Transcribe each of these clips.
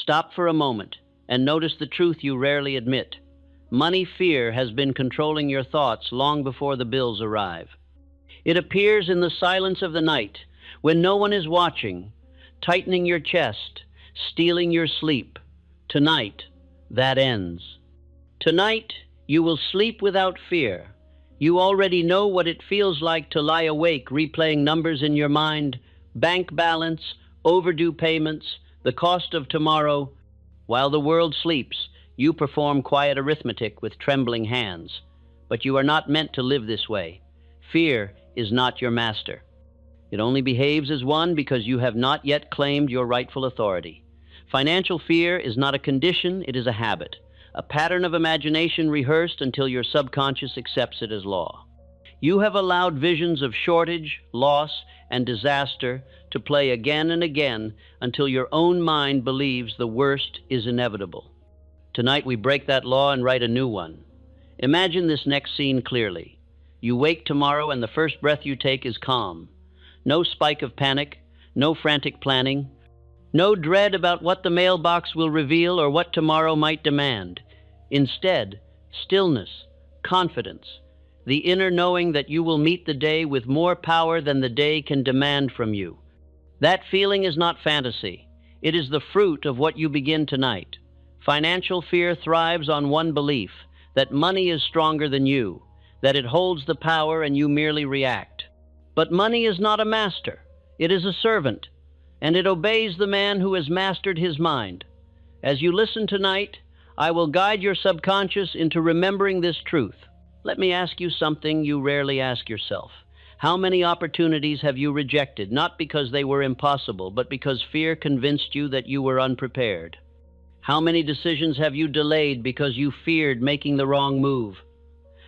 Stop for a moment and notice the truth you rarely admit. Money fear has been controlling your thoughts long before the bills arrive. It appears in the silence of the night, when no one is watching, tightening your chest, stealing your sleep. Tonight, that ends. Tonight, you will sleep without fear. You already know what it feels like to lie awake replaying numbers in your mind, bank balance, overdue payments, the cost of tomorrow. While the world sleeps, you perform quiet arithmetic with trembling hands. But you are not meant to live this way. Fear is not your master. It only behaves as one because you have not yet claimed your rightful authority. Financial fear is not a condition, it is a habit, a pattern of imagination rehearsed until your subconscious accepts it as law. You have allowed visions of shortage, loss, and disaster to play again and again until your own mind believes the worst is inevitable. Tonight we break that law and write a new one. Imagine this next scene clearly. You wake tomorrow and the first breath you take is calm. No spike of panic, no frantic planning, no dread about what the mailbox will reveal or what tomorrow might demand. Instead, stillness, confidence, the inner knowing that you will meet the day with more power than the day can demand from you. That feeling is not fantasy. It is the fruit of what you begin tonight. Financial fear thrives on one belief, that money is stronger than you, that it holds the power and you merely react. But money is not a master. It is a servant, and it obeys the man who has mastered his mind. As you listen tonight, I will guide your subconscious into remembering this truth. Let me ask you something you rarely ask yourself. How many opportunities have you rejected, not because they were impossible, but because fear convinced you that you were unprepared? How many decisions have you delayed because you feared making the wrong move?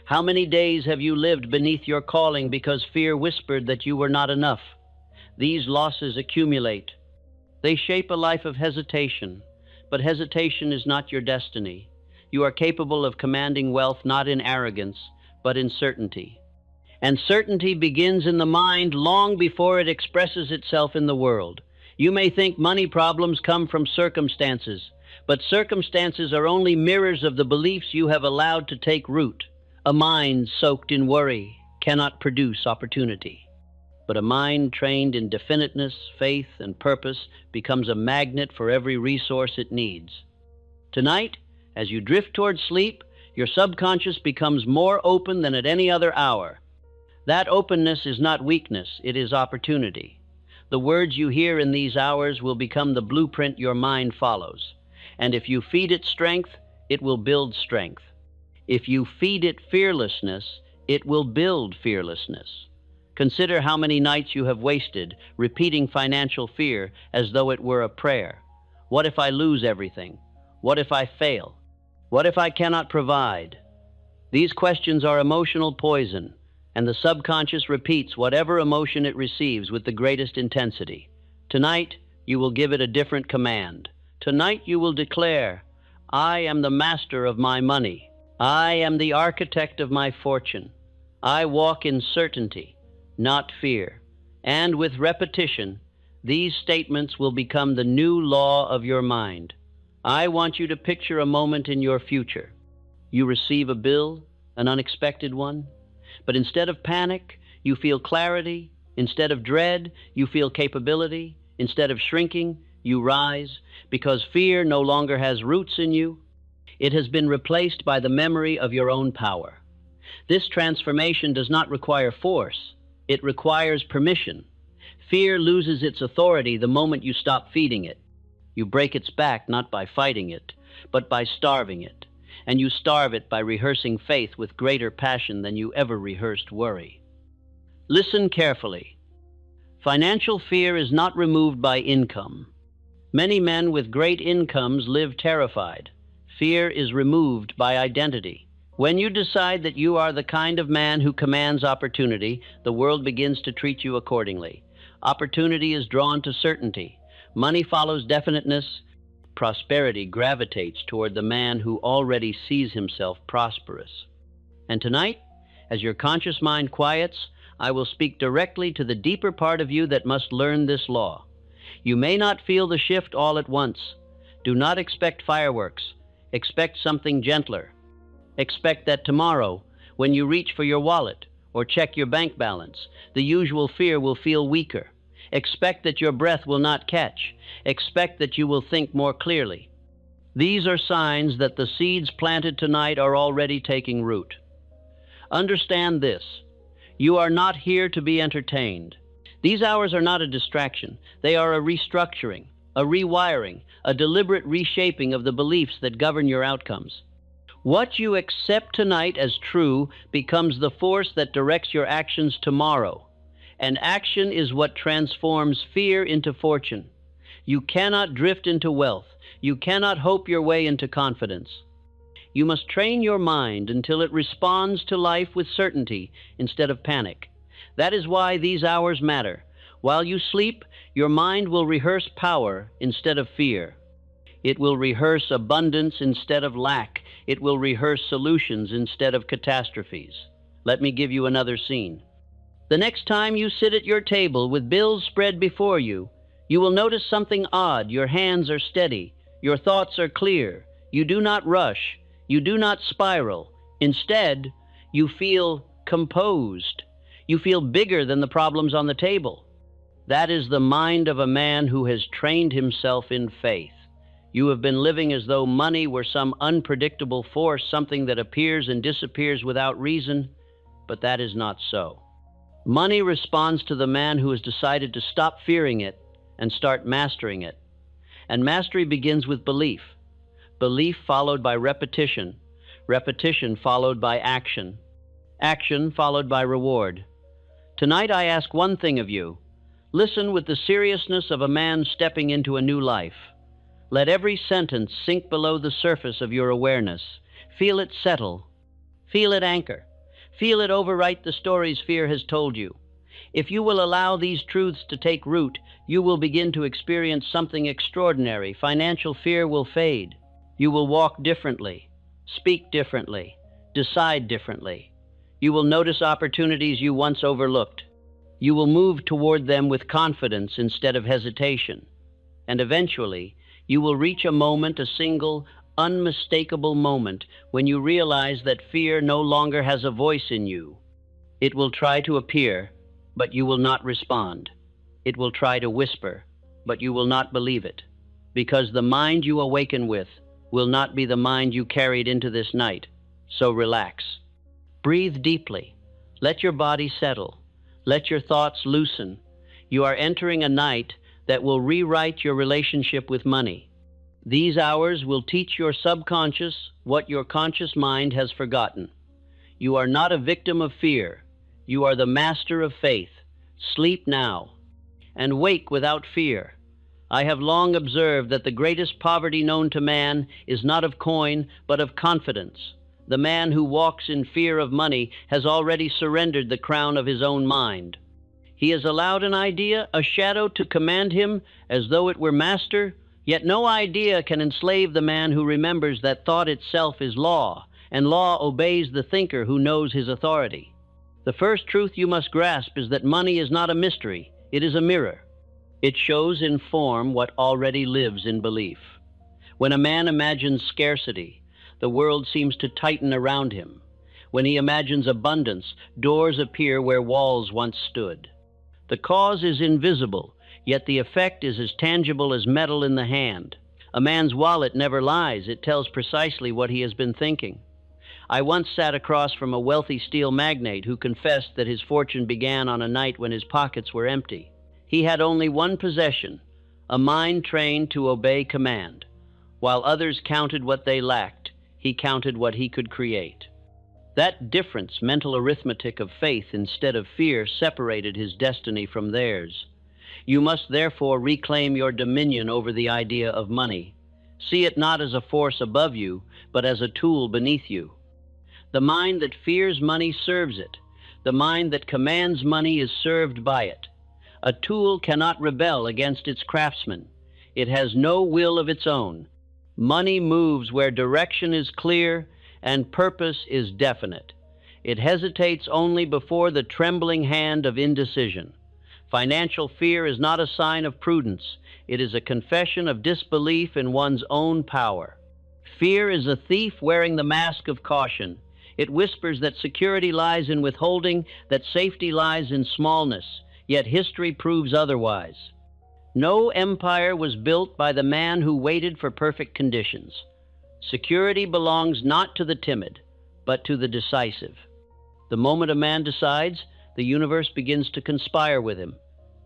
How many days have you lived beneath your calling because fear whispered that you were not enough? These losses accumulate. They shape a life of hesitation, but hesitation is not your destiny. You are capable of commanding wealth not in arrogance, but in certainty. And certainty begins in the mind long before it expresses itself in the world. You may think money problems come from circumstances, but circumstances are only mirrors of the beliefs you have allowed to take root. A mind soaked in worry cannot produce opportunity. But a mind trained in definiteness, faith, and purpose becomes a magnet for every resource it needs. Tonight, as you drift toward sleep, your subconscious becomes more open than at any other hour. That openness is not weakness, it is opportunity. The words you hear in these hours will become the blueprint your mind follows. And if you feed it strength, it will build strength. If you feed it fearlessness, it will build fearlessness. Consider how many nights you have wasted repeating financial fear as though it were a prayer. What if I lose everything? What if I fail? What if I cannot provide? These questions are emotional poison, and the subconscious repeats whatever emotion it receives with the greatest intensity. Tonight, you will give it a different command. Tonight you will declare, I am the master of my money. I am the architect of my fortune. I walk in certainty, not fear. And with repetition, these statements will become the new law of your mind. I want you to picture a moment in your future. You receive a bill, an unexpected one, but instead of panic, you feel clarity. Instead of dread, you feel capability. Instead of shrinking, you rise, because fear no longer has roots in you. It has been replaced by the memory of your own power. This transformation does not require force. It requires permission. Fear loses its authority the moment you stop feeding it. You break its back not by fighting it, but by starving it. And you starve it by rehearsing faith with greater passion than you ever rehearsed worry. Listen carefully. Financial fear is not removed by income. Many men with great incomes live terrified. Fear is removed by identity. When you decide that you are the kind of man who commands opportunity, the world begins to treat you accordingly. Opportunity is drawn to certainty. Money follows definiteness. Prosperity gravitates toward the man who already sees himself prosperous. And tonight, as your conscious mind quiets, I will speak directly to the deeper part of you that must learn this law. You may not feel the shift all at once. Do not expect fireworks. Expect something gentler. Expect that tomorrow, when you reach for your wallet or check your bank balance, the usual fear will feel weaker. Expect that your breath will not catch. Expect that you will think more clearly. These are signs that the seeds planted tonight are already taking root. Understand this. You are not here to be entertained. These hours are not a distraction. They are a restructuring, a rewiring, a deliberate reshaping of the beliefs that govern your outcomes. What you accept tonight as true becomes the force that directs your actions tomorrow. And action is what transforms fear into fortune. You cannot drift into wealth. You cannot hope your way into confidence. You must train your mind until it responds to life with certainty instead of panic. That is why these hours matter. While you sleep, your mind will rehearse power instead of fear. It will rehearse abundance instead of lack. It will rehearse solutions instead of catastrophes. Let me give you another scene. The next time you sit at your table with bills spread before you, you will notice something odd. Your hands are steady. Your thoughts are clear. You do not rush. You do not spiral. Instead, you feel composed. You feel bigger than the problems on the table. That is the mind of a man who has trained himself in faith. You have been living as though money were some unpredictable force, something that appears and disappears without reason, but that is not so. Money responds to the man who has decided to stop fearing it and start mastering it. And mastery begins with belief. Belief followed by repetition. Repetition followed by action. Action followed by reward. Tonight I ask one thing of you. Listen with the seriousness of a man stepping into a new life. Let every sentence sink below the surface of your awareness. Feel it settle. Feel it anchor. Feel it overwrite the stories fear has told you. If you will allow these truths to take root, you will begin to experience something extraordinary. Financial fear will fade. You will walk differently, speak differently, decide differently. You will notice opportunities you once overlooked. You will move toward them with confidence instead of hesitation. And eventually, you will reach a moment, a single, unmistakable moment, when you realize that fear no longer has a voice in you. It will try to appear, but you will not respond. It will try to whisper, but you will not believe it, because the mind you awaken with will not be the mind you carried into this night. So relax. Breathe deeply. Let your body settle. Let your thoughts loosen. You are entering a night that will rewrite your relationship with money. These hours will teach your subconscious what your conscious mind has forgotten. You are not a victim of fear. You are the master of faith. Sleep now, and wake without fear. I have long observed that the greatest poverty known to man is not of coin, but of confidence. The man who walks in fear of money has already surrendered the crown of his own mind. He has allowed an idea, a shadow, to command him as though it were master, yet no idea can enslave the man who remembers that thought itself is law, and law obeys the thinker who knows his authority. The first truth you must grasp is that money is not a mystery, it is a mirror. It shows in form what already lives in belief. When a man imagines scarcity, the world seems to tighten around him. When he imagines abundance, doors appear where walls once stood. The cause is invisible, yet the effect is as tangible as metal in the hand. A man's wallet never lies. It tells precisely what he has been thinking. I once sat across from a wealthy steel magnate who confessed that his fortune began on a night when his pockets were empty. He had only one possession, a mind trained to obey command. While others counted what they lacked, he counted what he could create. That difference, mental arithmetic of faith instead of fear, separated his destiny from theirs. You must therefore reclaim your dominion over the idea of money. See it not as a force above you, but as a tool beneath you. The mind that fears money serves it. The mind that commands money is served by it. A tool cannot rebel against its craftsman. It has no will of its own. Money moves where direction is clear and purpose is definite. It hesitates only before the trembling hand of indecision. Financial fear is not a sign of prudence. It is a confession of disbelief in one's own power. Fear is a thief wearing the mask of caution. It whispers that security lies in withholding, that safety lies in smallness, yet history proves otherwise. No empire was built by the man who waited for perfect conditions. Security belongs not to the timid, but to the decisive. The moment a man decides, the universe begins to conspire with him.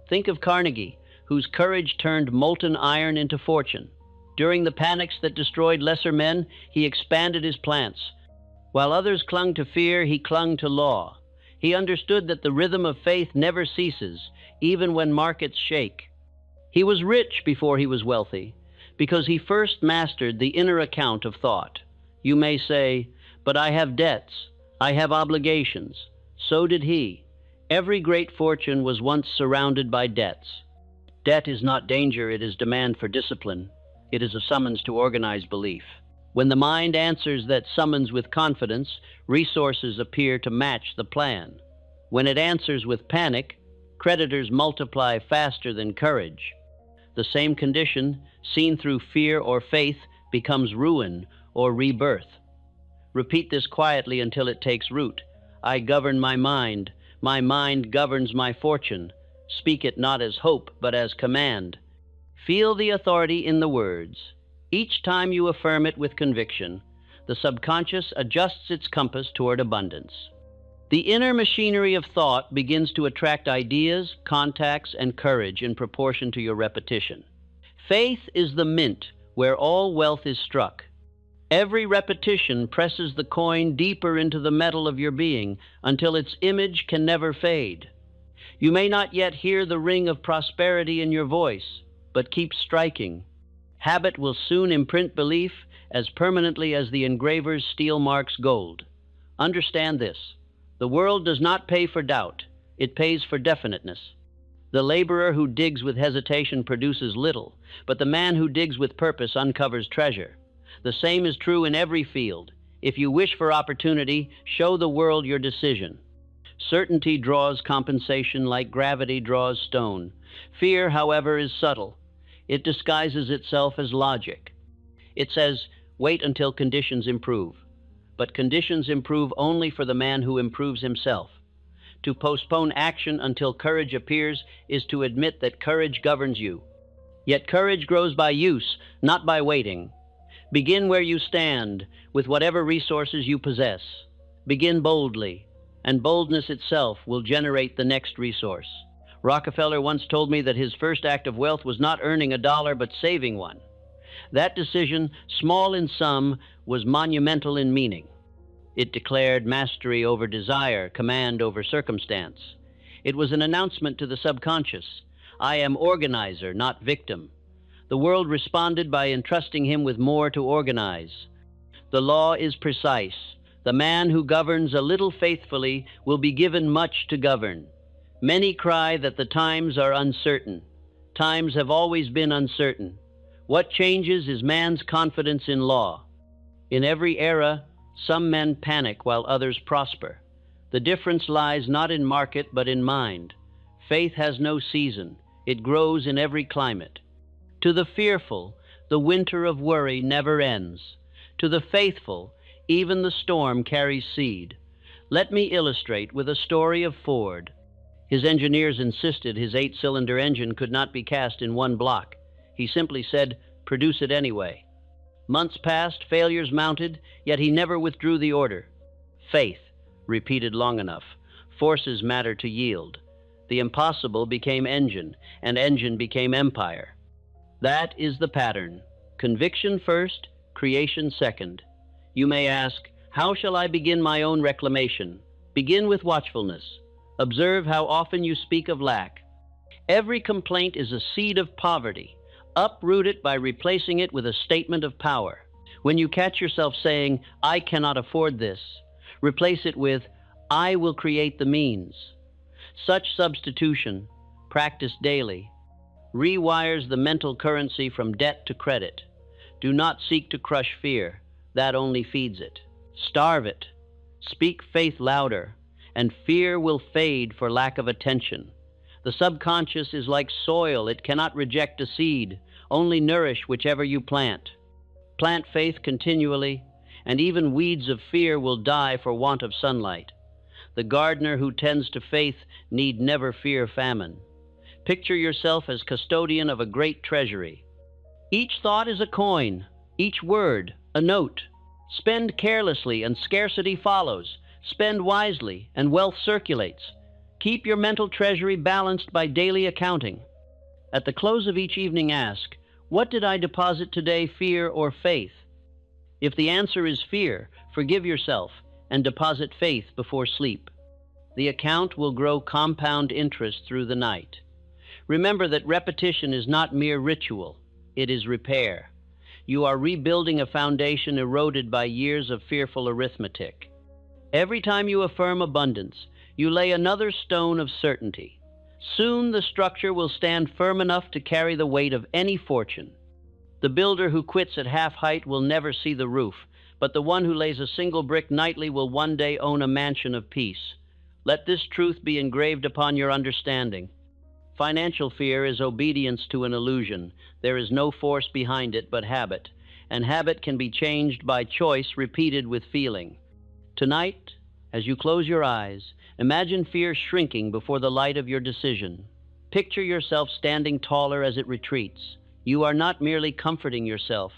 Think of Carnegie, whose courage turned molten iron into fortune. During the panics that destroyed lesser men, he expanded his plants. While others clung to fear, he clung to law. He understood that the rhythm of faith never ceases, even when markets shake. He was rich before he was wealthy, because he first mastered the inner account of thought. You may say, "But I have debts, I have obligations." So did he. Every great fortune was once surrounded by debts. Debt is not danger, it is demand for discipline. It is a summons to organized belief. When the mind answers that summons with confidence, resources appear to match the plan. When it answers with panic, creditors multiply faster than courage. The same condition, seen through fear or faith, becomes ruin or rebirth. Repeat this quietly until it takes root. I govern my mind governs my fortune. Speak it not as hope, but as command. Feel the authority in the words. Each time you affirm it with conviction, the subconscious adjusts its compass toward abundance. The inner machinery of thought begins to attract ideas, contacts, and courage in proportion to your repetition. Faith is the mint where all wealth is struck. Every repetition presses the coin deeper into the metal of your being until its image can never fade. You may not yet hear the ring of prosperity in your voice, but keep striking. Habit will soon imprint belief as permanently as the engraver's steel marks gold. Understand this. The world does not pay for doubt. It pays for definiteness. The laborer who digs with hesitation produces little, but the man who digs with purpose uncovers treasure. The same is true in every field. If you wish for opportunity, show the world your decision. Certainty draws compensation like gravity draws stone. Fear, however, is subtle. It disguises itself as logic. It says, wait until conditions improve. But conditions improve only for the man who improves himself. To postpone action until courage appears is to admit that courage governs you. Yet courage grows by use, not by waiting. Begin where you stand, with whatever resources you possess. Begin boldly, and boldness itself will generate the next resource. Rockefeller once told me that his first act of wealth was not earning $1, but saving one. That decision, small in sum, was monumental in meaning. It declared mastery over desire, command over circumstance. It was an announcement to the subconscious. I am organizer, not victim. The world responded by entrusting him with more to organize. The law is precise. The man who governs a little faithfully will be given much to govern. Many cry that the times are uncertain. Times have always been uncertain. What changes is man's confidence in law. In every era, some men panic while others prosper. The difference lies not in market, but in mind. Faith has no season. It grows in every climate. To the fearful, the winter of worry never ends. To the faithful, even the storm carries seed. Let me illustrate with a story of Ford. His engineers insisted his 8-cylinder engine could not be cast in one block. He simply said, produce it anyway. Months passed, failures mounted, yet he never withdrew the order. Faith, repeated long enough, forces matter to yield. The impossible became engine, and engine became empire. That is the pattern. Conviction first, creation second. You may ask, how shall I begin my own reclamation? Begin with watchfulness. Observe how often you speak of lack. Every complaint is a seed of poverty. Uproot it by replacing it with a statement of power. When you catch yourself saying, I cannot afford this, replace it with, I will create the means. Such substitution, practiced daily, rewires the mental currency from debt to credit. Do not seek to crush fear. That only feeds it. Starve it. Speak faith louder, and fear will fade for lack of attention. The subconscious is like soil. It cannot reject a seed, only nourish whichever you plant. Plant faith continually, and even weeds of fear will die for want of sunlight. The gardener who tends to faith need never fear famine. Picture yourself as custodian of a great treasury. Each thought is a coin, each word a note. Spend carelessly and scarcity follows. Spend wisely and wealth circulates. Keep your mental treasury balanced by daily accounting. At the close of each evening ask, what did I deposit today, fear or faith? If the answer is fear, forgive yourself and deposit faith before sleep. The account will grow compound interest through the night. Remember that repetition is not mere ritual, it is repair. You are rebuilding a foundation eroded by years of fearful arithmetic. Every time you affirm abundance, you lay another stone of certainty. Soon the structure will stand firm enough to carry the weight of any fortune. The builder who quits at half height will never see the roof, but the one who lays a single brick nightly will one day own a mansion of peace. Let this truth be engraved upon your understanding. Financial fear is obedience to an illusion. There is no force behind it but habit, and habit can be changed by choice repeated with feeling. Tonight, as you close your eyes, imagine fear shrinking before the light of your decision. Picture yourself standing taller as it retreats. You are not merely comforting yourself.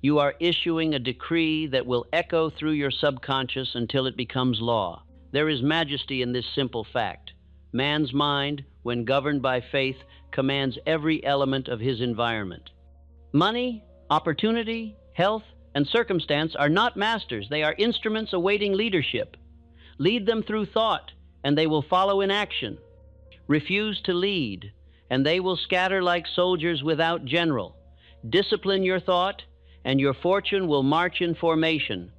You are issuing a decree that will echo through your subconscious until it becomes law. There is majesty in this simple fact. Man's mind, when governed by faith, commands every element of his environment. Money, opportunity, health, and circumstance are not masters. They are instruments awaiting leadership. Lead them through thought, and they will follow in action. Refuse to lead, and they will scatter like soldiers without general. Discipline your thought, and your fortune will march in formation.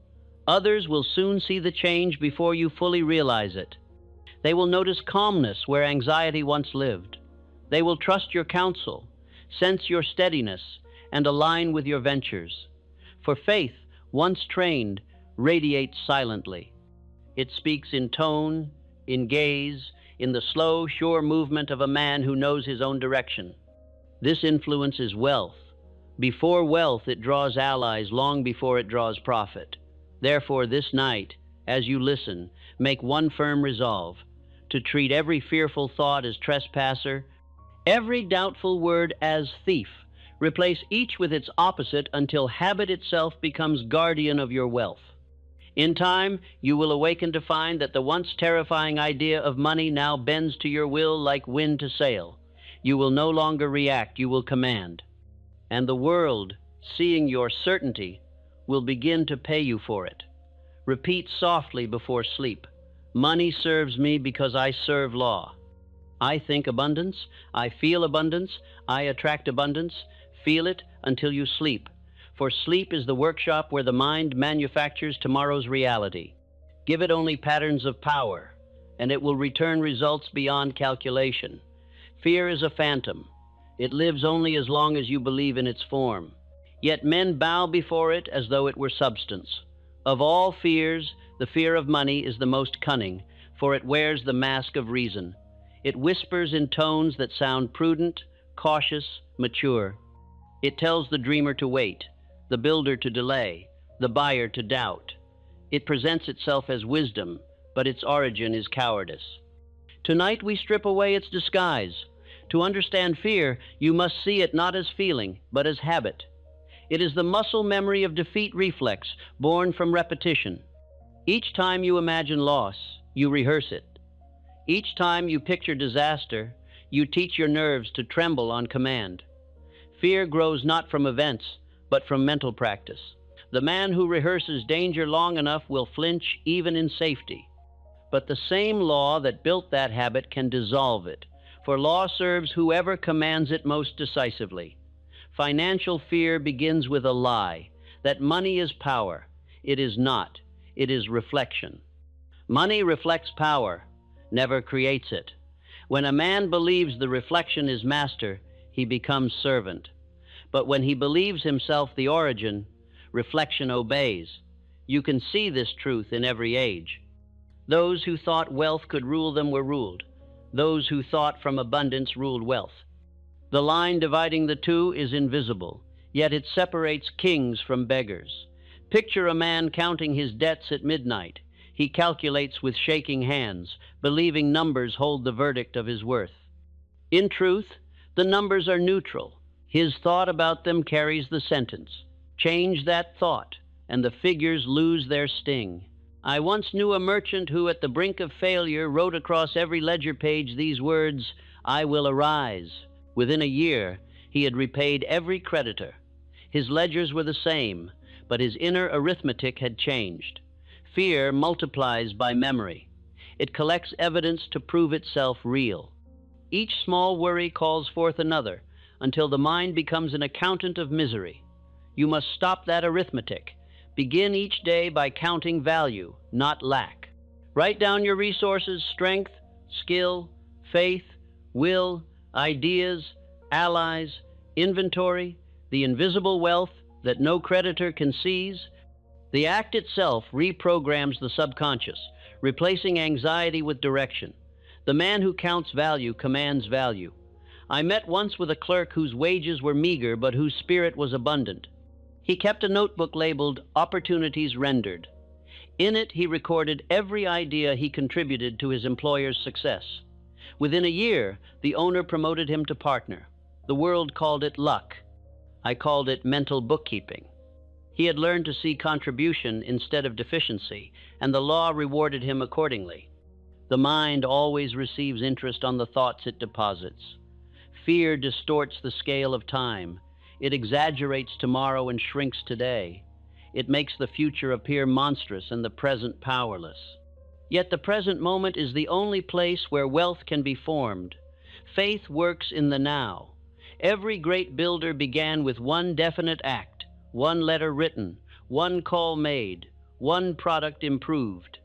Others will soon see the change before you fully realize it. They will notice calmness where anxiety once lived. They will trust your counsel, sense your steadiness, and align with your ventures. For faith, once trained, radiates silently. It speaks in tone, in gaze, in the slow, sure movement of a man who knows his own direction. This influence is wealth. Before wealth, it draws allies long before it draws profit. Therefore, this night, as you listen, make one firm resolve: to treat every fearful thought as trespasser, every doubtful word as thief. Replace each with its opposite until habit itself becomes guardian of your wealth. In time, you will awaken to find that the once terrifying idea of money now bends to your will like wind to sail. You will no longer react, you will command. And the world, seeing your certainty, will begin to pay you for it. Repeat softly before sleep: money serves me because I serve law. I think abundance, I feel abundance, I attract abundance. Feel it until you sleep. For sleep is the workshop where the mind manufactures tomorrow's reality. Give it only patterns of power, and it will return results beyond calculation. Fear is a phantom. It lives only as long as you believe in its form. Yet men bow before it as though it were substance. Of all fears, the fear of money is the most cunning, for it wears the mask of reason. It whispers in tones that sound prudent, cautious, mature. It tells the dreamer to wait, the builder to delay, the buyer to doubt. It presents itself as wisdom, but its origin is cowardice. Tonight we strip away its disguise. To understand fear, you must see it not as feeling, but as habit. It is the muscle memory of defeat reflex, born from repetition. Each time you imagine loss, you rehearse it. Each time you picture disaster, you teach your nerves to tremble on command. Fear grows not from events, but from mental practice. The man who rehearses danger long enough will flinch even in safety. But the same law that built that habit can dissolve it, for law serves whoever commands it most decisively. Financial fear begins with a lie, that money is power. It is not. It is reflection. Money reflects power, never creates it. When a man believes the reflection is master, he becomes servant. But when he believes himself the origin, reflection obeys. You can see this truth in every age. Those who thought wealth could rule them were ruled. Those who thought from abundance ruled wealth. The line dividing the two is invisible, yet it separates kings from beggars. Picture a man counting his debts at midnight. He calculates with shaking hands, believing numbers hold the verdict of his worth. In truth, the numbers are neutral. His thought about them carries the sentence. Change that thought, and the figures lose their sting. I once knew a merchant who, at the brink of failure, wrote across every ledger page these words, "I will arise." Within a year, he had repaid every creditor. His ledgers were the same, but his inner arithmetic had changed. Fear multiplies by memory. It collects evidence to prove itself real. Each small worry calls forth another, until the mind becomes an accountant of misery. You must stop that arithmetic. Begin each day by counting value, not lack. Write down your resources, strength, skill, faith, will, ideas, allies, inventory, the invisible wealth that no creditor can seize. The act itself reprograms the subconscious, replacing anxiety with direction. The man who counts value commands value. I met once with a clerk whose wages were meager but whose spirit was abundant. He kept a notebook labeled "Opportunities Rendered." In it, he recorded every idea he contributed to his employer's success. Within a year, the owner promoted him to partner. The world called it luck. I called it mental bookkeeping. He had learned to see contribution instead of deficiency, and the law rewarded him accordingly. The mind always receives interest on the thoughts it deposits. Fear distorts the scale of time. It exaggerates tomorrow and shrinks today. It makes the future appear monstrous and the present powerless. Yet the present moment is the only place where wealth can be formed. Faith works in the now. Every great builder began with one definite act, one letter written, one call made, one product improved.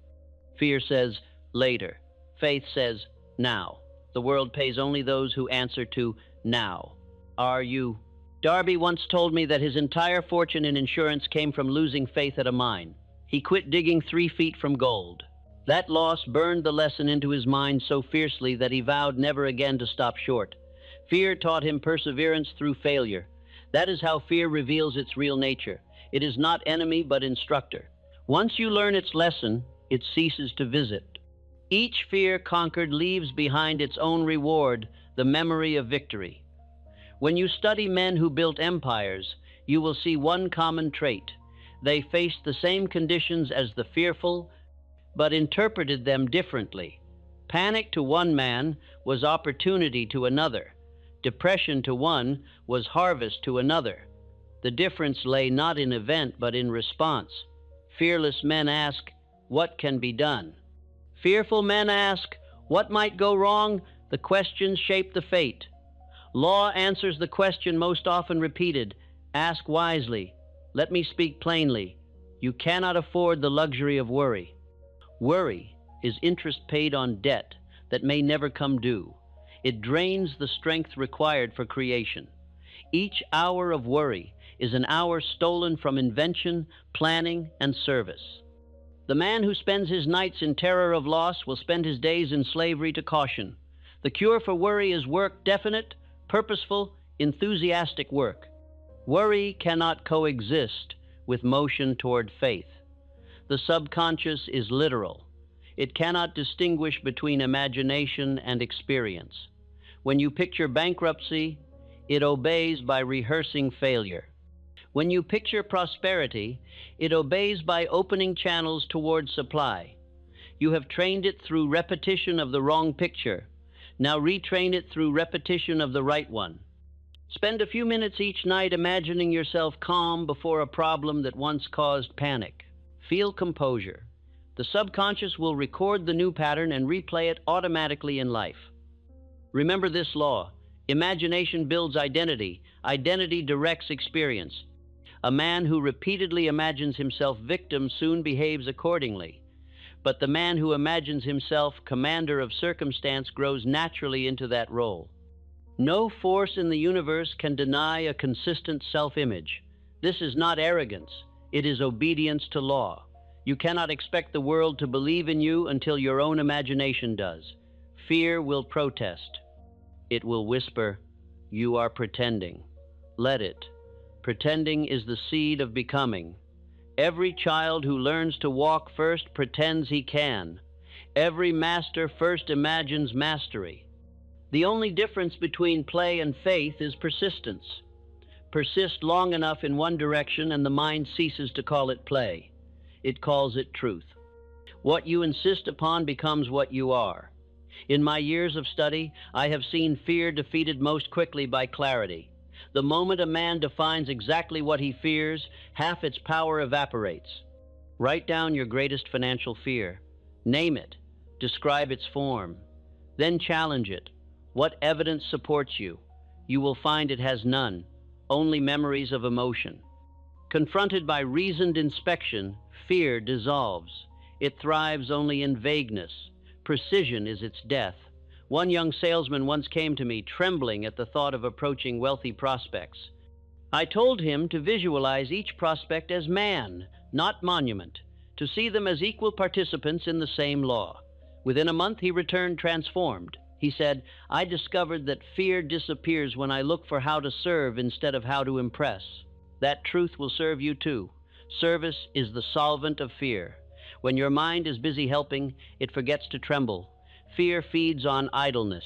Fear says, later. Faith says, now. The world pays only those who answer to now. Are you? Darby once told me that his entire fortune in insurance came from losing faith at a mine. He quit digging 3 feet from gold. That loss burned the lesson into his mind so fiercely that he vowed never again to stop short. Fear taught him perseverance through failure. That is how fear reveals its real nature. It is not enemy but instructor. Once you learn its lesson, it ceases to visit. Each fear conquered leaves behind its own reward, the memory of victory. When you study men who built empires, you will see one common trait. They faced the same conditions as the fearful, but interpreted them differently. Panic to one man was opportunity to another. Depression to one was harvest to another. The difference lay not in event, but in response. Fearless men ask, what can be done? Fearful men ask, what might go wrong? The questions shape the fate. Law answers the question most often repeated, ask wisely. Let me speak plainly. You cannot afford the luxury of worry. Worry is interest paid on debt that may never come due. It drains the strength required for creation. Each hour of worry is an hour stolen from invention, planning, and service. The man who spends his nights in terror of loss will spend his days in slavery to caution. The cure for worry is work, definite, purposeful, enthusiastic work. Worry cannot coexist with motion toward faith. The subconscious is literal. It cannot distinguish between imagination and experience. When you picture bankruptcy, it obeys by rehearsing failure. When you picture prosperity, it obeys by opening channels toward supply. You have trained it through repetition of the wrong picture. Now retrain it through repetition of the right one. Spend a few minutes each night imagining yourself calm before a problem that once caused panic. Feel composure. The subconscious will record the new pattern and replay it automatically in life. Remember this law. Imagination builds identity. Identity directs experience. A man who repeatedly imagines himself victim soon behaves accordingly. But the man who imagines himself commander of circumstance grows naturally into that role. No force in the universe can deny a consistent self-image. This is not arrogance. It is obedience to law. You cannot expect the world to believe in you until your own imagination does. Fear will protest. It will whisper, "You are pretending." Let it. Pretending is the seed of becoming. Every child who learns to walk first pretends he can. Every master first imagines mastery. The only difference between play and faith is persistence. Persist long enough in one direction and the mind ceases to call it play. It calls it truth. What you insist upon becomes what you are. In my years of study, I have seen fear defeated most quickly by clarity. The moment a man defines exactly what he fears, half its power evaporates. Write down your greatest financial fear. Name it. Describe its form. Then challenge it. What evidence supports you? You will find it has none, only memories of emotion. Confronted by reasoned inspection, fear dissolves. It thrives only in vagueness. Precision is its death. One young salesman once came to me, trembling at the thought of approaching wealthy prospects. I told him to visualize each prospect as man, not monument, to see them as equal participants in the same law. Within a month, he returned transformed. He said, "I discovered that fear disappears when I look for how to serve instead of how to impress." That truth will serve you too. Service is the solvent of fear. When your mind is busy helping, it forgets to tremble. Fear feeds on idleness.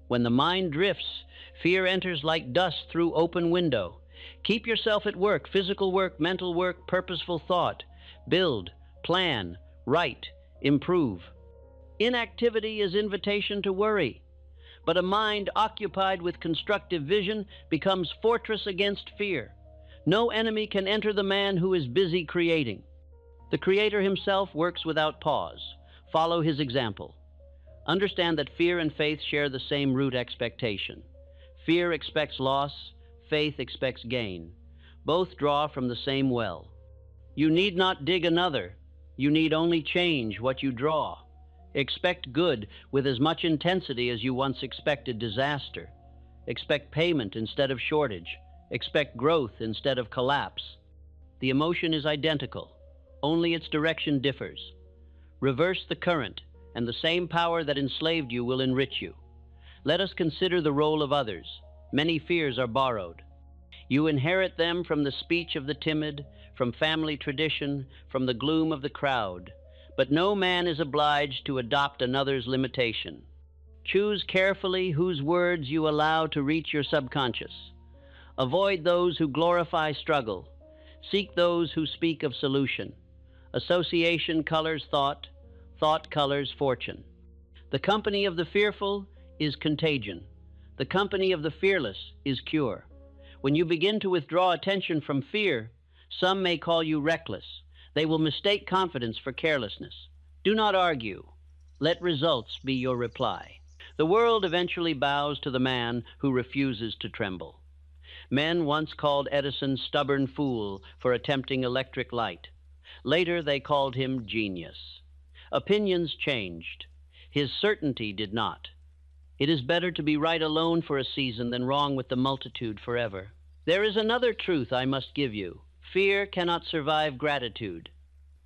When the mind drifts, fear enters like dust through open window. Keep yourself at work, physical work, mental work, purposeful thought. Build, plan, write, improve. Inactivity is invitation to worry. But a mind occupied with constructive vision becomes fortress against fear. No enemy can enter the man who is busy creating. The Creator himself works without pause. Follow his example. Understand that fear and faith share the same root expectation. Fear expects loss, faith expects gain. Both draw from the same well. You need not dig another. You need only change what you draw. Expect good with as much intensity as you once expected disaster. Expect payment instead of shortage. Expect growth instead of collapse. The emotion is identical. Only its direction differs. Reverse the current, and the same power that enslaved you will enrich you. Let us consider the role of others. Many fears are borrowed. You inherit them from the speech of the timid, from family tradition, from the gloom of the crowd. But no man is obliged to adopt another's limitation. Choose carefully whose words you allow to reach your subconscious. Avoid those who glorify struggle. Seek those who speak of solution. Association colors thought, thought colors fortune. The company of the fearful is contagion. The company of the fearless is cure. When you begin to withdraw attention from fear, some may call you reckless. They will mistake confidence for carelessness. Do not argue. Let results be your reply. The world eventually bows to the man who refuses to tremble. Men once called Edison stubborn fool for attempting electric light. Later they called him genius. Opinions changed. His certainty did not. It is better to be right alone for a season than wrong with the multitude forever. There is another truth I must give you. Fear cannot survive gratitude.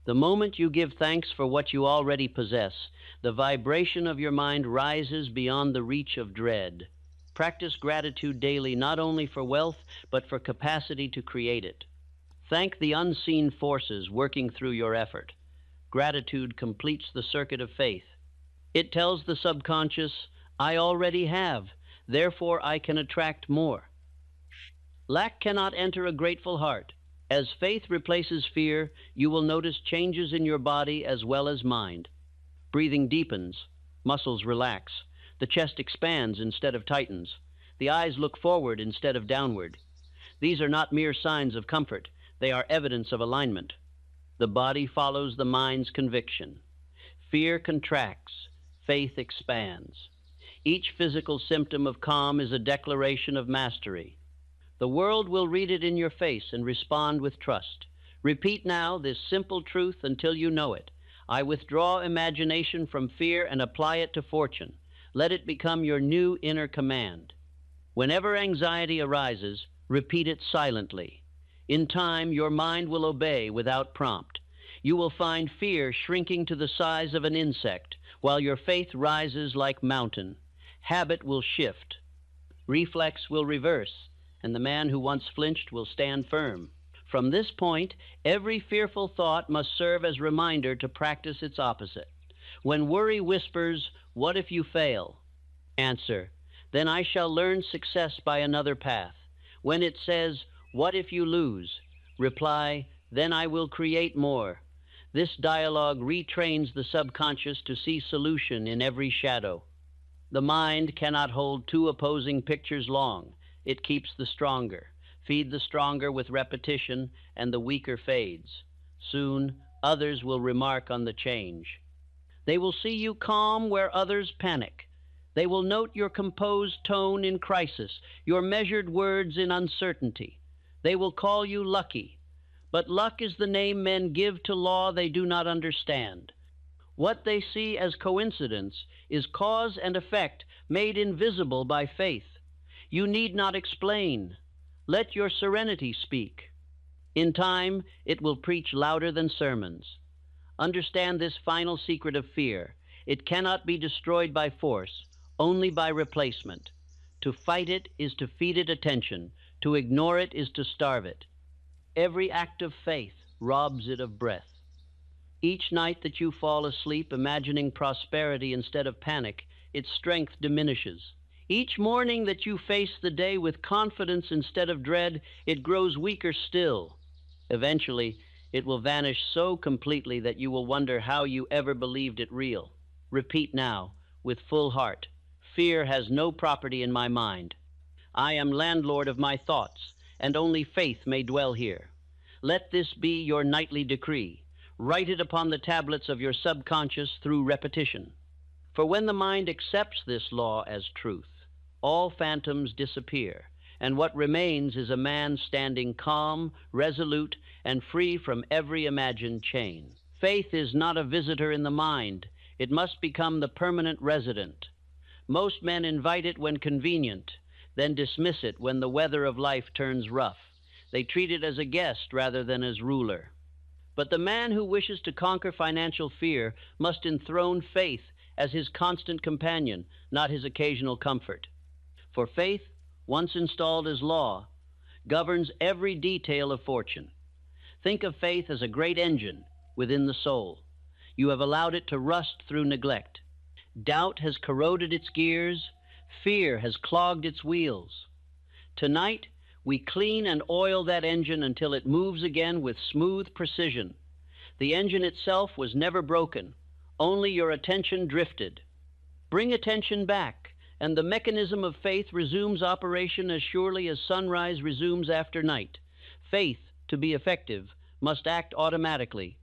The moment you give thanks for what you already possess, the vibration of your mind rises beyond the reach of dread. Practice gratitude daily, not only for wealth, but for capacity to create it. Thank the unseen forces working through your effort. Gratitude completes the circuit of faith. It tells the subconscious, I already have, therefore I can attract more. Lack cannot enter a grateful heart. As faith replaces fear, you will notice changes in your body as well as mind. Breathing deepens, muscles relax, the chest expands instead of tightens, the eyes look forward instead of downward. These are not mere signs of comfort, they are evidence of alignment. The body follows the mind's conviction. Fear contracts, faith expands. Each physical symptom of calm is a declaration of mastery. The world will read it in your face and respond with trust. Repeat now this simple truth until you know it. I withdraw imagination from fear and apply it to fortune. Let it become your new inner command. Whenever anxiety arises, repeat it silently. In time, your mind will obey without prompt. You will find fear shrinking to the size of an insect, While your faith rises like mountain, habit will shift, reflex will reverse, and the man who once flinched will stand firm. From this point, every fearful thought must serve as reminder to practice its opposite. When worry whispers, "What if you fail?" Answer, "Then I shall learn success by another path." When it says, "What if you lose?" reply, "Then I will create more." This dialogue retrains the subconscious to see solution in every shadow. The mind cannot hold two opposing pictures long. It keeps the stronger. Feed the stronger with repetition, and the weaker fades. Soon, others will remark on the change. They will see you calm where others panic. They will note your composed tone in crisis, your measured words in uncertainty. They will call you lucky. But luck is the name men give to law they do not understand. What they see as coincidence is cause and effect made invisible by faith. You need not explain. Let your serenity speak. In time, it will preach louder than sermons. Understand this final secret of fear. It cannot be destroyed by force, only by replacement. To fight it is to feed it attention. To ignore it is to starve it. Every act of faith robs it of breath. Each night that you fall asleep imagining prosperity instead of panic, its strength diminishes. Each morning that you face the day with confidence instead of dread, it grows weaker still. Eventually, it will vanish so completely that you will wonder how you ever believed it real. Repeat now, with full heart, "Fear has no property in my mind. I am landlord of my thoughts, and only faith may dwell here." Let this be your nightly decree. Write it upon the tablets of your subconscious through repetition. For when the mind accepts this law as truth, all phantoms disappear, and what remains is a man standing calm, resolute, and free from every imagined chain. Faith is not a visitor in the mind. It must become the permanent resident. Most men invite it when convenient, then dismiss it when the weather of life turns rough. They treat it as a guest rather than as ruler. But the man who wishes to conquer financial fear must enthrone faith as his constant companion, not his occasional comfort. For faith, once installed as law, governs every detail of fortune. Think of faith as a great engine within the soul. You have allowed it to rust through neglect. Doubt has corroded its gears. Fear has clogged its wheels. Tonight, we clean and oil that engine until it moves again with smooth precision. The engine itself was never broken. Only your attention drifted. Bring attention back, and the mechanism of faith resumes operation as surely as sunrise resumes after night. Faith, to be effective, must act automatically.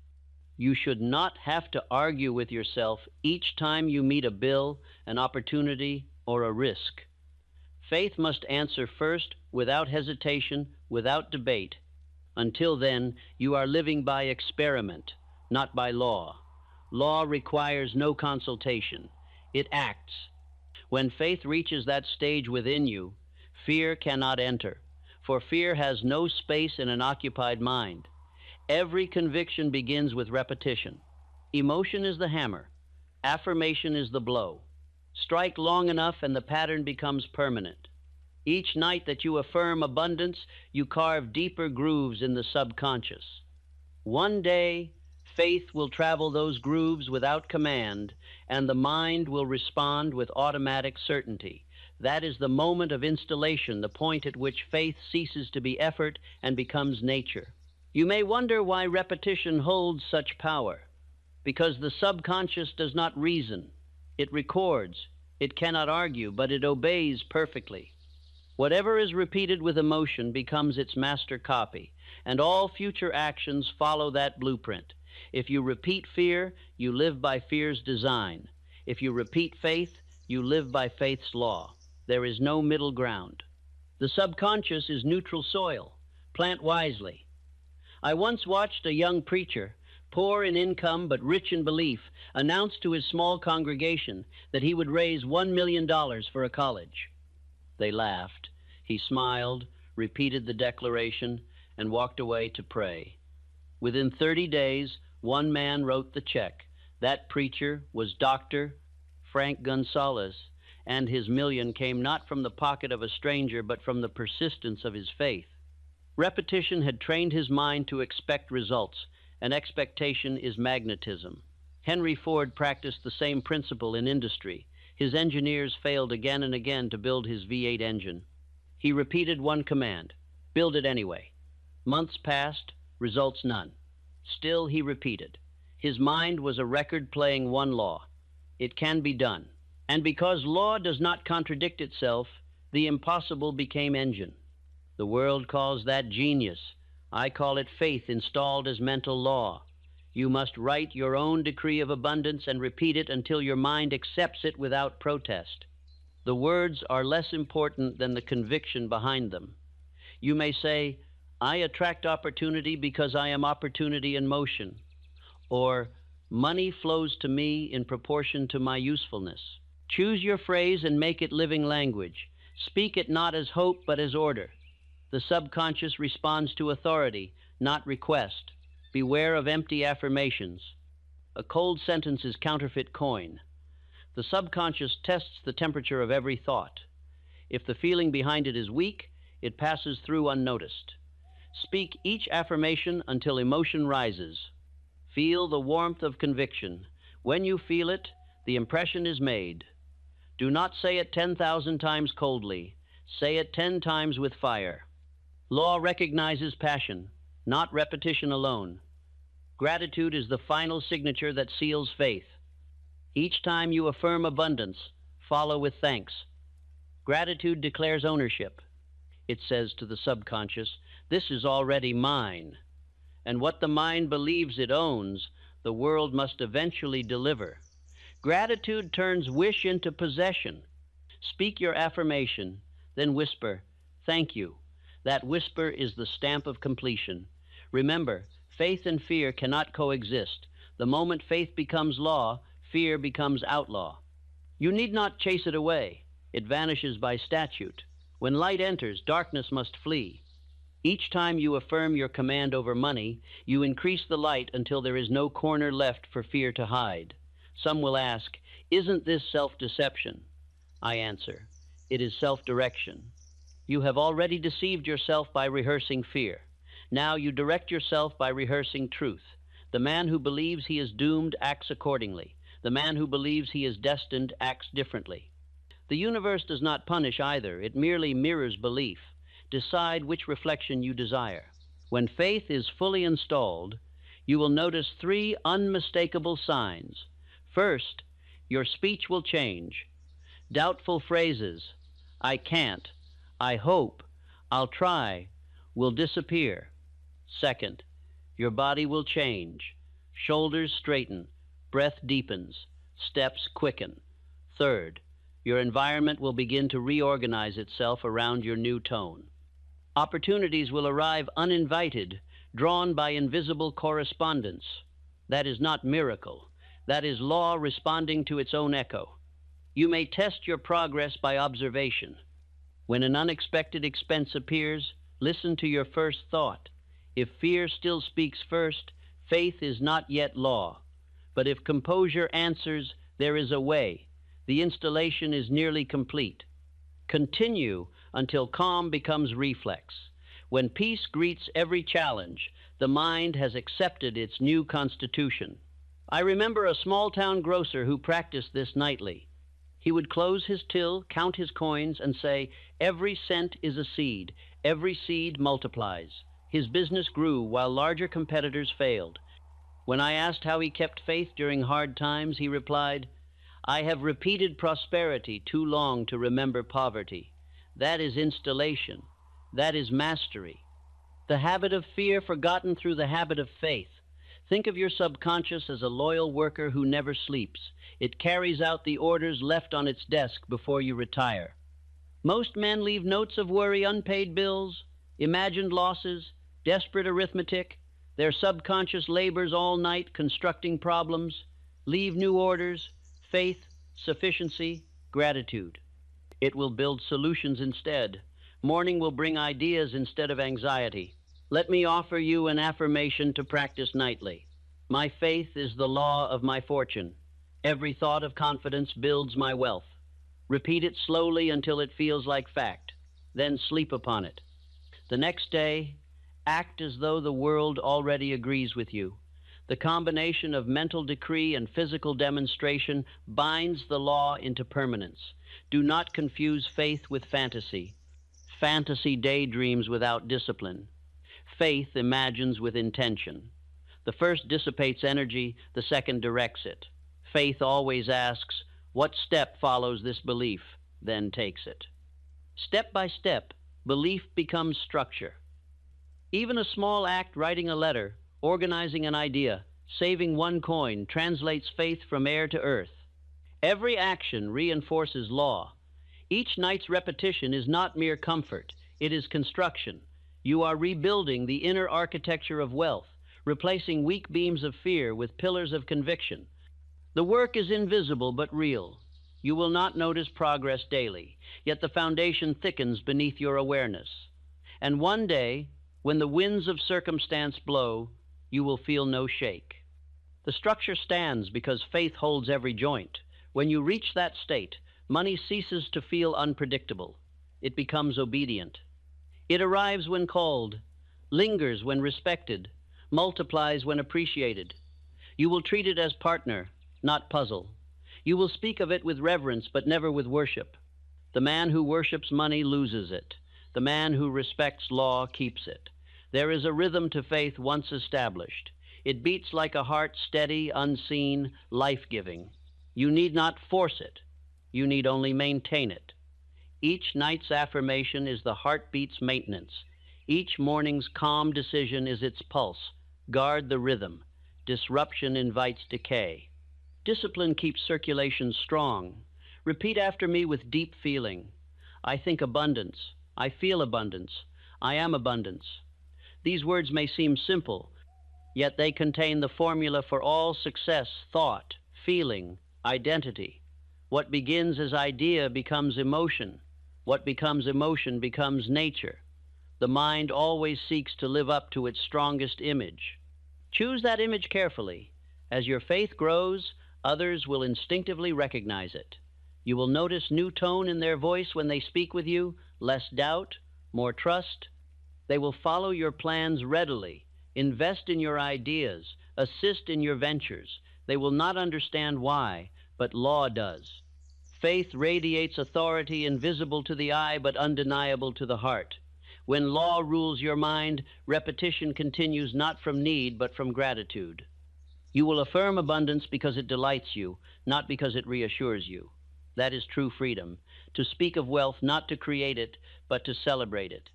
You should not have to argue with yourself each time you meet a bill, an opportunity, or a risk. Faith must answer first, without hesitation, without debate. Until then, you are living by experiment, not by law. Law requires no consultation. It acts. When faith reaches that stage within you, fear cannot enter, for fear has no space in an occupied mind. Every conviction begins with repetition. Emotion is the hammer. Affirmation is the blow. Strike long enough and the pattern becomes permanent. Each night that you affirm abundance, you carve deeper grooves in the subconscious. One day, faith will travel those grooves without command, and the mind will respond with automatic certainty. That is the moment of installation, the point at which faith ceases to be effort and becomes nature. You may wonder why repetition holds such power. Because the subconscious does not reason. It records. It cannot argue, but it obeys perfectly. Whatever is repeated with emotion becomes its master copy, and all future actions follow that blueprint. If you repeat fear, you live by fear's design. If you repeat faith, you live by faith's law. There is no middle ground. The subconscious is neutral soil. Plant wisely. I once watched a young preacher, poor in income but rich in belief, announce to his small congregation that he would raise $1 million for a college. They laughed. He smiled, repeated the declaration, and walked away to pray. Within 30 days, one man wrote the check. That preacher was Dr. Frank Gonzalez, and his million came not from the pocket of a stranger, but from the persistence of his faith. Repetition had trained his mind to expect results, and expectation is magnetism. Henry Ford practiced the same principle in industry. His engineers failed again and again to build his V8 engine. He repeated one command: build it anyway. Months passed, results none. Still he repeated. His mind was a record playing one law: it can be done. And because law does not contradict itself, the impossible became engine. The world calls that genius. I call it faith installed as mental law. You must write your own decree of abundance and repeat it until your mind accepts it without protest. The words are less important than the conviction behind them. You may say, I attract opportunity because I am opportunity in motion. Or, money flows to me in proportion to my usefulness. Choose your phrase and make it living language. Speak it not as hope, but as order. The subconscious responds to authority, not request. Beware of empty affirmations. A cold sentence is counterfeit coin. The subconscious tests the temperature of every thought. If the feeling behind it is weak, it passes through unnoticed. Speak each affirmation until emotion rises. Feel the warmth of conviction. When you feel it, the impression is made. Do not say it 10,000 times coldly. Say it 10 times with fire. Law recognizes passion, not repetition alone. Gratitude is the final signature that seals faith. Each time you affirm abundance, follow with thanks. Gratitude declares ownership. It says to the subconscious, this is already mine. And what the mind believes it owns, the world must eventually deliver. Gratitude turns wish into possession. Speak your affirmation, then whisper, thank you. That whisper is the stamp of completion. Remember, faith and fear cannot coexist. The moment faith becomes law, fear becomes outlaw. You need not chase it away. It vanishes by statute. When light enters, darkness must flee. Each time you affirm your command over money, you increase the light until there is no corner left for fear to hide. Some will ask, isn't this self-deception? I answer, it is self-direction. You have already deceived yourself by rehearsing fear. Now you direct yourself by rehearsing truth. The man who believes he is doomed acts accordingly. The man who believes he is destined acts differently. The universe does not punish either. It merely mirrors belief. Decide which reflection you desire. When faith is fully installed, you will notice 3 unmistakable signs. First, your speech will change. Doubtful phrases, I can't, I hope, I'll try, will disappear. Second, your body will change. Shoulders straighten, breath deepens, steps quicken. Third, your environment will begin to reorganize itself around your new tone. Opportunities will arrive uninvited, drawn by invisible correspondence. That is not miracle. That is law responding to its own echo. You may test your progress by observation. When an unexpected expense appears, listen to your first thought. If fear still speaks first, faith is not yet law. But if composure answers, there is a way. The installation is nearly complete. Continue until calm becomes reflex. When peace greets every challenge, the mind has accepted its new constitution. I remember a small-town grocer who practiced this nightly. He would close his till, count his coins, and say, every cent is a seed. Every seed multiplies. His business grew while larger competitors failed. When I asked how he kept faith during hard times, he replied, I have repeated prosperity too long to remember poverty. That is installation. That is mastery. The habit of fear forgotten through the habit of faith. Think of your subconscious as a loyal worker who never sleeps. It carries out the orders left on its desk before you retire. Most men leave notes of worry, unpaid bills, imagined losses, desperate arithmetic. Their subconscious labors all night constructing problems. Leave new orders, faith, sufficiency, gratitude. It will build solutions instead. Morning will bring ideas instead of anxiety. Let me offer you an affirmation to practice nightly. My faith is the law of my fortune. Every thought of confidence builds my wealth. Repeat it slowly until it feels like fact. Then sleep upon it. The next day, act as though the world already agrees with you. The combination of mental decree and physical demonstration binds the law into permanence. Do not confuse faith with fantasy. Fantasy daydreams without discipline. Faith imagines with intention. The first dissipates energy, the second directs it. Faith always asks, what step follows this belief, then takes it. Step by step, belief becomes structure. Even a small act, writing a letter, organizing an idea, saving one coin, translates faith from air to earth. Every action reinforces law. Each night's repetition is not mere comfort, it is construction. You are rebuilding the inner architecture of wealth, replacing weak beams of fear with pillars of conviction. The work is invisible but real. You will not notice progress daily, yet the foundation thickens beneath your awareness. And one day, when the winds of circumstance blow, you will feel no shake. The structure stands because faith holds every joint. When you reach that state, money ceases to feel unpredictable. It becomes obedient. It arrives when called, lingers when respected, multiplies when appreciated. You will treat it as partner, not puzzle. You will speak of it with reverence, but never with worship. The man who worships money loses it. The man who respects law keeps it. There is a rhythm to faith once established. It beats like a heart, steady, unseen, life-giving. You need not force it. You need only maintain it. Each night's affirmation is the heartbeat's maintenance. Each morning's calm decision is its pulse. Guard the rhythm. Disruption invites decay. Discipline keeps circulation strong. Repeat after me with deep feeling. I think abundance. I feel abundance. I am abundance. These words may seem simple, yet they contain the formula for all success, thought, feeling, identity. What begins as idea becomes emotion. What becomes emotion becomes nature. The mind always seeks to live up to its strongest image. Choose that image carefully. As your faith grows, others will instinctively recognize it. You will notice new tone in their voice when they speak with you, less doubt, more trust. They will follow your plans readily, invest in your ideas, assist in your ventures. They will not understand why, but law does. Faith radiates authority invisible to the eye but undeniable to the heart. When law rules your mind, repetition continues not from need but from gratitude. You will affirm abundance because it delights you, not because it reassures you. That is true freedom, to speak of wealth not to create it, but to celebrate it.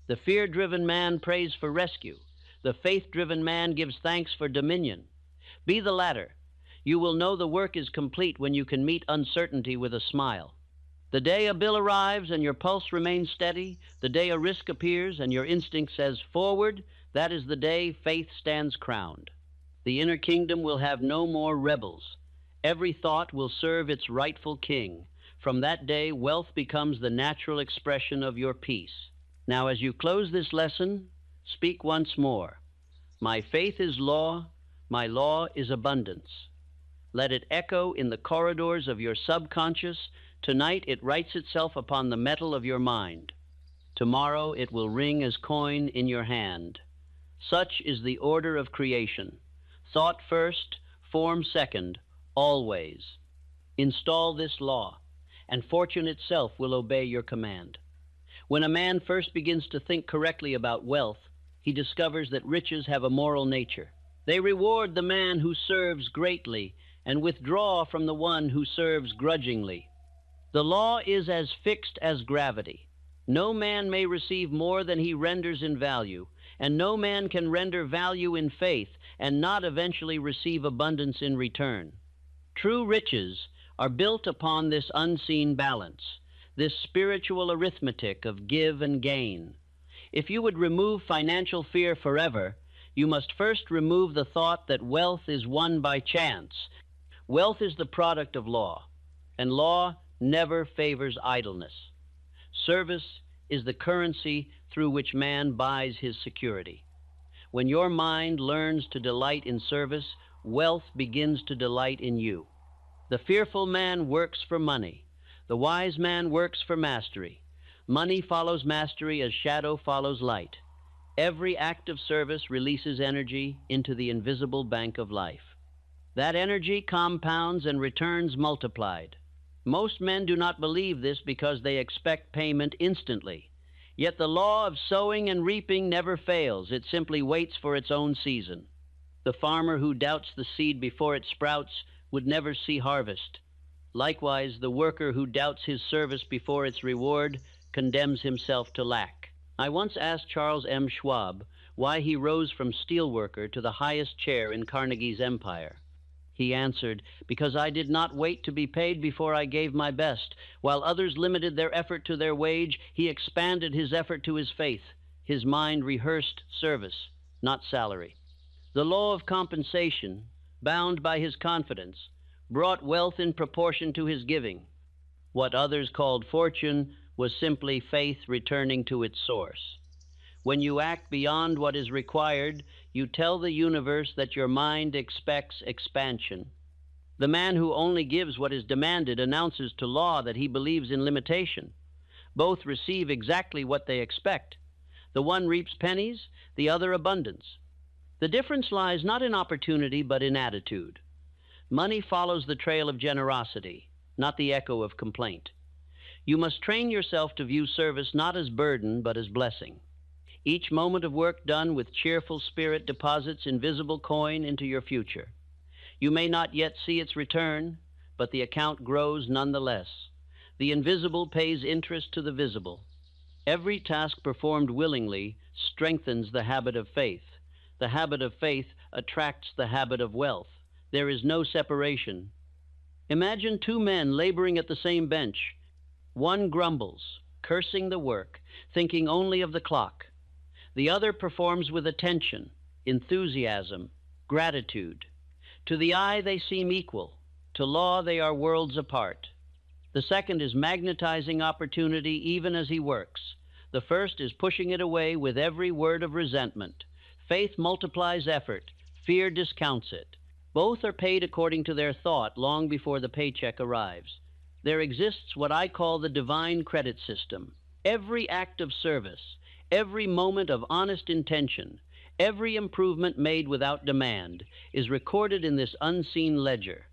The fear-driven man prays for rescue. The faith-driven man gives thanks for dominion. Be the latter. You will know the work is complete when you can meet uncertainty with a smile. The day a bill arrives and your pulse remains steady, the day a risk appears and your instinct says forward, that is the day faith stands crowned. The inner kingdom will have no more rebels. Every thought will serve its rightful king. From that day, wealth becomes the natural expression of your peace. Now, as you close this lesson, speak once more. My faith is law, my law is abundance. Let it echo in the corridors of your subconscious. Tonight it writes itself upon the metal of your mind. Tomorrow it will ring as coin in your hand. Such is the order of creation. Thought first, form second, always. Install this law, and fortune itself will obey your command. When a man first begins to think correctly about wealth, he discovers that riches have a moral nature. They reward the man who serves greatly and withdraw from the one who serves grudgingly. The law is as fixed as gravity. No man may receive more than he renders in value, and no man can render value in faith and not eventually receive abundance in return. True riches are built upon this unseen balance, this spiritual arithmetic of give and gain. If you would remove financial fear forever, you must first remove the thought that wealth is won by chance. Wealth is the product of law, and law never favors idleness. Service is the currency through which man buys his security. When your mind learns to delight in service, wealth begins to delight in you. The fearful man works for money. The wise man works for mastery. Money follows mastery as shadow follows light. Every act of service releases energy into the invisible bank of life. That energy compounds and returns multiplied. Most men do not believe this because they expect payment instantly. Yet the law of sowing and reaping never fails. It simply waits for its own season. The farmer who doubts the seed before it sprouts would never see harvest. Likewise, the worker who doubts his service before its reward condemns himself to lack. I once asked Charles M. Schwab why he rose from steelworker to the highest chair in Carnegie's empire. He answered, "Because I did not wait to be paid before I gave my best. While others limited their effort to their wage, he expanded his effort to his faith. His mind rehearsed service, not salary." The law of compensation, bound by his confidence, brought wealth in proportion to his giving. What others called fortune was simply faith returning to its source. When you act beyond what is required, you tell the universe that your mind expects expansion. The man who only gives what is demanded announces to law that he believes in limitation. Both receive exactly what they expect. The one reaps pennies, the other abundance. The difference lies not in opportunity, but in attitude. Money follows the trail of generosity, not the echo of complaint. You must train yourself to view service not as burden, but as blessing. Each moment of work done with cheerful spirit deposits invisible coin into your future. You may not yet see its return, but the account grows nonetheless. The invisible pays interest to the visible. Every task performed willingly strengthens the habit of faith. The habit of faith attracts the habit of wealth. There is no separation. Imagine two men laboring at the same bench. One grumbles, cursing the work, thinking only of the clock. The other performs with attention, enthusiasm, gratitude. To the eye they seem equal. To law they are worlds apart. The second is magnetizing opportunity even as he works. The first is pushing it away with every word of resentment. Faith multiplies effort. Fear discounts it. Both are paid according to their thought long before the paycheck arrives. There exists what I call the divine credit system. Every act of service, every moment of honest intention, every improvement made without demand is recorded in this unseen ledger.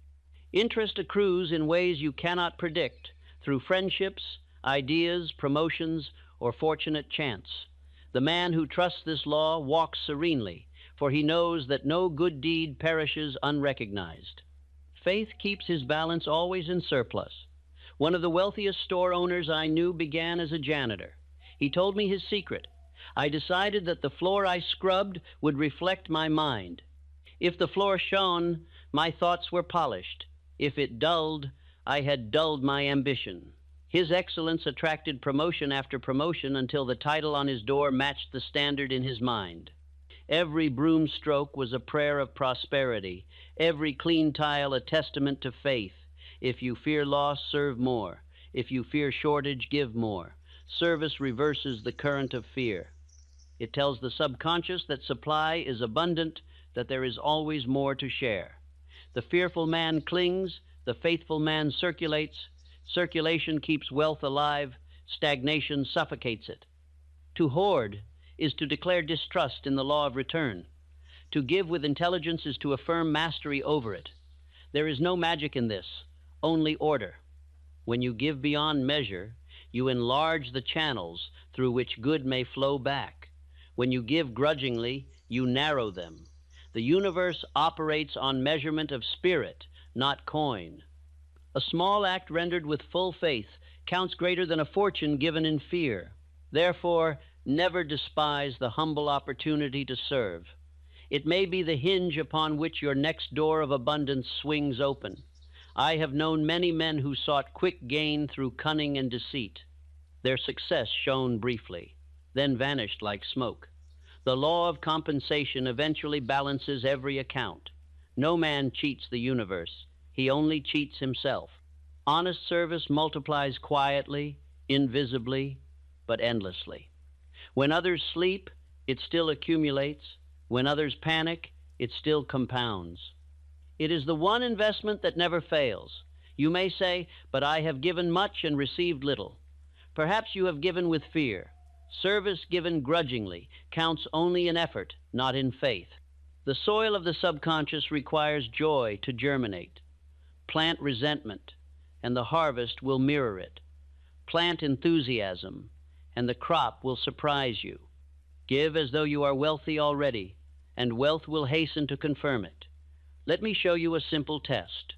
Interest accrues in ways you cannot predict, through friendships, ideas, promotions, or fortunate chance. The man who trusts this law walks serenely, for he knows that no good deed perishes unrecognized. Faith keeps his balance always in surplus. One of the wealthiest store owners I knew began as a janitor. He told me his secret. I decided that the floor I scrubbed would reflect my mind. If the floor shone, my thoughts were polished. If it dulled, I had dulled my ambition. His excellence attracted promotion after promotion until the title on his door matched the standard in his mind. Every broom stroke was a prayer of prosperity, every clean tile a testament to faith. If you fear loss, serve more. If you fear shortage, give more. Service reverses the current of fear. It tells the subconscious that supply is abundant, that there is always more to share. The fearful man clings, the faithful man circulates. Circulation keeps wealth alive, stagnation suffocates it. To hoard is to declare distrust in the law of return. To give with intelligence is to affirm mastery over it. There is no magic in this, only order. When you give beyond measure, you enlarge the channels through which good may flow back. When you give grudgingly, you narrow them. The universe operates on measurement of spirit, not coin. A small act rendered with full faith counts greater than a fortune given in fear. Therefore, never despise the humble opportunity to serve. It may be the hinge upon which your next door of abundance swings open. I have known many men who sought quick gain through cunning and deceit. Their success shone briefly, then vanished like smoke. The law of compensation eventually balances every account. No man cheats the universe. He only cheats himself. Honest service multiplies quietly, invisibly, but endlessly. When others sleep, it still accumulates. When others panic, it still compounds. It is the one investment that never fails. You may say, "But I have given much and received little." Perhaps you have given with fear. Service given grudgingly counts only in effort, not in faith. The soil of the subconscious requires joy to germinate. Plant resentment, and the harvest will mirror it. Plant enthusiasm, and the crop will surprise you. Give as though you are wealthy already, and wealth will hasten to confirm it. Let me show you a simple test.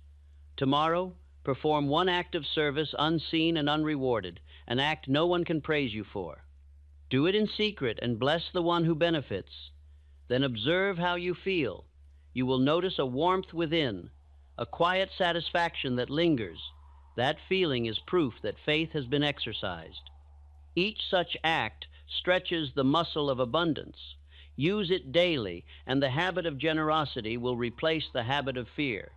Tomorrow, perform one act of service unseen and unrewarded, an act no one can praise you for. Do it in secret and bless the one who benefits. Then observe how you feel. You will notice a warmth within, a quiet satisfaction that lingers. That feeling is proof that faith has been exercised. Each such act stretches the muscle of abundance. Use it daily, and the habit of generosity will replace the habit of fear.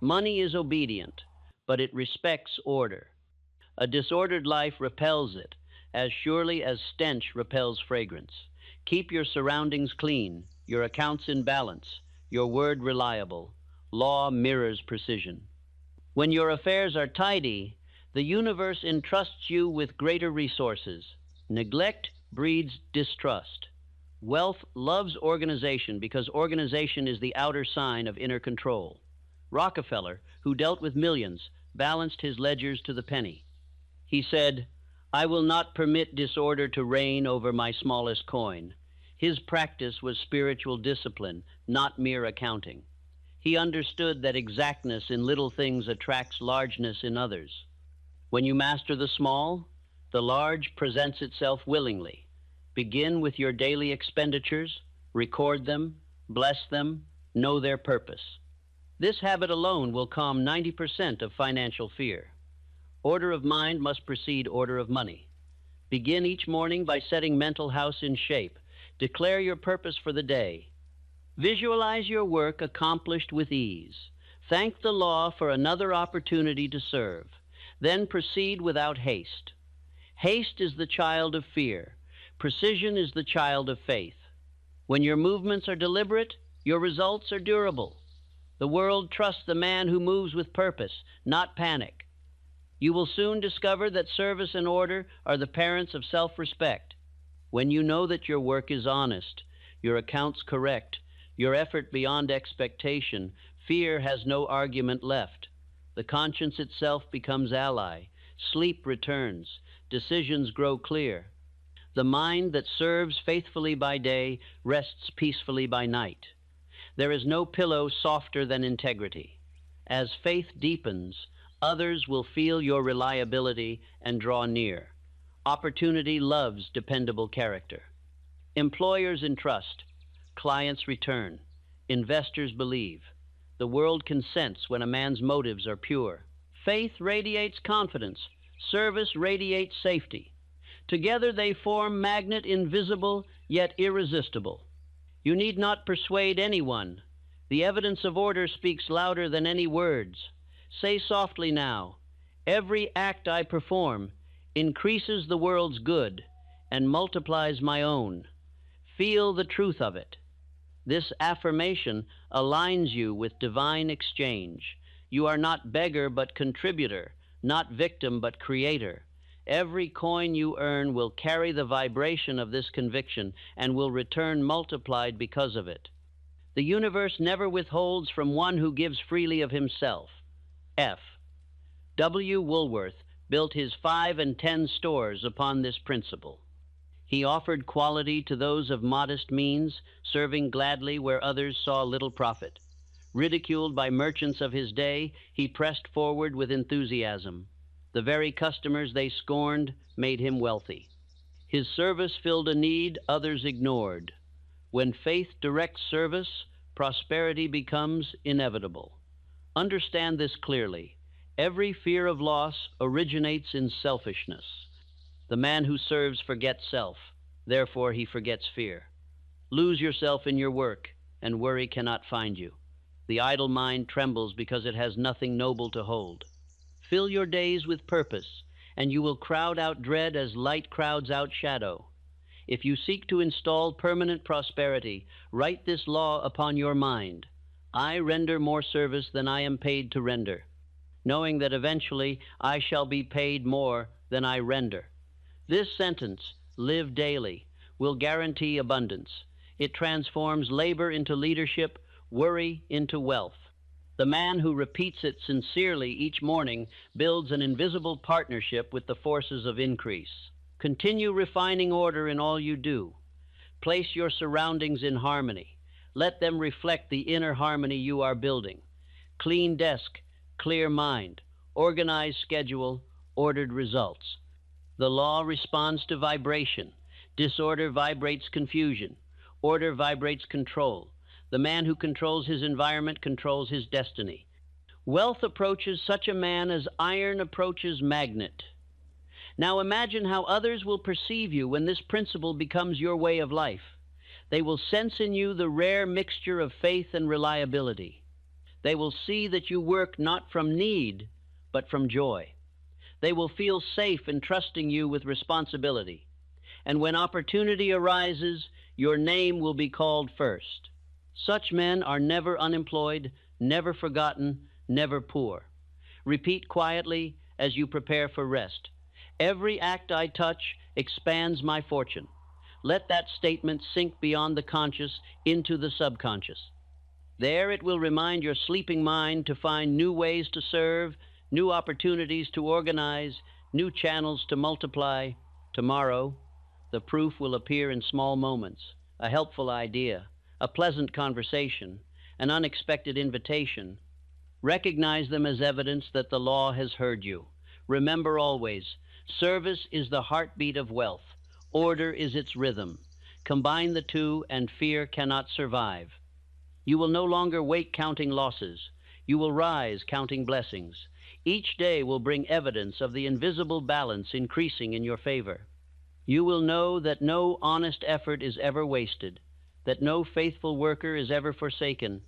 Money is obedient, but it respects order. A disordered life repels it, as surely as stench repels fragrance. Keep your surroundings clean, your accounts in balance, your word reliable. Law mirrors precision. When your affairs are tidy, the universe entrusts you with greater resources. Neglect breeds distrust. Wealth loves organization because organization is the outer sign of inner control. Rockefeller, who dealt with millions, balanced his ledgers to the penny. He said, "I will not permit disorder to reign over my smallest coin." His practice was spiritual discipline, not mere accounting. He understood that exactness in little things attracts largeness in others. When you master the small, the large presents itself willingly. Begin with your daily expenditures, record them, bless them, know their purpose. This habit alone will calm 90% of financial fear. Order of mind must precede order of money. Begin each morning by setting mental house in shape. Declare your purpose for the day. Visualize your work accomplished with ease. Thank the law for another opportunity to serve. Then proceed without haste. Haste is the child of fear. Precision is the child of faith. When your movements are deliberate, your results are durable. The world trusts the man who moves with purpose, not panic. You will soon discover that service and order are the parents of self-respect. When you know that your work is honest, your accounts correct, your effort beyond expectation, fear has no argument left. The conscience itself becomes ally. Sleep returns. Decisions grow clear. The mind that serves faithfully by day rests peacefully by night. There is no pillow softer than integrity. As faith deepens, others will feel your reliability and draw near. Opportunity loves dependable character. Employers entrust. Clients return. Investors believe. The world consents when a man's motives are pure. Faith radiates confidence. Service radiates safety. Together they form magnet invisible yet irresistible. You need not persuade anyone. The evidence of order speaks louder than any words. Say softly now, "Every act I perform increases the world's good and multiplies my own." Feel the truth of it. This affirmation aligns you with divine exchange. You are not beggar but contributor, not victim but creator. Every coin you earn will carry the vibration of this conviction and will return multiplied because of it. The universe never withholds from one who gives freely of himself. F. W. Woolworth built his 5 and 10 stores upon this principle. He offered quality to those of modest means, serving gladly where others saw little profit. Ridiculed by merchants of his day, he pressed forward with enthusiasm. The very customers they scorned made him wealthy. His service filled a need others ignored. When faith directs service, prosperity becomes inevitable. Understand this clearly. Every fear of loss originates in selfishness. The man who serves forgets self, therefore he forgets fear. Lose yourself in your work, and worry cannot find you. The idle mind trembles because it has nothing noble to hold. Fill your days with purpose, and you will crowd out dread as light crowds out shadow. If you seek to install permanent prosperity, write this law upon your mind. I render more service than I am paid to render, knowing that eventually I shall be paid more than I render. This sentence, live daily, will guarantee abundance. It transforms labor into leadership, worry into wealth. The man who repeats it sincerely each morning builds an invisible partnership with the forces of increase. Continue refining order in all you do. Place your surroundings in harmony. Let them reflect the inner harmony you are building. Clean desk, clear mind, organized schedule, ordered results. The law responds to vibration. Disorder vibrates confusion. Order vibrates control. The man who controls his environment controls his destiny. Wealth approaches such a man as iron approaches magnet. Now imagine how others will perceive you when this principle becomes your way of life. They will sense in you the rare mixture of faith and reliability. They will see that you work not from need, but from joy. They will feel safe in trusting you with responsibility. And when opportunity arises, your name will be called first. Such men are never unemployed, never forgotten, never poor. Repeat quietly as you prepare for rest. Every act I touch expands my fortune. Let that statement sink beyond the conscious into the subconscious. There it will remind your sleeping mind to find new ways to serve, new opportunities to organize, new channels to multiply. Tomorrow, the proof will appear in small moments, a helpful idea, a pleasant conversation, an unexpected invitation. Recognize them as evidence that the law has heard you. Remember always, service is the heartbeat of wealth. Order is its rhythm. Combine the two and fear cannot survive. You will no longer wait counting losses. You will rise counting blessings. Each day will bring evidence of the invisible balance increasing in your favor. You will know that no honest effort is ever wasted, that no faithful worker is ever forsaken,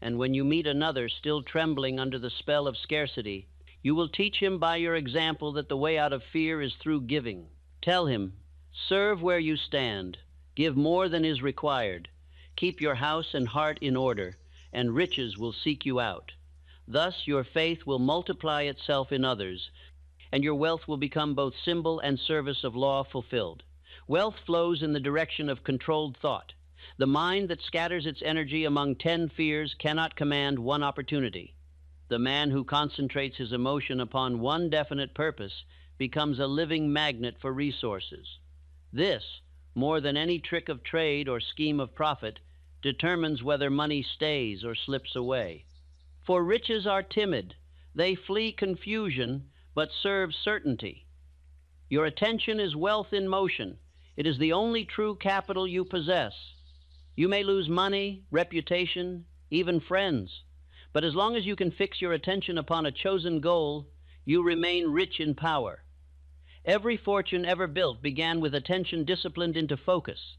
and when you meet another still trembling under the spell of scarcity, you will teach him by your example that the way out of fear is through giving. Tell him, serve where you stand, give more than is required, keep your house and heart in order, and riches will seek you out. Thus your faith will multiply itself in others, and your wealth will become both symbol and service of law fulfilled. Wealth flows in the direction of controlled thought. The mind that scatters its energy among 10 fears cannot command one opportunity. The man who concentrates his emotion upon one definite purpose becomes a living magnet for resources. This, more than any trick of trade or scheme of profit, determines whether money stays or slips away. For riches are timid. They flee confusion, but serve certainty. Your attention is wealth in motion. It is the only true capital you possess. You may lose money, reputation, even friends, but as long as you can fix your attention upon a chosen goal, you remain rich in power. Every fortune ever built began with attention disciplined into focus.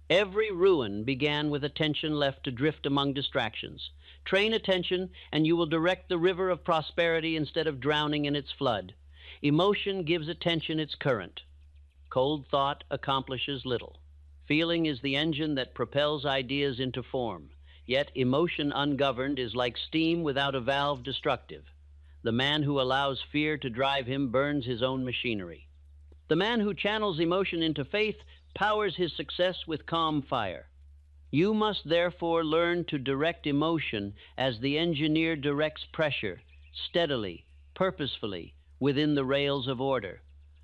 Every ruin began with attention left to drift among distractions. Train attention, and you will direct the river of prosperity instead of drowning in its flood. Emotion gives attention its current. Cold thought accomplishes little. Feeling is the engine that propels ideas into form. Yet emotion ungoverned is like steam without a valve destructive. The man who allows fear to drive him burns his own machinery. The man who channels emotion into faith powers his success with calm fire. You must therefore learn to direct emotion as the engineer directs pressure, steadily, purposefully, within the rails of order.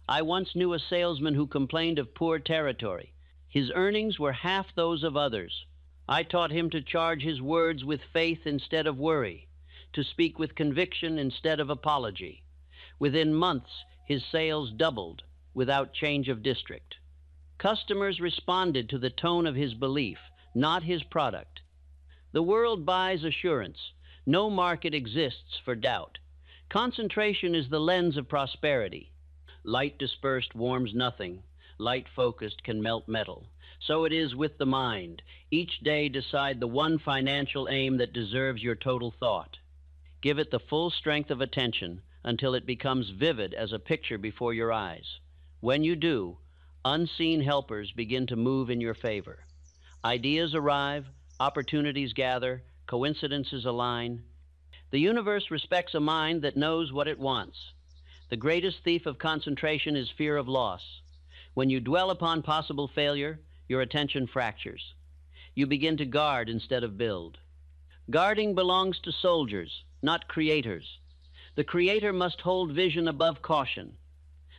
I once knew a salesman who complained of poor territory. His earnings were half those of others. I taught him to charge his words with faith instead of worry, to speak with conviction instead of apology. Within months, his sales doubled without change of district. Customers responded to the tone of his belief, not his product. The world buys assurance. No market exists for doubt. Concentration is the lens of prosperity. Light dispersed warms nothing. Light focused can melt metal. So it is with the mind. Each day decide the one financial aim that deserves your total thought. Give it the full strength of attention until it becomes vivid as a picture before your eyes. When you do, Unseen helpers begin to move in your favor. Ideas arrive, opportunities gather, coincidences align. The universe respects a mind that knows what it wants. The greatest thief of concentration is fear of loss. When you dwell upon possible failure, your attention fractures. You begin to guard instead of build. Guarding belongs to soldiers, not creators. The creator must hold vision above caution.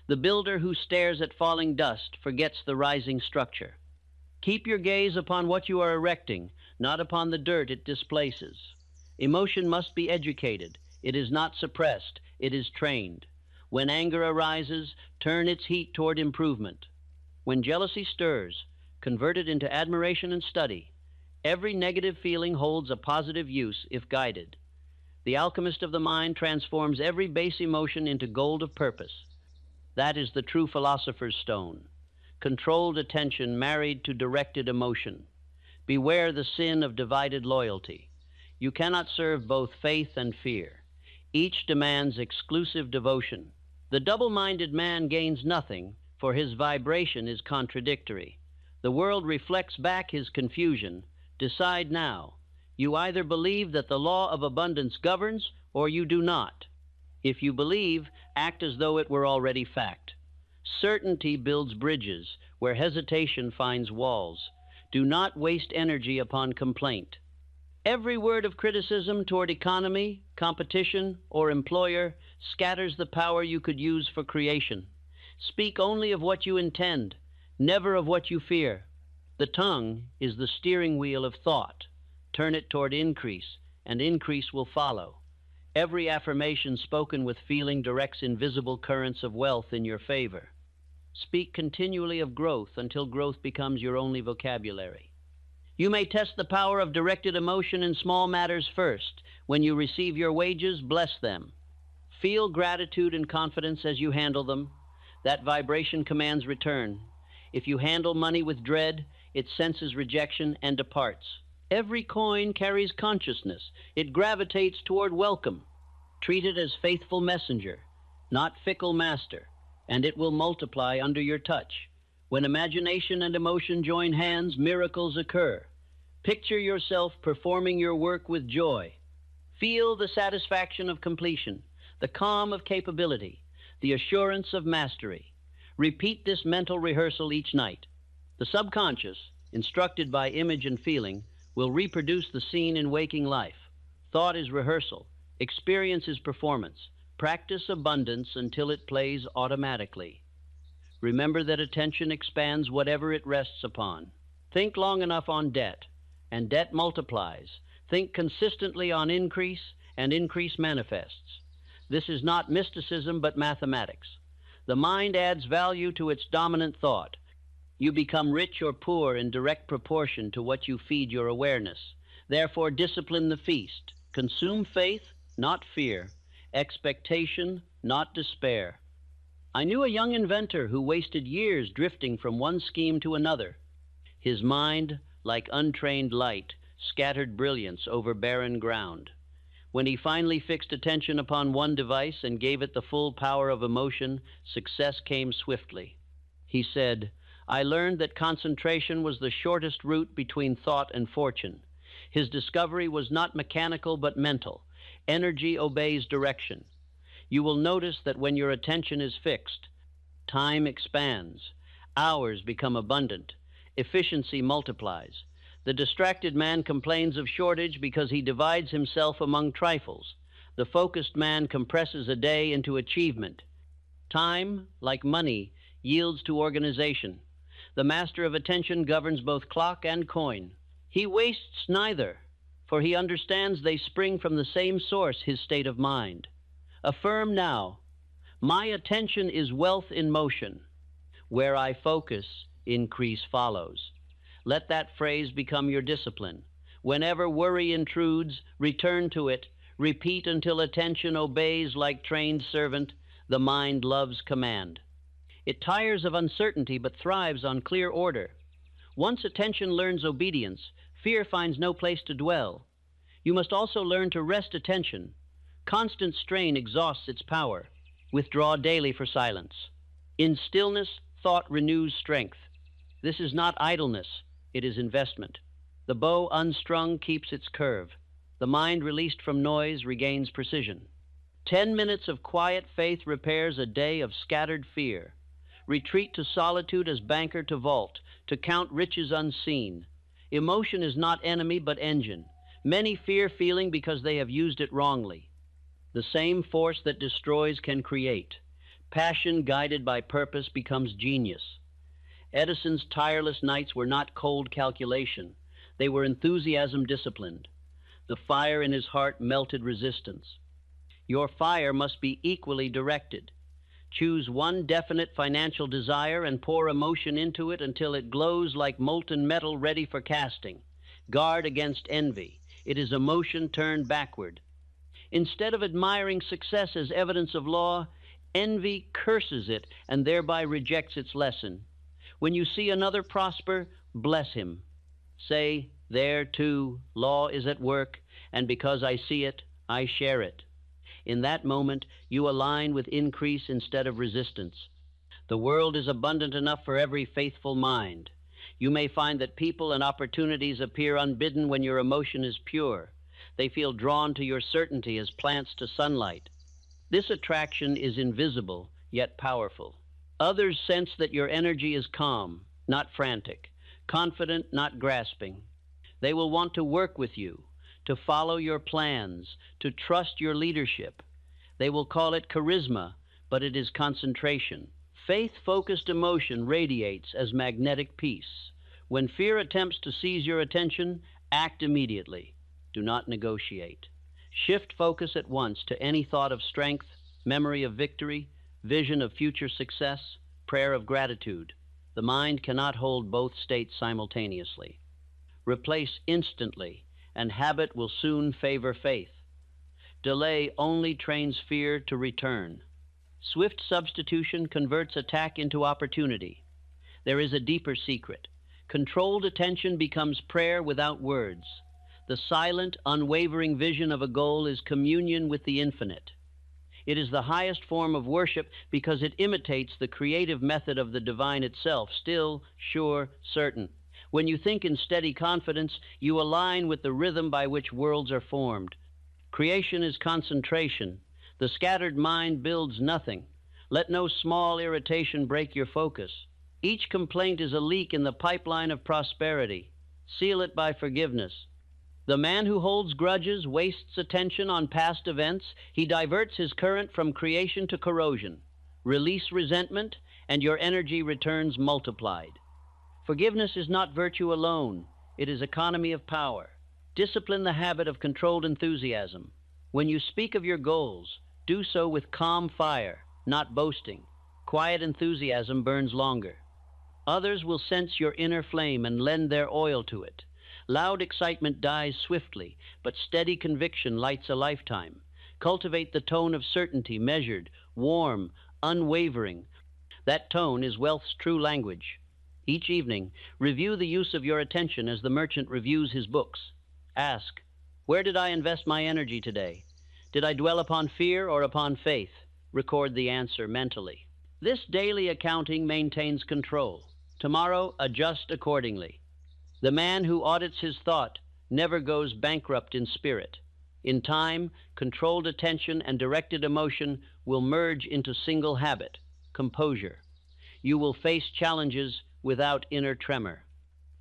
The builder who stares at falling dust forgets the rising structure. Keep your gaze upon what you are erecting, not upon the dirt it displaces. Emotion must be educated. It is not suppressed, it is trained. When anger arises, turn its heat toward improvement. When jealousy stirs, convert it into admiration and study. Every negative feeling holds a positive use if guided. The alchemist of the mind transforms every base emotion into gold of purpose. That is the true philosopher's stone. Controlled attention married to directed emotion. Beware the sin of divided loyalty. You cannot serve both faith and fear. Each demands exclusive devotion. The double-minded man gains nothing, for his vibration is contradictory. The world reflects back his confusion. Decide now. You either believe that the law of abundance governs, or you do not. If you believe, act as though it were already fact. Certainty builds bridges where hesitation finds walls. Do not waste energy upon complaint. Every word of criticism toward economy, competition, or employer scatters the power you could use for creation. Speak only of what you intend, never of what you fear. The tongue is the steering wheel of thought. Turn it toward increase, and increase will follow. Every affirmation spoken with feeling directs invisible currents of wealth in your favor. Speak continually of growth until growth becomes your only vocabulary. You may test the power of directed emotion in small matters first. When you receive your wages, bless them. Feel gratitude and confidence as you handle them. That vibration commands return. If you handle money with dread, it senses rejection and departs. Every coin carries consciousness. It gravitates toward welcome. Treat it as faithful messenger, not fickle master, and it will multiply under your touch. When imagination and emotion join hands, miracles occur. Picture yourself performing your work with joy. Feel the satisfaction of completion, the calm of capability, the assurance of mastery. Repeat this mental rehearsal each night. The subconscious, instructed by image and feeling, will reproduce the scene in waking life. Thought is rehearsal. Experience is performance. Practice abundance until it plays automatically. Remember that attention expands whatever it rests upon. Think long enough on debt, and debt multiplies. Think consistently on increase, and increase manifests. This is not mysticism, but mathematics. The mind adds value to its dominant thought. You become rich or poor in direct proportion to what you feed your awareness. Therefore, discipline the feast. Consume faith, not fear. Expectation, not despair. I knew a young inventor who wasted years drifting from one scheme to another. His mind, like untrained light, scattered brilliance over barren ground. When he finally fixed attention upon one device and gave it the full power of emotion, success came swiftly. He said, "I learned that concentration was the shortest route between thought and fortune." His discovery was not mechanical but mental. Energy obeys direction. You will notice that when your attention is fixed, time expands, hours become abundant, efficiency multiplies. The distracted man complains of shortage because he divides himself among trifles. The focused man compresses a day into achievement. Time, like money, yields to organization. The master of attention governs both clock and coin. He wastes neither, for he understands they spring from the same source, his state of mind. Affirm now, my attention is wealth in motion. Where I focus, increase follows. Let that phrase become your discipline. Whenever worry intrudes, return to it. Repeat until attention obeys like trained servant. The mind loves command. It tires of uncertainty but thrives on clear order. Once attention learns obedience, fear finds no place to dwell. You must also learn to rest attention. Constant strain exhausts its power. Withdraw daily for silence. In stillness, thought renews strength. This is not idleness, it is investment. The bow unstrung keeps its curve. The mind released from noise regains precision. 10 minutes of quiet faith repairs a day of scattered fear. Retreat to solitude as banker to vault, to count riches unseen. Emotion is not enemy but engine. Many fear feeling because they have used it wrongly. The same force that destroys can create. Passion guided by purpose becomes genius. Edison's tireless nights were not cold calculation. They were enthusiasm disciplined. The fire in his heart melted resistance. Your fire must be equally directed. Choose one definite financial desire and pour emotion into it until it glows like molten metal ready for casting. Guard against envy. It is emotion turned backward. Instead of admiring success as evidence of law, envy curses it and thereby rejects its lesson. When you see another prosper, bless him. Say, there too, law is at work, and because I see it, I share it. In that moment, you align with increase instead of resistance. The world is abundant enough for every faithful mind. You may find that people and opportunities appear unbidden when your emotion is pure. They feel drawn to your certainty as plants to sunlight. This attraction is invisible, yet powerful. Others sense that your energy is calm, not frantic, confident, not grasping. They will want to work with you, to follow your plans, to trust your leadership. They will call it charisma, but it is concentration. Faith-focused emotion radiates as magnetic peace. When fear attempts to seize your attention, act immediately. Do not negotiate. Shift focus at once to any thought of strength, memory of victory, vision of future success, prayer of gratitude. The mind cannot hold both states simultaneously. Replace instantly, and habit will soon favor faith. Delay only trains fear to return. Swift substitution converts attack into opportunity. There is a deeper secret. Controlled attention becomes prayer without words. The silent, unwavering vision of a goal is communion with the infinite. It is the highest form of worship because it imitates the creative method of the divine itself, still, sure, certain. When you think in steady confidence, you align with the rhythm by which worlds are formed. Creation is concentration. The scattered mind builds nothing. Let no small irritation break your focus. Each complaint is a leak in the pipeline of prosperity. Seal it by forgiveness. The man who holds grudges wastes attention on past events. He diverts his current from creation to corrosion. Release resentment, and your energy returns multiplied. Forgiveness is not virtue alone. It is economy of power. Discipline the habit of controlled enthusiasm. When you speak of your goals, do so with calm fire, not boasting. Quiet enthusiasm burns longer. Others will sense your inner flame and lend their oil to it. Loud excitement dies swiftly, but steady conviction lights a lifetime. Cultivate the tone of certainty, measured, warm, unwavering. That tone is wealth's true language. Each evening, review the use of your attention as the merchant reviews his books. Ask, where did I invest my energy today? Did I dwell upon fear or upon faith? Record the answer mentally. This daily accounting maintains control. Tomorrow, adjust accordingly. The man who audits his thought never goes bankrupt in spirit. In time, controlled attention and directed emotion will merge into single habit, composure. You will face challenges without inner tremor.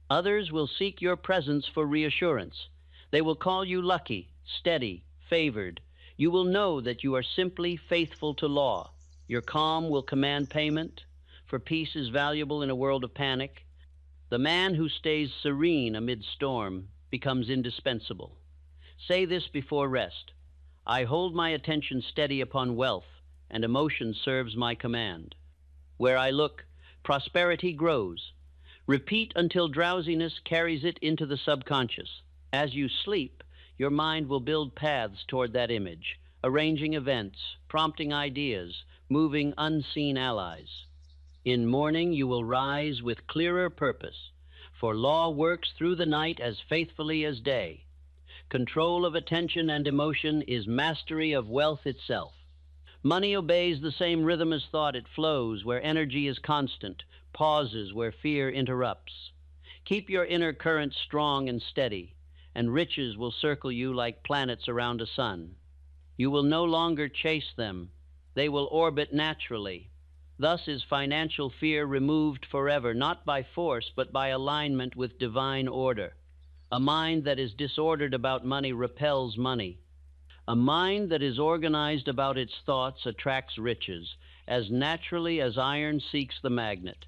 Others will seek your presence for reassurance. They will call you lucky, steady, favored. You will know that you are simply faithful to law. Your calm will command payment, for peace is valuable in a world of panic. The man who stays serene amid storm becomes indispensable. Say this before rest. I hold my attention steady upon wealth, and emotion serves my command. Where I look, prosperity grows. Repeat until drowsiness carries it into the subconscious. As you sleep, your mind will build paths toward that image, arranging events, prompting ideas, moving unseen allies. In morning you will rise with clearer purpose, for law works through the night as faithfully as day. Control of attention and emotion is mastery of wealth itself. Money obeys the same rhythm as thought. It flows where energy is constant, pauses where fear interrupts. Keep your inner current strong and steady, and riches will circle you like planets around a sun. You will no longer chase them. They will orbit naturally. Thus is financial fear removed forever, not by force, but by alignment with divine order. A mind that is disordered about money repels money. A mind that is organized about its thoughts attracts riches, as naturally as iron seeks the magnet.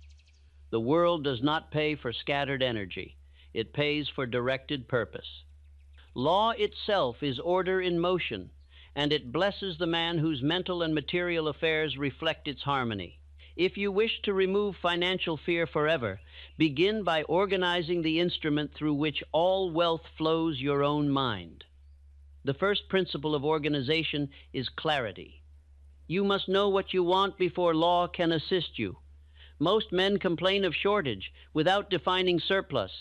The world does not pay for scattered energy. It pays for directed purpose. Law itself is order in motion, and it blesses the man whose mental and material affairs reflect its harmony. If you wish to remove financial fear forever, begin by organizing the instrument through which all wealth flows, your own mind. The first principle of organization is clarity. You must know what you want before law can assist you. Most men complain of shortage without defining surplus.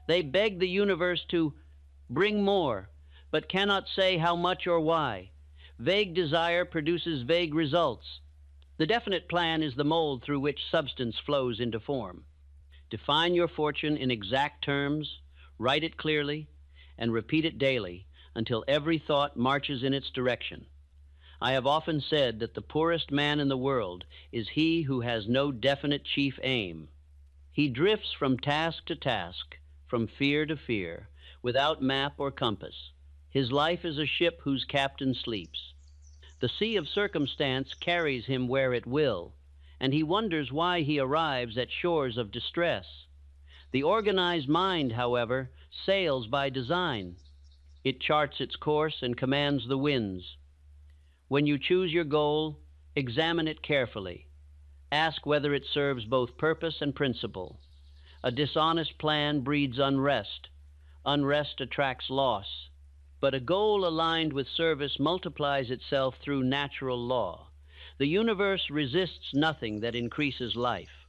They beg the universe to bring more, but cannot say how much or why. Vague desire produces vague results. The definite plan is the mold through which substance flows into form. Define your fortune in exact terms, write it clearly, and repeat it daily until every thought marches in its direction. I have often said that the poorest man in the world is he who has no definite chief aim. He drifts from task to task, from fear to fear, without map or compass. His life is a ship whose captain sleeps. The sea of circumstance carries him where it will, and he wonders why he arrives at shores of distress. The organized mind, however, sails by design. It charts its course and commands the winds. When you choose your goal, examine it carefully. Ask whether it serves both purpose and principle. A dishonest plan breeds unrest. Unrest attracts loss. But a goal aligned with service multiplies itself through natural law. The universe resists nothing that increases life.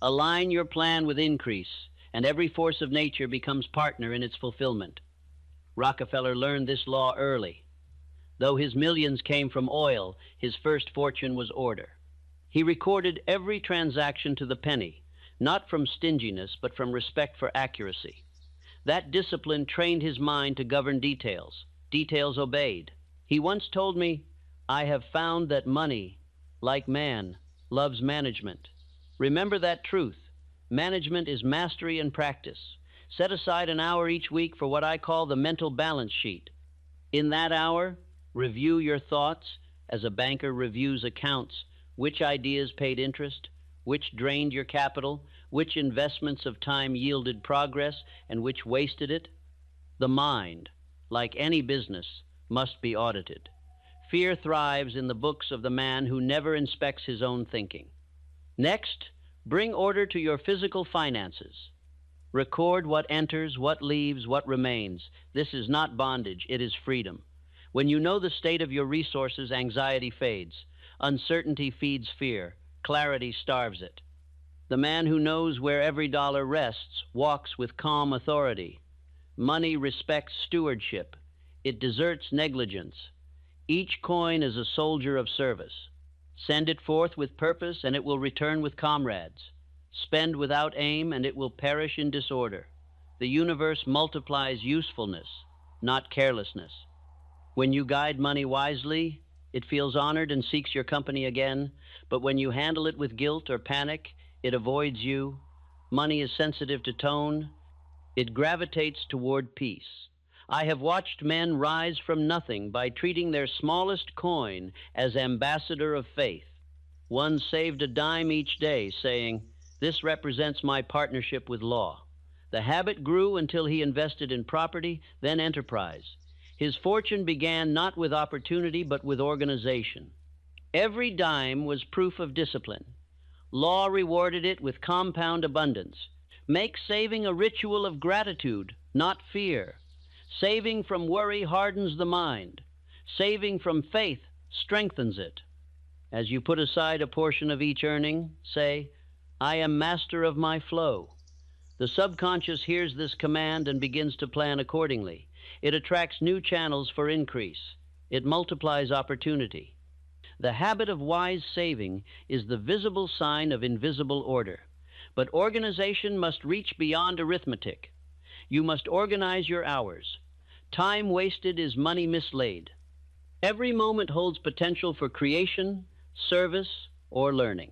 Align your plan with increase, and every force of nature becomes partner in its fulfillment. Rockefeller learned this law early. Though his millions came from oil, his first fortune was order. He recorded every transaction to the penny, not from stinginess, but from respect for accuracy. That discipline trained his mind to govern details. Details obeyed. He once told me, "I have found that money, like man, loves management." Remember that truth. Management is mastery and practice. Set aside an hour each week for what I call the mental balance sheet. In that hour, review your thoughts as a banker reviews accounts. Which ideas paid interest? Which drained your capital? Which investments of time yielded progress and which wasted it? The mind, like any business, must be audited. Fear thrives in the books of the man who never inspects his own thinking. Next, bring order to your physical finances. Record what enters, what leaves, what remains. This is not bondage, it is freedom. When you know the state of your resources, anxiety fades. Uncertainty feeds fear. Clarity starves it. The man who knows where every dollar rests walks with calm authority. Money respects stewardship. It deserts negligence. Each coin is a soldier of service. Send it forth with purpose, and it will return with comrades. Spend without aim, and it will perish in disorder. The universe multiplies usefulness, not carelessness. When you guide money wisely, it feels honored and seeks your company again, but when you handle it with guilt or panic, it avoids you. Money is sensitive to tone. It gravitates toward peace. I have watched men rise from nothing by treating their smallest coin as ambassador of faith. One saved a dime each day, saying, "This represents my partnership with law." The habit grew until he invested in property, then enterprise. His fortune began not with opportunity, but with organization. Every dime was proof of discipline. Law rewarded it with compound abundance. Make saving a ritual of gratitude, not fear. Saving from worry hardens the mind. Saving from faith strengthens it. As you put aside a portion of each earning, say, "I am master of my flow." The subconscious hears this command and begins to plan accordingly. It attracts new channels for increase. It multiplies opportunity. The habit of wise saving is the visible sign of invisible order. But organization must reach beyond arithmetic. You must organize your hours. Time wasted is money mislaid. Every moment holds potential for creation, service, or learning.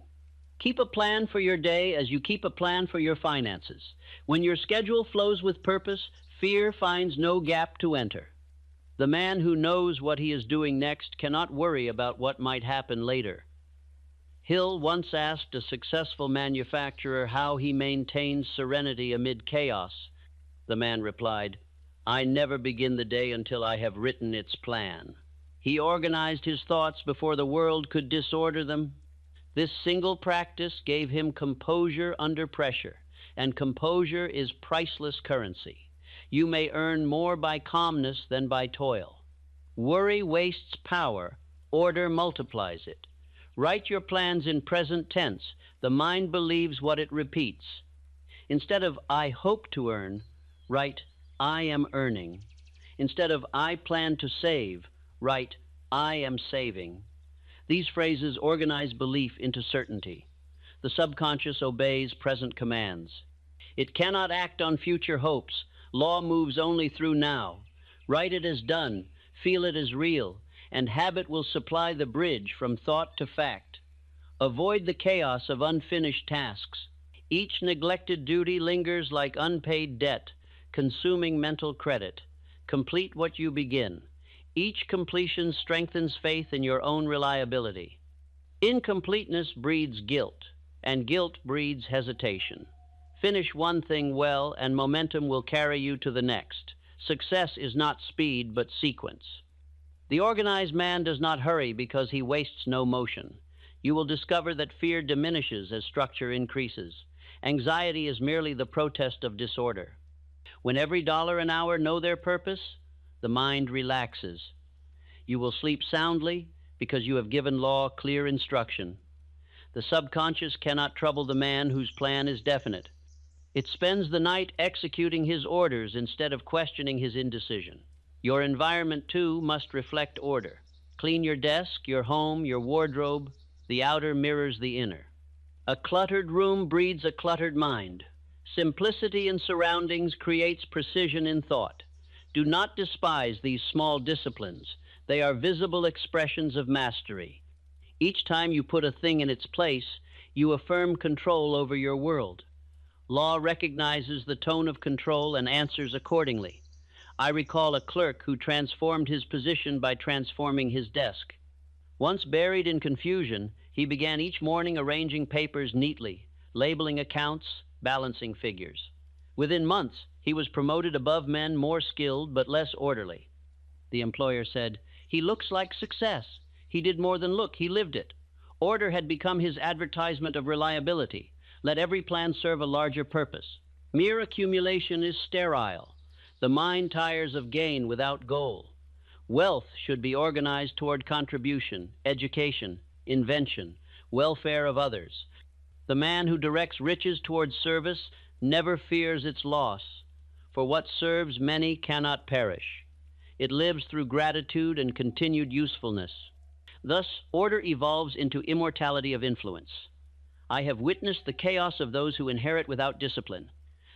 Keep a plan for your day as you keep a plan for your finances. When your schedule flows with purpose, fear finds no gap to enter. The man who knows what he is doing next cannot worry about what might happen later. Hill once asked a successful manufacturer how he maintains serenity amid chaos. The man replied, "I never begin the day until I have written its plan." He organized his thoughts before the world could disorder them. This single practice gave him composure under pressure, and composure is priceless currency. You may earn more by calmness than by toil. Worry wastes power, order multiplies it. Write your plans in present tense. The mind believes what it repeats. Instead of "I hope to earn," write "I am earning." Instead of "I plan to save," write "I am saving." These phrases organize belief into certainty. The subconscious obeys present commands. It cannot act on future hopes. Law moves only through now. Write it as done, feel it as real, and habit will supply the bridge from thought to fact. Avoid the chaos of unfinished tasks. Each neglected duty lingers like unpaid debt, consuming mental credit. Complete what you begin. Each completion strengthens faith in your own reliability. Incompleteness breeds guilt, and guilt breeds hesitation. Finish one thing well, and momentum will carry you to the next. Success is not speed, but sequence. The organized man does not hurry because he wastes no motion. You will discover that fear diminishes as structure increases. Anxiety is merely the protest of disorder. When every dollar an hour know their purpose, the mind relaxes. You will sleep soundly because you have given law clear instruction. The subconscious cannot trouble the man whose plan is definite. It spends the night executing his orders instead of questioning his indecision. Your environment, too, must reflect order. Clean your desk, your home, your wardrobe. The outer mirrors the inner. A cluttered room breeds a cluttered mind. Simplicity in surroundings creates precision in thought. Do not despise these small disciplines. They are visible expressions of mastery. Each time you put a thing in its place, you affirm control over your world. Law recognizes the tone of control and answers accordingly. I recall a clerk who transformed his position by transforming his desk. Once buried in confusion, he began each morning arranging papers neatly, labeling accounts, balancing figures. Within months, he was promoted above men more skilled but less orderly. The employer said, "He looks like success. He did more than look, he lived it." Order had become his advertisement of reliability. Let every plan serve a larger purpose. Mere accumulation is sterile. The mind tires of gain without goal. Wealth should be organized toward contribution, education, invention, welfare of others. The man who directs riches toward service never fears its loss, for what serves many cannot perish. It lives through gratitude and continued usefulness. Thus, order evolves into immortality of influence. I have witnessed the chaos of those who inherit without discipline.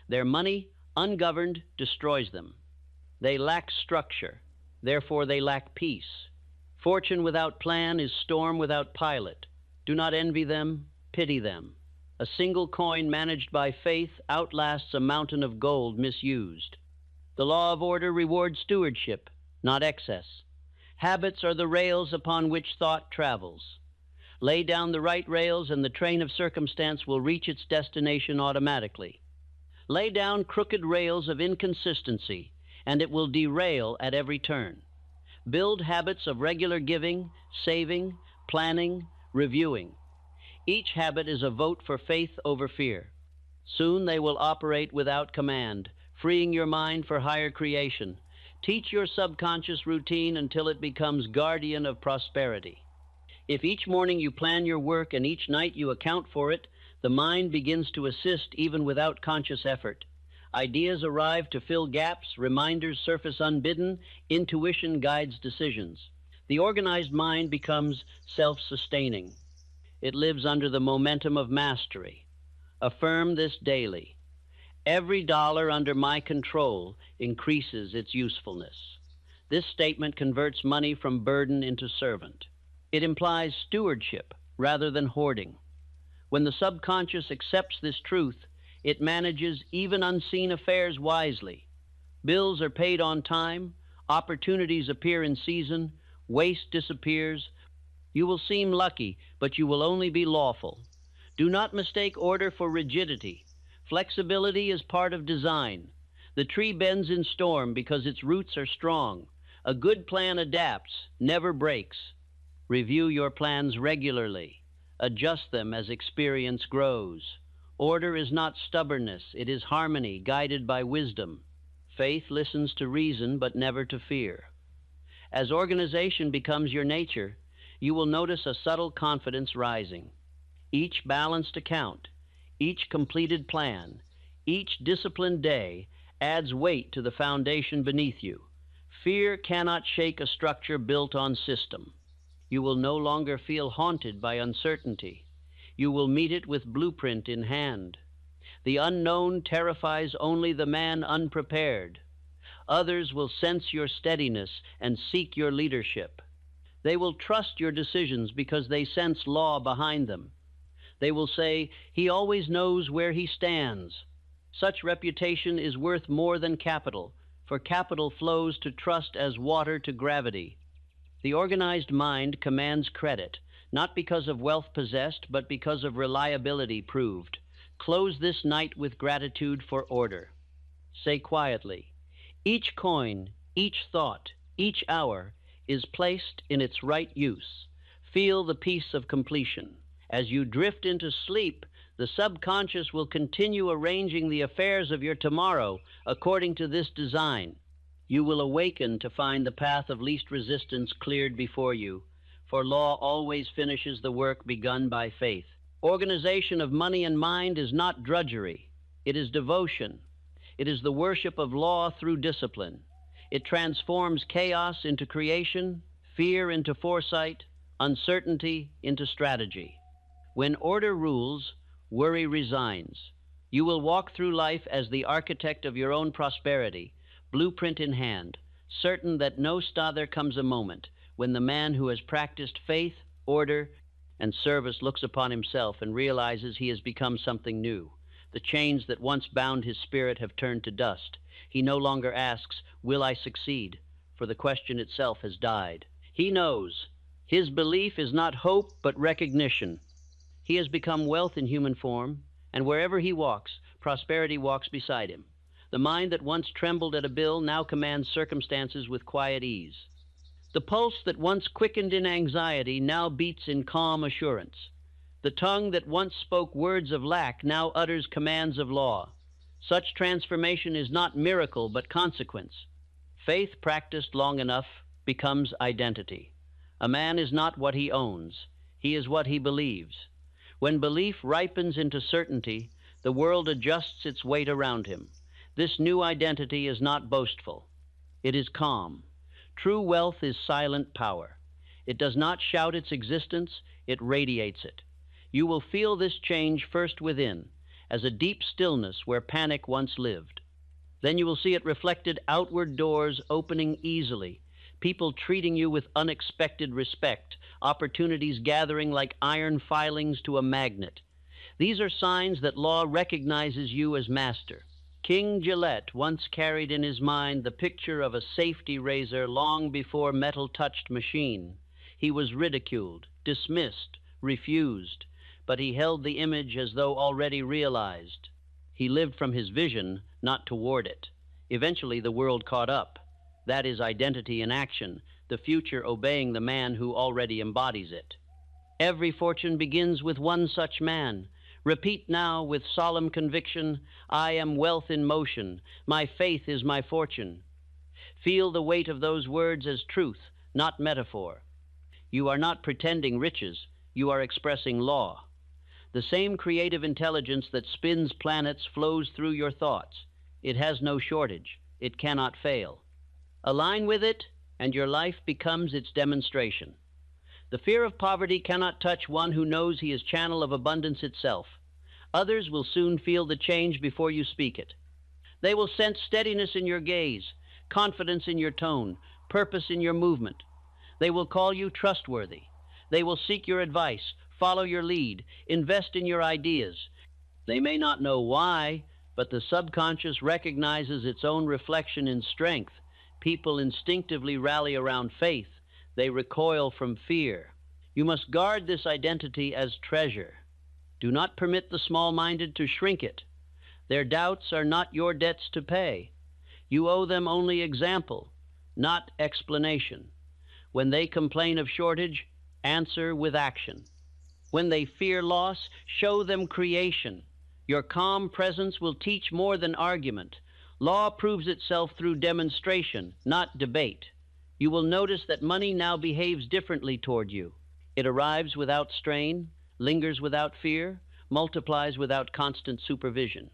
Their money, ungoverned, destroys them. They lack structure, therefore they lack peace. Fortune without plan is storm without pilot. Do not envy them, pity them. A single coin managed by faith outlasts a mountain of gold misused. The law of order rewards stewardship, not excess. Habits are the rails upon which thought travels. Lay down the right rails and the train of circumstance will reach its destination automatically. Lay down crooked rails of inconsistency, and it will derail at every turn. Build habits of regular giving, saving, planning, reviewing. Each habit is a vote for faith over fear. Soon they will operate without command, freeing your mind for higher creation. Teach your subconscious routine until it becomes guardian of prosperity. If each morning you plan your work and each night you account for it, the mind begins to assist even without conscious effort. Ideas arrive to fill gaps, reminders surface unbidden, intuition guides decisions. The organized mind becomes self-sustaining. It lives under the momentum of mastery. Affirm this daily. Every dollar under my control increases its usefulness. This statement converts money from burden into servant. It implies stewardship rather than hoarding. When the subconscious accepts this truth, it manages even unseen affairs wisely. Bills are paid on time, opportunities appear in season, waste disappears. You will seem lucky, but you will only be lawful. Do not mistake order for rigidity. Flexibility is part of design. The tree bends in storm because its roots are strong. A good plan adapts, never breaks. Review your plans regularly. Adjust them as experience grows. Order is not stubbornness, it is harmony guided by wisdom. Faith listens to reason but never to fear. As organization becomes your nature, you will notice a subtle confidence rising. Each balanced account, each completed plan, each disciplined day adds weight to the foundation beneath you. Fear cannot shake a structure built on system. You will no longer feel haunted by uncertainty. You will meet it with blueprint in hand. The unknown terrifies only the man unprepared. Others will sense your steadiness and seek your leadership. They will trust your decisions because they sense law behind them. They will say, "He always knows where he stands." Such reputation is worth more than capital, for capital flows to trust as water to gravity. The organized mind commands credit, not because of wealth possessed, but because of reliability proved. Close this night with gratitude for order. Say quietly, each coin, each thought, each hour is placed in its right use. Feel the peace of completion. As you drift into sleep, the subconscious will continue arranging the affairs of your tomorrow according to this design. You will awaken to find the path of least resistance cleared before you, for law always finishes the work begun by faith. Organization of money and mind is not drudgery. It is devotion. It is the worship of law through discipline. It transforms chaos into creation, fear into foresight, uncertainty into strategy. When order rules, worry resigns. You will walk through life as the architect of your own prosperity, blueprint in hand, certain that no there comes a moment when the man who has practiced faith, order, and service looks upon himself and realizes he has become something new. The chains that once bound his spirit have turned to dust. He no longer asks, "Will I succeed?" for the question itself has died. He knows. His belief is not hope, but recognition. He has become wealth in human form, and wherever he walks, prosperity walks beside him. The mind that once trembled at a bill now commands circumstances with quiet ease. The pulse that once quickened in anxiety now beats in calm assurance. The tongue that once spoke words of lack now utters commands of law. Such transformation is not miracle, but consequence. Faith practiced long enough becomes identity. A man is not what he owns. He is what he believes. When belief ripens into certainty, the world adjusts its weight around him. This new identity is not boastful. It is calm. True wealth is silent power. It does not shout its existence, it radiates it. You will feel this change first within, as a deep stillness where panic once lived. Then you will see it reflected outward, doors opening easily, people treating you with unexpected respect, opportunities gathering like iron filings to a magnet. These are signs that law recognizes you as master. King Gillette once carried in his mind the picture of a safety razor long before metal touched machine. He was ridiculed, dismissed, refused, but he held the image as though already realized. He lived from his vision, not toward it. Eventually the world caught up. That is identity in action, the future obeying the man who already embodies it. Every fortune begins with one such man. Repeat now with solemn conviction, "I am wealth in motion. My faith is my fortune." Feel the weight of those words as truth, not metaphor. You are not pretending riches, you are expressing law. The same creative intelligence that spins planets flows through your thoughts. It has no shortage. It cannot fail. Align with it, and your life becomes its demonstration. The fear of poverty cannot touch one who knows he is channel of abundance itself. Others will soon feel the change before you speak it. They will sense steadiness in your gaze, confidence in your tone, purpose in your movement. They will call you trustworthy. They will seek your advice, follow your lead, invest in your ideas. They may not know why, but the subconscious recognizes its own reflection in strength. People instinctively rally around faith. They recoil from fear. You must guard this identity as treasure. Do not permit the small-minded to shrink it. Their doubts are not your debts to pay. You owe them only example, not explanation. When they complain of shortage, answer with action. When they fear loss, show them creation. Your calm presence will teach more than argument. Law proves itself through demonstration, not debate. You will notice that money now behaves differently toward you. It arrives without strain, lingers without fear, multiplies without constant supervision.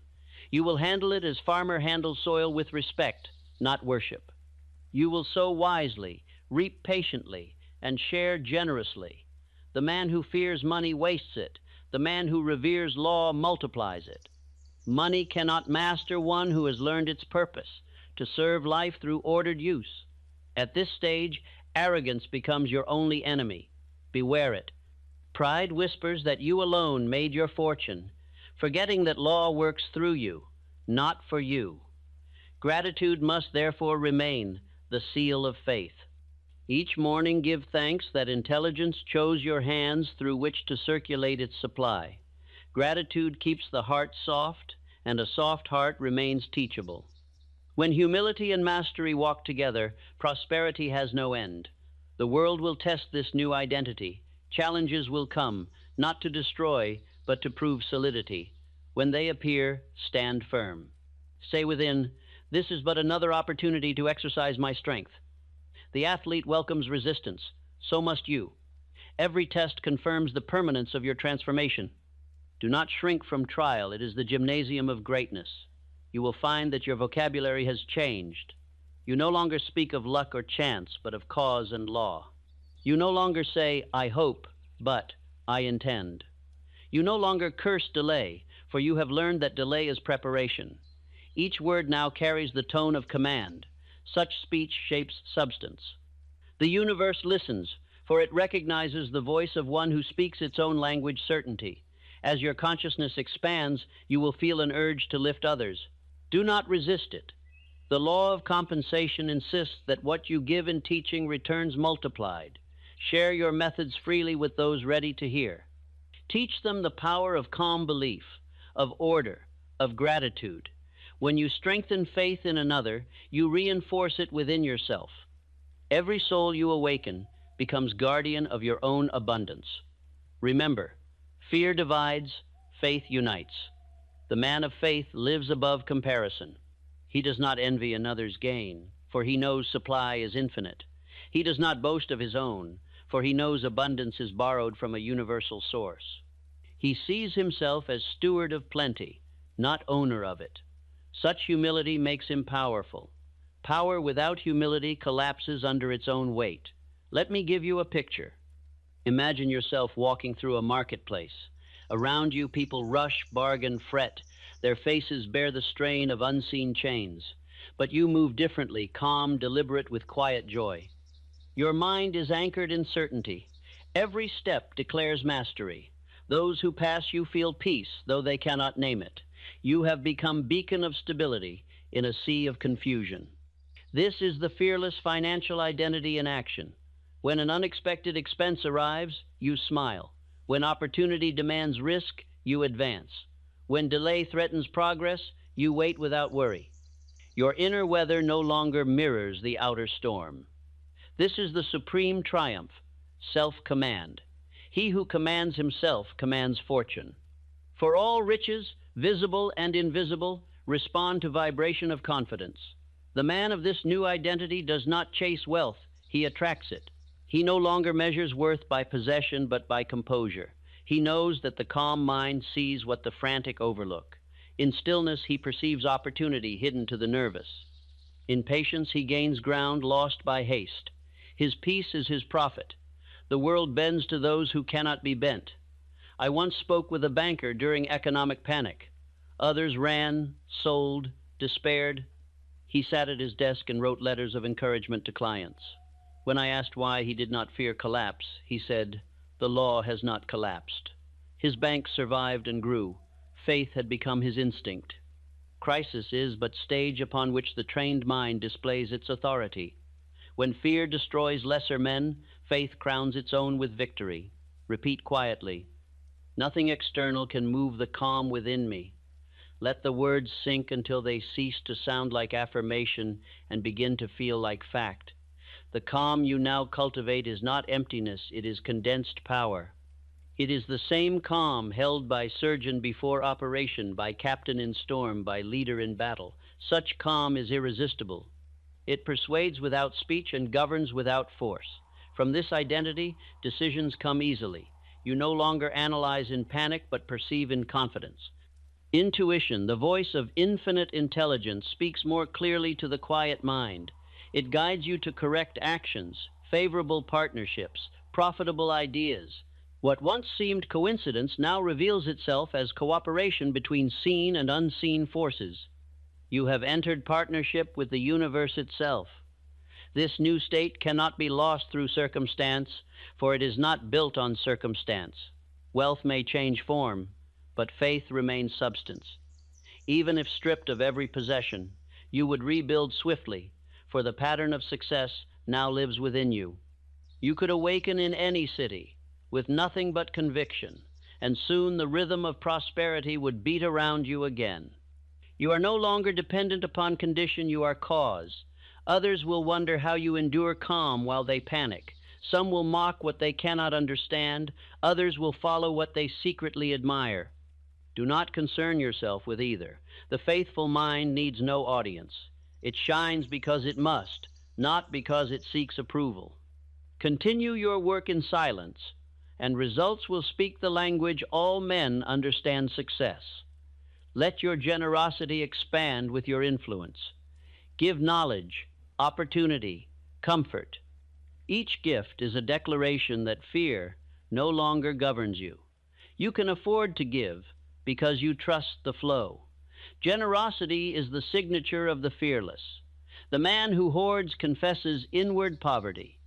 You will handle it as farmer handles soil, with respect, not worship. You will sow wisely, reap patiently, and share generously. The man who fears money wastes it. The man who reveres law multiplies it. Money cannot master one who has learned its purpose, to serve life through ordered use. At this stage, arrogance becomes your only enemy. Beware it. Pride whispers that you alone made your fortune, forgetting that law works through you, not for you. Gratitude must therefore remain the seal of faith. Each morning give thanks that intelligence chose your hands through which to circulate its supply. Gratitude keeps the heart soft, and a soft heart remains teachable. When humility and mastery walk together, prosperity has no end. The world will test this new identity. Challenges will come, not to destroy, but to prove solidity. When they appear, stand firm. Say within, "This is but another opportunity to exercise my strength." The athlete welcomes resistance. So must you. Every test confirms the permanence of your transformation. Do not shrink from trial. It is the gymnasium of greatness. You will find that your vocabulary has changed. You no longer speak of luck or chance, but of cause and law. You no longer say, "I hope," but "I intend." You no longer curse delay, for you have learned that delay is preparation. Each word now carries the tone of command. Such speech shapes substance. The universe listens, for it recognizes the voice of one who speaks its own language, certainty. As your consciousness expands, you will feel an urge to lift others. Do not resist it. The law of compensation insists that what you give in teaching returns multiplied. Share your methods freely with those ready to hear. Teach them the power of calm belief, of order, of gratitude. When you strengthen faith in another, you reinforce it within yourself. Every soul you awaken becomes guardian of your own abundance. Remember, fear divides, faith unites. The man of faith lives above comparison. He does not envy another's gain, for he knows supply is infinite. He does not boast of his own, for he knows abundance is borrowed from a universal source. He sees himself as steward of plenty, not owner of it. Such humility makes him powerful. Power without humility collapses under its own weight. Let me give you a picture. Imagine yourself walking through a marketplace. Around you, people rush, bargain, fret. Their faces bear the strain of unseen chains. But you move differently, calm, deliberate, with quiet joy. Your mind is anchored in certainty. Every step declares mastery. Those who pass you feel peace, though they cannot name it. You have become beacon of stability in a sea of confusion. This is the fearless financial identity in action. When an unexpected expense arrives, you smile. When opportunity demands risk, you advance. When delay threatens progress, you wait without worry. Your inner weather no longer mirrors the outer storm. This is the supreme triumph, self-command. He who commands himself commands fortune. For all riches, visible and invisible, respond to vibration of confidence. The man of this new identity does not chase wealth, he attracts it. He no longer measures worth by possession, but by composure. He knows that the calm mind sees what the frantic overlook. In stillness, he perceives opportunity hidden to the nervous. In patience, he gains ground lost by haste. His peace is his profit. The world bends to those who cannot be bent. I once spoke with a banker during economic panic. Others ran, sold, despaired. He sat at his desk and wrote letters of encouragement to clients. When I asked why he did not fear collapse, he said, "The law has not collapsed." His bank survived and grew. Faith had become his instinct. Crisis is but stage upon which the trained mind displays its authority. When fear destroys lesser men, faith crowns its own with victory. Repeat quietly, "Nothing external can move the calm within me." Let the words sink until they cease to sound like affirmation and begin to feel like fact. The calm you now cultivate is not emptiness, it is condensed power. It is the same calm held by surgeon before operation, by captain in storm, by leader in battle. Such calm is irresistible. It persuades without speech and governs without force. From this identity, decisions come easily. You no longer analyze in panic, but perceive in confidence. Intuition, the voice of infinite intelligence, speaks more clearly to the quiet mind. It guides you to correct actions, favorable partnerships, profitable ideas. What once seemed coincidence now reveals itself as cooperation between seen and unseen forces. You have entered partnership with the universe itself. This new state cannot be lost through circumstance, for it is not built on circumstance. Wealth may change form, but faith remains substance. Even if stripped of every possession, you would rebuild swiftly, for the pattern of success now lives within you. You could awaken in any city, with nothing but conviction, and soon the rhythm of prosperity would beat around you again. You are no longer dependent upon condition, you are cause. Others will wonder how you endure calm while they panic. Some will mock what they cannot understand. Others will follow what they secretly admire. Do not concern yourself with either. The faithful mind needs no audience. It shines because it must, not because it seeks approval. Continue your work in silence, and results will speak the language all men understand success. Let your generosity expand with your influence. Give knowledge, opportunity, comfort. Each gift is a declaration that fear no longer governs you. You can afford to give because you trust the flow. Generosity is the signature of the fearless. The man who hoards confesses inward poverty.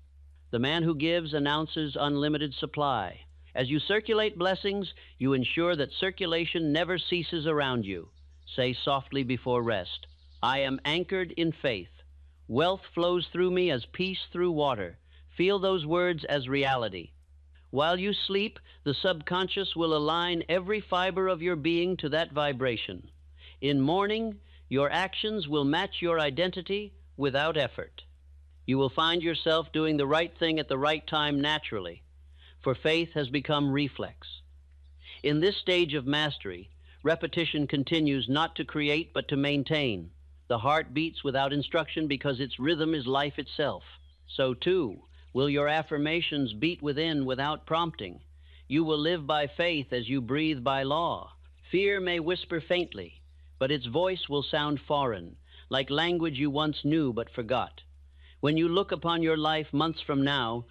The man who gives announces unlimited supply. As you circulate blessings, you ensure that circulation never ceases around you. Say softly before rest, "I am anchored in faith. Wealth flows through me as peace through water." Feel those words as reality. While you sleep, the subconscious will align every fiber of your being to that vibration. In morning, your actions will match your identity without effort. You will find yourself doing the right thing at the right time naturally, for faith has become reflex. In this stage of mastery, repetition continues not to create but to maintain. The heart beats without instruction because its rhythm is life itself. So too will your affirmations beat within without prompting. You will live by faith as you breathe by law. Fear may whisper faintly, but its voice will sound foreign, like language you once knew but forgot. When you look upon your life months from now,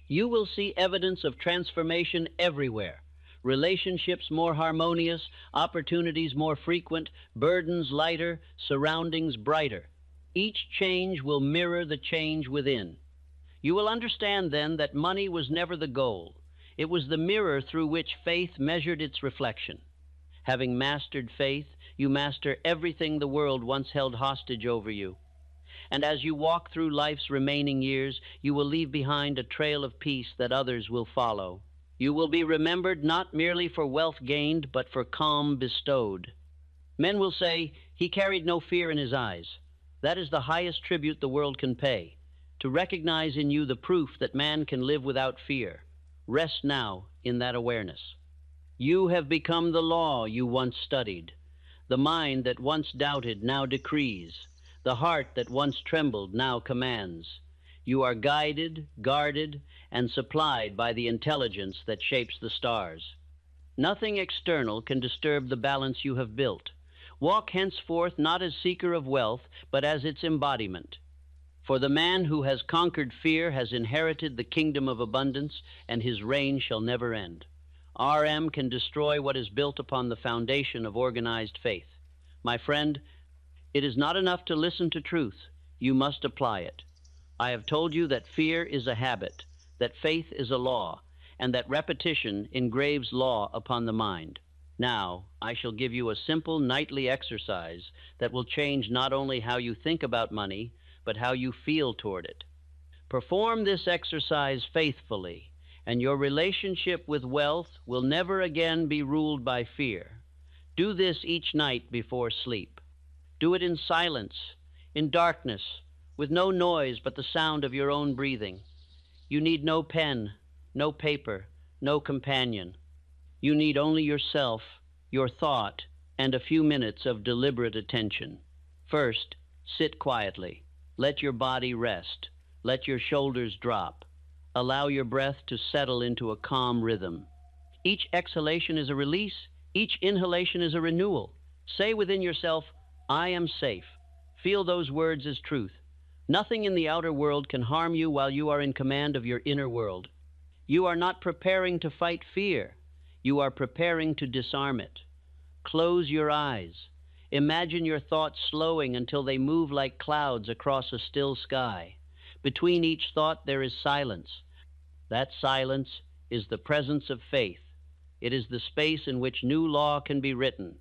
you will see evidence of transformation everywhere. Relationships more harmonious, opportunities more frequent, burdens lighter, surroundings brighter. Each change will mirror the change within. You will understand then that money was never the goal. It was the mirror through which faith measured its reflection. Having mastered faith, you master everything the world once held hostage over you. And as you walk through life's remaining years, you will leave behind a trail of peace that others will follow. You will be remembered not merely for wealth gained, but for calm bestowed. Men will say, "He carried no fear in his eyes." That is the highest tribute the world can pay, to recognize in you the proof that man can live without fear. Rest now in that awareness. You have become the law you once studied. The mind that once doubted now decrees. The heart that once trembled now commands. You are guided, guarded, and supplied by the intelligence that shapes the stars. Nothing external can disturb the balance you have built. Walk henceforth not as seeker of wealth, but as its embodiment. For the man who has conquered fear has inherited the kingdom of abundance, and his reign shall never end. RM can destroy what is built upon the foundation of organized faith. My friend, it is not enough to listen to truth. You must apply it. I have told you that fear is a habit, that faith is a law, and that repetition engraves law upon the mind. Now, I shall give you a simple nightly exercise that will change not only how you think about money, but how you feel toward it. Perform this exercise faithfully, and your relationship with wealth will never again be ruled by fear. Do this each night before sleep. Do it in silence, in darkness, with no noise but the sound of your own breathing. You need no pen, no paper, no companion. You need only yourself, your thought, and a few minutes of deliberate attention. First, sit quietly. Let your body rest. Let your shoulders drop. Allow your breath to settle into a calm rhythm. Each exhalation is a release. Each inhalation is a renewal. Say within yourself, I am safe. Feel those words as truth. Nothing in the outer world can harm you while you are in command of your inner world. You are not preparing to fight fear. You are preparing to disarm it. Close your eyes. Imagine your thoughts slowing until they move like clouds across a still sky. Between each thought there is silence. That silence is the presence of faith. It is the space in which new law can be written.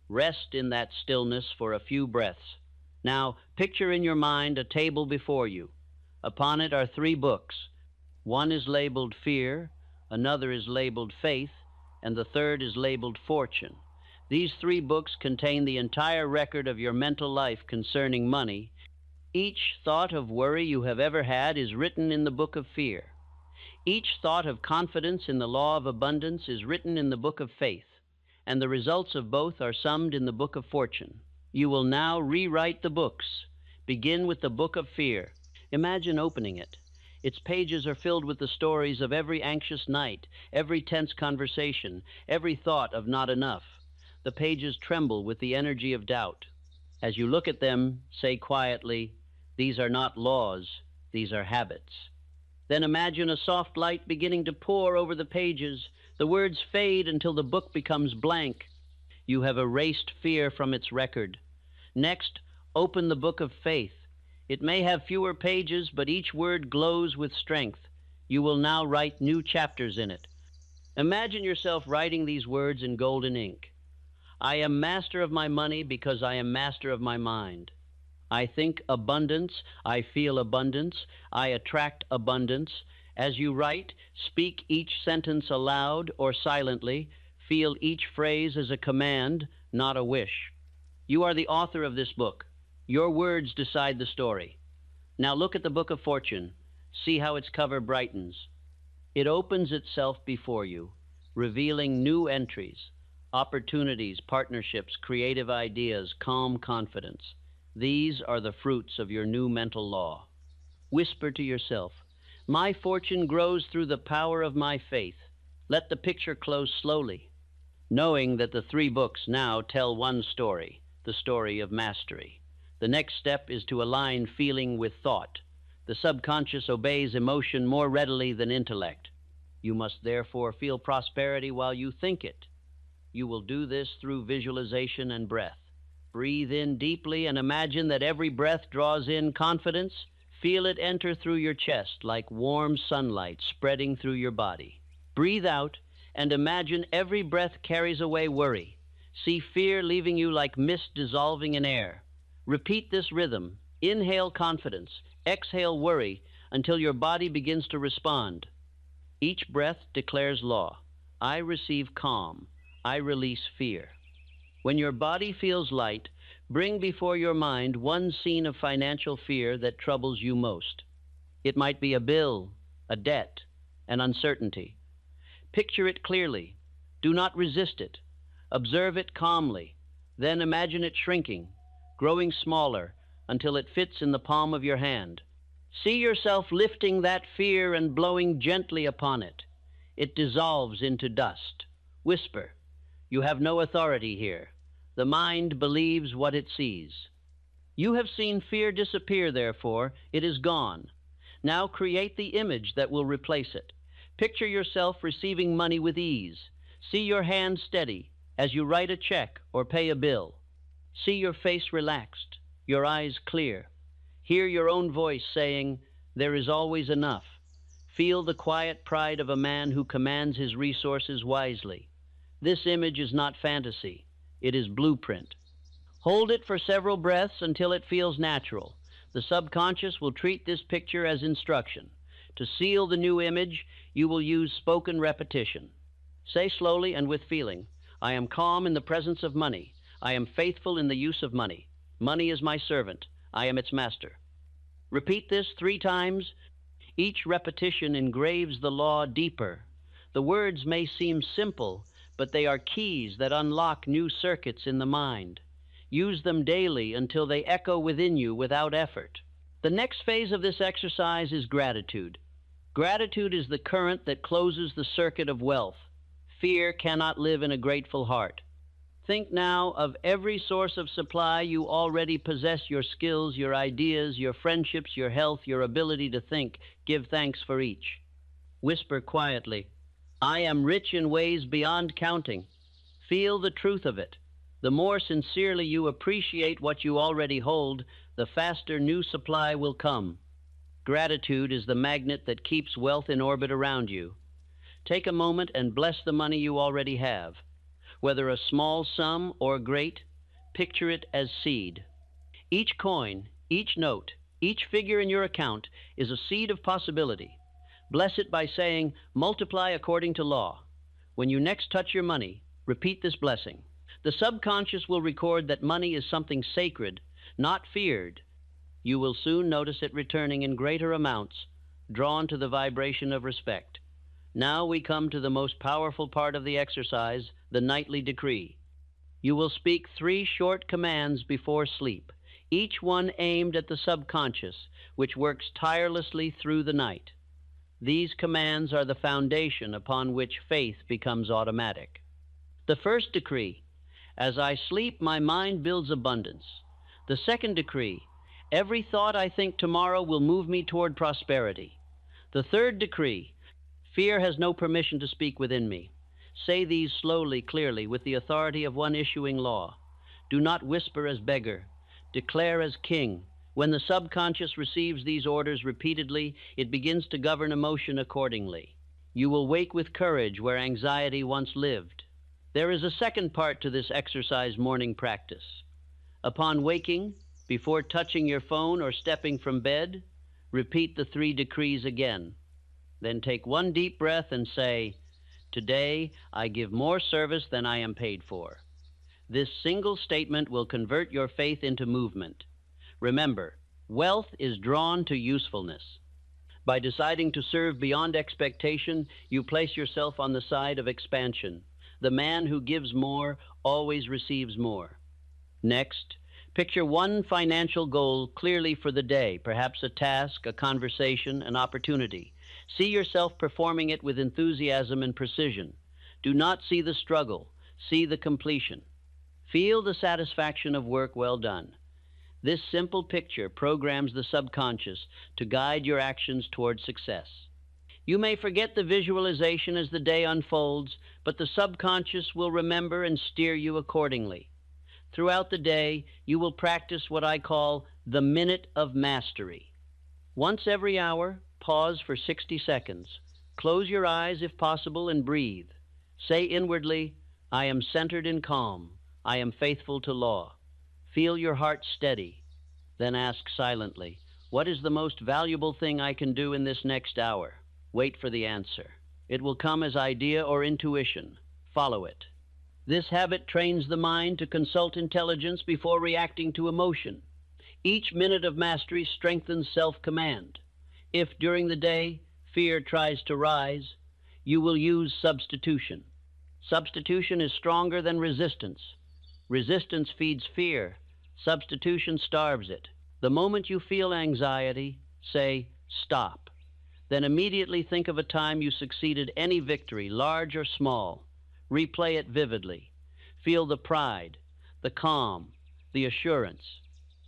Rest in that stillness for a few breaths. Now, picture in your mind a table before you. Upon it are 3 books. One is labeled fear, another is labeled faith, and the third is labeled fortune. These 3 books contain the entire record of your mental life concerning money. Each thought of worry you have ever had is written in the book of fear. Each thought of confidence in the law of abundance is written in the book of faith, and the results of both are summed in the book of fortune. You will now rewrite the books. Begin with the book of fear. Imagine opening it. Its pages are filled with the stories of every anxious night, every tense conversation, every thought of not enough. The pages tremble with the energy of doubt. As you look at them, say quietly, these are not laws, these are habits. Then imagine a soft light beginning to pour over the pages. The words fade until the book becomes blank. You have erased fear from its record. Next, open the book of faith. It may have fewer pages, but each word glows with strength. You will now write new chapters in it. Imagine yourself writing these words in golden ink. I am master of my money because I am master of my mind. I think abundance, I feel abundance, I attract abundance. As you write, speak each sentence aloud or silently. Feel each phrase as a command, not a wish. You are the author of this book. Your words decide the story. Now look at the book of fortune. See how its cover brightens. It opens itself before you, revealing new entries, opportunities, partnerships, creative ideas, calm confidence. These are the fruits of your new mental law. Whisper to yourself, my fortune grows through the power of my faith. Let the picture close slowly, knowing that the 3 books now tell one story, the story of mastery. The next step is to align feeling with thought. The subconscious obeys emotion more readily than intellect. You must therefore feel prosperity while you think it. You will do this through visualization and breath. Breathe in deeply and imagine that every breath draws in confidence. Feel it enter through your chest like warm sunlight spreading through your body. Breathe out and imagine every breath carries away worry. See fear leaving you like mist dissolving in air. Repeat this rhythm. Inhale confidence, exhale worry until your body begins to respond. Each breath declares law. I receive calm. I release fear. When your body feels light, bring before your mind one scene of financial fear that troubles you most. It might be a bill, a debt, an uncertainty. Picture it clearly. Do not resist it. Observe it calmly. Then imagine it shrinking, growing smaller until it fits in the palm of your hand. See yourself lifting that fear and blowing gently upon it. It dissolves into dust. Whisper, you have no authority here. The mind believes what it sees. You have seen fear disappear, therefore, it is gone. Now create the image that will replace it. Picture yourself receiving money with ease. See your hand steady as you write a check or pay a bill. See your face relaxed, your eyes clear. Hear your own voice saying, "There is always enough." Feel the quiet pride of a man who commands his resources wisely. This image is not fantasy, it is blueprint. Hold it for several breaths until it feels natural. The subconscious will treat this picture as instruction. To seal the new image, you will use spoken repetition. Say slowly and with feeling, "I am calm in the presence of money. I am faithful in the use of money. Money is my servant. I am its master." Repeat this 3 times. Each repetition engraves the law deeper. The words may seem simple, but they are keys that unlock new circuits in the mind. Use them daily until they echo within you without effort. The next phase of this exercise is gratitude. Gratitude is the current that closes the circuit of wealth. Fear cannot live in a grateful heart. Think now of every source of supply you already possess: your skills, your ideas, your friendships, your health, your ability to think. Give thanks for each. Whisper quietly, "I am rich in ways beyond counting." Feel the truth of it. The more sincerely you appreciate what you already hold, the faster new supply will come. Gratitude is the magnet that keeps wealth in orbit around you. Take a moment and bless the money you already have. Whether a small sum or great, picture it as seed. Each coin, each note, each figure in your account is a seed of possibility. Bless it by saying, "Multiply according to law." When you next touch your money, repeat this blessing. The subconscious will record that money is something sacred, not feared. You will soon notice it returning in greater amounts, drawn to the vibration of respect. Now we come to the most powerful part of the exercise, the nightly decree. You will speak 3 short commands before sleep, each one aimed at the subconscious, which works tirelessly through the night. These commands are the foundation upon which faith becomes automatic. The first decree: as I sleep, my mind builds abundance. The second decree: every thought I think tomorrow will move me toward prosperity. The third decree: fear has no permission to speak within me. Say these slowly, clearly, with the authority of one issuing law. Do not whisper as beggar. Declare as king. When the subconscious receives these orders repeatedly, it begins to govern emotion accordingly. You will wake with courage where anxiety once lived. There is a second part to this exercise morning practice. Upon waking, before touching your phone or stepping from bed, repeat the 3 decrees again. Then take one deep breath and say, "Today I give more service than I am paid for." This single statement will convert your faith into movement. Remember, wealth is drawn to usefulness. By deciding to serve beyond expectation, you place yourself on the side of expansion. The man who gives more always receives more. Next, picture one financial goal clearly for the day, perhaps a task, a conversation, an opportunity. See yourself performing it with enthusiasm and precision. Do not see the struggle, see the completion. Feel the satisfaction of work well done. This simple picture programs the subconscious to guide your actions toward success. You may forget the visualization as the day unfolds, but the subconscious will remember and steer you accordingly. Throughout the day, you will practice what I call the minute of mastery. Once every hour, pause for 60 seconds. Close your eyes if possible and breathe. Say inwardly, "I am centered in calm. I am faithful to law." Feel your heart steady. Then ask silently, "What is the most valuable thing I can do in this next hour?" Wait for the answer. It will come as idea or intuition. Follow it. This habit trains the mind to consult intelligence before reacting to emotion. Each minute of mastery strengthens self-command. If during the day fear tries to rise, you will use substitution. Substitution is stronger than resistance. Resistance feeds fear. Substitution starves it. The moment you feel anxiety, say, "Stop." Then immediately think of a time you succeeded any victory, large or small. Replay it vividly. Feel the pride, the calm, the assurance.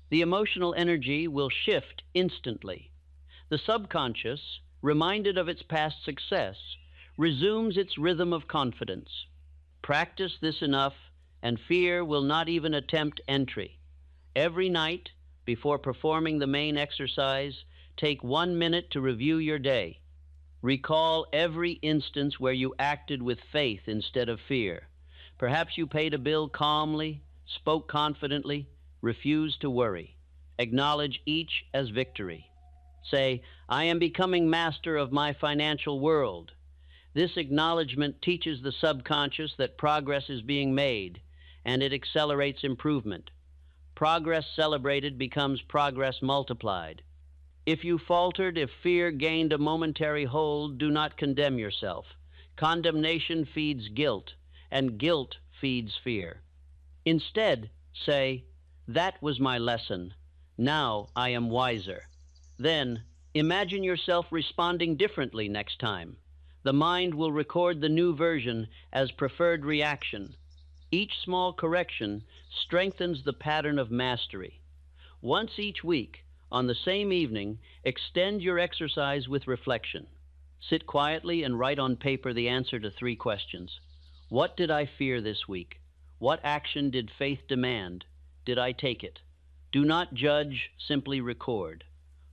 The emotional energy will shift instantly. The subconscious, reminded of its past success, resumes its rhythm of confidence. Practice this enough, and fear will not even attempt entry. Every night, before performing the main exercise, take 1 minute to review your day. Recall every instance where you acted with faith instead of fear. Perhaps you paid a bill calmly, spoke confidently, refused to worry. Acknowledge each as victory. Say, I am becoming master of my financial world. This acknowledgement teaches the subconscious that progress is being made, and it accelerates improvement. Progress celebrated becomes progress multiplied. If you faltered, if fear gained a momentary hold, do not condemn yourself. Condemnation feeds guilt, and guilt feeds fear. Instead, say, that was my lesson. Now I am wiser. Then, imagine yourself responding differently next time. The mind will record the new version as preferred reaction. Each small correction strengthens the pattern of mastery. Once each week, on the same evening, extend your exercise with reflection. Sit quietly and write on paper the answer to 3 questions. What did I fear this week? What action did faith demand? Did I take it? Do not judge, simply record.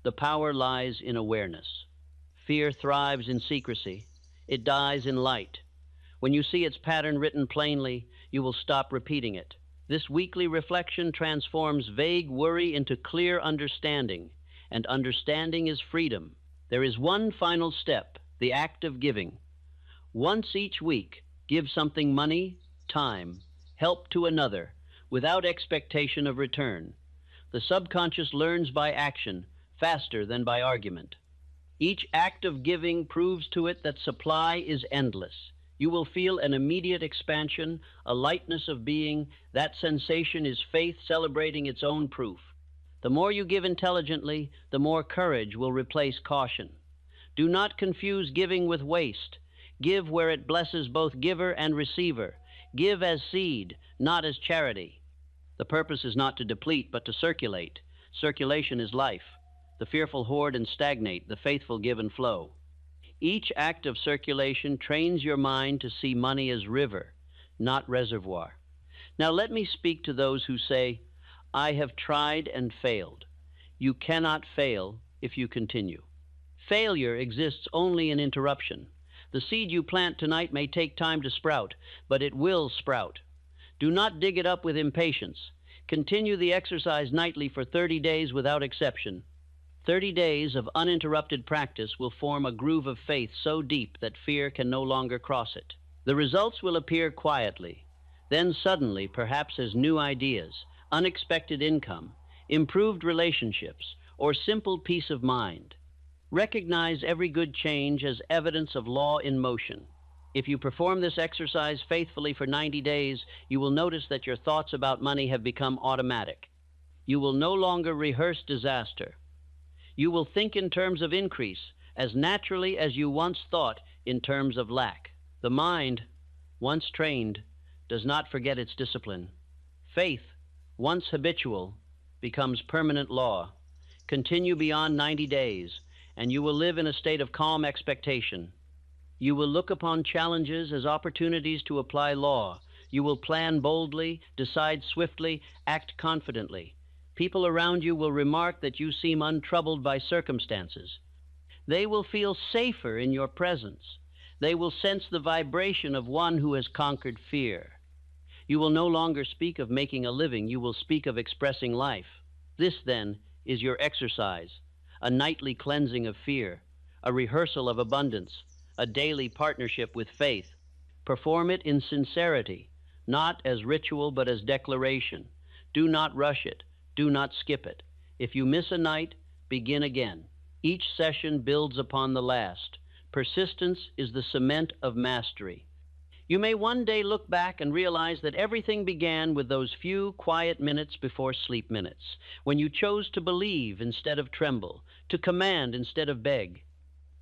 The power lies in awareness. Fear thrives in secrecy. It dies in light. When you see its pattern written plainly, you will stop repeating it. This weekly reflection transforms vague worry into clear understanding, and understanding is freedom. There is one final step, the act of giving. Once each week, give something: money, time, help to another, without expectation of return. The subconscious learns by action, faster than by argument. Each act of giving proves to it that supply is endless. You will feel an immediate expansion, a lightness of being. That sensation is faith celebrating its own proof. The more you give intelligently, the more courage will replace caution. Do not confuse giving with waste. Give where it blesses both giver and receiver. Give as seed, not as charity. The purpose is not to deplete, but to circulate. Circulation is life. The fearful hoard and stagnate, the faithful give and flow. Each act of circulation trains your mind to see money as river, not reservoir. Now let me speak to those who say, I have tried and failed. You cannot fail if you continue. Failure exists only in interruption. The seed you plant tonight may take time to sprout, but it will sprout. Do not dig it up with impatience. Continue the exercise nightly for 30 days without exception. 30 days of uninterrupted practice will form a groove of faith so deep that fear can no longer cross it. The results will appear quietly, then suddenly, perhaps as new ideas, unexpected income, improved relationships, or simple peace of mind. Recognize every good change as evidence of law in motion. If you perform this exercise faithfully for 90 days, you will notice that your thoughts about money have become automatic. You will no longer rehearse disaster. You will think in terms of increase as naturally as you once thought in terms of lack. The mind, once trained, does not forget its discipline. Faith, once habitual, becomes permanent law. Continue beyond 90 days, and you will live in a state of calm expectation. You will look upon challenges as opportunities to apply law. You will plan boldly, decide swiftly, act confidently. People around you will remark that you seem untroubled by circumstances. They will feel safer in your presence. They will sense the vibration of one who has conquered fear. You will no longer speak of making a living. You will speak of expressing life. This, then, is your exercise, a nightly cleansing of fear, a rehearsal of abundance, a daily partnership with faith. Perform it in sincerity, not as ritual but as declaration. Do not rush it. Do not skip it. If you miss a night, begin again. Each session builds upon the last. Persistence is the cement of mastery. You may one day look back and realize that everything began with those few quiet minutes before sleep minutes, when you chose to believe instead of tremble, to command instead of beg.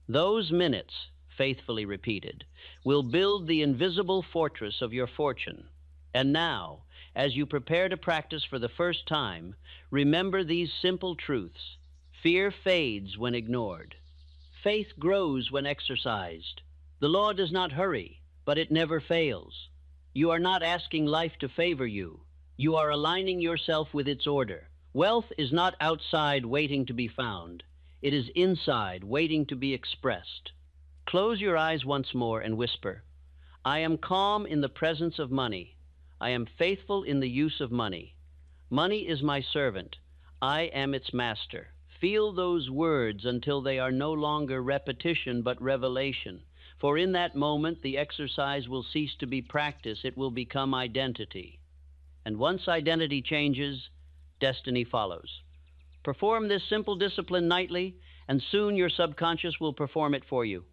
Those minutes, faithfully repeated, will build the invisible fortress of your fortune. And now, as you prepare to practice for the first time, remember these simple truths. Fear fades when ignored. Faith grows when exercised. The law does not hurry, but it never fails. You are not asking life to favor you. You are aligning yourself with its order. Wealth is not outside waiting to be found. It is inside waiting to be expressed. Close your eyes once more and whisper, I am calm in the presence of money. I am faithful in the use of money. Money is my servant. I am its master. Feel those words until they are no longer repetition but revelation. For in that moment, the exercise will cease to be practice. It will become identity. And once identity changes, destiny follows. Perform this simple discipline nightly, and soon your subconscious will perform it for you.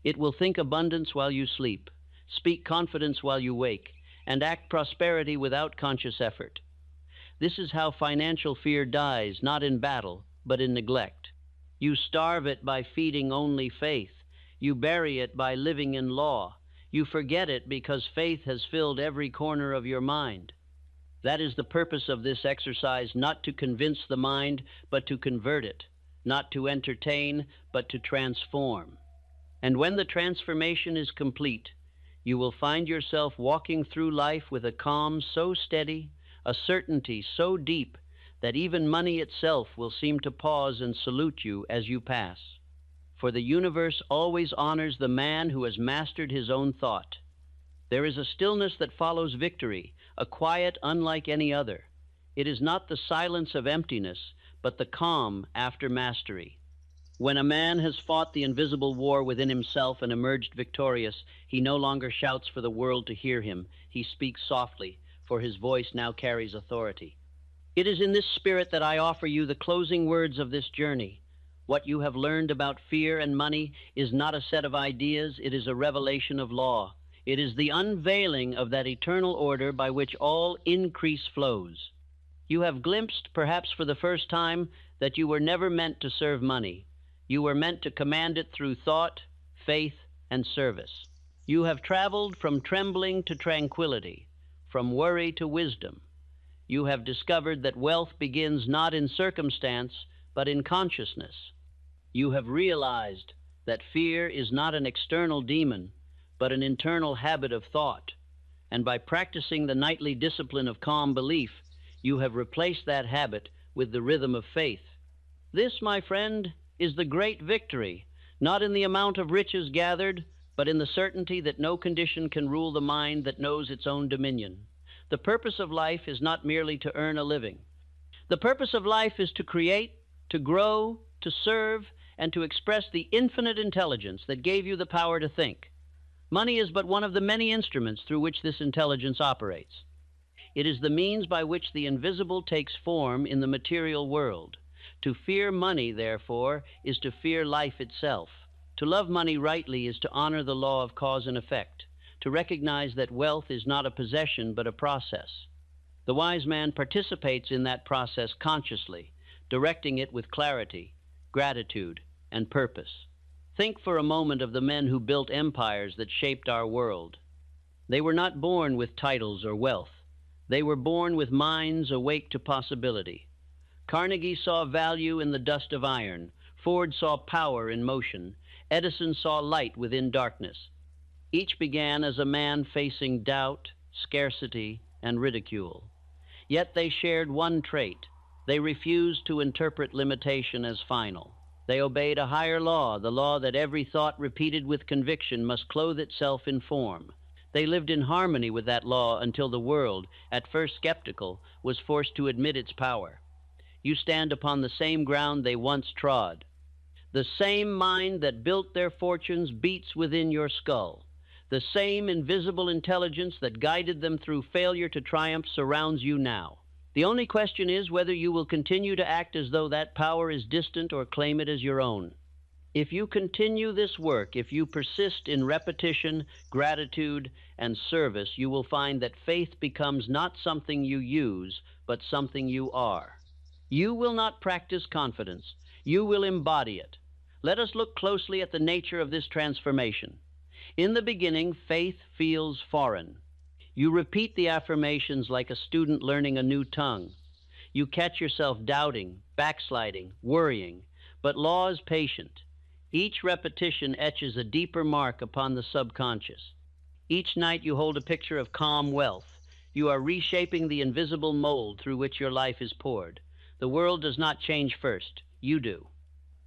It will think abundance while you sleep, speak confidence while you wake, and act prosperity without conscious effort. This is how financial fear dies, not in battle, but in neglect. You starve it by feeding only faith. You bury it by living in law. You forget it because faith has filled every corner of your mind. That is the purpose of this exercise, not to convince the mind, but to convert it, not to entertain, but to transform. And when the transformation is complete, you will find yourself walking through life with a calm so steady, a certainty so deep, that even money itself will seem to pause and salute you as you pass. For the universe always honors the man who has mastered his own thought. There is a stillness that follows victory, a quiet unlike any other. It is not the silence of emptiness, but the calm after mastery. When a man has fought the invisible war within himself and emerged victorious, he no longer shouts for the world to hear him. He speaks softly, for his voice now carries authority. It is in this spirit that I offer you the closing words of this journey. What you have learned about fear and money is not a set of ideas, it is a revelation of law. It is the unveiling of that eternal order by which all increase flows. You have glimpsed, perhaps for the first time, that you were never meant to serve money. You were meant to command it through thought, faith, and service. You have traveled from trembling to tranquility, from worry to wisdom. You have discovered that wealth begins not in circumstance, but in consciousness. You have realized that fear is not an external demon, but an internal habit of thought. And by practicing the nightly discipline of calm belief, you have replaced that habit with the rhythm of faith. This, my friend, is the great victory, not in the amount of riches gathered, but in the certainty that no condition can rule the mind that knows its own dominion. The purpose of life is not merely to earn a living. The purpose of life is to create, to grow, to serve, and to express the infinite intelligence that gave you the power to think. Money is but one of the many instruments through which this intelligence operates. It is the means by which the invisible takes form in the material world. To fear money, therefore, is to fear life itself. To love money rightly is to honor the law of cause and effect, to recognize that wealth is not a possession but a process. The wise man participates in that process consciously, directing it with clarity, gratitude, and purpose. Think for a moment of the men who built empires that shaped our world. They were not born with titles or wealth. They were born with minds awake to possibility. Carnegie saw value in the dust of iron. Ford saw power in motion. Edison saw light within darkness. Each began as a man facing doubt, scarcity, and ridicule. Yet they shared one trait. They refused to interpret limitation as final. They obeyed a higher law, the law that every thought repeated with conviction must clothe itself in form. They lived in harmony with that law until the world, at first skeptical, was forced to admit its power. You stand upon the same ground they once trod. The same mind that built their fortunes beats within your skull. The same invisible intelligence that guided them through failure to triumph surrounds you now. The only question is whether you will continue to act as though that power is distant or claim it as your own. If you continue this work, if you persist in repetition, gratitude, and service, you will find that faith becomes not something you use, but something you are. You will not practice confidence. You will embody it. Let us look closely at the nature of this transformation. In the beginning, faith feels foreign. You repeat the affirmations like a student learning a new tongue. You catch yourself doubting, backsliding, worrying, but law is patient. Each repetition etches a deeper mark upon the subconscious. Each night you hold a picture of calm wealth. You are reshaping the invisible mold through which your life is poured. The world does not change first, you do.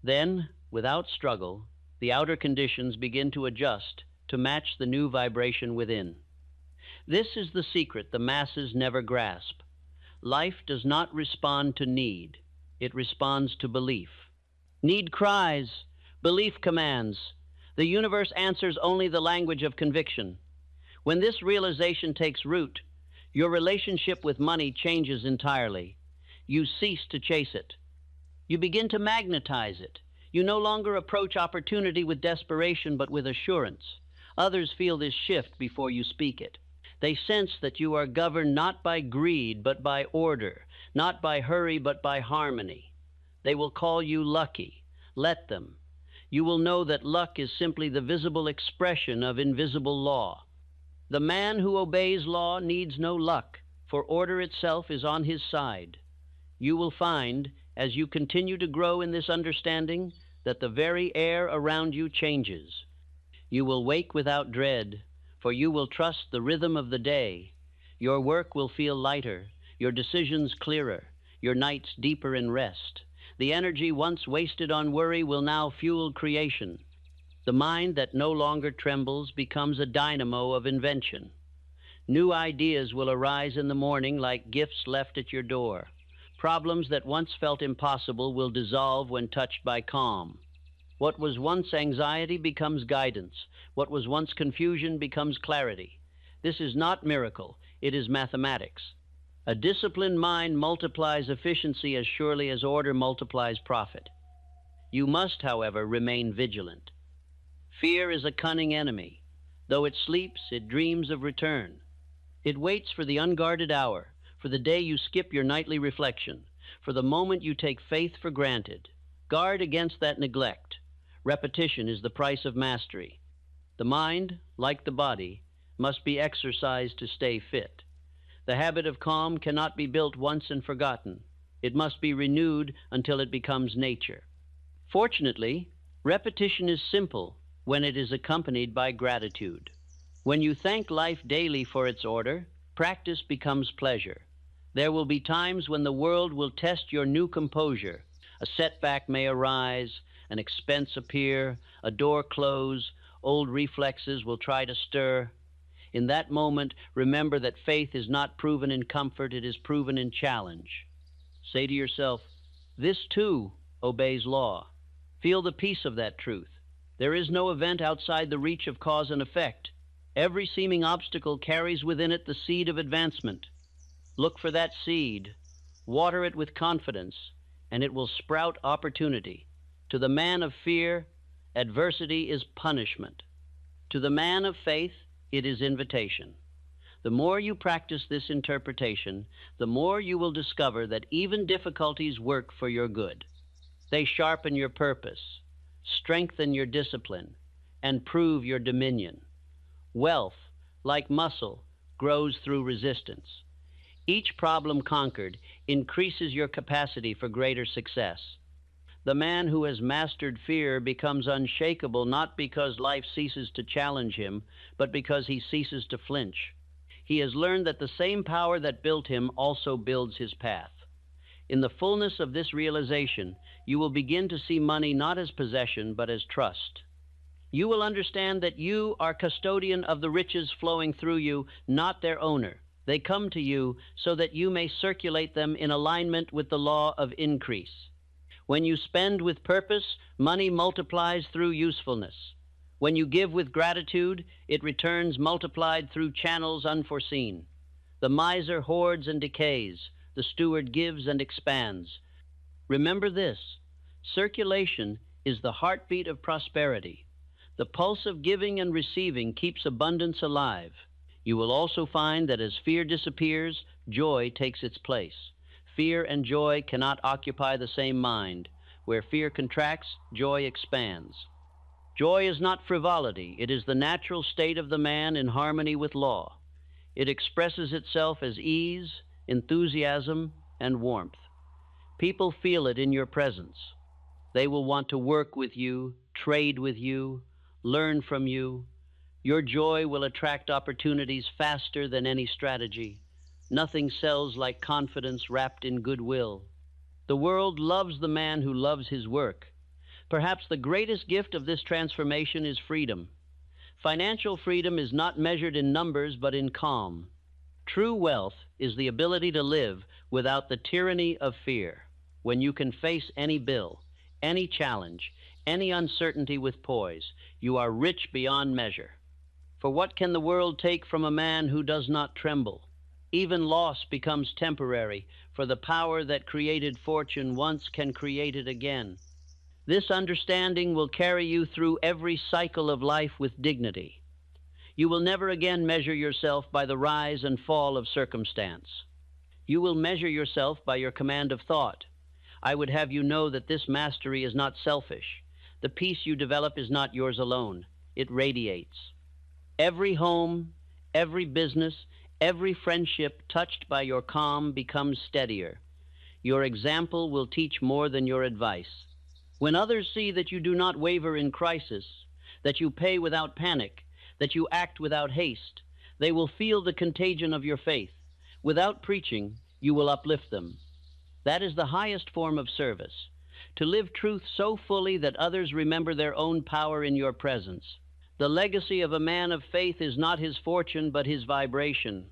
Then, without struggle, the outer conditions begin to adjust to match the new vibration within. This is the secret the masses never grasp. Life does not respond to need, it responds to belief. Need cries, belief commands. The universe answers only the language of conviction. When this realization takes root, your relationship with money changes entirely. You cease to chase it. You begin to magnetize it. You no longer approach opportunity with desperation, but with assurance. Others feel this shift before you speak it. They sense that you are governed not by greed, but by order, not by hurry, but by harmony. They will call you lucky. Let them. You will know that luck is simply the visible expression of invisible law. The man who obeys law needs no luck, for order itself is on his side. You will find, as you continue to grow in this understanding, that the very air around you changes. You will wake without dread, for you will trust the rhythm of the day. Your work will feel lighter, your decisions clearer, your nights deeper in rest. The energy once wasted on worry will now fuel creation. The mind that no longer trembles becomes a dynamo of invention. New ideas will arise in the morning like gifts left at your door. Problems that once felt impossible will dissolve when touched by calm. What was once anxiety becomes guidance. What was once confusion becomes clarity. This is not miracle, it is mathematics. A disciplined mind multiplies efficiency as surely as order multiplies profit. You must, however, remain vigilant. Fear is a cunning enemy. Though it sleeps, it dreams of return. It waits for the unguarded hour, for the day you skip your nightly reflection, for the moment you take faith for granted. Guard against that neglect. Repetition is the price of mastery. The mind, like the body, must be exercised to stay fit. The habit of calm cannot be built once and forgotten. It must be renewed until it becomes nature. Fortunately, repetition is simple when it is accompanied by gratitude. When you thank life daily for its order, practice becomes pleasure. There will be times when the world will test your new composure. A setback may arise, an expense appear, a door close, old reflexes will try to stir. In that moment, remember that faith is not proven in comfort, it is proven in challenge. Say to yourself, this too obeys law. Feel the peace of that truth. There is no event outside the reach of cause and effect. Every seeming obstacle carries within it the seed of advancement. Look for that seed, water it with confidence, and it will sprout opportunity. To the man of fear, adversity is punishment. To the man of faith, it is invitation. The more you practice this interpretation, the more you will discover that even difficulties work for your good. They sharpen your purpose, strengthen your discipline, and prove your dominion. Wealth, like muscle, grows through resistance. Each problem conquered increases your capacity for greater success. The man who has mastered fear becomes unshakable not because life ceases to challenge him, but because he ceases to flinch. He has learned that the same power that built him also builds his path. In the fullness of this realization, you will begin to see money not as possession, but as trust. You will understand that you are custodian of the riches flowing through you, not their owner. They come to you so that you may circulate them in alignment with the law of increase. When you spend with purpose, money multiplies through usefulness. When you give with gratitude, it returns multiplied through channels unforeseen. The miser hoards and decays. The steward gives and expands. Remember this: circulation is the heartbeat of prosperity. The pulse of giving and receiving keeps abundance alive. You will also find that as fear disappears, joy takes its place. Fear and joy cannot occupy the same mind. Where fear contracts, joy expands. Joy is not frivolity. It is the natural state of the man in harmony with law. It expresses itself as ease, enthusiasm, and warmth. People feel it in your presence. They will want to work with you, trade with you, learn from you. Your joy will attract opportunities faster than any strategy. Nothing sells like confidence wrapped in goodwill. The world loves the man who loves his work. Perhaps the greatest gift of this transformation is freedom. Financial freedom is not measured in numbers but in calm. True wealth is the ability to live without the tyranny of fear. When you can face any bill, any challenge, any uncertainty with poise, you are rich beyond measure. For what can the world take from a man who does not tremble? Even loss becomes temporary, for the power that created fortune once can create it again. This understanding will carry you through every cycle of life with dignity. You will never again measure yourself by the rise and fall of circumstance. You will measure yourself by your command of thought. I would have you know that this mastery is not selfish. The peace you develop is not yours alone. It radiates. Every home, every business, every friendship touched by your calm becomes steadier. Your example will teach more than your advice. When others see that you do not waver in crisis, that you pay without panic, that you act without haste, they will feel the contagion of your faith. Without preaching, you will uplift them. That is the highest form of service, to live truth so fully that others remember their own power in your presence. The legacy of a man of faith is not his fortune, but his vibration.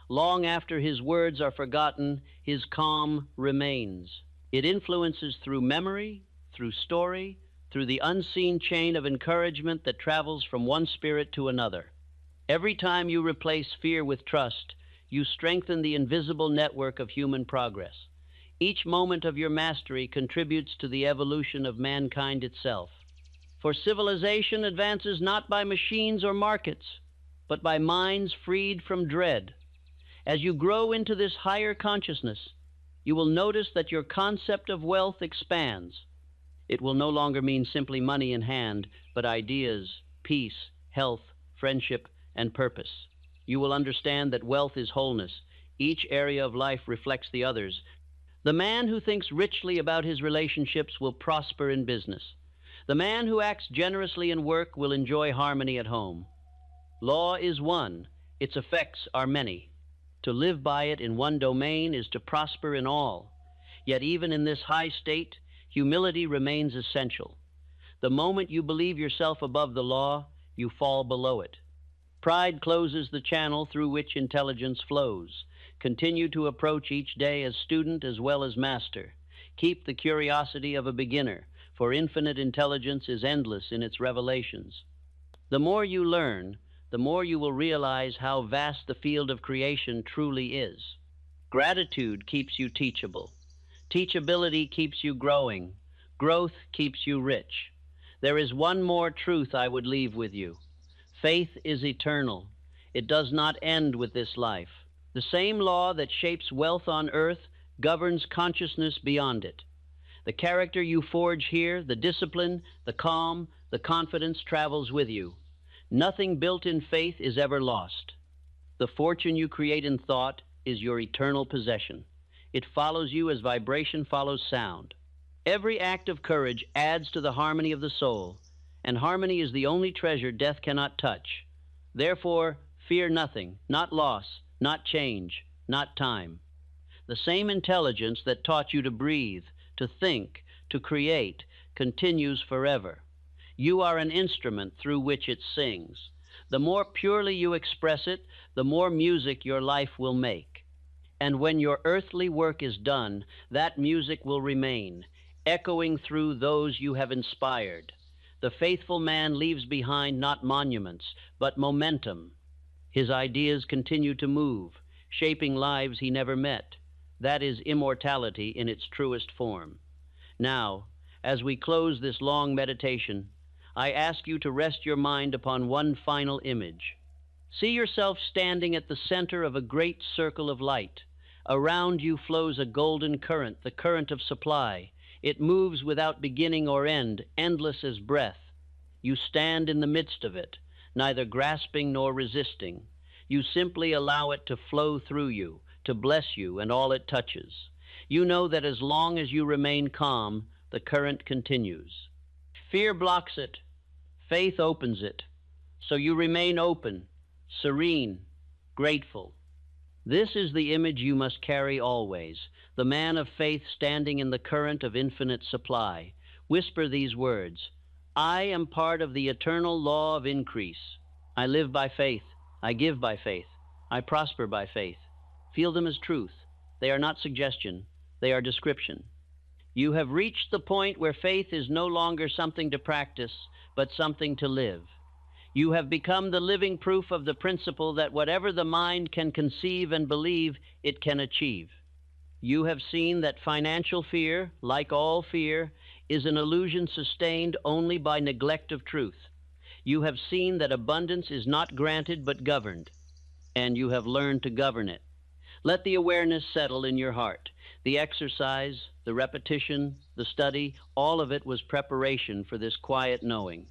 Long after his words are forgotten, his calm remains. It influences through memory, through story, through the unseen chain of encouragement that travels from one spirit to another. Every time you replace fear with trust, you strengthen the invisible network of human progress. Each moment of your mastery contributes to the evolution of mankind itself. For civilization advances not by machines or markets, but by minds freed from dread. As you grow into this higher consciousness, you will notice that your concept of wealth expands. It will no longer mean simply money in hand, but ideas, peace, health, friendship, and purpose. You will understand that wealth is wholeness. Each area of life reflects the others. The man who thinks richly about his relationships will prosper in business. The man who acts generously in work will enjoy harmony at home. Law is one. Its effects are many. To live by it in one domain is to prosper in all. Yet even in this high state, humility remains essential. The moment you believe yourself above the law, you fall below it. Pride closes the channel through which intelligence flows. Continue to approach each day as student as well as master. Keep the curiosity of a beginner, for infinite intelligence is endless in its revelations. The more you learn, the more you will realize how vast the field of creation truly is. Gratitude keeps you teachable. Teachability keeps you growing. Growth keeps you rich. There is one more truth I would leave with you. Faith is eternal. It does not end with this life. The same law that shapes wealth on earth governs consciousness beyond it. The character you forge here, the discipline, the calm, the confidence travels with you. Nothing built in faith is ever lost. The fortune you create in thought is your eternal possession. It follows you as vibration follows sound. Every act of courage adds to the harmony of the soul, and harmony is the only treasure death cannot touch. Therefore, fear nothing, not loss, not change, not time. The same intelligence that taught you to breathe, to think, to create, continues forever. You are an instrument through which it sings. The more purely you express it, the more music your life will make. And when your earthly work is done, that music will remain, echoing through those you have inspired. The faithful man leaves behind not monuments, but momentum. His ideas continue to move, shaping lives he never met. That is immortality in its truest form. Now, as we close this long meditation, I ask you to rest your mind upon one final image. See yourself standing at the center of a great circle of light. Around you flows a golden current, the current of supply. It moves without beginning or end, endless as breath. You stand in the midst of it, neither grasping nor resisting. You simply allow it to flow through you, to bless you and all it touches. You know that as long as you remain calm, the current continues. Fear blocks it. Faith opens it. So you remain open, serene, grateful. This is the image you must carry always, the man of faith standing in the current of infinite supply. Whisper these words: I am part of the eternal law of increase. I live by faith. I give by faith. I prosper by faith. Feel them as truth. They are not suggestion. They are description. You have reached the point where faith is no longer something to practice, but something to live. You have become the living proof of the principle that whatever the mind can conceive and believe, it can achieve. You have seen that financial fear, like all fear, is an illusion sustained only by neglect of truth. You have seen that abundance is not granted but governed, and you have learned to govern it. Let the awareness settle in your heart. The exercise, the repetition, the study, all of it was preparation for this quiet knowing.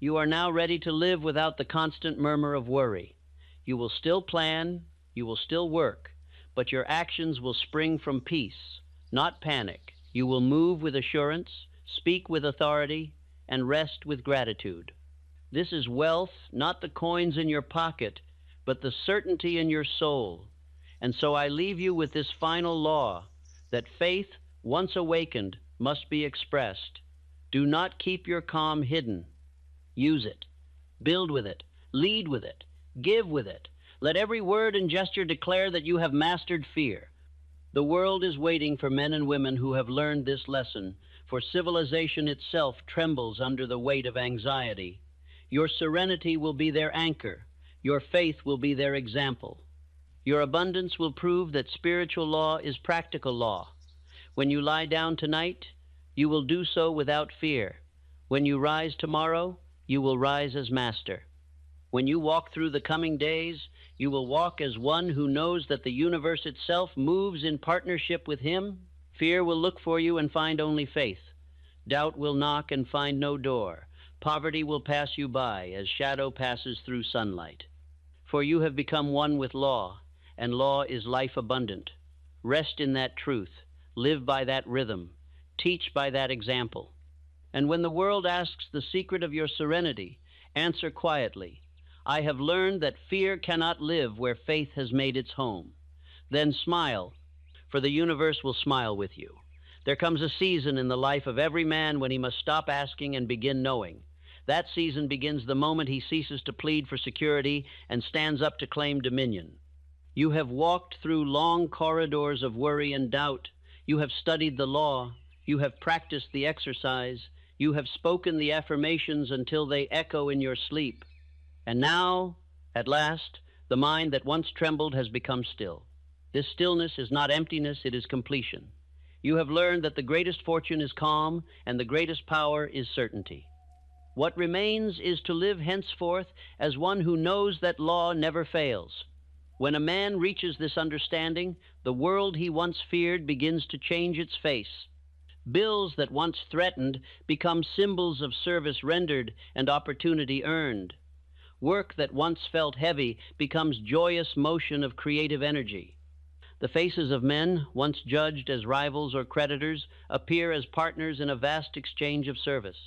You are now ready to live without the constant murmur of worry. You will still plan, you will still work, but your actions will spring from peace, not panic. You will move with assurance, speak with authority, and rest with gratitude. This is wealth, not the coins in your pocket, but the certainty in your soul. And so I leave you with this final law, that faith, once awakened, must be expressed. Do not keep your calm hidden. Use it. Build with it. Lead with it. Give with it. Let every word and gesture declare that you have mastered fear. The world is waiting for men and women who have learned this lesson, for civilization itself trembles under the weight of anxiety. Your serenity will be their anchor. Your faith will be their example. Your abundance will prove that spiritual law is practical law. When you lie down tonight, you will do so without fear. When you rise tomorrow, you will rise as master. When you walk through the coming days, you will walk as one who knows that the universe itself moves in partnership with him. Fear will look for you and find only faith. Doubt will knock and find no door. Poverty will pass you by as shadow passes through sunlight. For you have become one with law, and law is life abundant. Rest in that truth. Live by that rhythm. Teach by that example. And when the world asks the secret of your serenity, answer quietly, I have learned that fear cannot live where faith has made its home. Then smile, for the universe will smile with you. There comes a season in the life of every man when he must stop asking and begin knowing. That season begins the moment he ceases to plead for security and stands up to claim dominion. You have walked through long corridors of worry and doubt. You have studied the law. You have practiced the exercise. You have spoken the affirmations until they echo in your sleep. And now, at last, the mind that once trembled has become still. This stillness is not emptiness, it is completion. You have learned that the greatest fortune is calm and the greatest power is certainty. What remains is to live henceforth as one who knows that law never fails. When a man reaches this understanding, the world he once feared begins to change its face. Bills that once threatened become symbols of service rendered and opportunity earned. Work that once felt heavy becomes joyous motion of creative energy. The faces of men, once judged as rivals or creditors, appear as partners in a vast exchange of service.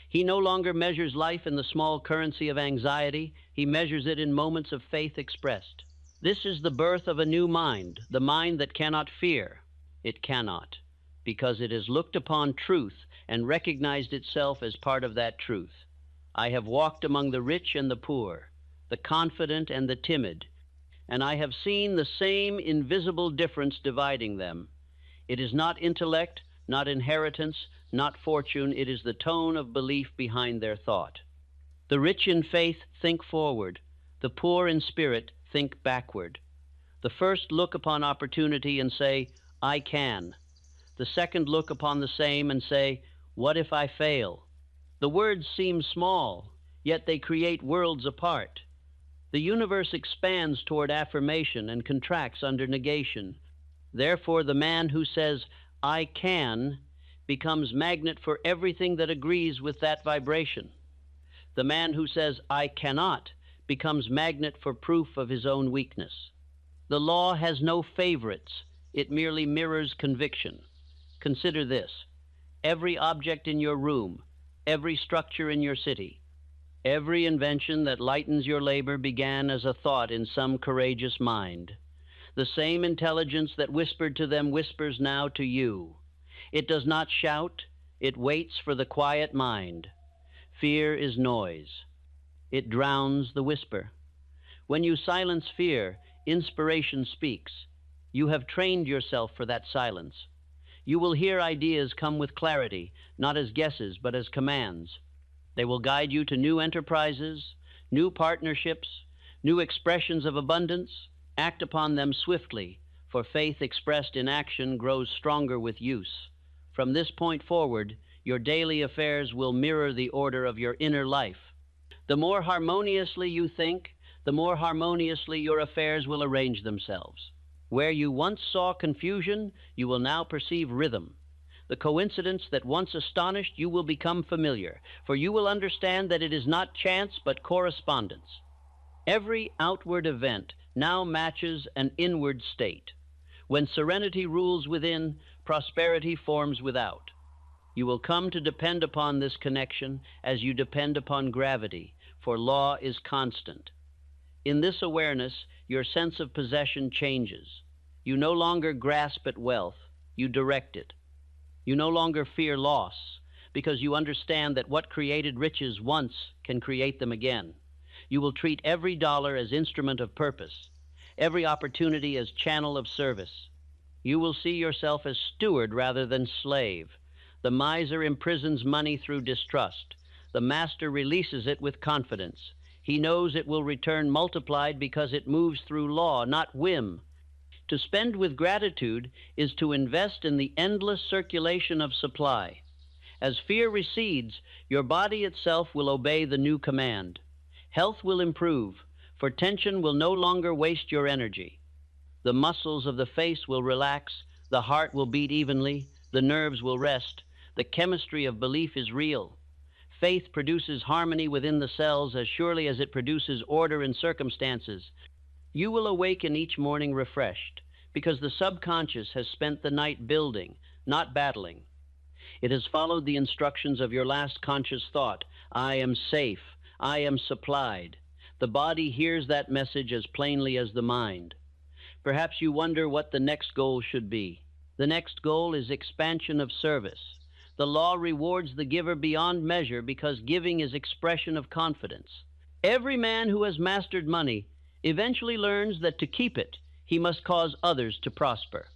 He no longer measures life in the small currency of anxiety. He measures it in moments of faith expressed. This is the birth of a new mind, the mind that cannot fear. It cannot, because it has looked upon truth and recognized itself as part of that truth. I have walked among the rich and the poor, the confident and the timid, and I have seen the same invisible difference dividing them. It is not intellect, not inheritance, not fortune. It is the tone of belief behind their thought. The rich in faith think forward. The poor in spirit think backward. The first look upon opportunity and say, I can. The second look upon the same and say, what if I fail? The words seem small, yet they create worlds apart. The universe expands toward affirmation and contracts under negation. Therefore, the man who says, I can, becomes magnet for everything that agrees with that vibration. The man who says, I cannot, becomes magnet for proof of his own weakness. The law has no favorites. It merely mirrors conviction. Consider this. Every object in your room, every structure in your city, Every invention that lightens your labor began as a thought in some courageous mind. The same intelligence that whispered to them whispers now to you. It does not shout, it waits for the quiet mind. Fear is noise. It drowns the whisper. When you silence fear, inspiration speaks. You have trained yourself for that silence. You will hear ideas come with clarity, not as guesses, but as commands. They will guide you to new enterprises, new partnerships, new expressions of abundance. Act upon them swiftly, for faith expressed in action grows stronger with use. From this point forward, your daily affairs will mirror the order of your inner life. The more harmoniously you think, the more harmoniously your affairs will arrange themselves. Where you once saw confusion, you will now perceive rhythm. The coincidence that once astonished you will become familiar, for you will understand that it is not chance but correspondence. Every outward event now matches an inward state. When serenity rules within, prosperity forms without. You will come to depend upon this connection as you depend upon gravity, for law is constant. In this awareness, your sense of possession changes. You no longer grasp at wealth, you direct it. You no longer fear loss, because you understand that what created riches once can create them again. You will treat every dollar as instrument of purpose, every opportunity as channel of service. You will see yourself as steward rather than slave. The miser imprisons money through distrust. The master releases it with confidence. He knows it will return multiplied because it moves through law, not whim. To spend with gratitude is to invest in the endless circulation of supply. As fear recedes, your body itself will obey the new command. Health will improve, for tension will no longer waste your energy. The muscles of the face will relax, the heart will beat evenly, the nerves will rest. The chemistry of belief is real. Faith produces harmony within the cells as surely as it produces order in circumstances. You will awaken each morning refreshed, because the subconscious has spent the night building, not battling. It has followed the instructions of your last conscious thought. I am safe. I am supplied. The body hears that message as plainly as the mind. Perhaps you wonder what the next goal should be. The next goal is expansion of service. The law rewards the giver beyond measure because giving is expression of confidence. Every man who has mastered money eventually learns that to keep it, he must cause others to prosper.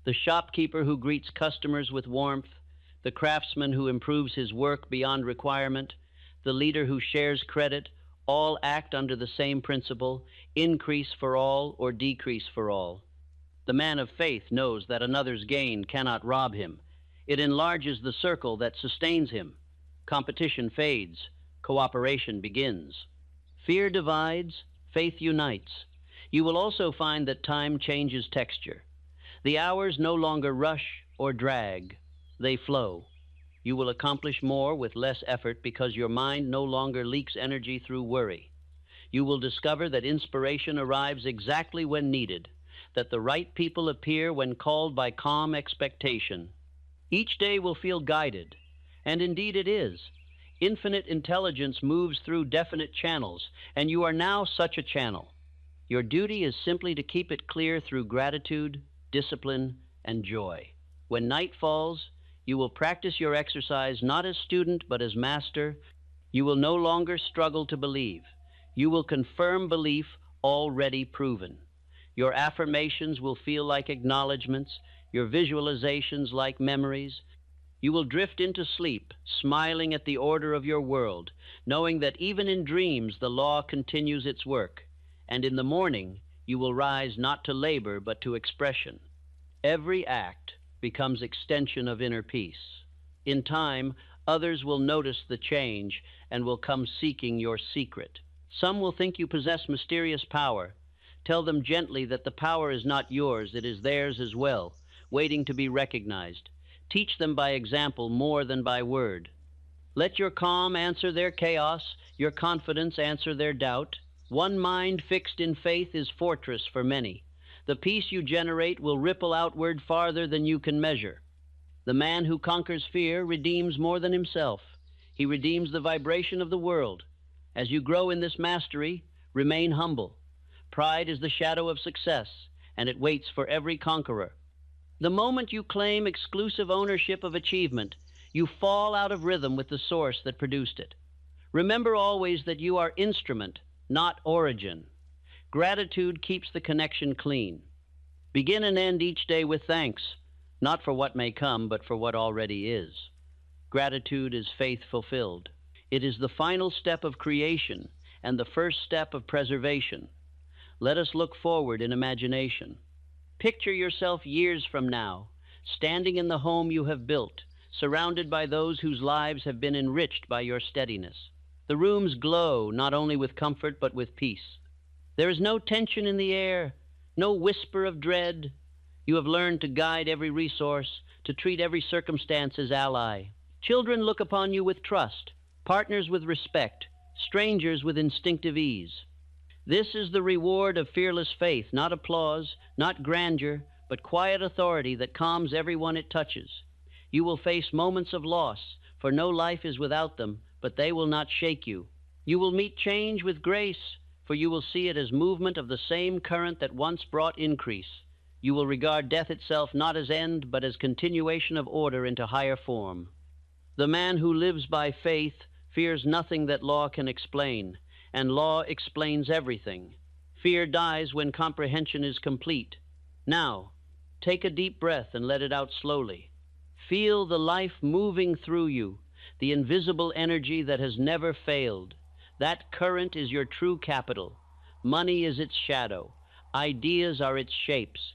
The shopkeeper who greets customers with warmth, the craftsman who improves his work beyond requirement, the leader who shares credit, all act under the same principle, increase for all or decrease for all. The man of faith knows that another's gain cannot rob him. It enlarges the circle that sustains him. Competition fades. Cooperation begins. Fear divides. Faith unites. You will also find that time changes texture. The hours no longer rush or drag. They flow. You will accomplish more with less effort because your mind no longer leaks energy through worry. You will discover that inspiration arrives exactly when needed, that the right people appear when called by calm expectation. Each day will feel guided, and indeed it is. Infinite intelligence moves through definite channels, and you are now such a channel. Your duty is simply to keep it clear through gratitude, discipline, and joy. When night falls, you will practice your exercise not as student but as master. You will no longer struggle to believe. You will confirm belief already proven. Your affirmations will feel like acknowledgments, your visualizations like memories. You will drift into sleep, smiling at the order of your world, knowing that even in dreams the law continues its work, and in the morning you will rise not to labor but to expression. Every act becomes extension of inner peace. In time, others will notice the change and will come seeking your secret. Some will think you possess mysterious power. Tell them gently that the power is not yours, it is theirs as well, waiting to be recognized. Teach them by example more than by word. Let your calm answer their chaos, your confidence answer their doubt. One mind fixed in faith is fortress for many. The peace you generate will ripple outward farther than you can measure. The man who conquers fear redeems more than himself. He redeems the vibration of the world. As you grow in this mastery, remain humble. Pride is the shadow of success, and it waits for every conqueror. The moment you claim exclusive ownership of achievement, you fall out of rhythm with the source that produced it. Remember always that you are instrument, not origin. Gratitude keeps the connection clean. Begin and end each day with thanks, not for what may come, but for what already is. Gratitude is faith fulfilled. It is the final step of creation and the first step of preservation. Let us look forward in imagination. Picture yourself years from now, standing in the home you have built, surrounded by those whose lives have been enriched by your steadiness. The rooms glow not only with comfort but with peace. There is no tension in the air, no whisper of dread. You have learned to guide every resource, to treat every circumstance as ally. Children look upon you with trust, partners with respect, strangers with instinctive ease. This is the reward of fearless faith, not applause, not grandeur, but quiet authority that calms everyone it touches. You will face moments of loss, for no life is without them, but they will not shake you. You will meet change with grace, for you will see it as movement of the same current that once brought increase. You will regard death itself not as end, but as continuation of order into higher form. The man who lives by faith fears nothing that law can explain, and law explains everything. Fear dies when comprehension is complete. Now, take a deep breath and let it out slowly. Feel the life moving through you, the invisible energy that has never failed. That current is your true capital. Money is its shadow. Ideas are its shapes.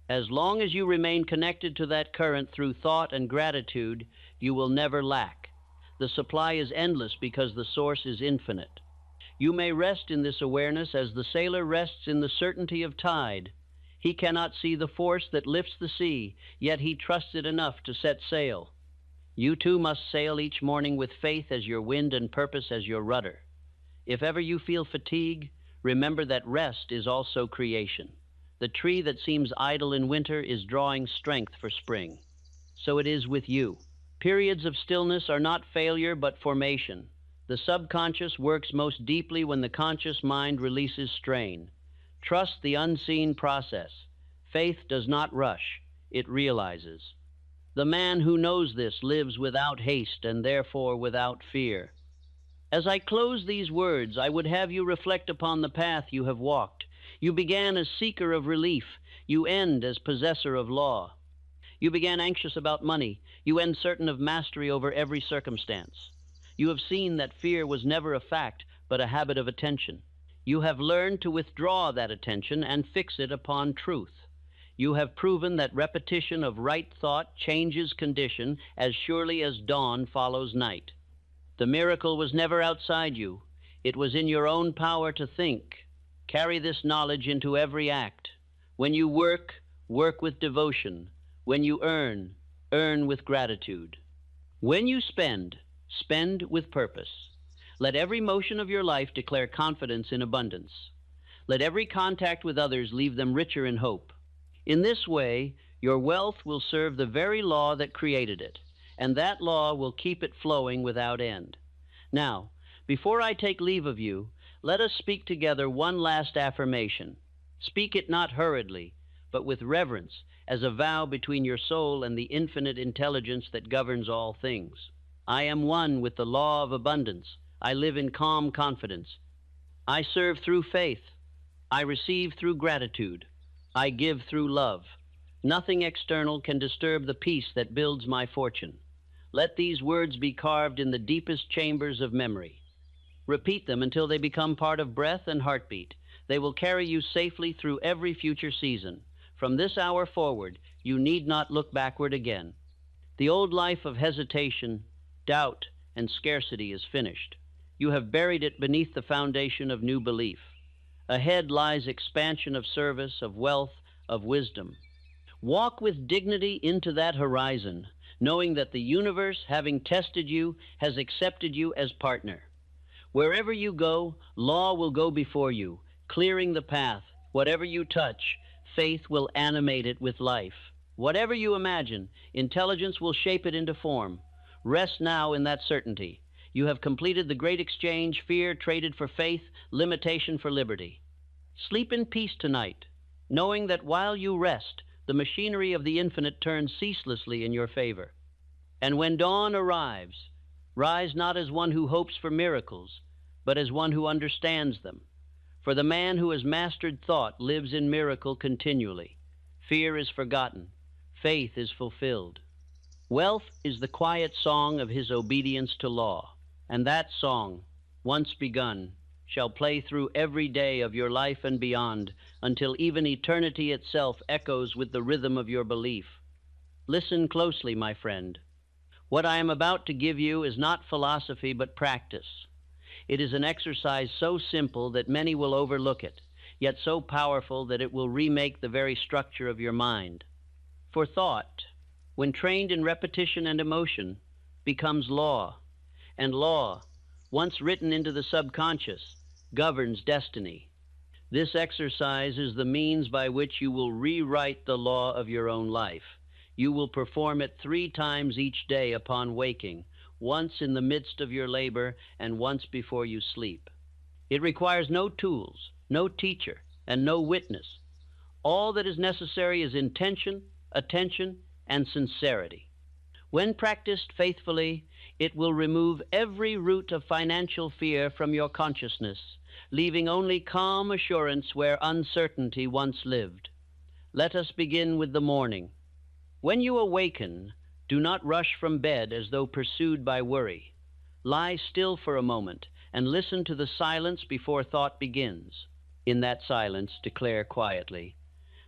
As long as you remain connected to that current through thought and gratitude, you will never lack. The supply is endless because the source is infinite. You may rest in this awareness as the sailor rests in the certainty of tide. He cannot see the force that lifts the sea, yet he trusts it enough to set sail. You too must sail each morning with faith as your wind and purpose as your rudder. If ever you feel fatigue, remember that rest is also creation. The tree that seems idle in winter is drawing strength for spring. So it is with you. Periods of stillness are not failure but formation. The subconscious works most deeply when the conscious mind releases strain. Trust the unseen process. Faith does not rush, it realizes. The man who knows this lives without haste and therefore without fear. As I close these words, I would have you reflect upon the path you have walked. You began as seeker of relief. You end as possessor of law. You began anxious about money. You end certain of mastery over every circumstance. You have seen that fear was never a fact, but a habit of attention. You have learned to withdraw that attention and fix it upon truth. You have proven that repetition of right thought changes condition as surely as dawn follows night. The miracle was never outside you. It was in your own power to think. Carry this knowledge into every act. When you work, work with devotion. When you earn, earn with gratitude. When you spend, spend with purpose. Let every motion of your life declare confidence in abundance. Let every contact with others leave them richer in hope. In this way, your wealth will serve the very law that created it, and that law will keep it flowing without end. Now, before I take leave of you, let us speak together one last affirmation. Speak it not hurriedly, but with reverence, as a vow between your soul and the infinite intelligence that governs all things. I am one with the law of abundance. I live in calm confidence. I serve through faith. I receive through gratitude. I give through love. Nothing external can disturb the peace that builds my fortune. Let these words be carved in the deepest chambers of memory. Repeat them until they become part of breath and heartbeat. They will carry you safely through every future season. From this hour forward, you need not look backward again. The old life of hesitation, doubt, and scarcity is finished. You have buried it beneath the foundation of new belief. Ahead lies expansion of service, of wealth, of wisdom. Walk with dignity into that horizon, knowing that the universe, having tested you, has accepted you as partner. Wherever you go, law will go before you, clearing the path. Whatever you touch, faith will animate it with life. Whatever you imagine, intelligence will shape it into form. Rest now in that certainty. You have completed the great exchange, fear traded for faith, limitation for liberty. Sleep in peace tonight, knowing that while you rest, the machinery of the infinite turns ceaselessly in your favor. And when dawn arrives, rise not as one who hopes for miracles, but as one who understands them. For the man who has mastered thought lives in miracle continually. Fear is forgotten. Faith is fulfilled. Wealth is the quiet song of his obedience to law, and that song, once begun, shall play through every day of your life and beyond, until even eternity itself echoes with the rhythm of your belief. Listen closely, my friend. What I am about to give you is not philosophy but practice. It is an exercise so simple that many will overlook it, yet so powerful that it will remake the very structure of your mind. For thought, when trained in repetition and emotion, becomes law, and law, once written into the subconscious, governs destiny. This exercise is the means by which you will rewrite the law of your own life. You will perform it 3 times each day upon waking, once in the midst of your labor and once before you sleep. It requires no tools, no teacher, and no witness. All that is necessary is intention, attention, and sincerity. When practiced faithfully, it will remove every root of financial fear from your consciousness, leaving only calm assurance where uncertainty once lived. Let us begin with the morning. When you awaken, do not rush from bed as though pursued by worry. Lie still for a moment and listen to the silence before thought begins. In that silence, declare quietly,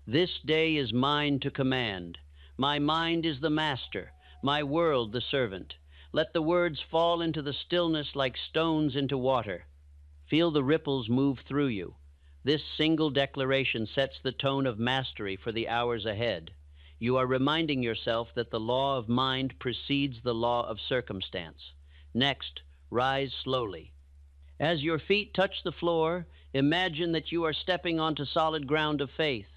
"This day is mine to command. My mind is the master, my world the servant. Let the words fall into the stillness like stones into water. Feel the ripples move through you. This single declaration sets the tone of mastery for the hours ahead. You are reminding yourself that the law of mind precedes the law of circumstance. Next, rise slowly. As your feet touch the floor, imagine that you are stepping onto solid ground of faith.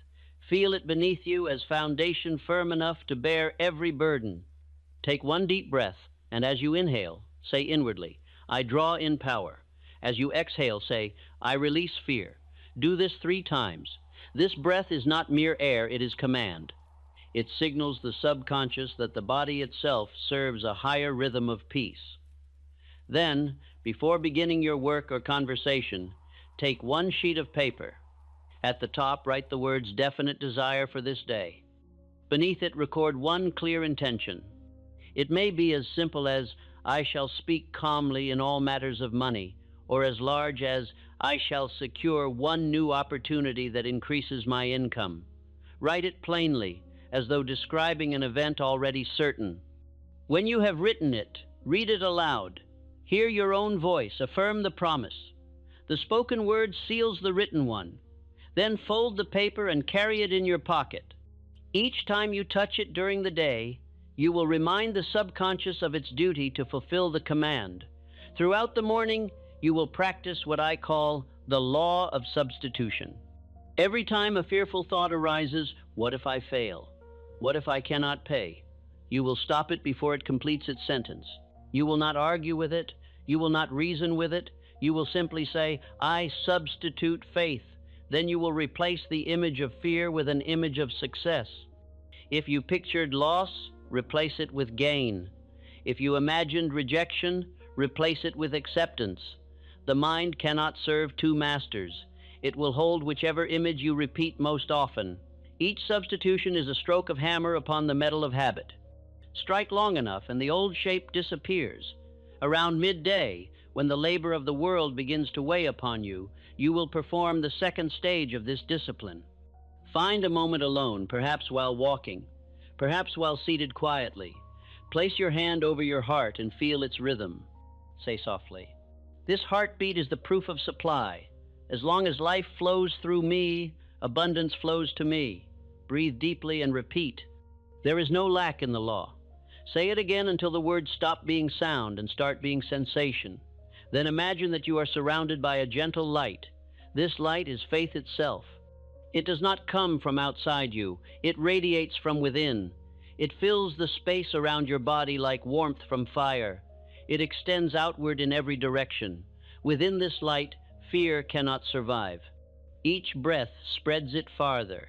Feel it beneath you as foundation firm enough to bear every burden. Take one deep breath, and as you inhale, say inwardly, "I draw in power." As you exhale, say, "I release fear." Do this 3 times. This breath is not mere air, it is command. It signals the subconscious that the body itself serves a higher rhythm of peace. Then, before beginning your work or conversation, take one sheet of paper. At the top, write the words "definite desire for this day." Beneath it, record one clear intention. It may be as simple as, "I shall speak calmly in all matters of money," or as large as, "I shall secure one new opportunity that increases my income." Write it plainly, as though describing an event already certain. When you have written it, read it aloud. Hear your own voice, affirm the promise. The spoken word seals the written one. Then fold the paper and carry it in your pocket. Each time you touch it during the day, you will remind the subconscious of its duty to fulfill the command. Throughout the morning, you will practice what I call the law of substitution. Every time a fearful thought arises, "What if I fail? What if I cannot pay?" you will stop it before it completes its sentence. You will not argue with it. You will not reason with it. You will simply say, "I substitute faith." Then you will replace the image of fear with an image of success. If you pictured loss, replace it with gain. If you imagined rejection, replace it with acceptance. The mind cannot serve 2 masters. It will hold whichever image you repeat most often. Each substitution is a stroke of hammer upon the metal of habit. Strike long enough and the old shape disappears. Around midday, when the labor of the world begins to weigh upon you, you will perform the 2nd stage of this discipline. Find a moment alone, perhaps while walking, perhaps while seated quietly. Place your hand over your heart and feel its rhythm. Say softly, "This heartbeat is the proof of supply. As long as life flows through me, abundance flows to me." Breathe deeply and repeat, "There is no lack in the law." Say it again until the words stop being sound and start being sensation. Then imagine that you are surrounded by a gentle light. This light is faith itself. It does not come from outside you. It radiates from within. It fills the space around your body like warmth from fire. It extends outward in every direction. Within this light, fear cannot survive. Each breath spreads it farther.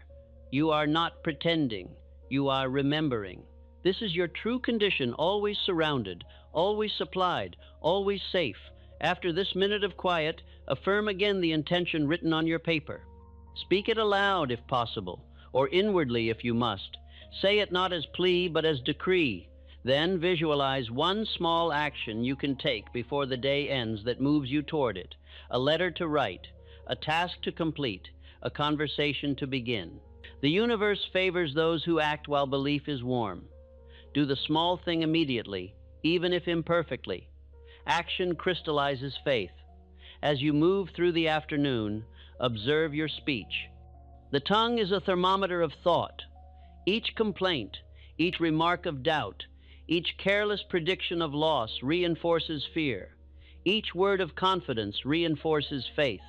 You are not pretending, you are remembering. This is your true condition, always surrounded, always supplied, always safe. After this minute of quiet, affirm again the intention written on your paper. Speak it aloud if possible, or inwardly if you must. Say it not as plea but as decree. Then visualize one small action you can take before the day ends that moves you toward it. A letter to write, a task to complete, a conversation to begin. The universe favors those who act while belief is warm. Do the small thing immediately, even if imperfectly. Action crystallizes faith. As you move through the afternoon, observe your speech. The tongue is a thermometer of thought. Each complaint, each remark of doubt, each careless prediction of loss reinforces fear. Each word of confidence reinforces faith.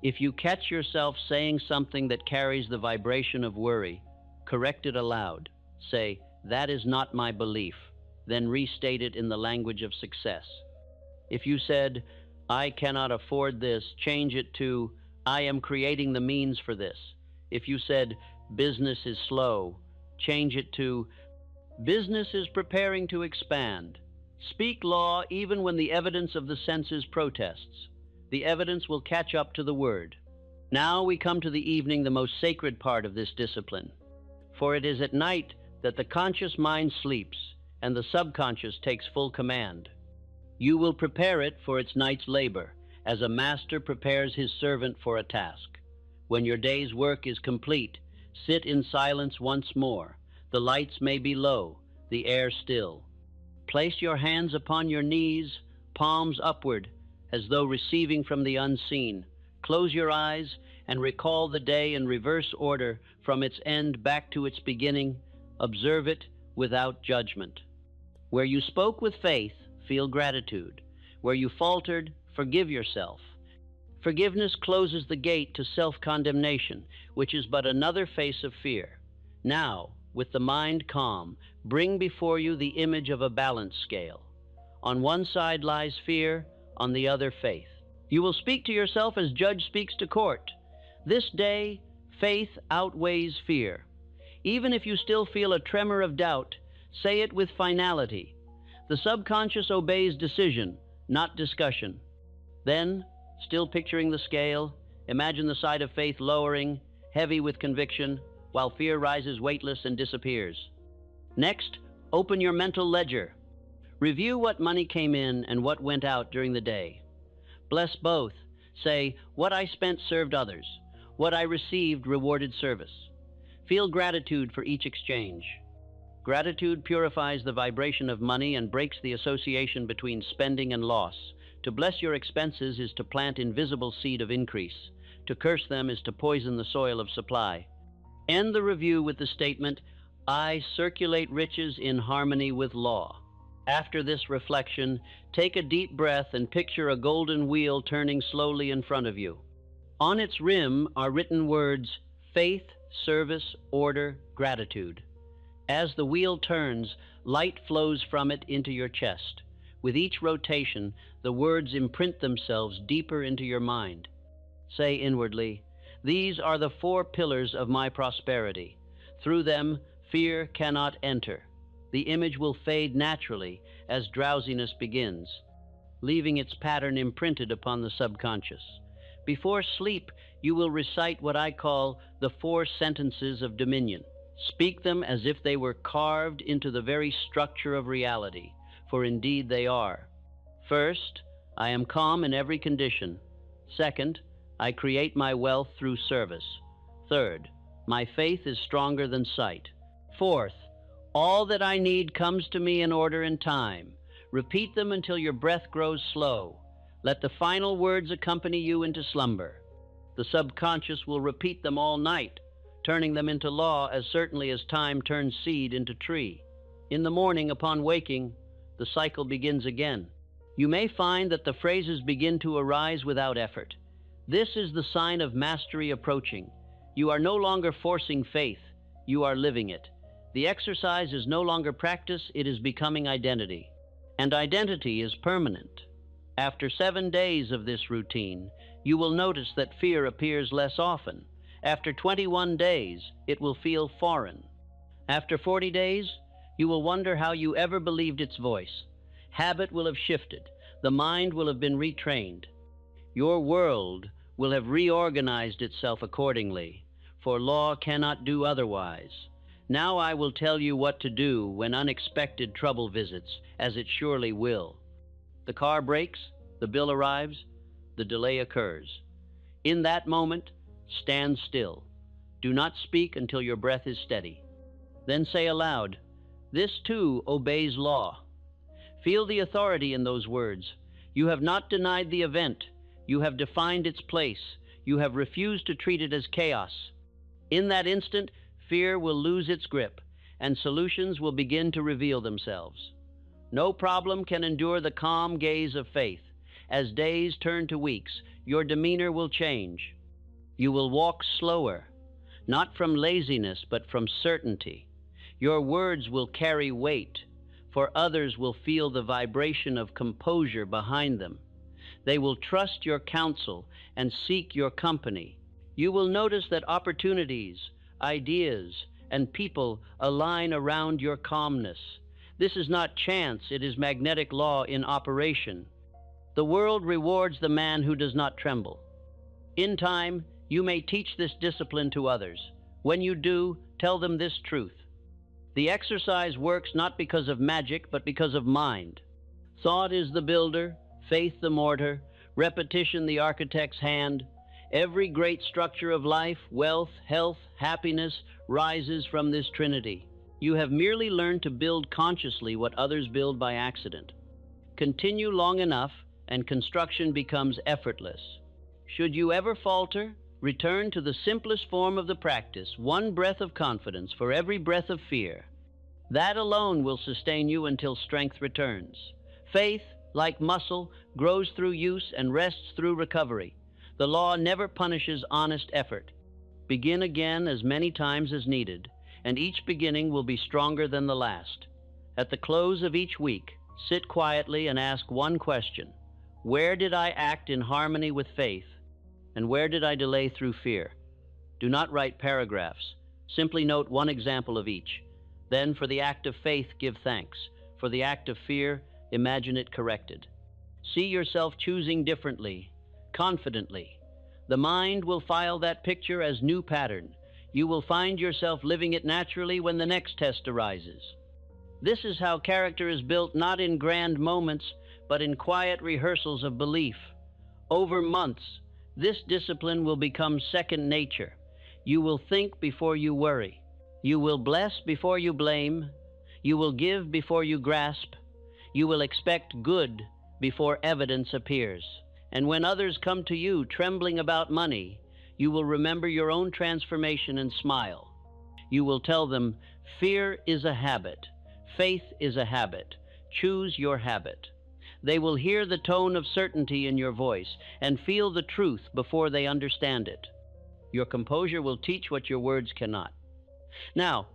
If you catch yourself saying something that carries the vibration of worry, correct it aloud. Say, "That is not my belief." Then restate it in the language of success. If you said, "I cannot afford this," change it to, "I am creating the means for this." If you said, "Business is slow," change it to, "Business is preparing to expand." Speak law even when the evidence of the senses protests. The evidence will catch up to the word. Now we come to the evening, the most sacred part of this discipline. For it is at night that the conscious mind sleeps and the subconscious takes full command. You will prepare it for its night's labor, as a master prepares his servant for a task. When your day's work is complete, sit in silence once more. The lights may be low, the air still. Place your hands upon your knees, palms upward, as though receiving from the unseen. Close your eyes and recall the day in reverse order from its end back to its beginning. Observe it without judgment. Where you spoke with faith, feel gratitude. Where you faltered, forgive yourself. Forgiveness closes the gate to self-condemnation, which is but another face of fear. Now, with the mind calm, bring before you the image of a balance scale. On one side lies fear, on the other faith. You will speak to yourself as judge speaks to court. This day, faith outweighs fear. Even if you still feel a tremor of doubt, say it with finality. The subconscious obeys decision, not discussion. Then, still picturing the scale, imagine the side of faith lowering, heavy with conviction, while fear rises weightless and disappears. Next, open your mental ledger. Review what money came in and what went out during the day. Bless both. Say, "What I spent served others. What I received rewarded service." Feel gratitude for each exchange. Gratitude purifies the vibration of money and breaks the association between spending and loss. To bless your expenses is to plant invisible seed of increase. To curse them is to poison the soil of supply. End the review with the statement, "I circulate riches in harmony with law." After this reflection, take a deep breath and picture a golden wheel turning slowly in front of you. On its rim are written words, faith, service, order, gratitude. As the wheel turns, light flows from it into your chest. With each rotation, the words imprint themselves deeper into your mind. Say inwardly, "These are the 4 pillars of my prosperity. Through them, fear cannot enter." The image will fade naturally as drowsiness begins, leaving its pattern imprinted upon the subconscious. Before sleep, you will recite what I call the 4 sentences of dominion. Speak them as if they were carved into the very structure of reality, for indeed they are. First, I am calm in every condition. Second, I create my wealth through service. Third, my faith is stronger than sight. Fourth, all that I need comes to me in order and time. Repeat them until your breath grows slow. Let the final words accompany you into slumber. The subconscious will repeat them all night, turning them into law as certainly as time turns seed into tree. In the morning, upon waking, the cycle begins again. You may find that the phrases begin to arise without effort. This is the sign of mastery approaching. You are no longer forcing faith, you are living it. The exercise is no longer practice, it is becoming identity. And identity is permanent. After 7 days of this routine, you will notice that fear appears less often. After 21 days, it will feel foreign. After 40 days, you will wonder how you ever believed its voice. Habit will have shifted. The mind will have been retrained. Your world will have reorganized itself accordingly, for law cannot do otherwise. Now I will tell you what to do when unexpected trouble visits, as it surely will. The car breaks, the bill arrives, the delay occurs. In that moment, stand still. Do not speak until your breath is steady. Then say aloud, "This too obeys law." Feel the authority in those words. You have not denied the event. You have defined its place. You have refused to treat it as chaos. In that instant, fear will lose its grip, and solutions will begin to reveal themselves. No problem can endure the calm gaze of faith. As days turn to weeks, your demeanor will change. You will walk slower, not from laziness, but from certainty. Your words will carry weight, for others will feel the vibration of composure behind them. They will trust your counsel and seek your company. You will notice that opportunities, ideas, and people align around your calmness. This is not chance, it is magnetic law in operation. The world rewards the man who does not tremble. In time, you may teach this discipline to others. When you do, tell them this truth. The exercise works not because of magic, but because of mind. Thought is the builder, faith the mortar, repetition the architect's hand. Every great structure of life, wealth, health, happiness, rises from this trinity. You have merely learned to build consciously what others build by accident. Continue long enough, and construction becomes effortless. Should you ever falter, return to the simplest form of the practice, one breath of confidence for every breath of fear. That alone will sustain you until strength returns. Faith, like muscle, grows through use and rests through recovery. The law never punishes honest effort. Begin again as many times as needed, and each beginning will be stronger than the last. At the close of each week, sit quietly and ask one question. Where did I act in harmony with faith? And where did I delay through fear? Do not write paragraphs. Simply note one example of each. Then for the act of faith, give thanks. For the act of fear, imagine it corrected. See yourself choosing differently, confidently. The mind will file that picture as new pattern. You will find yourself living it naturally when the next test arises. This is how character is built, not in grand moments, but in quiet rehearsals of belief. Over months, this discipline will become second nature. You will think before you worry. You will bless before you blame. You will give before you grasp. You will expect good before evidence appears. And when others come to you trembling about money, you will remember your own transformation and smile. You will tell them, fear is a habit. Faith is a habit. Choose your habit. They will hear the tone of certainty in your voice and feel the truth before they understand it. Your composure will teach what your words cannot. Now,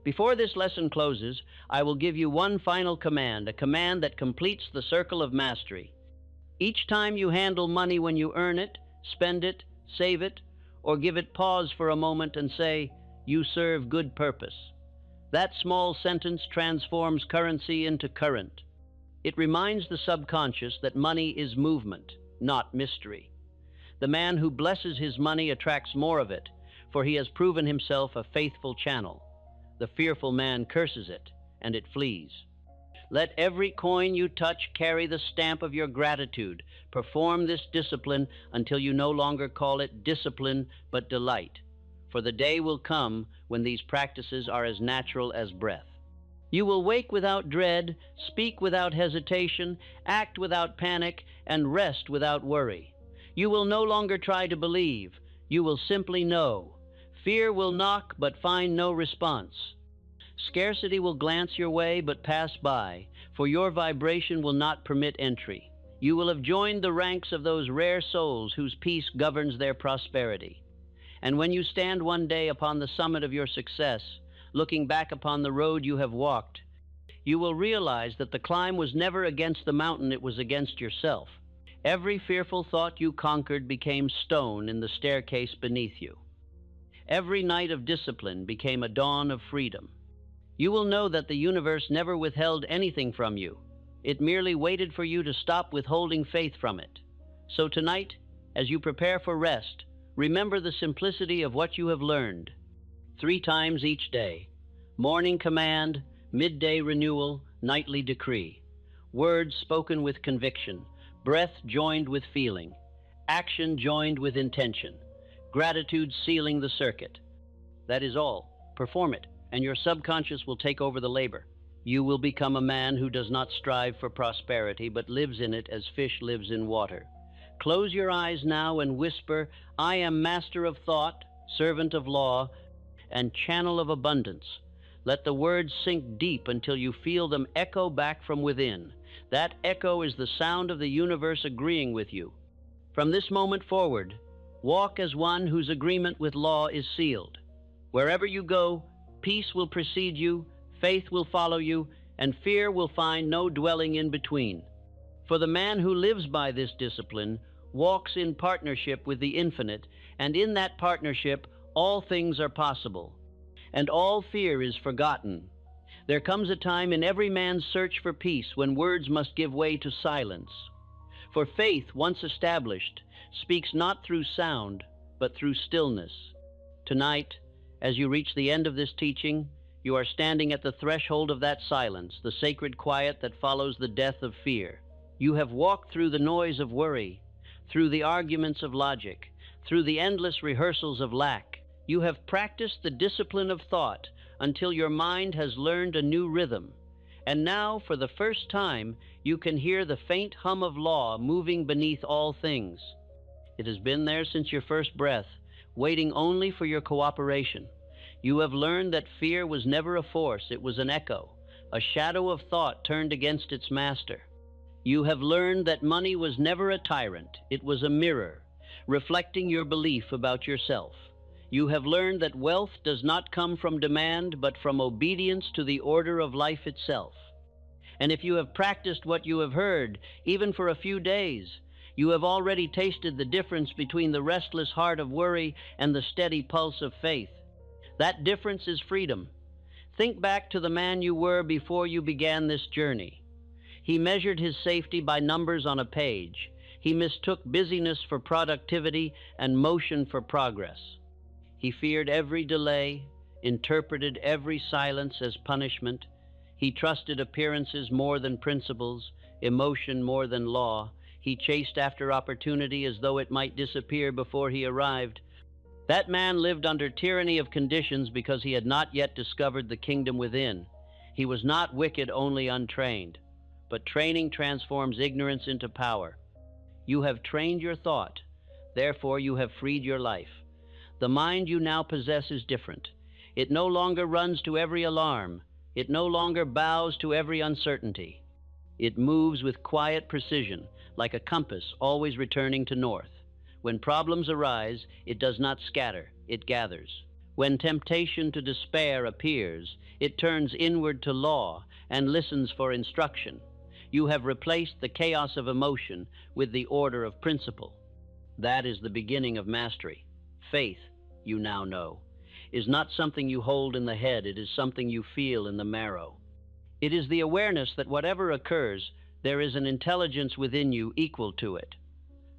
before this lesson closes, I will give you one final command, a command that completes the circle of mastery. Each time you handle money, when you earn it, spend it, save it, or give it pause for a moment and say, "You serve good purpose." That small sentence transforms currency into current. It reminds the subconscious that money is movement, not mystery. The man who blesses his money attracts more of it, for he has proven himself a faithful channel. The fearful man curses it, and it flees. Let every coin you touch carry the stamp of your gratitude. Perform this discipline until you no longer call it discipline, but delight. For the day will come when these practices are as natural as breath. You will wake without dread, speak without hesitation, act without panic, and rest without worry. You will no longer try to believe. You will simply know. Fear will knock but find no response. Scarcity will glance your way but pass by, for your vibration will not permit entry. You will have joined the ranks of those rare souls whose peace governs their prosperity. And when you stand one day upon the summit of your success, looking back upon the road you have walked, you will realize that the climb was never against the mountain, it was against yourself. Every fearful thought you conquered became stone in the staircase beneath you. Every night of discipline became a dawn of freedom. You will know that the universe never withheld anything from you. It merely waited for you to stop withholding faith from it. So tonight, as you prepare for rest, remember the simplicity of what you have learned. 3 times each day: morning command, midday renewal, nightly decree. Words spoken with conviction, breath joined with feeling, action joined with intention, gratitude sealing the circuit. That is all. Perform it, and your subconscious will take over the labor. You will become a man who does not strive for prosperity, but lives in it as fish lives in water. Close your eyes now and whisper, "I am master of thought, servant of law, and channel of abundance." Let the words sink deep until you feel them echo back from within. That echo is the sound of the universe agreeing with you. From this moment forward, walk as one whose agreement with law is sealed. Wherever you go, peace will precede you, faith will follow you, and fear will find no dwelling in between. For the man who lives by this discipline walks in partnership with the infinite, and in that partnership all things are possible, and all fear is forgotten. There comes a time in every man's search for peace when words must give way to silence. For faith, once established, speaks not through sound, but through stillness. Tonight, as you reach the end of this teaching, you are standing at the threshold of that silence, the sacred quiet that follows the death of fear. You have walked through the noise of worry, through the arguments of logic, through the endless rehearsals of lack. You have practiced the discipline of thought until your mind has learned a new rhythm. And now, for the first time, you can hear the faint hum of law moving beneath all things. It has been there since your first breath, waiting only for your cooperation. You have learned that fear was never a force, it was an echo, a shadow of thought turned against its master. You have learned that money was never a tyrant, it was a mirror, reflecting your belief about yourself. You have learned that wealth does not come from demand, but from obedience to the order of life itself. And if you have practiced what you have heard, even for a few days, you have already tasted the difference between the restless heart of worry and the steady pulse of faith. That difference is freedom. Think back to the man you were before you began this journey. He measured his safety by numbers on a page. He mistook busyness for productivity and motion for progress. He feared every delay, interpreted every silence as punishment. He trusted appearances more than principles, emotion more than law. He chased after opportunity as though it might disappear before he arrived. That man lived under tyranny of conditions because he had not yet discovered the kingdom within. He was not wicked, only untrained. But training transforms ignorance into power. You have trained your thought, therefore you have freed your life. The mind you now possess is different. It no longer runs to every alarm. It no longer bows to every uncertainty. It moves with quiet precision, like a compass always returning to north. When problems arise, it does not scatter, it gathers. When temptation to despair appears, it turns inward to law and listens for instruction. You have replaced the chaos of emotion with the order of principle. That is the beginning of mastery. Faith, you now know, is not something you hold in the head, it is something you feel in the marrow. It is the awareness that whatever occurs, there is an intelligence within you equal to it.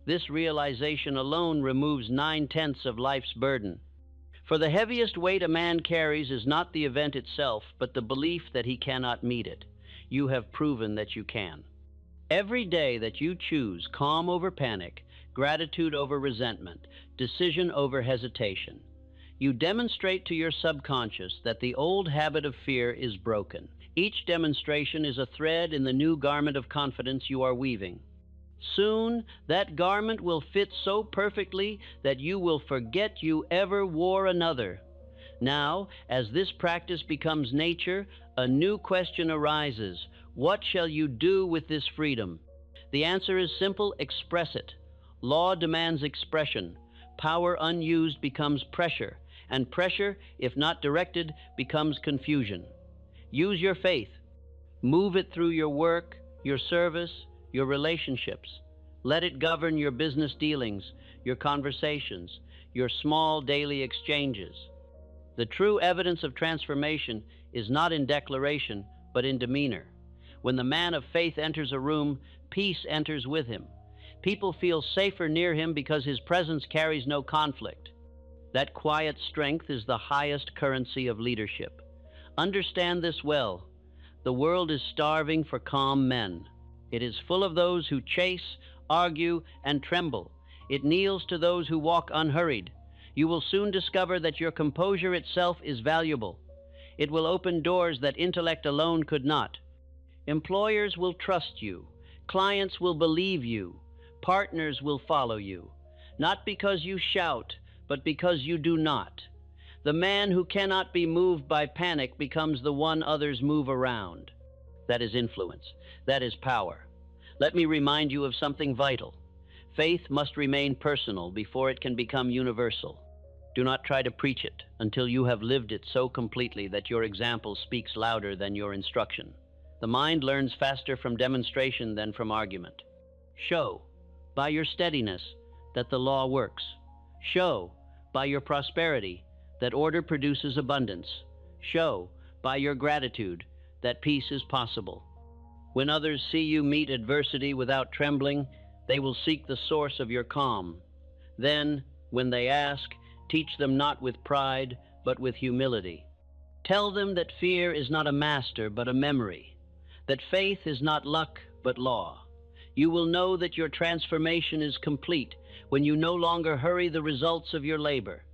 This realization alone removes 9/10 of life's burden. For the heaviest weight a man carries is not the event itself, but the belief that he cannot meet it. You have proven that you can. Every day that you choose calm over panic, gratitude over resentment, decision over hesitation, you demonstrate to your subconscious that the old habit of fear is broken. Each demonstration is a thread in the new garment of confidence you are weaving. Soon, that garment will fit so perfectly that you will forget you ever wore another. Now, as this practice becomes nature, a new question arises. What shall you do with this freedom? The answer is simple: express it. Law demands expression. Power unused becomes pressure, and pressure, if not directed, becomes confusion. Use your faith. Move it through your work, your service, your relationships. Let it govern your business dealings, your conversations, your small daily exchanges. The true evidence of transformation is not in declaration, but in demeanor. When the man of faith enters a room, peace enters with him. People feel safer near him because his presence carries no conflict. That quiet strength is the highest currency of leadership. Understand this well. The world is starving for calm men. It is full of those who chase, argue, and tremble. It kneels to those who walk unhurried. You will soon discover that your composure itself is valuable. It will open doors that intellect alone could not. Employers will trust you. Clients will believe you. Partners will follow you. Not because you shout, but because you do not. The man who cannot be moved by panic becomes the one others move around. That is influence. That is power. Let me remind you of something vital. Faith must remain personal before it can become universal. Do not try to preach it until you have lived it so completely that your example speaks louder than your instruction. The mind learns faster from demonstration than from argument. Show, by your steadiness, that the law works. Show, by your prosperity, that order produces abundance. Show, by your gratitude, that peace is possible. When others see you meet adversity without trembling, they will seek the source of your calm. Then, when they ask, teach them not with pride, but with humility. Tell them that fear is not a master, but a memory, that faith is not luck, but law. You will know that your transformation is complete when you no longer hurry the results of your labor.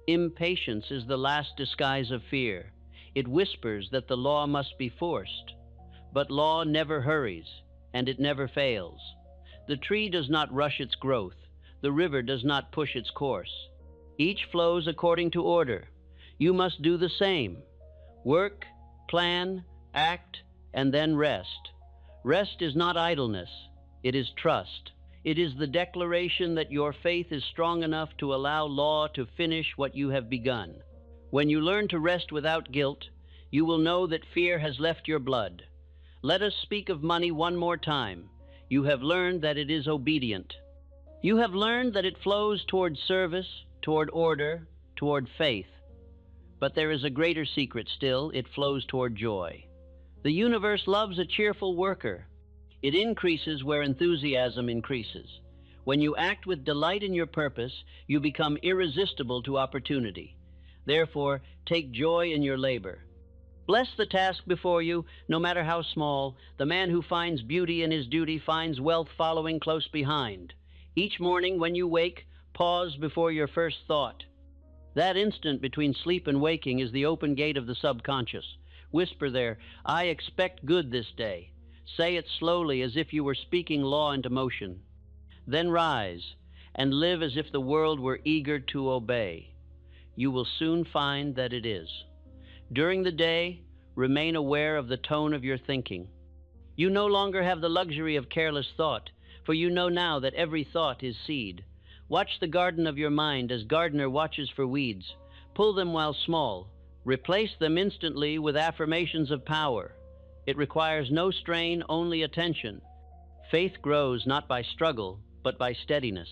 Impatience is the last disguise of fear. It whispers that the law must be forced. But law never hurries, and it never fails. The tree does not rush its growth. The river does not push its course. Each flows according to order. You must do the same. Work, plan, act, and then rest. Rest is not idleness. It is trust. It is the declaration that your faith is strong enough to allow law to finish what you have begun. When you learn to rest without guilt, you will know that fear has left your blood. Let us speak of money one more time. You have learned that it is obedient. You have learned that it flows toward service, toward order, toward faith. But there is a greater secret still. It flows toward joy. The universe loves a cheerful worker. It increases where enthusiasm increases. When you act with delight in your purpose, you become irresistible to opportunity. Therefore, take joy in your labor. Bless the task before you, no matter how small. The man who finds beauty in his duty finds wealth following close behind. Each morning when you wake, pause before your first thought. That instant between sleep and waking is the open gate of the subconscious. Whisper there, "I expect good this day." Say it slowly as if you were speaking law into motion. Then rise and live as if the world were eager to obey. You will soon find that it is. During the day, remain aware of the tone of your thinking. You no longer have the luxury of careless thought, for you know now that every thought is seed. Watch the garden of your mind as gardener watches for weeds. Pull them while small. Replace them instantly with affirmations of power. It requires no strain, only attention. Faith grows not by struggle, but by steadiness.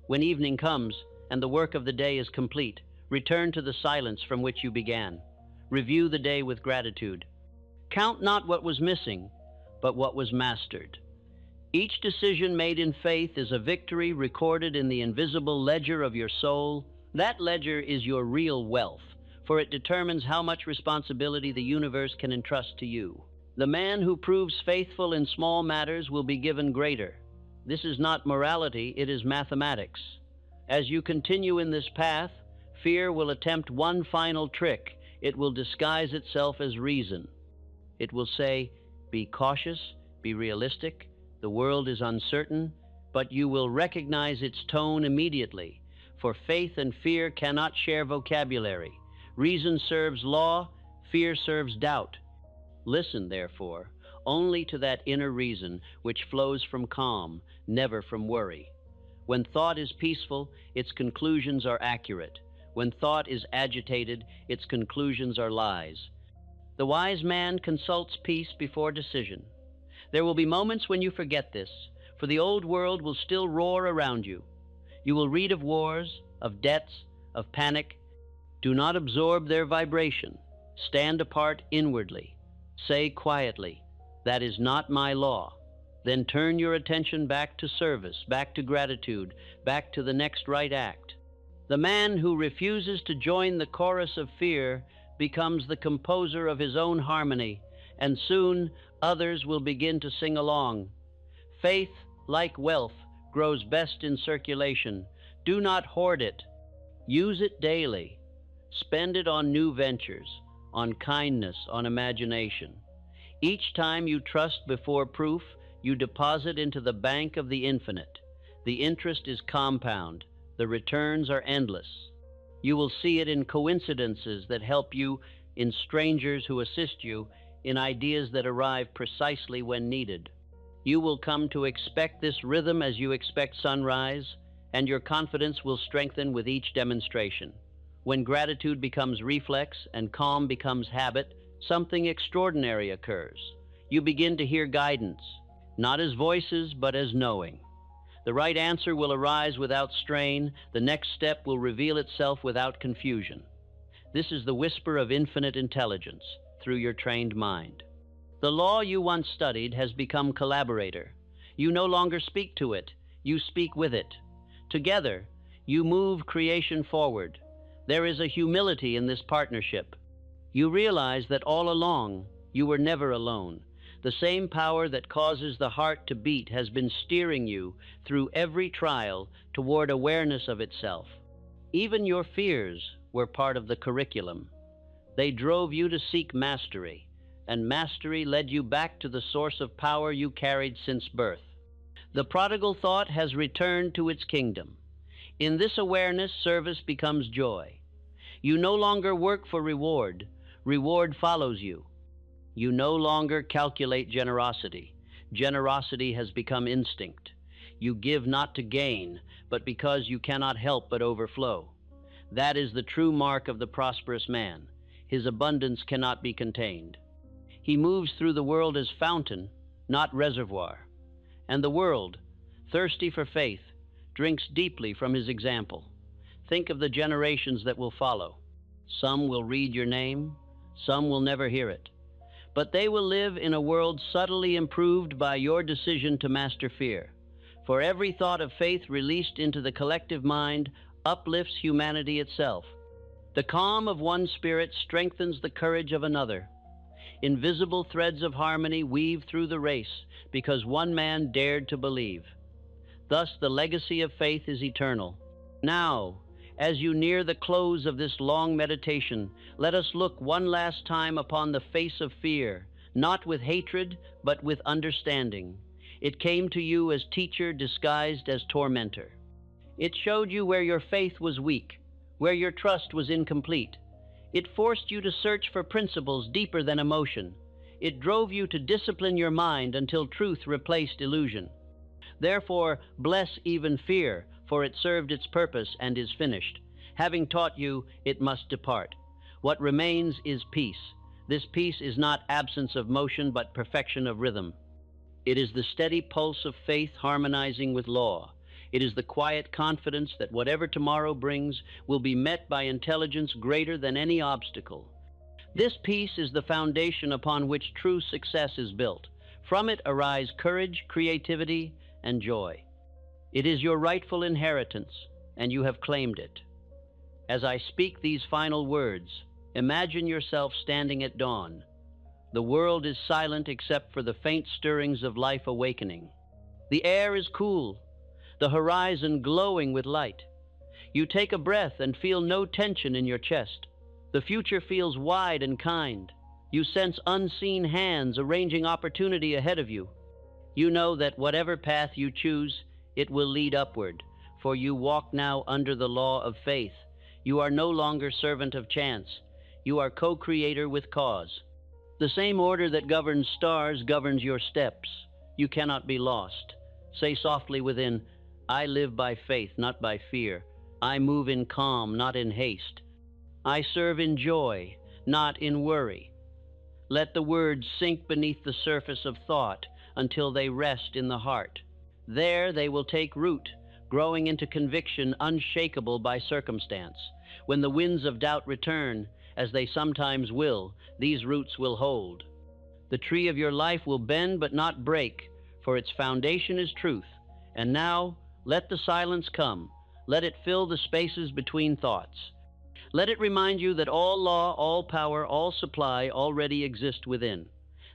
When evening comes and the work of the day is complete, return to the silence from which you began. Review the day with gratitude. Count not what was missing, but what was mastered. Each decision made in faith is a victory recorded in the invisible ledger of your soul. That ledger is your real wealth, for it determines how much responsibility the universe can entrust to you. The man who proves faithful in small matters will be given greater. This is not morality, it is mathematics. As you continue in this path, fear will attempt one final trick. It will disguise itself as reason. It will say, "Be cautious, be realistic, the world is uncertain," but you will recognize its tone immediately, for faith and fear cannot share vocabulary. Reason serves law, fear serves doubt. Listen, therefore, only to that inner reason which flows from calm, never from worry. When thought is peaceful, its conclusions are accurate. When thought is agitated, its conclusions are lies. The wise man consults peace before decision. There will be moments when you forget this, for the old world will still roar around you. You will read of wars, of debts, of panic. Do not absorb their vibration. Stand apart inwardly. Say quietly, "That is not my law." Then turn your attention back to service, back to gratitude, back to the next right act. The man who refuses to join the chorus of fear becomes the composer of his own harmony, and soon others will begin to sing along. Faith, like wealth, grows best in circulation. Do not hoard it. Use it daily. Spend it on new ventures, on kindness, on imagination. Each time you trust before proof, you deposit into the bank of the infinite. The interest is compound. The returns are endless. You will see it in coincidences that help you, in strangers who assist you, in ideas that arrive precisely when needed. You will come to expect this rhythm as you expect sunrise, and your confidence will strengthen with each demonstration. When gratitude becomes reflex and calm becomes habit, something extraordinary occurs. You begin to hear guidance, not as voices, but as knowing. The right answer will arise without strain. The next step will reveal itself without confusion. This is the whisper of infinite intelligence through your trained mind. The law you once studied has become collaborator. You no longer speak to it, you speak with it. Together, you move creation forward. There is a humility in this partnership. You realize that all along, you were never alone. The same power that causes the heart to beat has been steering you through every trial toward awareness of itself. Even your fears were part of the curriculum. They drove you to seek mastery, and mastery led you back to the source of power you carried since birth. The prodigal thought has returned to its kingdom. In this awareness, service becomes joy. You no longer work for reward. Reward follows you. You no longer calculate generosity. Generosity has become instinct. You give not to gain, but because you cannot help but overflow. That is the true mark of the prosperous man. His abundance cannot be contained. He moves through the world as fountain, not reservoir. And the world, thirsty for faith, drinks deeply from his example. Think of the generations that will follow. Some will read your name, some will never hear it. But they will live in a world subtly improved by your decision to master fear. For every thought of faith released into the collective mind uplifts humanity itself. The calm of one spirit strengthens the courage of another. Invisible threads of harmony weave through the race because one man dared to believe. Thus the legacy of faith is eternal. Now, as you near the close of this long meditation, let us look one last time upon the face of fear, not with hatred, but with understanding. It came to you as teacher disguised as tormentor. It showed you where your faith was weak, where your trust was incomplete. It forced you to search for principles deeper than emotion. It drove you to discipline your mind until truth replaced illusion. Therefore, bless even fear, for it served its purpose and is finished. Having taught you, it must depart. What remains is peace. This peace is not absence of motion, but perfection of rhythm. It is the steady pulse of faith harmonizing with law. It is the quiet confidence that whatever tomorrow brings will be met by intelligence greater than any obstacle. This peace is the foundation upon which true success is built. From it arise courage, creativity, and joy. It is your rightful inheritance, and you have claimed it. As I speak these final words, imagine yourself standing at dawn. The world is silent except for the faint stirrings of life awakening. The air is cool, the horizon glowing with light. You take a breath and feel no tension in your chest. The future feels wide and kind. You sense unseen hands arranging opportunity ahead of you. You know that whatever path you choose, it will lead upward, for you walk now under the law of faith. You are no longer servant of chance. You are co-creator with cause. The same order that governs stars governs your steps. You cannot be lost. Say softly within, I live by faith, not by fear. I move in calm, not in haste. I serve in joy, not in worry. Let the words sink beneath the surface of thought until they rest in the heart. There they will take root, growing into conviction unshakable by circumstance. When the winds of doubt return, as they sometimes will, these roots will hold. The tree of your life will bend but not break, for its foundation is truth. And now, let the silence come. Let it fill the spaces between thoughts. Let it remind you that all law, all power, all supply already exist within.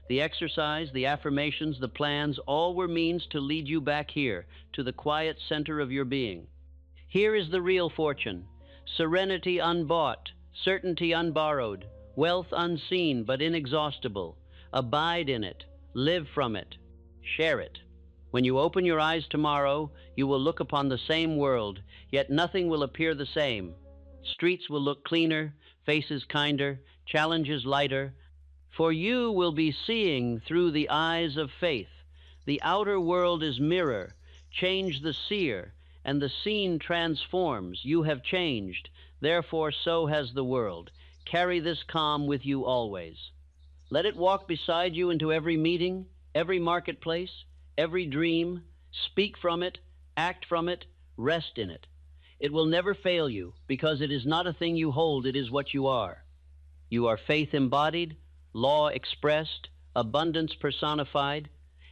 The exercise, the affirmations, the plans, all were means to lead you back here, to the quiet center of your being. Here is the real fortune: serenity unbought, certainty unborrowed, wealth unseen but inexhaustible. Abide in it, live from it, share it. When you open your eyes tomorrow, you will look upon the same world, yet nothing will appear the same. Streets will look cleaner, faces kinder, challenges lighter, for you will be seeing through the eyes of faith. The outer world is mirror, change the seer, and the seen transforms. You have changed, therefore so has the world. Carry this calm with you always. Let it walk beside you into every meeting, every marketplace, every dream. Speak from it, act from it, rest in it. It will never fail you, because it is not a thing you hold, it is what you are. You are faith embodied, law expressed, abundance personified,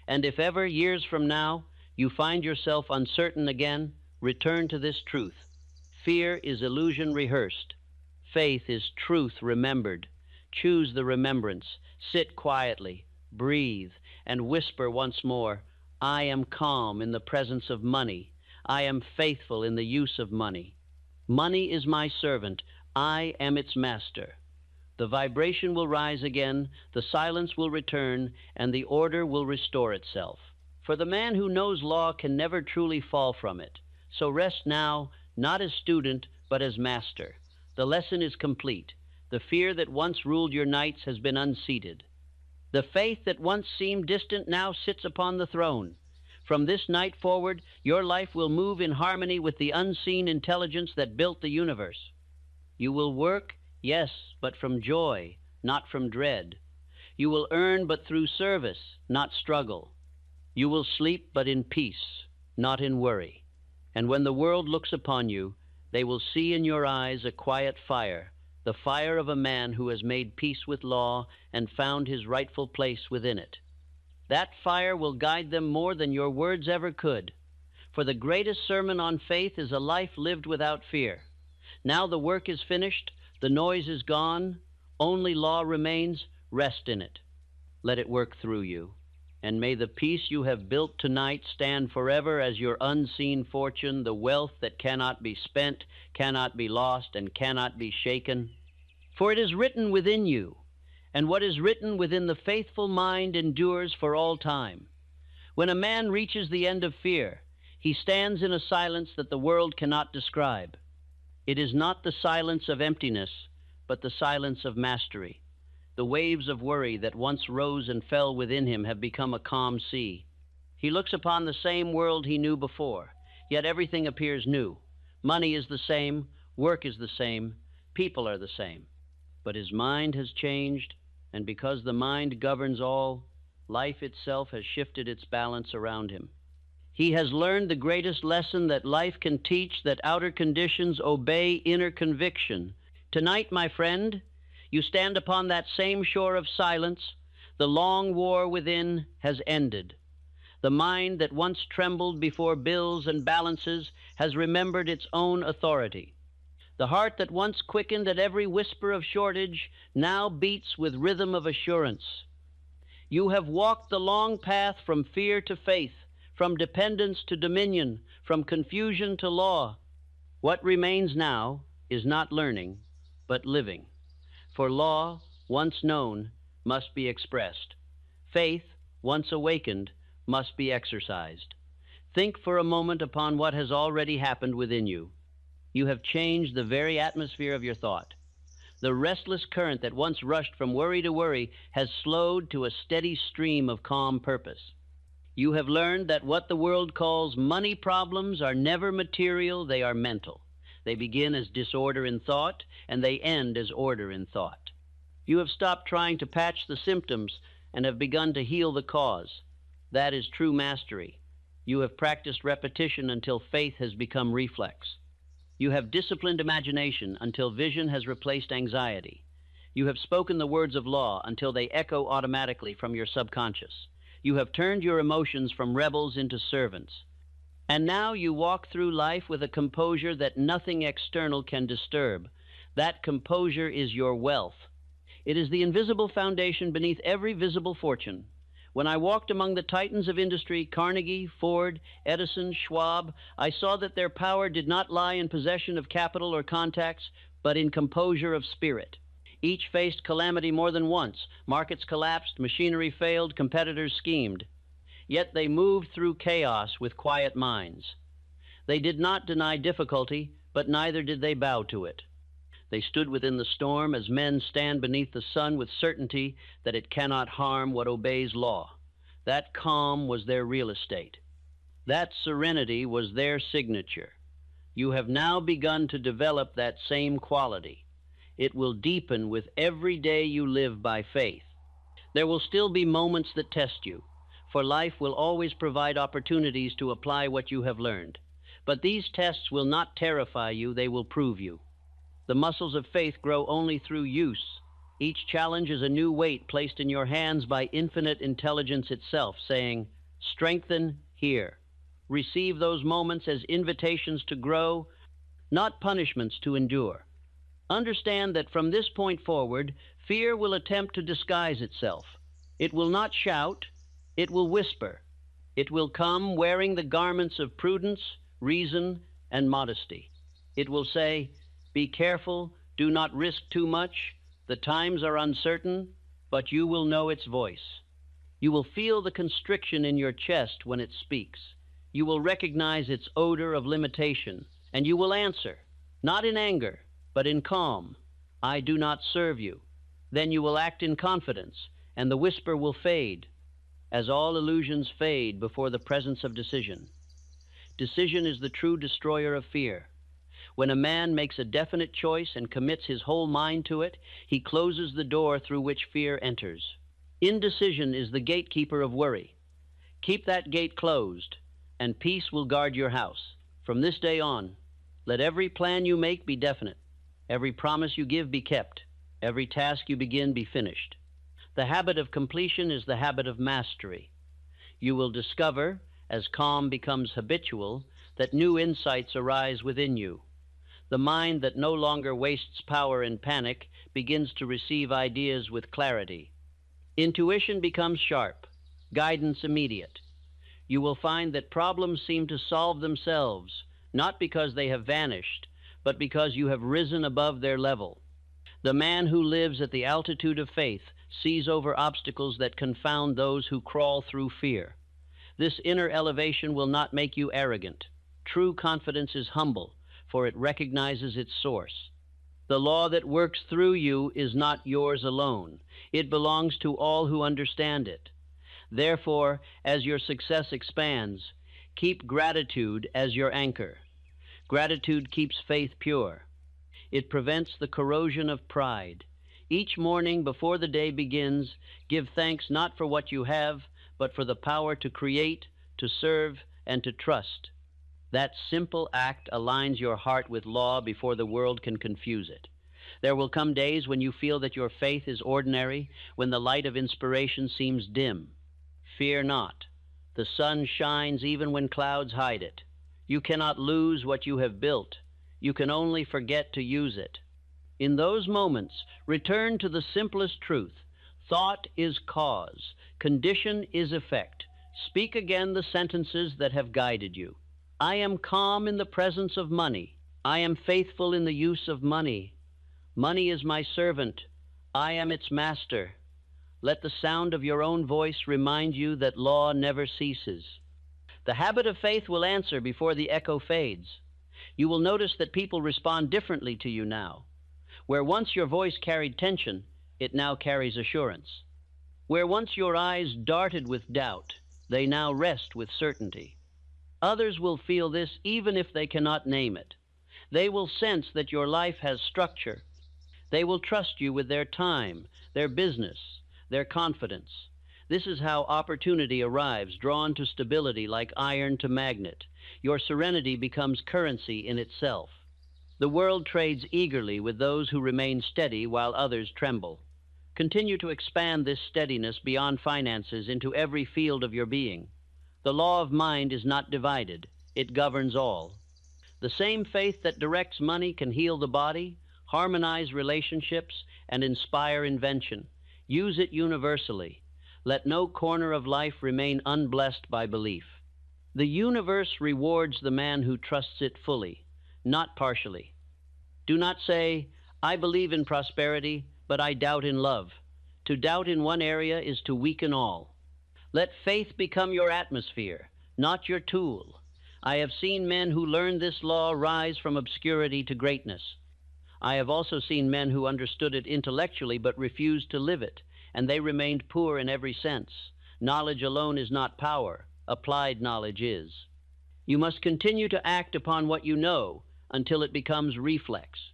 and if ever, years from now, you find yourself uncertain again, return to this truth. Fear is illusion rehearsed. Faith is truth remembered. Choose the remembrance. Sit quietly, breathe, and whisper once more, I am calm in the presence of money. I am faithful in the use of money. Money is my servant. I am its master. The vibration will rise again, the silence will return, and the order will restore itself. For the man who knows law can never truly fall from it. So rest now, not as student, but as master. The lesson is complete. The fear that once ruled your nights has been unseated. The faith that once seemed distant now sits upon the throne. From this night forward, your life will move in harmony with the unseen intelligence that built the universe. You will work, yes, but from joy, not from dread. You will earn, but through service, not struggle. You will sleep, but in peace, not in worry. And when the world looks upon you, they will see in your eyes a quiet fire, the fire of a man who has made peace with law and found his rightful place within it. That fire will guide them more than your words ever could. For the greatest sermon on faith is a life lived without fear. Now the work is finished, the noise is gone, only law remains. Rest in it. Let it work through you. And may the peace you have built tonight stand forever as your unseen fortune, the wealth that cannot be spent, cannot be lost, and cannot be shaken. For it is written within you, and what is written within the faithful mind endures for all time. When a man reaches the end of fear, he stands in a silence that the world cannot describe. It is not the silence of emptiness, but the silence of mastery. The waves of worry that once rose and fell within him have become a calm sea. He looks upon the same world he knew before, yet everything appears new. Money is the same, work is the same, people are the same. But his mind has changed, and because the mind governs all, life itself has shifted its balance around him. He has learned the greatest lesson that life can teach, that outer conditions obey inner conviction. Tonight, my friend, you stand upon that same shore of silence. The long war within has ended. The mind that once trembled before bills and balances has remembered its own authority. The heart that once quickened at every whisper of shortage now beats with rhythm of assurance. You have walked the long path from fear to faith, from dependence to dominion, from confusion to law. What remains now is not learning, but living. For law, once known, must be expressed. Faith, once awakened, must be exercised. Think for a moment upon what has already happened within you. You have changed the very atmosphere of your thought. The restless current that once rushed from worry to worry has slowed to a steady stream of calm purpose. You have learned that what the world calls money problems are never material, they are mental. They begin as disorder in thought, and they end as order in thought. You have stopped trying to patch the symptoms and have begun to heal the cause. That is true mastery. You have practiced repetition until faith has become reflex. You have disciplined imagination until vision has replaced anxiety. You have spoken the words of law until they echo automatically from your subconscious. You have turned your emotions from rebels into servants. And now you walk through life with a composure that nothing external can disturb. That composure is your wealth. It is the invisible foundation beneath every visible fortune. When I walked among the titans of industry, Carnegie, Ford, Edison, Schwab, I saw that their power did not lie in possession of capital or contacts, but in composure of spirit. Each faced calamity more than once. Markets collapsed, machinery failed, competitors schemed. Yet they moved through chaos with quiet minds. They did not deny difficulty, but neither did they bow to it. They stood within the storm as men stand beneath the sun with certainty that it cannot harm what obeys law. That calm was their real estate. That serenity was their signature. You have now begun to develop that same quality. It will deepen with every day you live by faith. There will still be moments that test you, for life will always provide opportunities to apply what you have learned. But these tests will not terrify you, they will prove you. The muscles of faith grow only through use. Each challenge is a new weight placed in your hands by infinite intelligence itself, saying, strengthen here. Receive those moments as invitations to grow, not punishments to endure. Understand that from this point forward, fear will attempt to disguise itself. It will not shout, it will whisper. It will come wearing the garments of prudence, reason, and modesty. It will say, be careful, do not risk too much. The times are uncertain, but you will know its voice. You will feel the constriction in your chest when it speaks. You will recognize its odor of limitation, and you will answer, not in anger, but in calm. I do not serve you. Then you will act in confidence, and the whisper will fade, as all illusions fade before the presence of decision. Decision is the true destroyer of fear. When a man makes a definite choice and commits his whole mind to it, he closes the door through which fear enters. Indecision is the gatekeeper of worry. Keep that gate closed, and peace will guard your house. From this day on, let every plan you make be definite. Every promise you give be kept. Every task you begin be finished. The habit of completion is the habit of mastery. You will discover, as calm becomes habitual, that new insights arise within you. The mind that no longer wastes power in panic begins to receive ideas with clarity. Intuition becomes sharp, guidance immediate. You will find that problems seem to solve themselves, not because they have vanished, but because you have risen above their level. The man who lives at the altitude of faith sees over obstacles that confound those who crawl through fear. This inner elevation will not make you arrogant. True confidence is humble, for it recognizes its source. The law that works through you is not yours alone. It belongs to all who understand it. Therefore, as your success expands, keep gratitude as your anchor. Gratitude keeps faith pure. It prevents the corrosion of pride. Each morning before the day begins, give thanks not for what you have, but for the power to create, to serve, and to trust. That simple act aligns your heart with law before the world can confuse it. There will come days when you feel that your faith is ordinary, when the light of inspiration seems dim. Fear not. The sun shines even when clouds hide it. You cannot lose what you have built. You can only forget to use it. In those moments, return to the simplest truth. Thought is cause. Condition is effect. Speak again the sentences that have guided you. I am calm in the presence of money. I am faithful in the use of money. Money is my servant. I am its master. Let the sound of your own voice remind you that law never ceases. The habit of faith will answer before the echo fades. You will notice that people respond differently to you now. Where once your voice carried tension, it now carries assurance. Where once your eyes darted with doubt, they now rest with certainty. Others will feel this even if they cannot name it. They will sense that your life has structure. They will trust you with their time, their business, their confidence. This is how opportunity arrives, drawn to stability like iron to magnet. Your serenity becomes currency in itself. The world trades eagerly with those who remain steady while others tremble. Continue to expand this steadiness beyond finances into every field of your being. The law of mind is not divided, it governs all. The same faith that directs money can heal the body, harmonize relationships, and inspire invention. Use it universally. Let no corner of life remain unblessed by belief. The universe rewards the man who trusts it fully, not partially. Do not say, "I believe in prosperity, but I doubt in love." To doubt in one area is to weaken all. Let faith become your atmosphere, not your tool. I have seen men who learned this law rise from obscurity to greatness. I have also seen men who understood it intellectually but refused to live it, and they remained poor in every sense. Knowledge alone is not power. Applied knowledge is. You must continue to act upon what you know until it becomes reflex.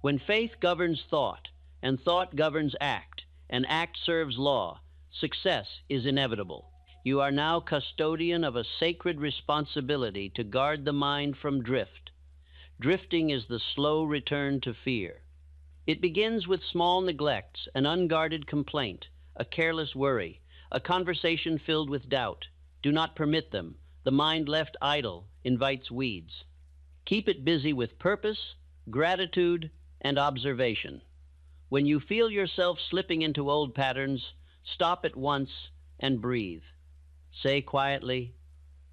When faith governs thought, and thought governs act, and act serves law, success is inevitable. You are now custodian of a sacred responsibility to guard the mind from drift. Drifting is the slow return to fear. It begins with small neglects, an unguarded complaint, a careless worry, a conversation filled with doubt. Do not permit them. The mind left idle invites weeds. Keep it busy with purpose, gratitude, and observation. When you feel yourself slipping into old patterns, stop at once and breathe. Say quietly,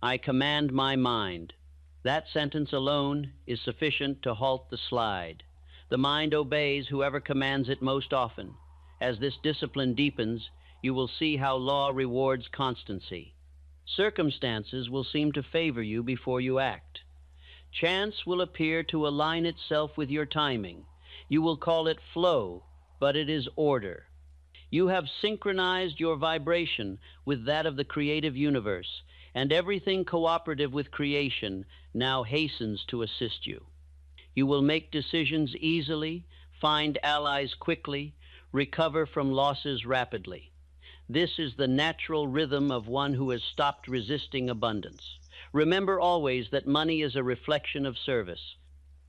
"I command my mind." That sentence alone is sufficient to halt the slide. The mind obeys whoever commands it most often. As this discipline deepens, you will see how law rewards constancy. Circumstances will seem to favor you before you act. Chance will appear to align itself with your timing. You will call it flow, but it is order. You have synchronized your vibration with that of the creative universe, and everything cooperative with creation now hastens to assist you. You will make decisions easily, find allies quickly, recover from losses rapidly. This is the natural rhythm of one who has stopped resisting abundance. Remember always that money is a reflection of service.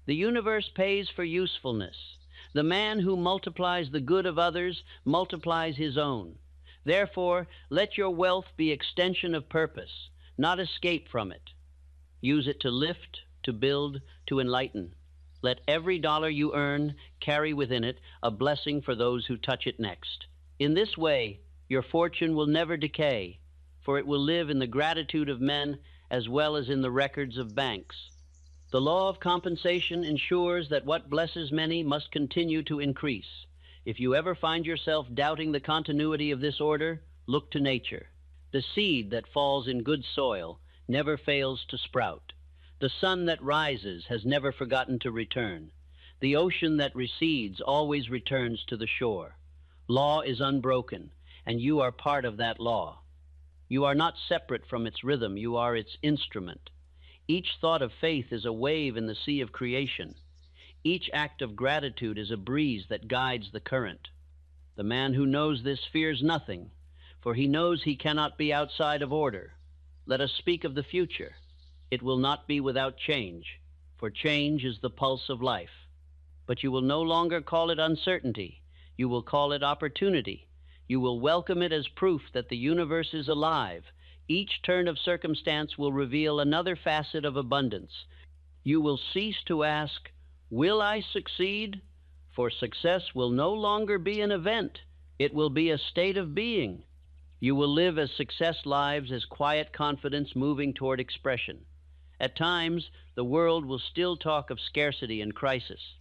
The universe pays for usefulness. The man who multiplies the good of others multiplies his own. Therefore, let your wealth be extension of purpose, not escape from it. Use it to lift, to build, to enlighten. Let every dollar you earn carry within it a blessing for those who touch it next. In this way, your fortune will never decay, for it will live in the gratitude of men as well as in the records of banks. The law of compensation ensures that what blesses many must continue to increase. If you ever find yourself doubting the continuity of this order, look to nature. The seed that falls in good soil never fails to sprout. The sun that rises has never forgotten to return. The ocean that recedes always returns to the shore. Law is unbroken, and you are part of that law. You are not separate from its rhythm, you are its instrument. Each thought of faith is a wave in the sea of creation. Each act of gratitude is a breeze that guides the current. The man who knows this fears nothing, for he knows he cannot be outside of order. Let us speak of the future. It will not be without change, for change is the pulse of life. But you will no longer call it uncertainty. You will call it opportunity. You will welcome it as proof that the universe is alive. Each turn of circumstance will reveal another facet of abundance. You will cease to ask, "Will I succeed?" For success will no longer be an event. It will be a state of being. You will live as success lives as quiet confidence moving toward expression. At times, the world will still talk of scarcity and crisis.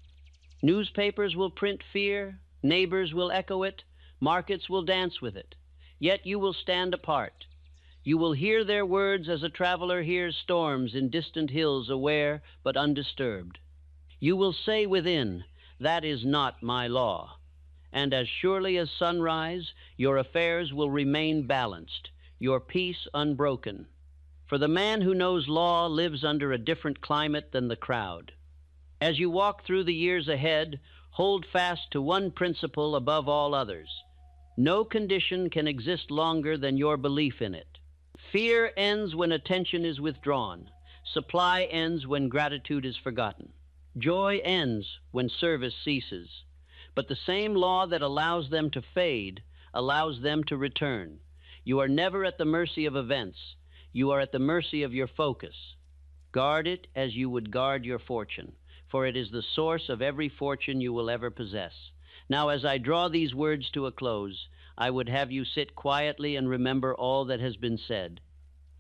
Newspapers will print fear, neighbors will echo it, markets will dance with it. Yet you will stand apart. You will hear their words as a traveler hears storms in distant hills, aware but undisturbed. You will say within, "That is not my law." And as surely as sunrise, your affairs will remain balanced, your peace unbroken. For the man who knows law lives under a different climate than the crowd. As you walk through the years ahead, Hold fast to one principle above all others. No condition can exist longer than your belief in it. Fear ends when attention is withdrawn. Supply ends when gratitude is forgotten. Joy ends when service ceases. But the same law that allows them to fade allows them to return. You are never at the mercy of events. You are at the mercy of your focus. Guard it as you would guard your fortune, for it is the source of every fortune you will ever possess. Now, as I draw these words to a close, I would have you sit quietly and remember all that has been said.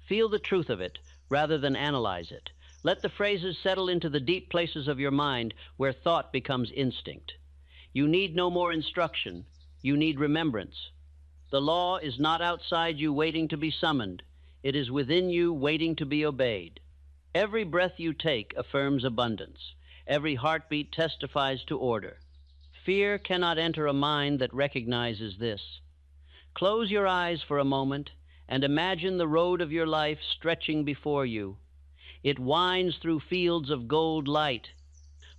Feel the truth of it rather than analyze it. Let the phrases settle into the deep places of your mind where thought becomes instinct. You need no more instruction. You need remembrance. The law is not outside you waiting to be summoned. It is within you waiting to be obeyed. Every breath you take affirms abundance. Every heartbeat testifies to order. Fear cannot enter a mind that recognizes this. Close your eyes for a moment and imagine the road of your life stretching before you. It winds through fields of gold light.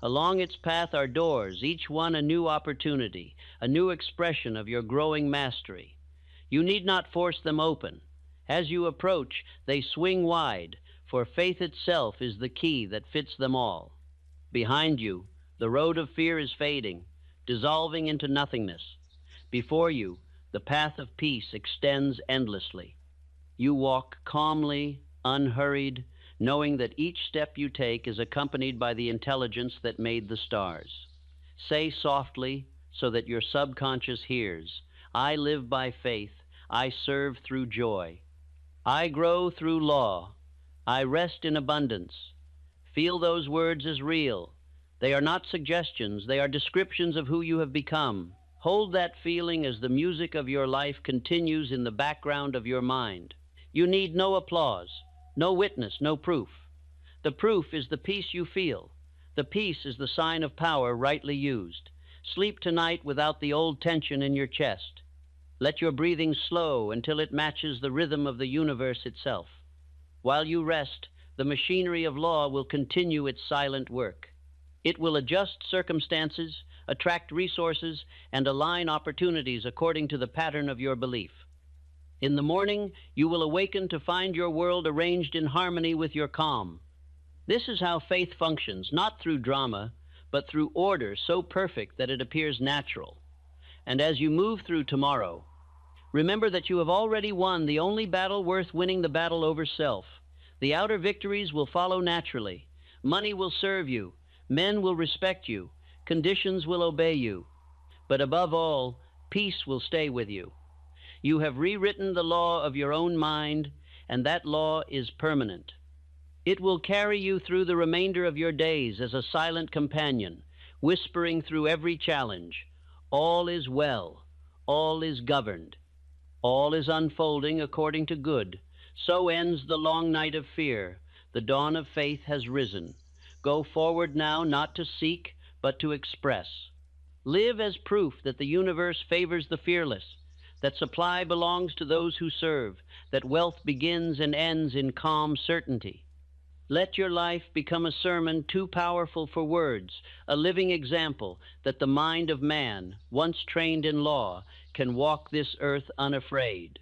Along its path are doors, each one a new opportunity, a new expression of your growing mastery. You need not force them open. As you approach, they swing wide, for faith itself is the key that fits them all. Behind you, the road of fear is fading, dissolving into nothingness. Before you, the path of peace extends endlessly. You walk calmly, unhurried, knowing that each step you take is accompanied by the intelligence that made the stars. Say softly, so that your subconscious hears, I live by faith, I serve through joy. I grow through law, I rest in abundance. Feel those words as real. They are not suggestions, they are descriptions of who you have become. Hold that feeling as the music of your life continues in the background of your mind. You need no applause. No witness, no proof. The proof is the peace you feel. The peace is the sign of power rightly used. Sleep tonight without the old tension in your chest. Let your breathing slow until it matches the rhythm of the universe itself. While you rest, the machinery of law will continue its silent work. It will adjust circumstances, attract resources, and align opportunities according to the pattern of your belief. In the morning, you will awaken to find your world arranged in harmony with your calm. This is how faith functions, not through drama, but through order so perfect that it appears natural. And as you move through tomorrow, remember that you have already won the only battle worth winning, the battle over self. The outer victories will follow naturally. Money will serve you. Men will respect you. Conditions will obey you. But above all, peace will stay with you. You have rewritten the law of your own mind, and that law is permanent. It will carry you through the remainder of your days as a silent companion, whispering through every challenge. All is well. All is governed. All is unfolding according to good. So ends the long night of fear. The dawn of faith has risen. Go forward now, not to seek, but to express. Live as proof that the universe favors the fearless, that supply belongs to those who serve, that wealth begins and ends in calm certainty. Let your life become a sermon too powerful for words, a living example that the mind of man, once trained in law, can walk this earth unafraid.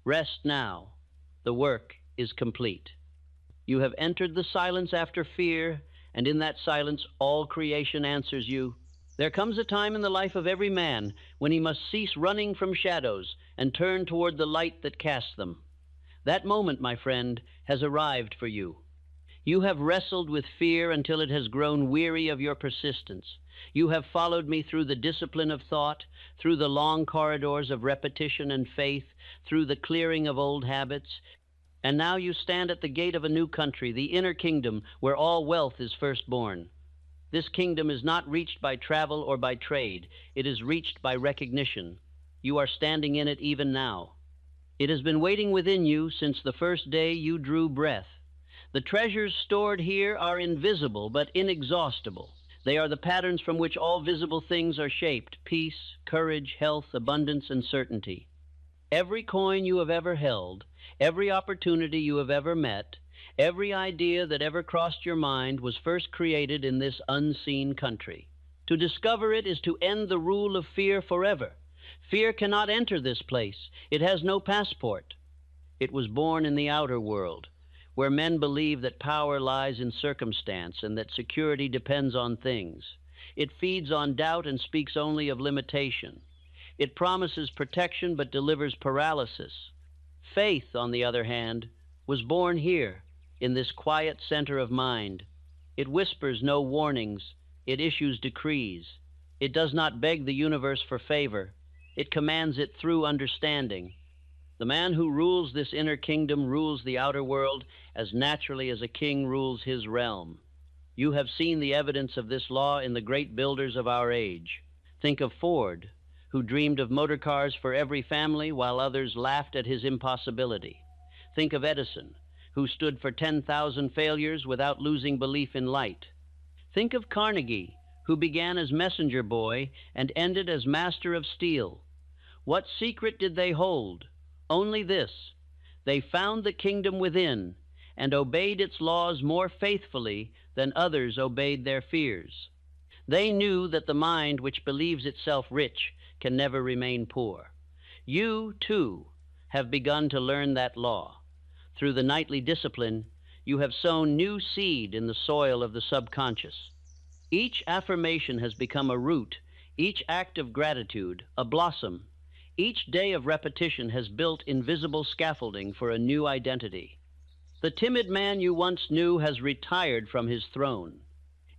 Rest now. The work is complete. You have entered the silence after fear, and in that silence all creation answers you. There comes a time in the life of every man when he must cease running from shadows and turn toward the light that casts them. That moment, my friend, has arrived for you. You have wrestled with fear until it has grown weary of your persistence. You have followed me through the discipline of thought, through the long corridors of repetition and faith, through the clearing of old habits. And now you stand at the gate of a new country, the inner kingdom, where all wealth is first born. This kingdom is not reached by travel or by trade. It is reached by recognition. You are standing in it even now. It has been waiting within you since the first day you drew breath. The treasures stored here are invisible but inexhaustible. They are the patterns from which all visible things are shaped: peace, courage, health, abundance, and certainty. Every coin you have ever held, every opportunity you have ever met, every idea that ever crossed your mind was first created in this unseen country. To discover it is to end the rule of fear forever. Fear cannot enter this place. It has no passport. It was born in the outer world, where men believe that power lies in circumstance and that security depends on things. It feeds on doubt and speaks only of limitation. It promises protection but delivers paralysis. Faith, on the other hand, was born here, in this quiet center of mind. It whispers no warnings. It issues decrees. It does not beg the universe for favor. It commands it through understanding. The man who rules this inner kingdom rules the outer world as naturally as a king rules his realm. You have seen the evidence of this law in the great builders of our age. Think of Ford, who dreamed of motor cars for every family while others laughed at his impossibility. Think of Edison, who stood for 10,000 failures without losing belief in light. Think of Carnegie, who began as messenger boy and ended as master of steel. What secret did they hold? Only this: they found the kingdom within and obeyed its laws more faithfully than others obeyed their fears. They knew that the mind which believes itself rich can never remain poor. You, too, have begun to learn that law. Through the nightly discipline, you have sown new seed in the soil of the subconscious. Each affirmation has become a root, each act of gratitude a blossom. Each day of repetition has built invisible scaffolding for a new identity. The timid man you once knew has retired from his throne.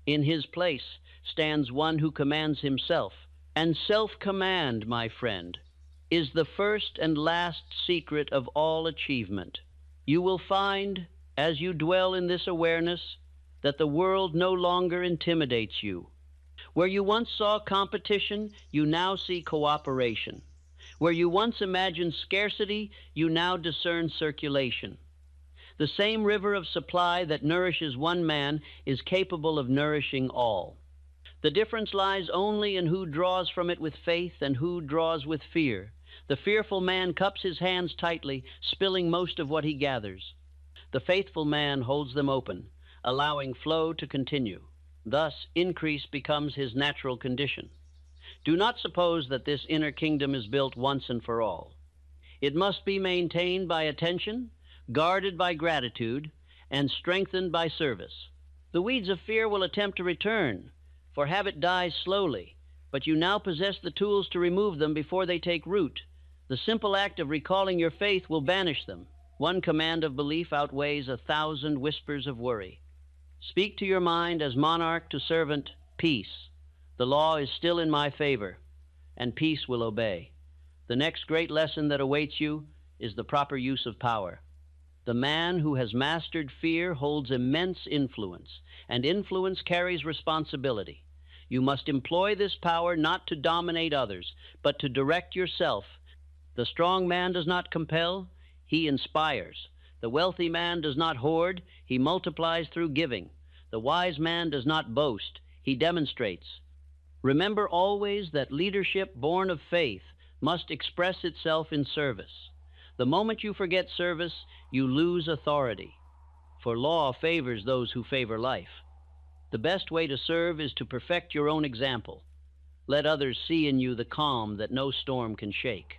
In his place stands one who commands himself. And self-command, my friend, is the first and last secret of all achievement. You will find, as you dwell in this awareness, that the world no longer intimidates you. Where you once saw competition, you now see cooperation. Where you once imagined scarcity, you now discern circulation. The same river of supply that nourishes one man is capable of nourishing all. The difference lies only in who draws from it with faith and who draws with fear. The fearful man cups his hands tightly, spilling most of what he gathers. The faithful man holds them open, allowing flow to continue. Thus, increase becomes his natural condition. Do not suppose that this inner kingdom is built once and for all. It must be maintained by attention, guarded by gratitude, and strengthened by service. The weeds of fear will attempt to return, for habit dies slowly, but you now possess the tools to remove them before they take root. The simple act of recalling your faith will banish them. One command of belief outweighs 1,000 whispers of worry. Speak to your mind as monarch to servant, peace. The law is still in my favor, and peace will obey. The next great lesson that awaits you is the proper use of power. The man who has mastered fear holds immense influence, and influence carries responsibility. You must employ this power not to dominate others, but to direct yourself. The strong man does not compel, he inspires. The wealthy man does not hoard, he multiplies through giving. The wise man does not boast, he demonstrates. Remember always that leadership born of faith must express itself in service. The moment you forget service, you lose authority, for law favors those who favor life. The best way to serve is to perfect your own example. Let others see in you the calm that no storm can shake.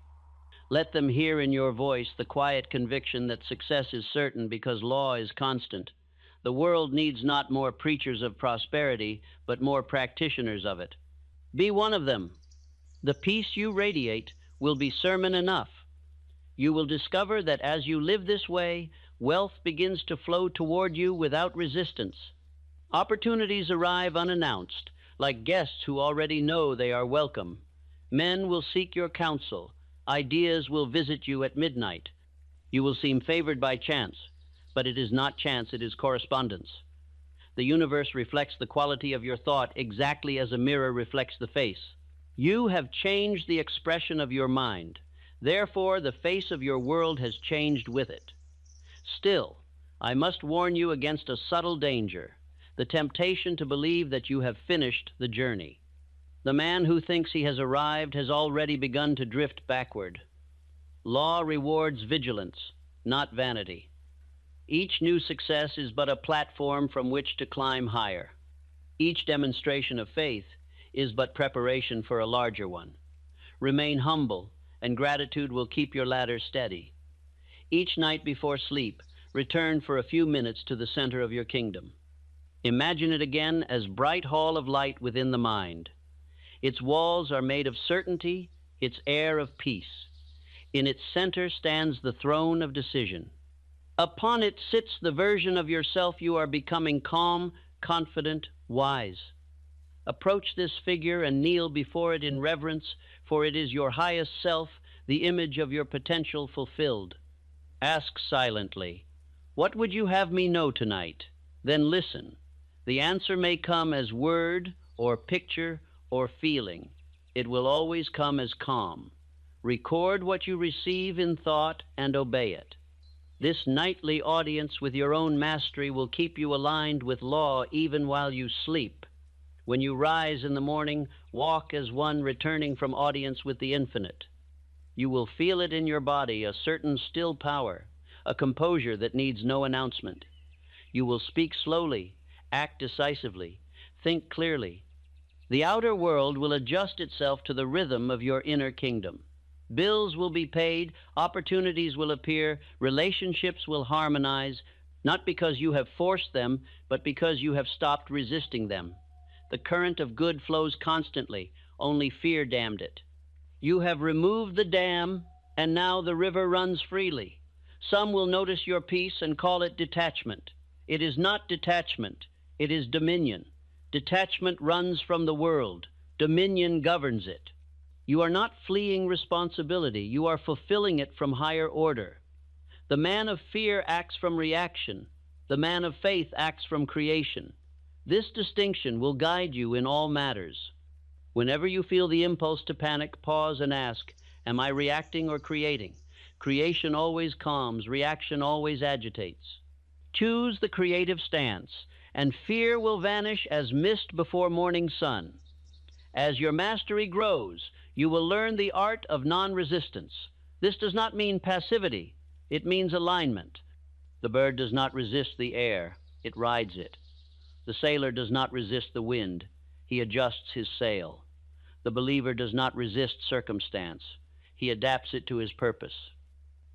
Let them hear in your voice the quiet conviction that success is certain because law is constant. The world needs not more preachers of prosperity, but more practitioners of it. Be one of them. The peace you radiate will be sermon enough. You will discover that as you live this way, wealth begins to flow toward you without resistance. Opportunities arrive unannounced, like guests who already know they are welcome. Men will seek your counsel. Ideas will visit you at midnight. You will seem favored by chance, but it is not chance, it is correspondence. The universe reflects the quality of your thought exactly as a mirror reflects the face. You have changed the expression of your mind. Therefore, the face of your world has changed with it. Still, I must warn you against a subtle danger, the temptation to believe that you have finished the journey. The man who thinks he has arrived has already begun to drift backward. Law rewards vigilance, not vanity. Each new success is but a platform from which to climb higher. Each demonstration of faith is but preparation for a larger one. Remain humble, and gratitude will keep your ladder steady. Each night before sleep, return for a few minutes to the center of your kingdom. Imagine it again as bright hall of light within the mind. Its walls are made of certainty, its air of peace. In its center stands the throne of decision. Upon it sits the version of yourself you are becoming: calm, confident, wise. Approach this figure and kneel before it in reverence, for it is your highest self, the image of your potential fulfilled. Ask silently, "What would you have me know tonight?" Then listen. The answer may come as word or picture or feeling. It will always come as calm. Record what you receive in thought and obey it. This nightly audience with your own mastery will keep you aligned with law even while you sleep. When you rise in the morning, walk as one returning from audience with the infinite. You will feel it in your body, a certain still power, a composure that needs no announcement. You will speak slowly, act decisively, think clearly. The outer world will adjust itself to the rhythm of your inner kingdom. Bills will be paid, opportunities will appear, relationships will harmonize, not because you have forced them, but because you have stopped resisting them. The current of good flows constantly, only fear dammed it. You have removed the dam, and now the river runs freely. Some will notice your peace and call it detachment. It is not detachment, it is dominion. Detachment runs from the world. Dominion governs it. You are not fleeing responsibility, you are fulfilling it from higher order. The man of fear acts from reaction. The man of faith acts from creation. This distinction will guide you in all matters. Whenever you feel the impulse to panic, pause and ask, am I reacting or creating? Creation always calms, reaction always agitates. Choose the creative stance, and fear will vanish as mist before morning sun. As your mastery grows, you will learn the art of non-resistance. This does not mean passivity, it means alignment. The bird does not resist the air, it rides it. The sailor does not resist the wind, he adjusts his sail. The believer does not resist circumstance, he adapts it to his purpose.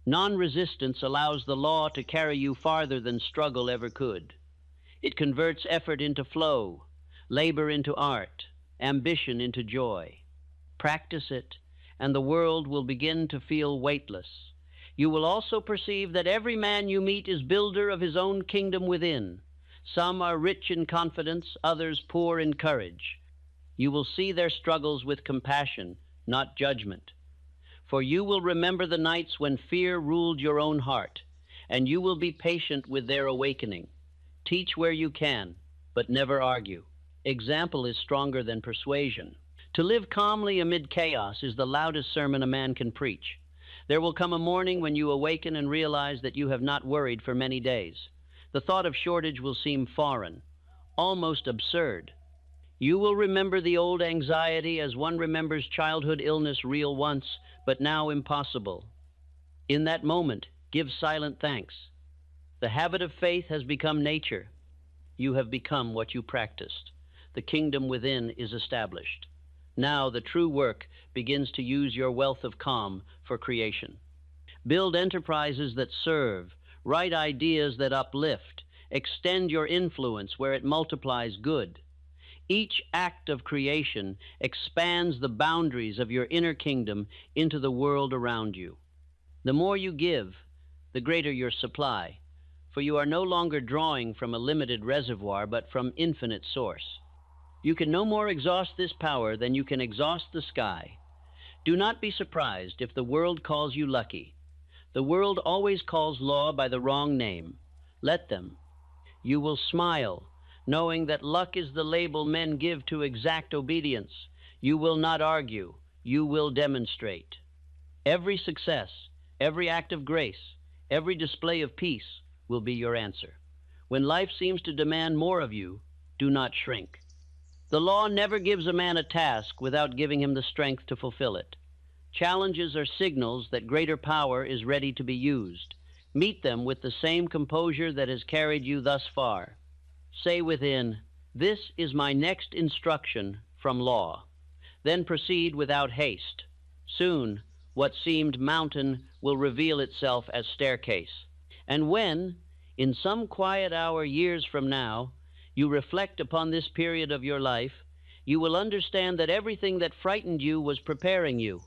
Non-resistance allows the law to carry you farther than struggle ever could. It converts effort into flow, labor into art, ambition into joy. Practice it, and the world will begin to feel weightless. You will also perceive that every man you meet is builder of his own kingdom within. Some are rich in confidence, others poor in courage. You will see their struggles with compassion, not judgment. For you will remember the nights when fear ruled your own heart, and you will be patient with their awakening. Teach where you can, but never argue. Example is stronger than persuasion. To live calmly amid chaos is the loudest sermon a man can preach. There will come a morning when you awaken and realize that you have not worried for many days. The thought of shortage will seem foreign, almost absurd. You will remember the old anxiety as one remembers childhood illness, real once, but now impossible. In that moment, give silent thanks. The habit of faith has become nature. You have become what you practiced. The kingdom within is established. Now the true work begins to use your wealth of calm for creation. Build enterprises that serve, write ideas that uplift, extend your influence where it multiplies good. Each act of creation expands the boundaries of your inner kingdom into the world around you. The more you give, the greater your supply, for you are no longer drawing from a limited reservoir, but from infinite source. You can no more exhaust this power than you can exhaust the sky. Do not be surprised if the world calls you lucky. The world always calls law by the wrong name. Let them. You will smile, knowing that luck is the label men give to exact obedience. You will not argue, you will demonstrate. Every success, every act of grace, every display of peace will be your answer. When life seems to demand more of you, do not shrink. The law never gives a man a task without giving him the strength to fulfill it. Challenges are signals that greater power is ready to be used. Meet them with the same composure that has carried you thus far. Say within, "This is my next instruction from from law. Then proceed without haste. Soon, what seemed mountain will reveal itself as staircase. And when, in some quiet hour years from now, you reflect upon this period of your life, you will understand that everything that frightened you was preparing you.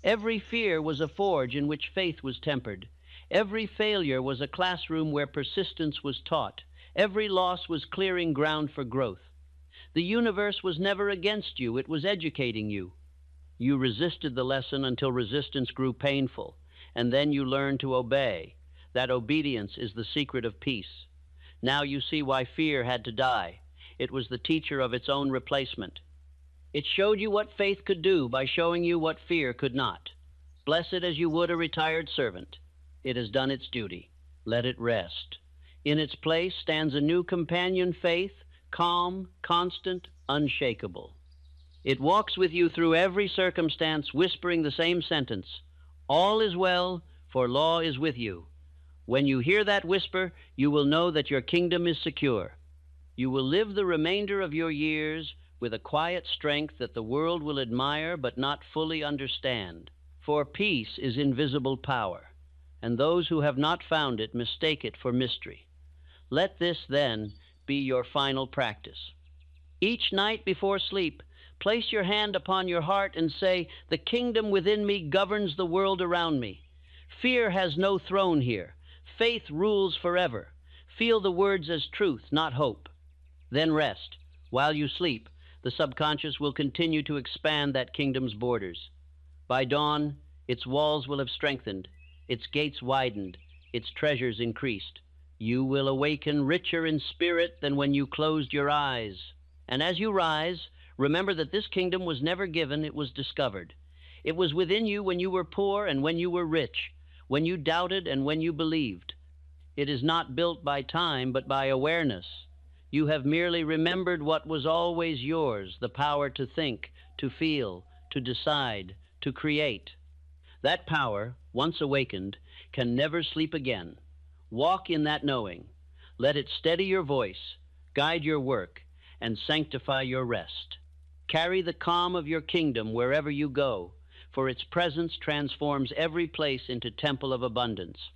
Every fear was a forge in which faith was tempered. Every failure was a classroom where persistence was taught. Every loss was clearing ground for growth. The universe was never against you, it was educating you. You resisted the lesson until resistance grew painful, and then you learned to obey. That obedience is the secret of peace. Now you see why fear had to die. It was the teacher of its own replacement. It showed you what faith could do by showing you what fear could not. Bless it as you would a retired servant. It has done its duty. Let it rest. In its place stands a new companion faith, calm, constant, unshakable. It walks with you through every circumstance, whispering the same sentence, "All is well, for law is with you." When you hear that whisper, you will know that your kingdom is secure. You will live the remainder of your years with a quiet strength that the world will admire but not fully understand. For peace is invisible power, and those who have not found it mistake it for mystery. Let this, then, be your final practice. Each night before sleep, place your hand upon your heart and say, "The kingdom within me governs the world around me. Fear has no throne here. Faith rules forever." Feel the words as truth, not hope. Then rest. While you sleep, the subconscious will continue to expand that kingdom's borders. By dawn, its walls will have strengthened, its gates widened, its treasures increased. You will awaken richer in spirit than when you closed your eyes. And as you rise, remember that this kingdom was never given, it was discovered. It was within you when you were poor and when you were rich, when you doubted and when you believed. It is not built by time, but by awareness. You have merely remembered what was always yours, the power to think, to feel, to decide, to create. That power, once awakened, can never sleep again. Walk in that knowing. Let it steady your voice, guide your work, and sanctify your rest. Carry the calm of your kingdom wherever you go, for its presence transforms every place into temple of abundance.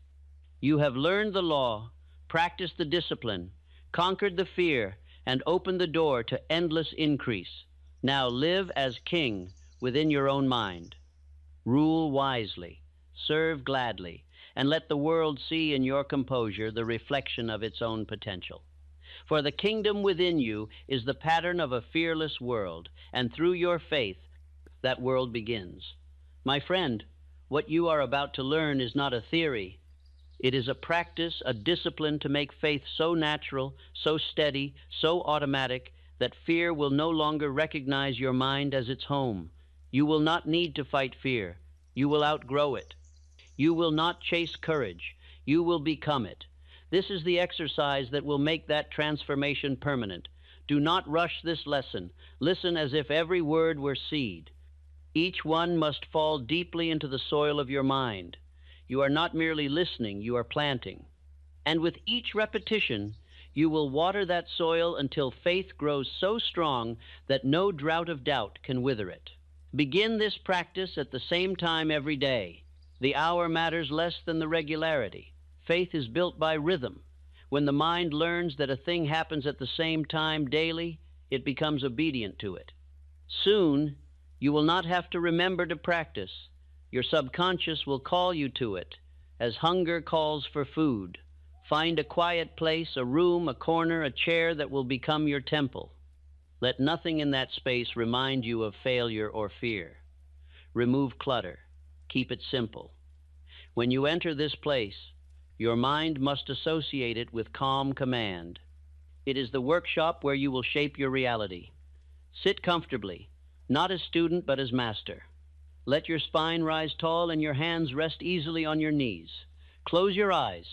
You have learned the law, practiced the discipline, conquered the fear, and opened the door to endless increase. Now live as king within your own mind. Rule wisely, serve gladly, and let the world see in your composure the reflection of its own potential. For the kingdom within you is the pattern of a fearless world, and through your faith, that world begins. My friend, what you are about to learn is not a theory. It is a practice, a discipline to make faith so natural, so steady, so automatic, that fear will no longer recognize your mind as its home. You will not need to fight fear. You will outgrow it. You will not chase courage. You will become it. This is the exercise that will make that transformation permanent. Do not rush this lesson. Listen as if every word were seed. Each one must fall deeply into the soil of your mind. You are not merely listening, you are planting. And with each repetition, you will water that soil until faith grows so strong that no drought of doubt can wither it. Begin this practice at the same time every day. The hour matters less than the regularity. Faith is built by rhythm. When the mind learns that a thing happens at the same time daily, it becomes obedient to it. Soon, you will not have to remember to practice. Your subconscious will call you to it, as hunger calls for food. Find a quiet place, a room, a corner, a chair that will become your temple. Let nothing in that space remind you of failure or fear. Remove clutter. Keep it simple. When you enter this place, your mind must associate it with calm command. It is the workshop where you will shape your reality. Sit comfortably, not as student but as master. Let your spine rise tall and your hands rest easily on your knees. Close your eyes.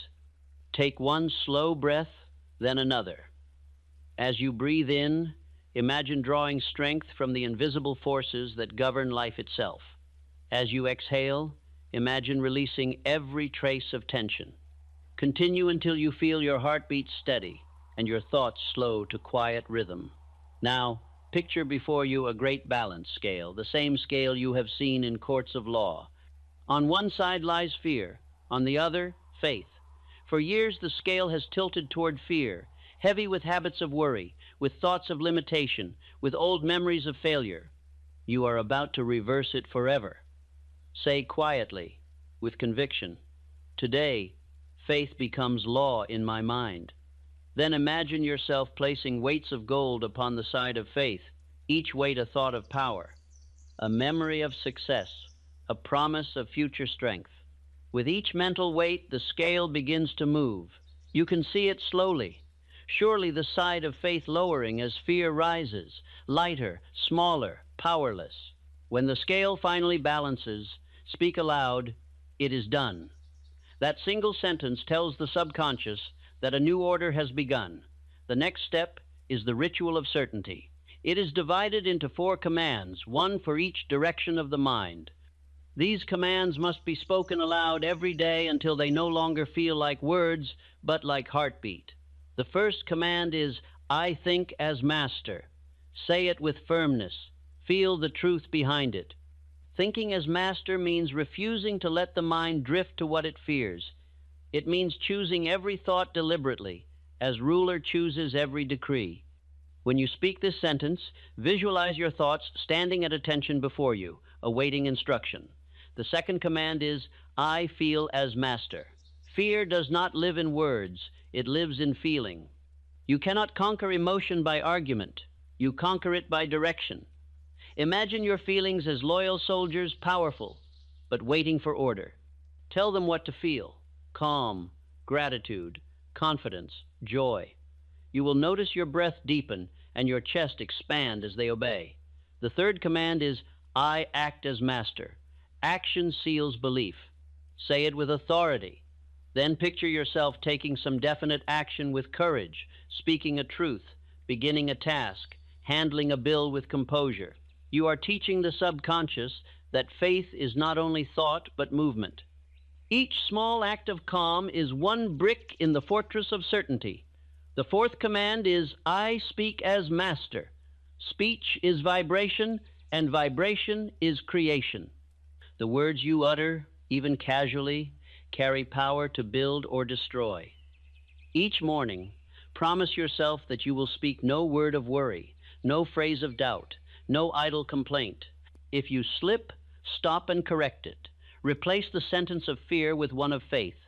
Take one slow breath, then another. As you breathe in, imagine drawing strength from the invisible forces that govern life itself. As you exhale, imagine releasing every trace of tension. Continue until you feel your heartbeat steady and your thoughts slow to quiet rhythm. Now, Picture before you a great balance scale, the same scale you have seen in courts of law. On one side lies fear, on the other, faith. For years the scale has tilted toward fear, heavy with habits of worry, with thoughts of limitation, with old memories of failure. You are about to reverse it forever. Say quietly, with conviction, "Today, faith becomes law in my mind." Then imagine yourself placing weights of gold upon the side of faith, each weight a thought of power, a memory of success, a promise of future strength. With each mental weight, the scale begins to move. You can see it slowly. Surely the side of faith lowering as fear rises, lighter, smaller, powerless. When the scale finally balances, speak aloud, "It is done." That single sentence tells the subconscious that a new order has begun. The next step is the ritual of certainty. It is divided into 4 commands, one for each direction of the mind. These commands must be spoken aloud every day until they no longer feel like words, but like heartbeat. The first command is, "I think as master." Say it with firmness. Feel the truth behind it. Thinking as master means refusing to let the mind drift to what it fears. It means choosing every thought deliberately, as ruler chooses every decree. When you speak this sentence, visualize your thoughts standing at attention before you, awaiting instruction. The second command is, "I feel as master." Fear does not live in words, it lives in feeling. You cannot conquer emotion by argument. You conquer it by direction. Imagine your feelings as loyal soldiers, powerful, but waiting for order. Tell them what to feel: calm, gratitude, confidence, joy. You will notice your breath deepen and your chest expand as they obey. The third command is, "I act as master." Action seals belief. Say it with authority. Then picture yourself taking some definite action with courage, speaking a truth, beginning a task, handling a bill with composure. You are teaching the subconscious that faith is not only thought but movement. Each small act of calm is one brick in the fortress of certainty. The fourth command is, "I speak as master." Speech is vibration, and vibration is creation. The words you utter, even casually, carry power to build or destroy. Each morning, promise yourself that you will speak no word of worry, no phrase of doubt, no idle complaint. If you slip, stop and correct it. Replace the sentence of fear with one of faith.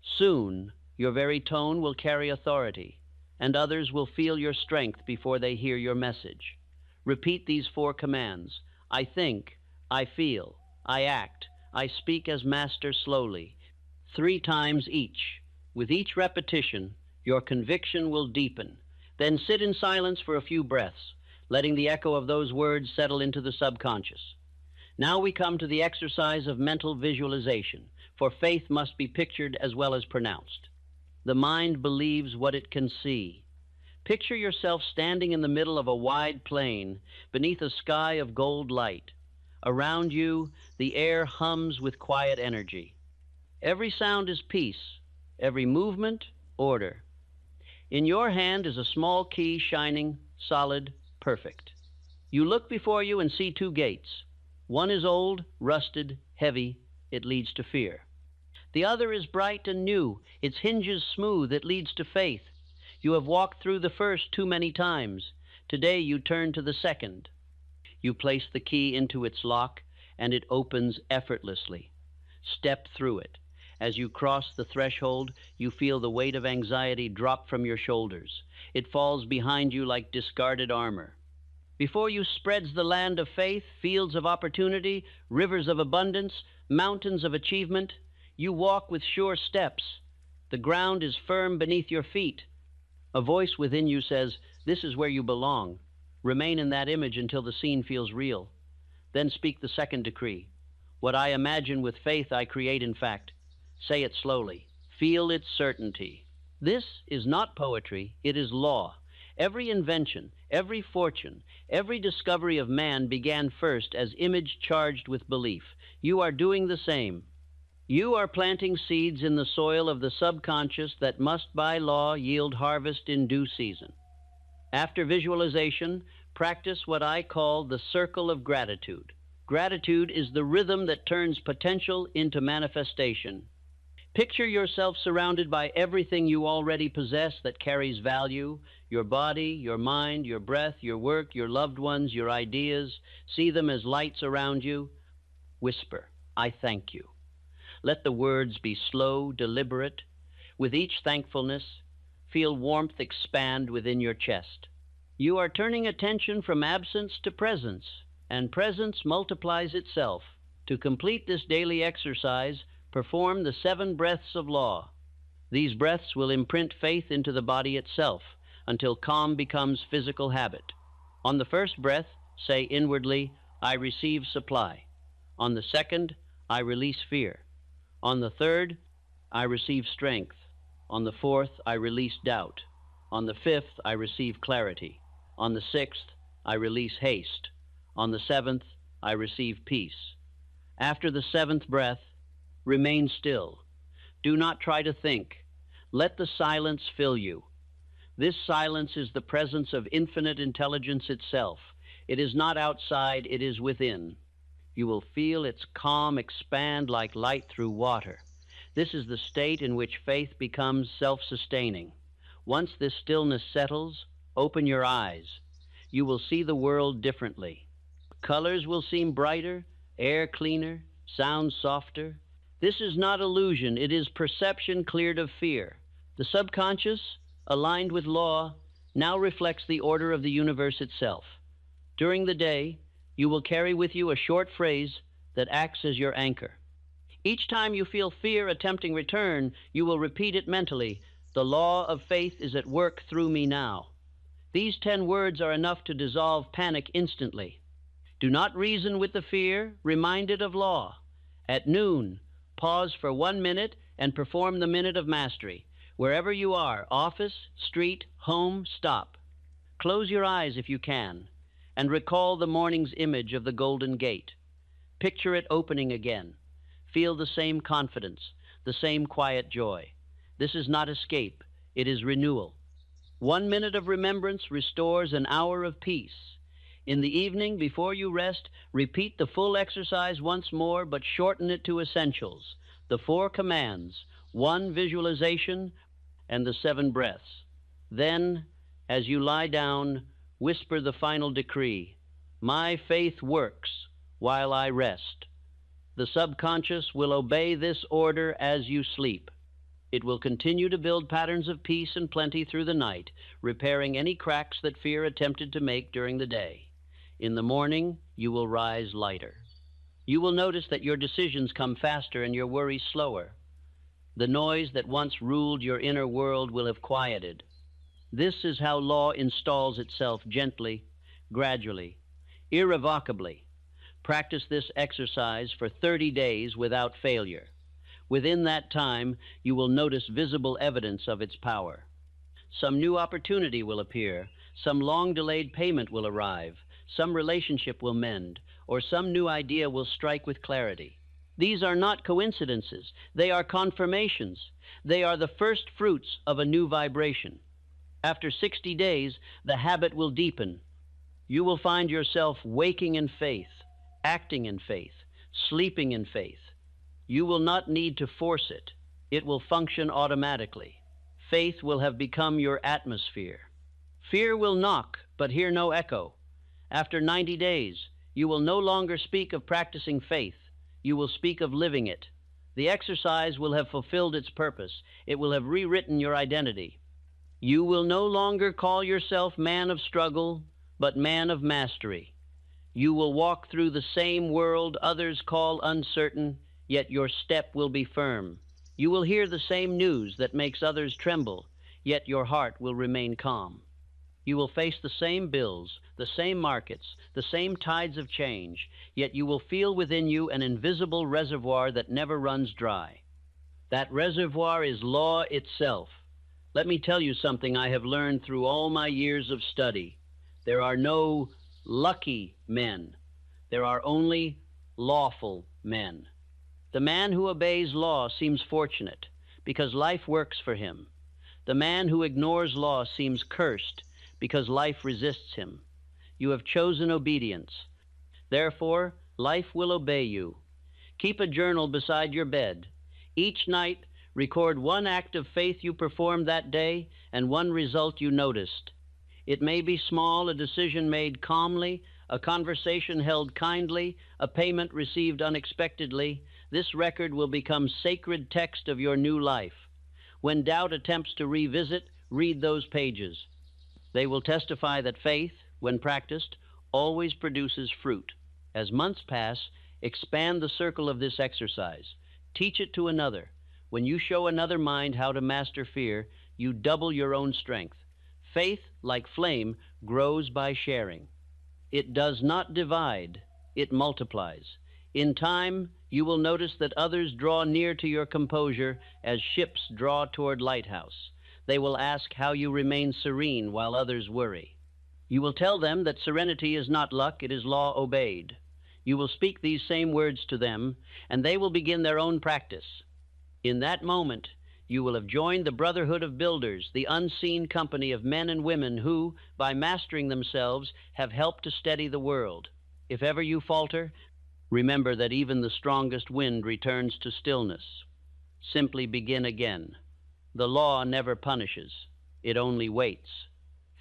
Soon, your very tone will carry authority, and others will feel your strength before they hear your message. Repeat these 4 commands: I think, I feel, I act, I speak as master slowly, 3 times each. With each repetition, your conviction will deepen. Then sit in silence for a few breaths, letting the echo of those words settle into the subconscious. Now we come to the exercise of mental visualization, for faith must be pictured as well as pronounced. The mind believes what it can see. Picture yourself standing in the middle of a wide plain, beneath a sky of gold light. Around you, the air hums with quiet energy. Every sound is peace, every movement, order. In your hand is a small key shining, solid, perfect. You look before you and see 2 gates. One is old, rusted, heavy. It leads to fear. The other is bright and new, its hinges smooth. It leads to faith. You have walked through the first too many times. Today you turn to the second. You place the key into its lock, and it opens effortlessly. Step through it. As you cross the threshold, you feel the weight of anxiety drop from your shoulders. It falls behind you like discarded armor. Before you spreads the land of faith, fields of opportunity, rivers of abundance, mountains of achievement. You walk with sure steps. The ground is firm beneath your feet. A voice within you says, "This is where you belong." Remain in that image until the scene feels real. Then speak the second decree. "What I imagine with faith, I create in fact." Say it slowly. Feel its certainty. This is not poetry, it is law. Every invention, every fortune, every discovery of man began first as image charged with belief. You are doing the same. You are planting seeds in the soil of the subconscious that must by law yield harvest in due season. After visualization, Practice what I call the circle of gratitude. Gratitude is the rhythm that turns potential into manifestation. Picture yourself surrounded by everything you already possess that carries value: your body, your mind, your breath, your work, your loved ones, your ideas. See them as lights around you. Whisper, "I thank you." Let the words be slow, deliberate. With each thankfulness, feel warmth expand within your chest. You are turning attention from absence to presence, and presence multiplies itself. To complete this daily exercise, perform the 7 breaths of law. These breaths will imprint faith into the body itself until calm becomes physical habit. On the first breath, say inwardly, "I receive supply." On the second, "I release fear." On the third, "I receive strength." On the fourth, "I release doubt." On the fifth, "I receive clarity." On the sixth, "I release haste." On the seventh, "I receive peace." After the 7th breath, remain still. Do not try to think. Let the silence fill you. This silence is the presence of infinite intelligence itself. It is not outside, it is within. You will feel its calm expand like light through water. This is the state in which faith becomes self-sustaining. Once this stillness settles, open your eyes. You will see the world differently. Colors will seem brighter, air cleaner, sound softer. This is not illusion, it is perception cleared of fear. The subconscious, aligned with law, now reflects the order of the universe itself. During the day, you will carry with you a short phrase that acts as your anchor. Each time you feel fear attempting return, you will repeat it mentally: "The law of faith is at work through me now." These 10 words are enough to dissolve panic instantly. Do not reason with the fear, remind it of law. At noon, pause for 1 minute and perform the minute of mastery. Wherever you are, office, street, home, stop. Close your eyes if you can, and recall the morning's image of the Golden Gate. Picture it opening again. Feel the same confidence, the same quiet joy. This is not escape, it is renewal. 1 minute of remembrance restores an hour of peace. In the evening, before you rest, repeat the full exercise once more, but shorten it to essentials: the 4 commands, 1 visualization, and the 7 breaths. Then, as you lie down, whisper the final decree: "My faith works while I rest." The subconscious will obey this order as you sleep. It will continue to build patterns of peace and plenty through the night, repairing any cracks that fear attempted to make during the day. In the morning, you will rise lighter. You will notice that your decisions come faster and your worries slower. The noise that once ruled your inner world will have quieted. This is how law installs itself gently, gradually, irrevocably. Practice this exercise for 30 days without failure. Within that time, you will notice visible evidence of its power. Some new opportunity will appear, some long-delayed payment will arrive, some relationship will mend, or some new idea will strike with clarity. These are not coincidences, they are confirmations. They are the first fruits of a new vibration. After 60 days, the habit will deepen. You will find yourself waking in faith, acting in faith, sleeping in faith. You will not need to force it. It will function automatically. Faith will have become your atmosphere. Fear will knock, but hear no echo. After 90 days, you will no longer speak of practicing faith. You will speak of living it. The exercise will have fulfilled its purpose. It will have rewritten your identity. You will no longer call yourself man of struggle, but man of mastery. You will walk through the same world others call uncertain, yet your step will be firm. You will hear the same news that makes others tremble, yet your heart will remain calm. You will face the same bills, the same markets, the same tides of change, yet you will feel within you an invisible reservoir that never runs dry. That reservoir is law itself. Let me tell you something I have learned through all my years of study. There are no lucky men. There are only lawful men. The man who obeys law seems fortunate because life works for him. The man who ignores law seems cursed because life resists him. You have chosen obedience. Therefore, life will obey you. Keep a journal beside your bed. Each night, record one act of faith you performed that day and one result you noticed. It may be small, a decision made calmly, a conversation held kindly, a payment received unexpectedly. This record will become sacred text of your new life. When doubt attempts to revisit, read those pages. They will testify that faith, when practiced, always produces fruit. As months pass, expand the circle of this exercise. Teach it to another. When you show another mind how to master fear, you double your own strength. Faith, like flame, grows by sharing. It does not divide, it multiplies. In time, you will notice that others draw near to your composure as ships draw toward lighthouse. They will ask how you remain serene while others worry. You will tell them that serenity is not luck, it is law obeyed. You will speak these same words to them, and they will begin their own practice. In that moment, you will have joined the brotherhood of builders, the unseen company of men and women who, by mastering themselves, have helped to steady the world. If ever you falter, remember that even the strongest wind returns to stillness. Simply begin again. The law never punishes, it only waits.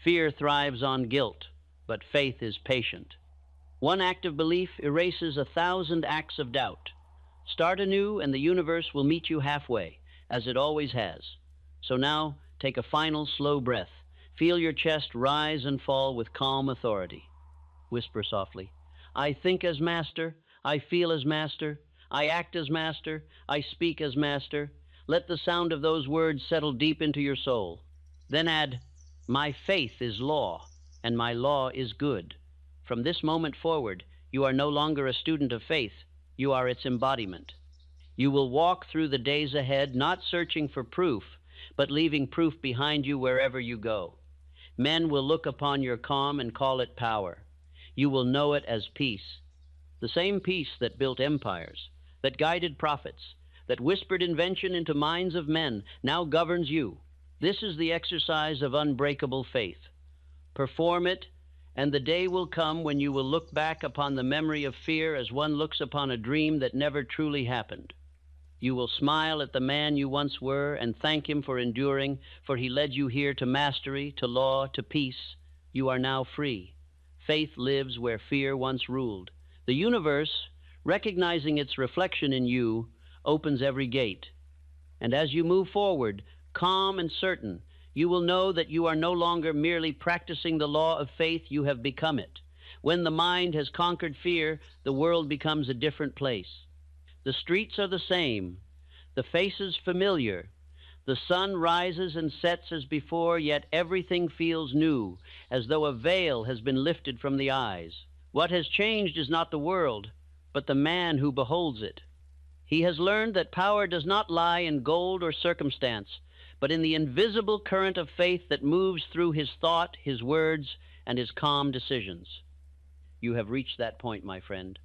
Fear thrives on guilt, but faith is patient. One act of belief erases 1,000 acts of doubt. Start anew, and the universe will meet you halfway, as it always has. So now, take a final slow breath. Feel your chest rise and fall with calm authority. Whisper softly, I think as master, I feel as master, I act as master, I speak as master. Let the sound of those words settle deep into your soul. Then add, my faith is law, and my law is good. From this moment forward, you are no longer a student of faith, you are its embodiment. You will walk through the days ahead, not searching for proof, but leaving proof behind you wherever you go. Men will look upon your calm and call it power. You will know it as peace. The same peace that built empires, that guided prophets, that whispered invention into minds of men, now governs you. This is the exercise of unbreakable faith. Perform it, and the day will come when you will look back upon the memory of fear as one looks upon a dream that never truly happened. You will smile at the man you once were and thank him for enduring, for he led you here to mastery, to law, to peace. You are now free. Faith lives where fear once ruled. The universe, recognizing its reflection in you, opens every gate. And as you move forward, calm and certain, you will know that you are no longer merely practicing the law of faith, you have become it. When the mind has conquered fear, the world becomes a different place. The streets are the same, the faces familiar. The sun rises and sets as before, yet everything feels new, as though a veil has been lifted from the eyes. What has changed is not the world, but the man who beholds it. He has learned that power does not lie in gold or circumstance, but in the invisible current of faith that moves through his thought, his words, and his calm decisions. You have reached that point, my friend.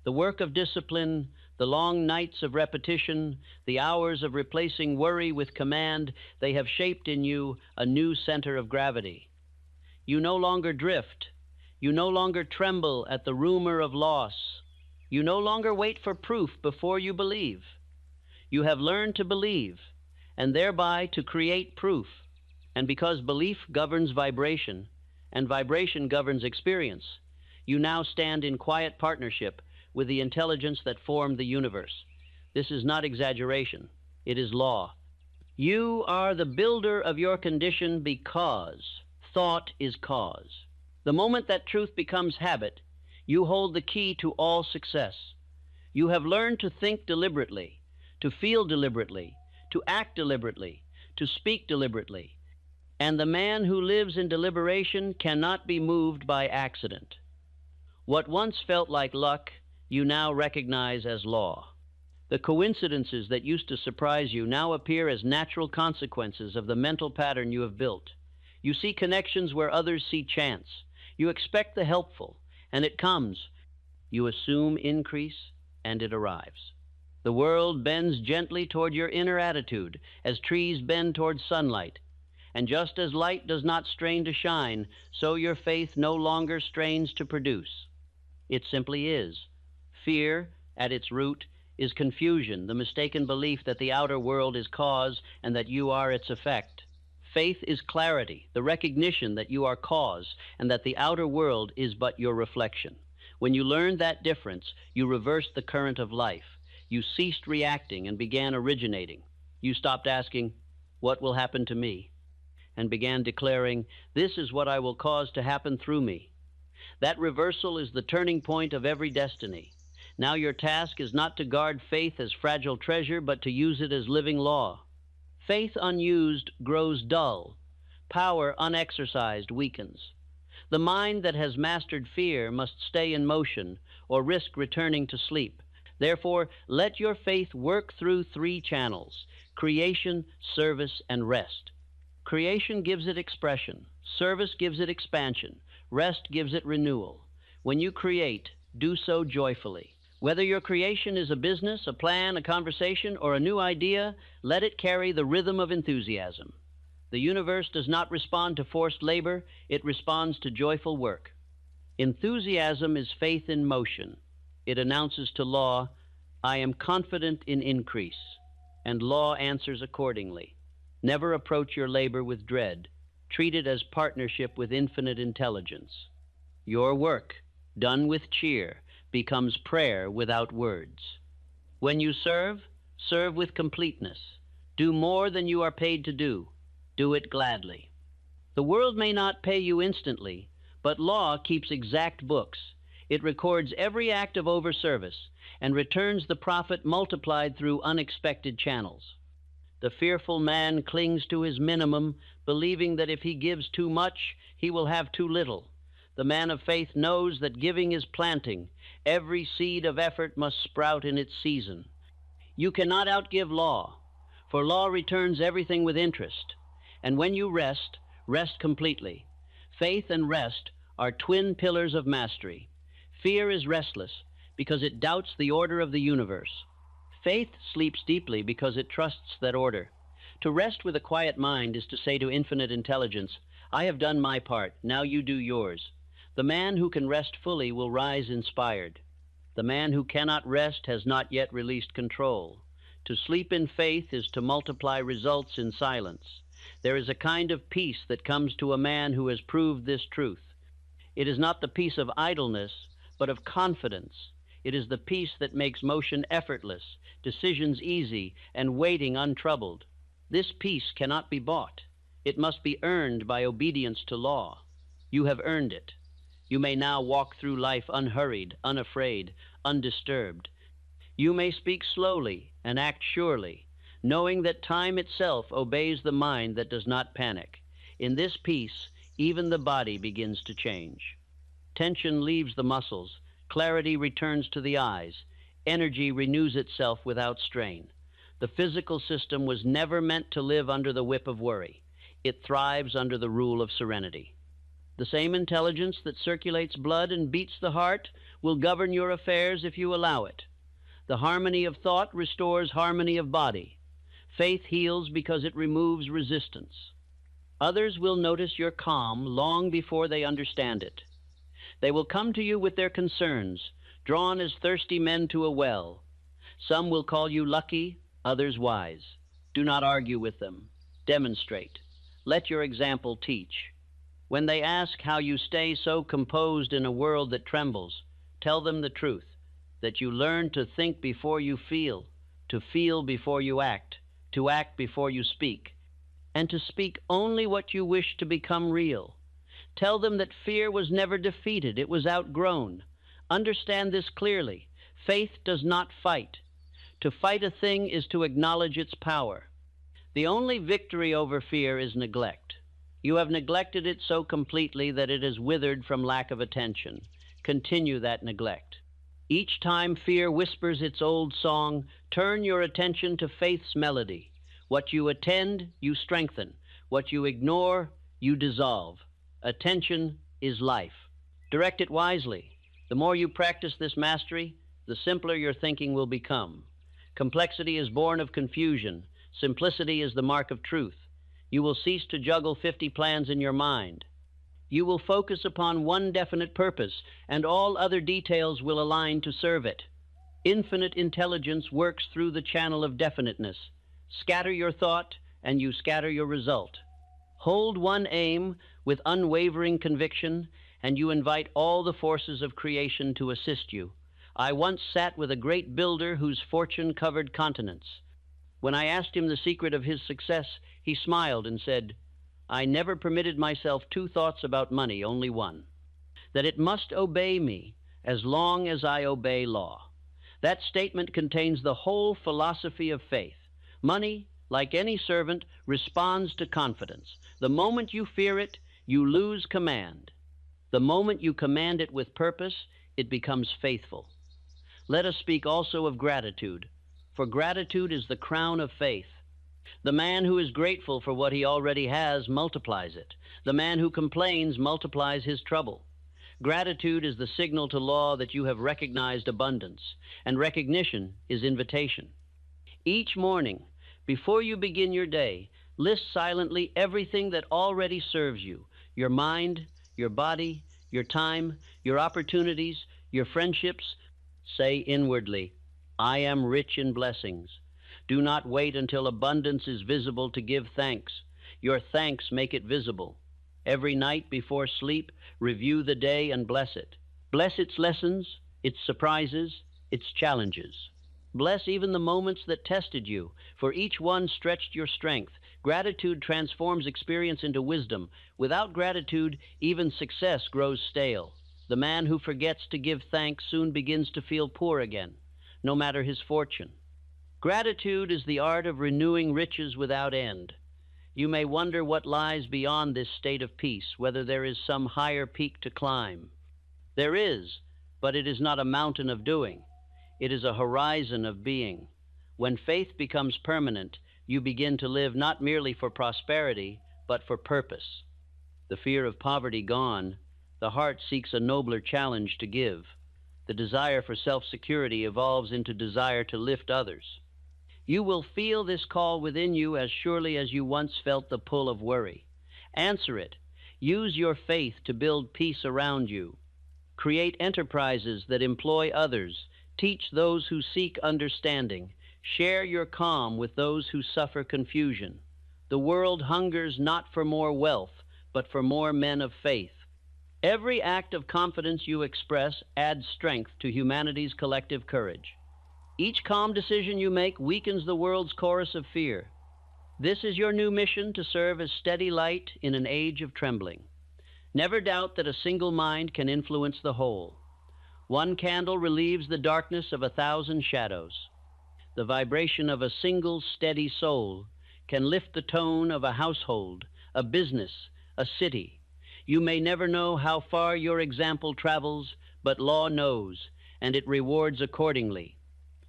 The work of discipline, the long nights of repetition, the hours of replacing worry with command, they have shaped in you a new center of gravity. You no longer drift. You no longer tremble at the rumor of loss. You no longer wait for proof before you believe. You have learned to believe, and thereby to create proof. And because belief governs vibration, and vibration governs experience, you now stand in quiet partnership with the intelligence that formed the universe. This is not exaggeration, it is law. You are the builder of your condition because thought is cause. The moment that truth becomes habit, you hold the key to all success. You have learned to think deliberately, to feel deliberately, to act deliberately, to speak deliberately. And the man who lives in deliberation cannot be moved by accident. What once felt like luck, you now recognize as law. The coincidences that used to surprise you now appear as natural consequences of the mental pattern you have built. You see connections where others see chance. You expect the helpful, and it comes. You assume increase, and it arrives. The world bends gently toward your inner attitude, as trees bend toward sunlight. And just as light does not strain to shine, so your faith no longer strains to produce. It simply is. Fear, at its root, is confusion, the mistaken belief that the outer world is cause and that you are its effect. Faith is clarity, the recognition that you are cause and that the outer world is but your reflection. When you learned that difference, you reversed the current of life. You ceased reacting and began originating. You stopped asking, "What will happen to me?" and began declaring, "This is what I will cause to happen through me." That reversal is the turning point of every destiny. Now your task is not to guard faith as fragile treasure, but to use it as living law. Faith unused grows dull. Power unexercised weakens. The mind that has mastered fear must stay in motion or risk returning to sleep. Therefore, let your faith work through three channels: creation, service, and rest. Creation gives it expression. Service gives it expansion. Rest gives it renewal. When you create, do so joyfully. Whether your creation is a business, a plan, a conversation, or a new idea, let it carry the rhythm of enthusiasm. The universe does not respond to forced labor, it responds to joyful work. Enthusiasm is faith in motion. It announces to law, "I am confident in increase," and law answers accordingly. Never approach your labor with dread. Treat it as partnership with infinite intelligence. Your work, done with cheer, becomes prayer without words. When you serve, serve with completeness. Do more than you are paid to do. Do it gladly. The world may not pay you instantly, but law keeps exact books. It records every act of overservice and returns the profit multiplied through unexpected channels. The fearful man clings to his minimum, believing that if he gives too much, he will have too little. The man of faith knows that giving is planting. Every seed of effort must sprout in its season. You cannot outgive law, for law returns everything with interest. And when you rest, rest completely. Faith and rest are twin pillars of mastery. Fear is restless because it doubts the order of the universe. Faith sleeps deeply because it trusts that order. To rest with a quiet mind is to say to infinite intelligence, "I have done my part, now you do yours." The man who can rest fully will rise inspired. The man who cannot rest has not yet released control. To sleep in faith is to multiply results in silence. There is a kind of peace that comes to a man who has proved this truth. It is not the peace of idleness, but of confidence. It is the peace that makes motion effortless, decisions easy, and waiting untroubled. This peace cannot be bought. It must be earned by obedience to law. You have earned it. You may now walk through life unhurried, unafraid, undisturbed. You may speak slowly and act surely, knowing that time itself obeys the mind that does not panic. In this peace, even the body begins to change. Tension leaves the muscles, clarity returns to the eyes, energy renews itself without strain. The physical system was never meant to live under the whip of worry. It thrives under the rule of serenity. The same intelligence that circulates blood and beats the heart will govern your affairs if you allow it. The harmony of thought restores harmony of body. Faith heals because it removes resistance. Others will notice your calm long before they understand it. They will come to you with their concerns, drawn as thirsty men to a well. Some will call you lucky, others wise. Do not argue with them. Demonstrate. Let your example teach. When they ask how you stay so composed in a world that trembles, tell them the truth, that you learn to think before you feel, to feel before you act, to act before you speak, and to speak only what you wish to become real. Tell them that fear was never defeated, it was outgrown. Understand this clearly. Faith does not fight. To fight a thing is to acknowledge its power. The only victory over fear is neglect. You have neglected it so completely that it has withered from lack of attention. Continue that neglect. Each time fear whispers its old song, turn your attention to faith's melody. What you attend, you strengthen. What you ignore, you dissolve. Attention is life. Direct it wisely. The more you practice this mastery, the simpler your thinking will become. Complexity is born of confusion. Simplicity is the mark of truth. You will cease to juggle 50 plans in your mind. You will focus upon one definite purpose, and all other details will align to serve it. Infinite intelligence works through the channel of definiteness. Scatter your thought, and you scatter your result. Hold one aim with unwavering conviction, and you invite all the forces of creation to assist you. I once sat with a great builder whose fortune covered continents. When I asked him the secret of his success, he smiled and said, "I never permitted myself two thoughts about money, only one: that it must obey me as long as I obey law." That statement contains the whole philosophy of faith. Money, like any servant, responds to confidence. The moment you fear it, you lose command. The moment you command it with purpose, it becomes faithful. Let us speak also of gratitude, for gratitude is the crown of faith. The man who is grateful for what he already has multiplies it. The man who complains multiplies his trouble. Gratitude is the signal to law that you have recognized abundance, and recognition is invitation. Each morning, before you begin your day, list silently everything that already serves you: your mind, your body, your time, your opportunities, your friendships. Say inwardly, "I am rich in blessings." Do not wait until abundance is visible to give thanks. Your thanks make it visible. Every night before sleep, review the day and bless it. Bless its lessons, its surprises, its challenges. Bless even the moments that tested you, for each one stretched your strength. Gratitude transforms experience into wisdom. Without gratitude, even success grows stale. The man who forgets to give thanks soon begins to feel poor again, no matter his fortune. Gratitude is the art of renewing riches without end. You may wonder what lies beyond this state of peace, whether there is some higher peak to climb. There is, but it is not a mountain of doing. It is a horizon of being. When faith becomes permanent, you begin to live not merely for prosperity, but for purpose. The fear of poverty gone, the heart seeks a nobler challenge to give. The desire for self-security evolves into desire to lift others. You will feel this call within you as surely as you once felt the pull of worry. Answer it. Use your faith to build peace around you. Create enterprises that employ others. Teach those who seek understanding. Share your calm with those who suffer confusion. The world hungers not for more wealth, but for more men of faith. Every act of confidence you express adds strength to humanity's collective courage. Each calm decision you make weakens the world's chorus of fear. This is your new mission, to serve as steady light in an age of trembling. Never doubt that a single mind can influence the whole. One candle relieves the darkness of 1,000 shadows. The vibration of a single steady soul can lift the tone of a household, a business, a city. You may never know how far your example travels, but law knows, and it rewards accordingly.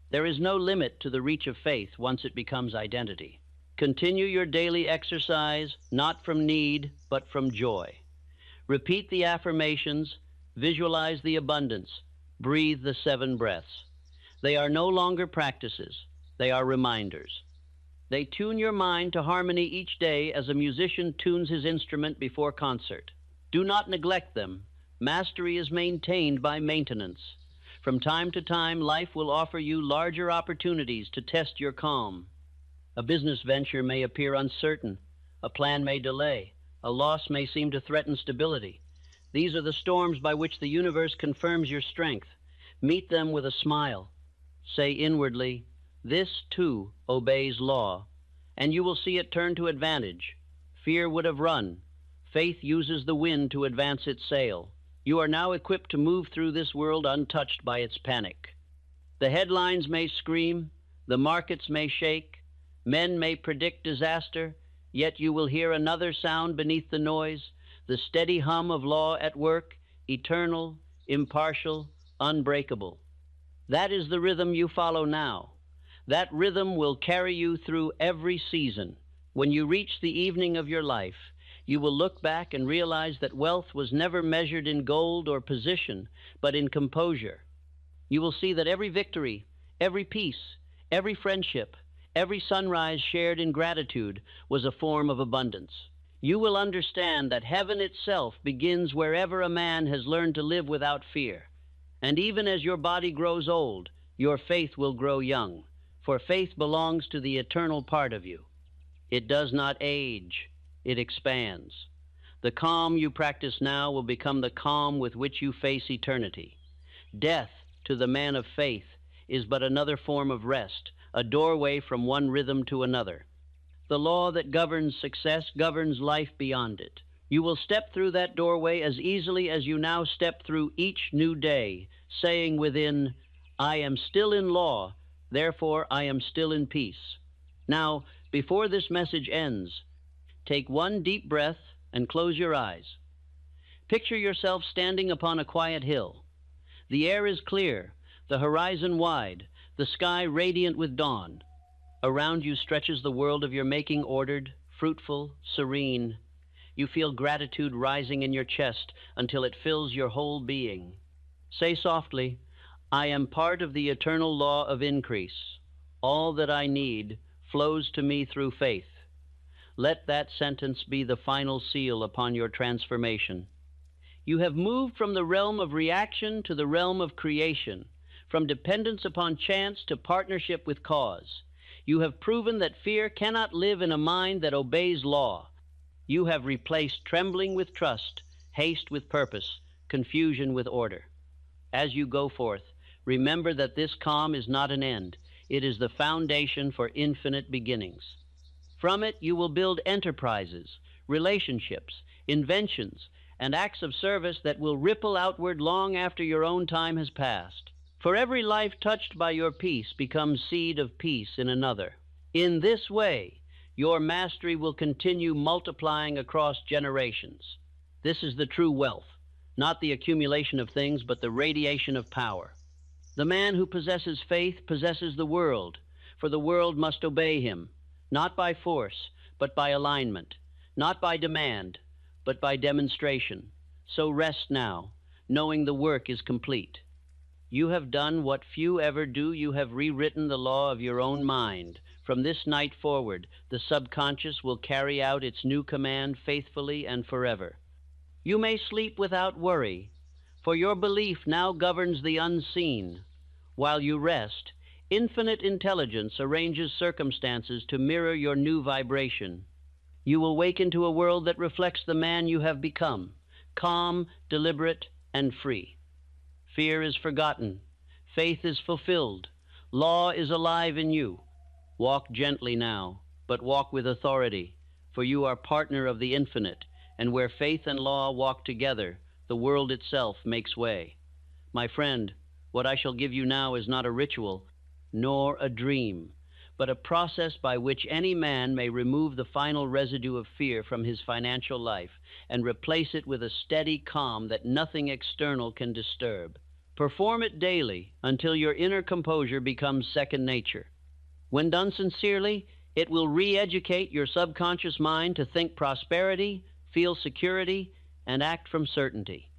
There is no limit to the reach of faith once it becomes identity. Continue your daily exercise, not from need, but from joy. Repeat the affirmations, visualize the abundance, breathe the 7 breaths. They are no longer practices, they are reminders. They tune your mind to harmony each day as a musician tunes his instrument before concert. Do not neglect them. Mastery is maintained by maintenance. From time to time, life will offer you larger opportunities to test your calm. A business venture may appear uncertain. A plan may delay. A loss may seem to threaten stability. These are the storms by which the universe confirms your strength. Meet them with a smile. Say inwardly, "This, too, obeys law," and you will see it turn to advantage. Fear would have run. Faith uses the wind to advance its sail. You are now equipped to move through this world untouched by its panic. The headlines may scream, the markets may shake, men may predict disaster, yet you will hear another sound beneath the noise, the steady hum of law at work, eternal, impartial, unbreakable. That is the rhythm you follow now. That rhythm will carry you through every season. When you reach the evening of your life, you will look back and realize that wealth was never measured in gold or position, but in composure. You will see that every victory, every peace, every friendship, Every sunrise shared in gratitude was a form of abundance. You will understand that heaven itself begins wherever a man has learned to live without fear. And even as your body grows old, your faith will grow young, for faith belongs to the eternal part of you. It does not age, it expands. The calm you practice now will become the calm with which you face eternity. Death, to the man of faith, is but another form of rest, a doorway from one rhythm to another. The law that governs success governs life beyond it. You will step through that doorway as easily as you now step through each new day, saying within, I am still in law, therefore I am still in peace. Now, before this message ends, take one deep breath and close your eyes. Picture yourself standing upon a quiet hill. The air is clear, the horizon wide, the sky radiant with dawn. Around you stretches the world of your making, ordered, fruitful, serene. You feel gratitude rising in your chest until it fills your whole being. Say softly, I am part of the eternal law of increase. All that I need flows to me through faith. Let that sentence be the final seal upon your transformation. You have moved from the realm of reaction to the realm of creation, from dependence upon chance to partnership with cause. You have proven that fear cannot live in a mind that obeys law. You have replaced trembling with trust, haste with purpose, confusion with order. As you go forth, remember that this calm is not an end. It is the foundation for infinite beginnings. From it, you will build enterprises, relationships, inventions, and acts of service that will ripple outward long after your own time has passed. For every life touched by your peace becomes seed of peace in another. In this way, your mastery will continue multiplying across generations. This is the true wealth, not the accumulation of things, but the radiation of power. The man who possesses faith possesses the world, for the world must obey him, not by force, but by alignment, not by demand, but by demonstration. So rest now, knowing the work is complete. You have done what few ever do. You have rewritten the law of your own mind. From this night forward, the subconscious will carry out its new command faithfully and forever. You may sleep without worry, for your belief now governs the unseen. While you rest, infinite intelligence arranges circumstances to mirror your new vibration. You will wake into a world that reflects the man you have become, calm, deliberate, and free. Fear is forgotten. Faith is fulfilled. Law is alive in you. Walk gently now, but walk with authority, for you are partner of the infinite, and where faith and law walk together, the world itself makes way. My friend, what I shall give you now is not a ritual, nor a dream, but a process by which any man may remove the final residue of fear from his financial life and replace it with a steady calm that nothing external can disturb. Perform it daily until your inner composure becomes second nature. When done sincerely, it will re-educate your subconscious mind to think prosperity, feel security, and act from certainty.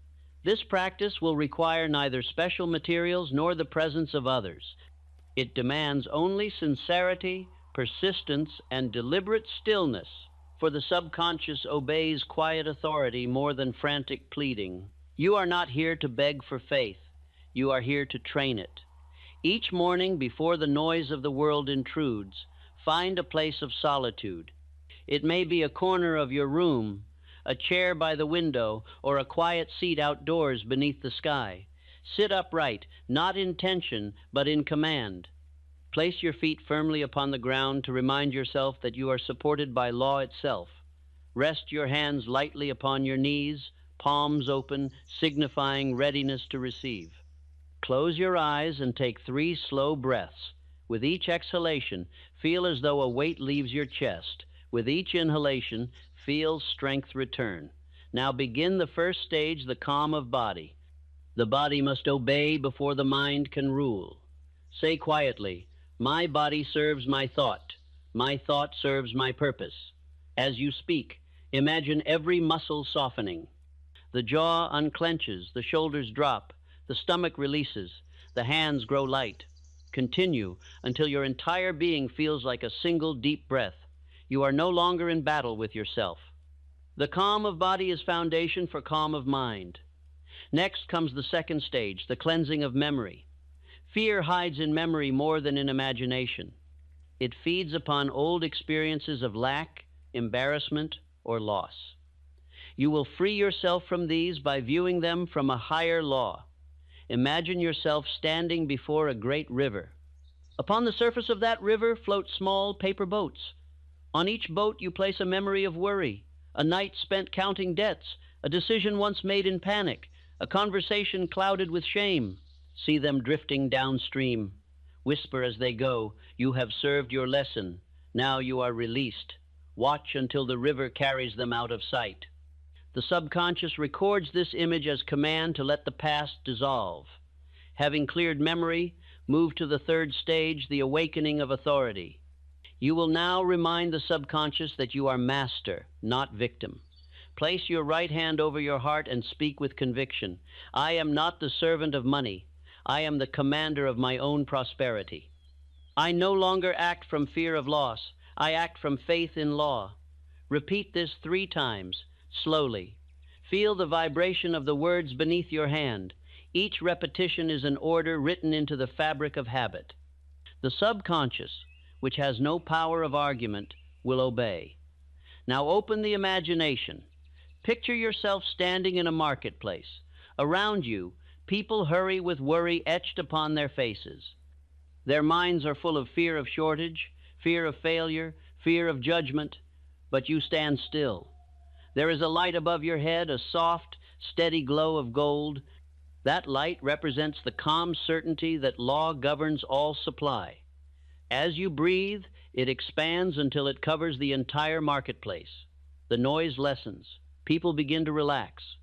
This practice will require neither special materials nor the presence of others. It demands only sincerity, persistence, and deliberate stillness, for the subconscious obeys quiet authority more than frantic pleading. You are not here to beg for faith. You are here to train it. Each morning, before the noise of the world intrudes, find a place of solitude. It may be a corner of your room, a chair by the window, or a quiet seat outdoors beneath the sky. Sit upright, not in tension, but in command. Place your feet firmly upon the ground to remind yourself that you are supported by law itself. Rest your hands lightly upon your knees, palms open, signifying readiness to receive. Close your eyes and take 3 slow breaths. With each exhalation, feel as though a weight leaves your chest. With each inhalation, feel strength return. Now begin the first stage, the calm of body. The body must obey before the mind can rule. Say quietly, my body serves my thought serves my purpose. As you speak, imagine every muscle softening. The jaw unclenches, the shoulders drop, the stomach releases, the hands grow light. Continue until your entire being feels like a single deep breath. You are no longer in battle with yourself. The calm of body is foundation for calm of mind. Next comes the second stage, the cleansing of memory. Fear hides in memory more than in imagination. It feeds upon old experiences of lack, embarrassment, or loss. You will free yourself from these by viewing them from a higher law. Imagine yourself standing before a great river. Upon the surface of that river float small paper boats. On each boat you place a memory of worry, a night spent counting debts, a decision once made in panic, a conversation clouded with shame. See them drifting downstream. Whisper as they go, "You have served your lesson. Now you are released." Watch until the river carries them out of sight. The subconscious records this image as command to let the past dissolve. Having cleared memory, move to the third stage, the awakening of authority. You will now remind the subconscious that you are master, not victim. Place your right hand over your heart and speak with conviction. I am not the servant of money. I am the commander of my own prosperity. I no longer act from fear of loss. I act from faith in law. Repeat this 3 times, slowly. Feel the vibration of the words beneath your hand. Each repetition is an order written into the fabric of habit. The subconscious, which has no power of argument, will obey. Now open the imagination. Picture yourself standing in a marketplace. Around you, people hurry with worry etched upon their faces. Their minds are full of fear of shortage, fear of failure, fear of judgment, but you stand still. There is a light above your head, a soft, steady glow of gold. That light represents the calm certainty that law governs all supply. As you breathe, it expands until it covers the entire marketplace. The noise lessens. People begin to relax.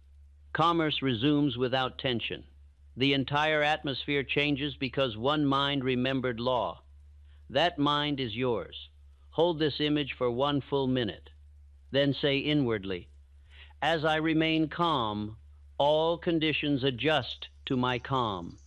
Commerce resumes without tension. The entire atmosphere changes because one mind remembered law. That mind is yours. Hold this image for 1 full minute. Then say inwardly, "As I remain calm, all conditions adjust to my calm."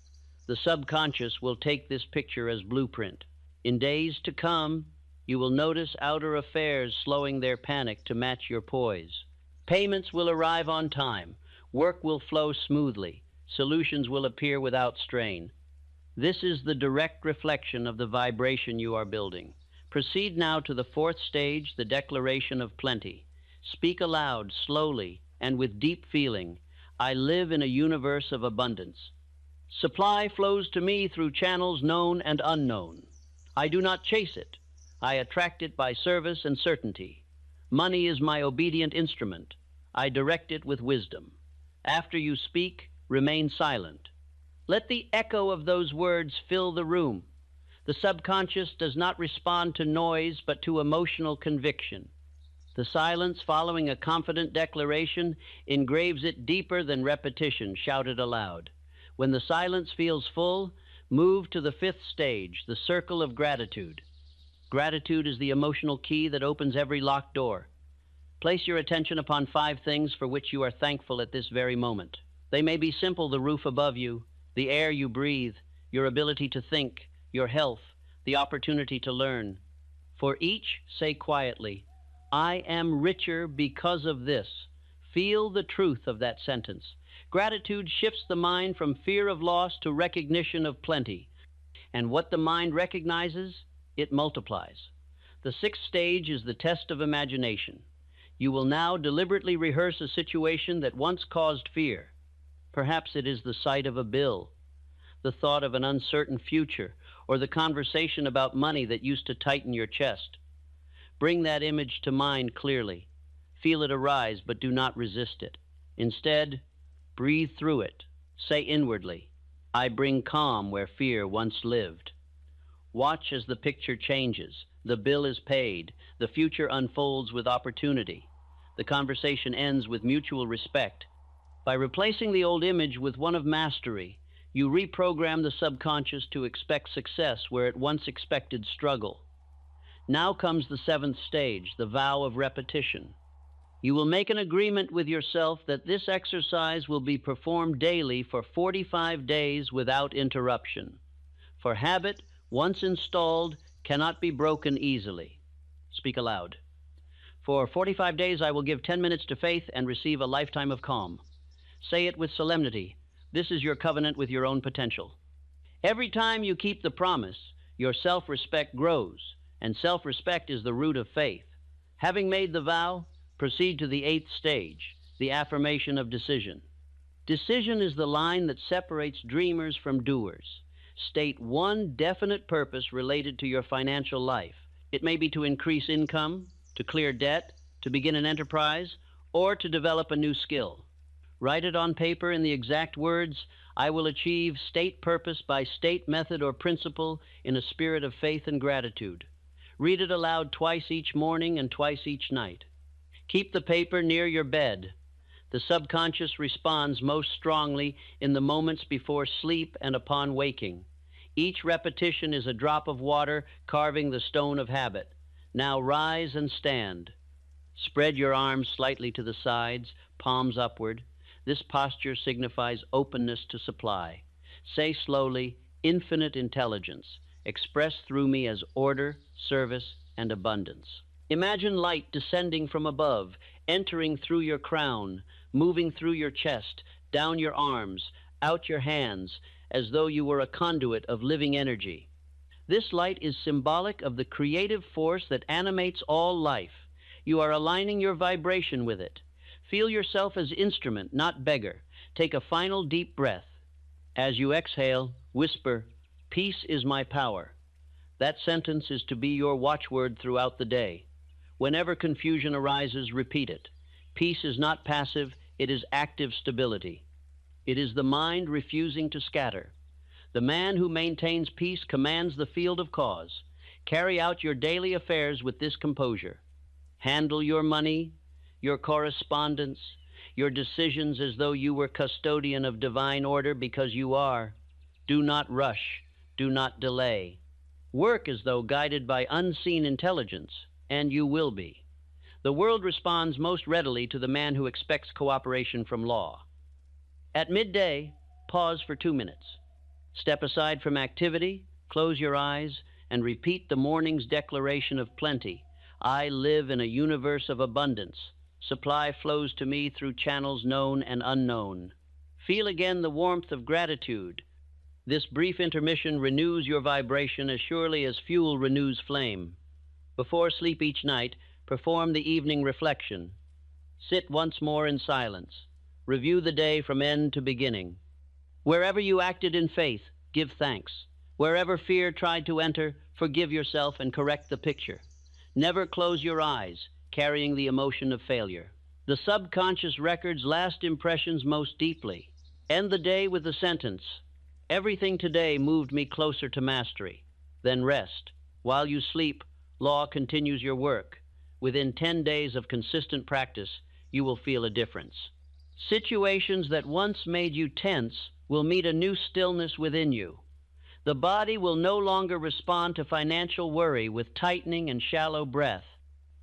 The subconscious will take this picture as blueprint. In days to come, you will notice outer affairs slowing their panic to match your poise. Payments will arrive on time. Work will flow smoothly. Solutions will appear without strain. This is the direct reflection of the vibration you are building. Proceed now to the 4th stage, the declaration of plenty. Speak aloud, slowly, and with deep feeling. I live in a universe of abundance. Supply flows to me through channels known and unknown. I do not chase it. I attract it by service and certainty. Money is my obedient instrument. I direct it with wisdom. After you speak, remain silent. Let the echo of those words fill the room. The subconscious does not respond to noise, but to emotional conviction. The silence following a confident declaration engraves it deeper than repetition shouted aloud. When the silence feels full, move to the 5th stage, the circle of gratitude. Gratitude is the emotional key that opens every locked door. Place your attention upon 5 things for which you are thankful at this very moment. They may be simple: the roof above you, the air you breathe, your ability to think, your health, the opportunity to learn. For each, say quietly, "I am richer because of this." Feel the truth of that sentence. Gratitude shifts the mind from fear of loss to recognition of plenty. And what the mind recognizes, it multiplies. The 6th stage is the test of imagination. You will now deliberately rehearse a situation that once caused fear. Perhaps it is the sight of a bill, the thought of an uncertain future, or the conversation about money that used to tighten your chest. Bring that image to mind clearly. Feel it arise, but do not resist it. Instead, breathe through it. Say inwardly, "I bring calm where fear once lived." Watch as the picture changes. The bill is paid. The future unfolds with opportunity. The conversation ends with mutual respect. By replacing the old image with one of mastery, you reprogram the subconscious to expect success where it once expected struggle. Now comes the 7th stage, the vow of repetition. You will make an agreement with yourself that this exercise will be performed daily for 45 days without interruption. For habit, once installed, cannot be broken easily. Speak aloud. For 45 days I will give 10 minutes to faith and receive a lifetime of calm. Say it with solemnity. This is your covenant with your own potential. Every time you keep the promise, your self-respect grows, and self-respect is the root of faith. Having made the vow, proceed to the 8th stage, the affirmation of decision. Decision is the line that separates dreamers from doers. State one definite purpose related to your financial life. It may be to increase income, to clear debt, to begin an enterprise, or to develop a new skill. Write it on paper in the exact words, I will achieve state purpose by state method or principle in a spirit of faith and gratitude. Read it aloud twice each morning and twice each night. Keep the paper near your bed. The subconscious responds most strongly in the moments before sleep and upon waking. Each repetition is a drop of water carving the stone of habit. Now rise and stand. Spread your arms slightly to the sides, palms upward. This posture signifies openness to supply. Say slowly, infinite intelligence, expressed through me as order, service, and abundance. Imagine light descending from above, entering through your crown, moving through your chest, down your arms, out your hands, as though you were a conduit of living energy. This light is symbolic of the creative force that animates all life. You are aligning your vibration with it. Feel yourself as instrument, not beggar. Take a final deep breath. As you exhale, whisper, "Peace is my power." That sentence is to be your watchword throughout the day. Whenever confusion arises, repeat it. Peace is not passive, it is active stability. It is the mind refusing to scatter. The man who maintains peace commands the field of cause. Carry out your daily affairs with this composure. Handle your money, your correspondence, your decisions as though you were custodian of divine order, because you are. Do not rush. Do not delay. Work as though guided by unseen intelligence, and you will be. The world responds most readily to the man who expects cooperation from law. At midday, pause for 2 minutes. Step aside from activity, close your eyes, and repeat the morning's declaration of plenty. I live in a universe of abundance. Supply flows to me through channels known and unknown. Feel again the warmth of gratitude. This brief intermission renews your vibration as surely as fuel renews flame. Before sleep each night, perform the evening reflection. Sit once more in silence. Review the day from end to beginning. Wherever you acted in faith, give thanks. Wherever fear tried to enter, forgive yourself and correct the picture. Never close your eyes, carrying the emotion of failure. The subconscious records last impressions most deeply. End the day with the sentence, "Everything today moved me closer to mastery." Then rest. While you sleep, law continues your work. Within 10 days of consistent practice, you will feel a difference. Situations that once made you tense will meet a new stillness within you. The body will no longer respond to financial worry with tightening and shallow breath.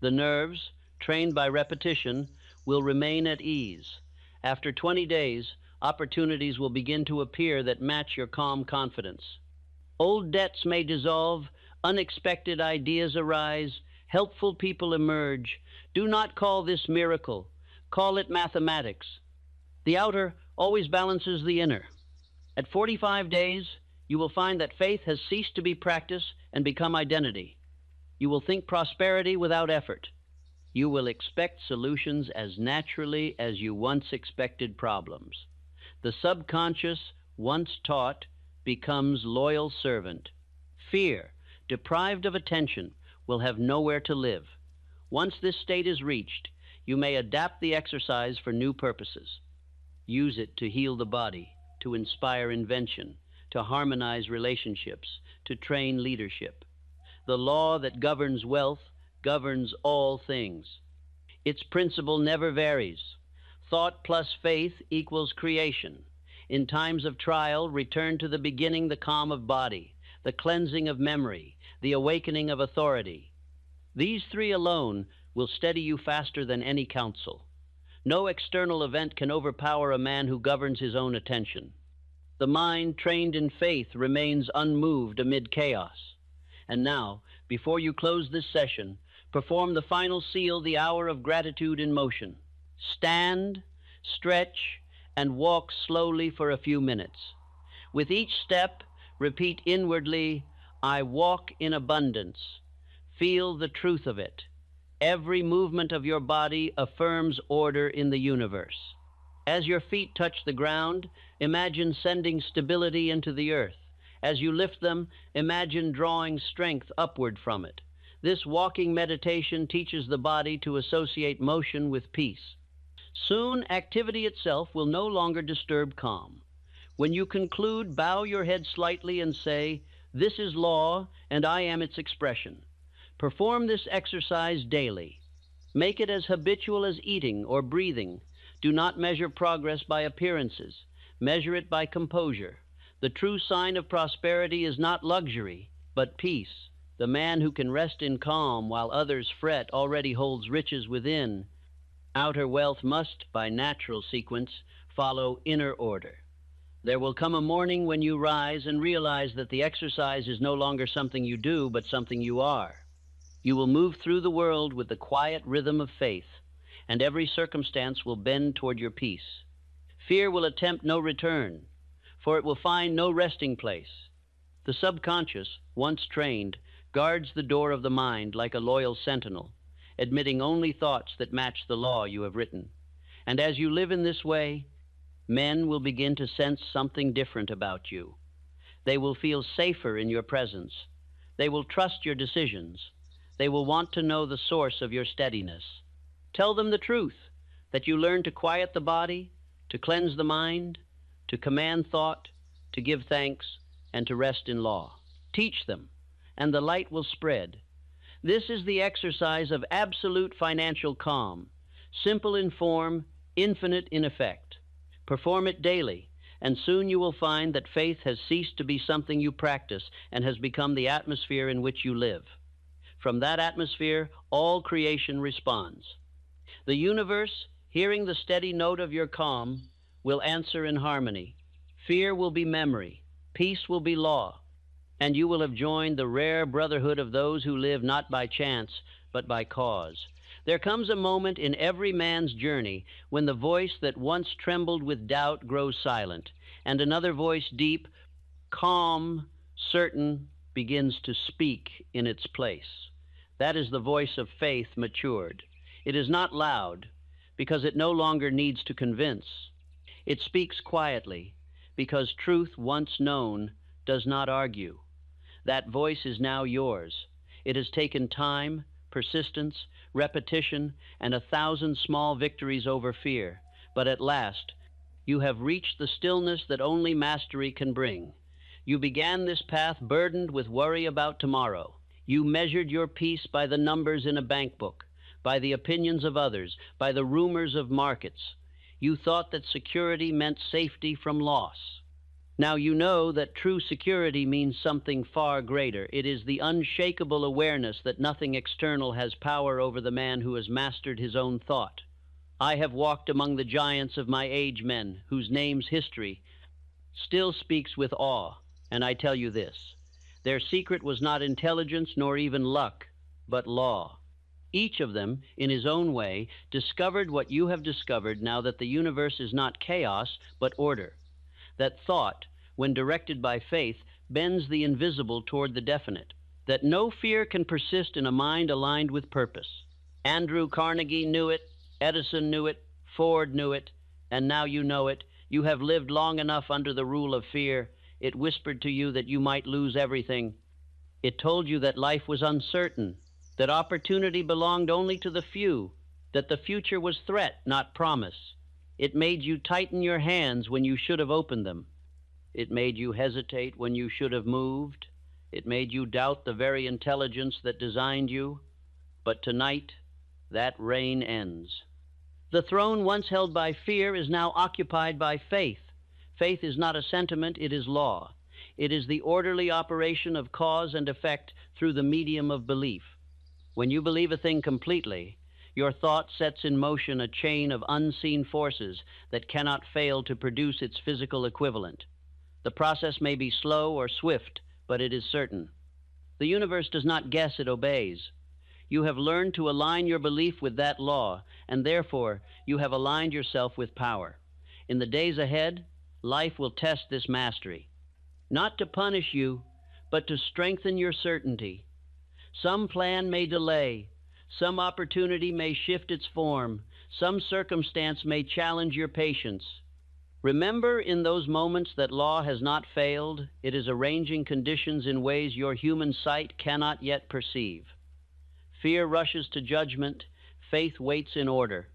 The nerves, trained by repetition, will remain at ease. After 20 days, opportunities will begin to appear that match your calm confidence. Old debts may dissolve, unexpected ideas arise, helpful people emerge. Do not call this miracle. Call it mathematics. The outer always balances the inner. At 45 days, you will find that faith has ceased to be practice and become identity. You will think prosperity without effort. You will expect solutions as naturally as you once expected problems. The subconscious, once taught, becomes loyal servant. Fear, deprived of attention, will have nowhere to live. Once this state is reached, you may adapt the exercise for new purposes. Use it to heal the body, to inspire invention, to harmonize relationships, to train leadership. The law that governs wealth governs all things. Its principle never varies. Thought plus faith equals creation. In times of trial, return to the beginning, the calm of body, the cleansing of memory, the awakening of authority. These three alone will steady you faster than any counsel. No external event can overpower a man who governs his own attention. The mind trained in faith remains unmoved amid chaos. And now, before you close this session, perform the final seal, the hour of gratitude in motion. Stand, stretch, and walk slowly for a few minutes. With each step, repeat inwardly, I walk in abundance. Feel the truth of it. Every movement of your body affirms order in the universe. As your feet touch the ground, imagine sending stability into the earth. As you lift them, imagine drawing strength upward from it. This walking meditation teaches the body to associate motion with peace. Soon, activity itself will no longer disturb calm. When you conclude, bow your head slightly and say, "This is law, and I am its expression." Perform this exercise daily. Make it as habitual as eating or breathing. Do not measure progress by appearances. Measure it by composure. The true sign of prosperity is not luxury, but peace. The man who can rest in calm while others fret already holds riches within. Outer wealth must, by natural sequence, follow inner order. There will come a morning when you rise and realize that the exercise is no longer something you do, but something you are. You will move through the world with the quiet rhythm of faith, and every circumstance will bend toward your peace. Fear will attempt no return, for it will find no resting place. The subconscious, once trained, guards the door of the mind like a loyal sentinel, admitting only thoughts that match the law you have written. And as you live in this way, men will begin to sense something different about you. They will feel safer in your presence. They will trust your decisions. They will want to know the source of your steadiness. Tell them the truth, that you learn to quiet the body, to cleanse the mind, to command thought, to give thanks, and to rest in law. Teach them, and the light will spread. This is the exercise of absolute financial calm, simple in form, infinite in effect. Perform it daily, and soon you will find that faith has ceased to be something you practice and has become the atmosphere in which you live. From that atmosphere, all creation responds. The universe, hearing the steady note of your calm, will answer in harmony. Fear will be memory, peace will be law, and you will have joined the rare brotherhood of those who live not by chance, but by cause. There comes a moment in every man's journey when the voice that once trembled with doubt grows silent, and another voice deep, calm, certain, begins to speak in its place. That is the voice of faith matured. It is not loud, because it no longer needs to convince. It speaks quietly, because truth once known does not argue. That voice is now yours. It has taken time, persistence, repetition, and 1,000 small victories over fear. But at last, you have reached the stillness that only mastery can bring. You began this path burdened with worry about tomorrow. You measured your peace by the numbers in a bank book, by the opinions of others, by the rumors of markets. You thought that security meant safety from loss. Now you know that true security means something far greater. It is the unshakable awareness that nothing external has power over the man who has mastered his own thought. I have walked among the giants of my age, men whose names history still speaks with awe, and I tell you this: their secret was not intelligence nor even luck, but law. Each of them, in his own way, discovered what you have discovered now, that the universe is not chaos, but order. That thought, when directed by faith, bends the invisible toward the definite. That no fear can persist in a mind aligned with purpose. Andrew Carnegie knew it, Edison knew it, Ford knew it, and now you know it. You have lived long enough under the rule of fear. It whispered to you that you might lose everything. It told you that life was uncertain, that opportunity belonged only to the few, that the future was threat, not promise. It made you tighten your hands when you should have opened them. It made you hesitate when you should have moved. It made you doubt the very intelligence that designed you. But tonight, that reign ends. The throne once held by fear is now occupied by faith. Faith is not a sentiment, it is law. It is the orderly operation of cause and effect through the medium of belief. When you believe a thing completely, your thought sets in motion a chain of unseen forces that cannot fail to produce its physical equivalent. The process may be slow or swift, but it is certain. The universe does not guess, it obeys. You have learned to align your belief with that law, and therefore you have aligned yourself with power. In the days ahead, life will test this mastery, not to punish you, but to strengthen your certainty. Some plan may delay, some opportunity may shift its form, some circumstance may challenge your patience. Remember in those moments that law has not failed, it is arranging conditions in ways your human sight cannot yet perceive. Fear rushes to judgment, faith waits in order.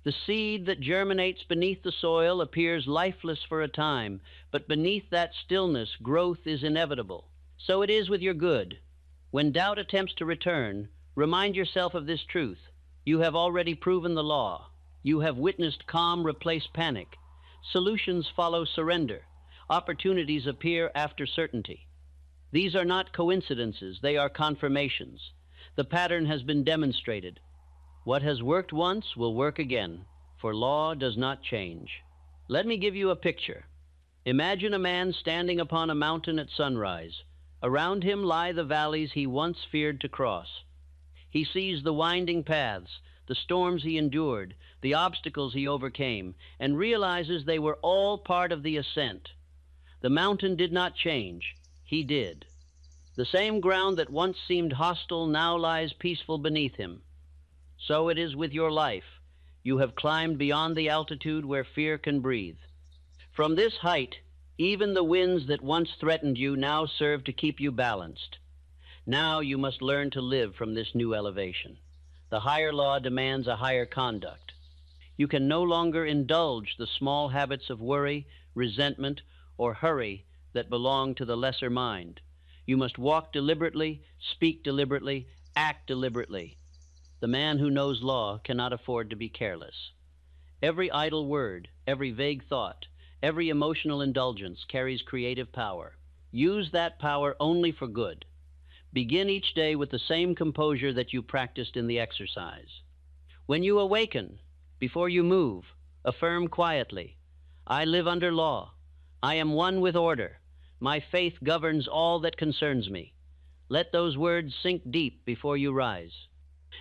The seed that germinates beneath the soil appears lifeless for a time, but beneath that stillness, growth is inevitable. So it is with your good. When doubt attempts to return, remind yourself of this truth. You have already proven the law. You have witnessed calm replace panic. Solutions follow surrender. Opportunities appear after certainty. These are not coincidences, they are confirmations. The pattern has been demonstrated. What has worked once will work again, for law does not change. Let me give you a picture. Imagine a man standing upon a mountain at sunrise. Around him lie the valleys he once feared to cross. He sees the winding paths, the storms he endured, the obstacles he overcame, and realizes they were all part of the ascent. The mountain did not change, he did. The same ground that once seemed hostile now lies peaceful beneath him. So it is with your life. You have climbed beyond the altitude where fear can breathe. From this height, even the winds that once threatened you now serve to keep you balanced. Now you must learn to live from this new elevation. The higher law demands a higher conduct. You can no longer indulge the small habits of worry, resentment, or hurry that belong to the lesser mind. You must walk deliberately, speak deliberately, act deliberately. The man who knows law cannot afford to be careless. Every idle word, every vague thought, every emotional indulgence carries creative power. Use that power only for good. Begin each day with the same composure that you practiced in the exercise. When you awaken, before you move, affirm quietly, I live under law. I am one with order. My faith governs all that concerns me. Let those words sink deep before you rise.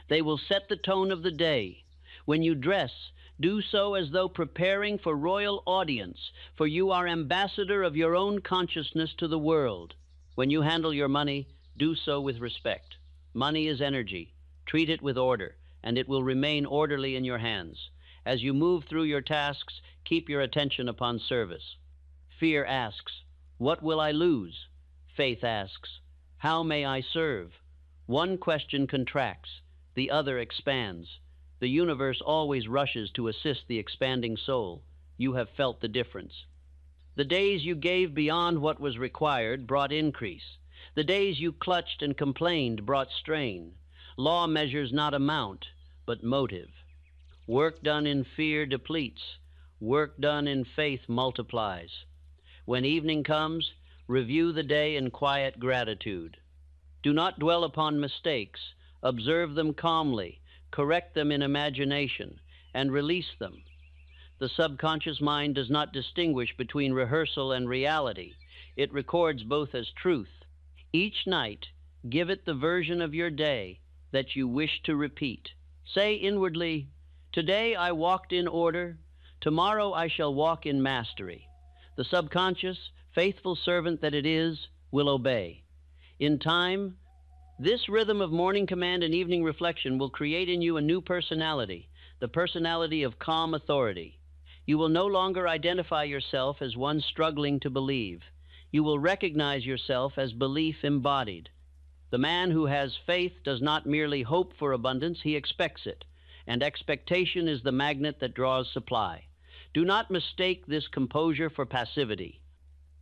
They will set the tone of the day. When you dress, do so as though preparing for royal audience, for you are ambassador of your own consciousness to the world. When you handle your money, do so with respect. Money is energy. Treat it with order, and it will remain orderly in your hands. As you move through your tasks, keep your attention upon service. Fear asks, what will I lose? Faith asks, how may I serve? One question contracts, the other expands. The universe always rushes to assist the expanding soul. You have felt the difference. The days you gave beyond what was required brought increase. The days you clutched and complained brought strain. Law measures not amount, but motive. Work done in fear depletes. Work done in faith multiplies. When evening comes, review the day in quiet gratitude. Do not dwell upon mistakes. Observe them calmly, correct them in imagination, and release them. The subconscious mind does not distinguish between rehearsal and reality. It records both as truth. Each night, give it the version of your day that you wish to repeat. Say inwardly, today I walked in order, tomorrow I shall walk in mastery. The subconscious, faithful servant that it is, will obey. In time, this rhythm of morning command and evening reflection will create in you a new personality, the personality of calm authority. You will no longer identify yourself as one struggling to believe. You will recognize yourself as belief embodied. The man who has faith does not merely hope for abundance, he expects it, and expectation is the magnet that draws supply. Do not mistake this composure for passivity.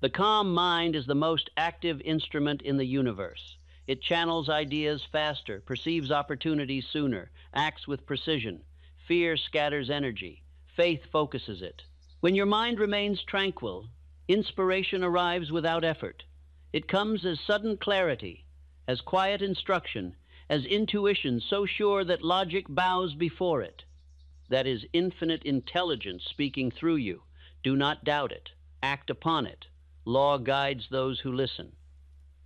The calm mind is the most active instrument in the universe. It channels ideas faster, perceives opportunities sooner, acts with precision. Fear scatters energy. Faith focuses it. When your mind remains tranquil, inspiration arrives without effort. It comes as sudden clarity, as quiet instruction, as intuition so sure that logic bows before it. That is infinite intelligence speaking through you. Do not doubt it. Act upon it. Law guides those who listen.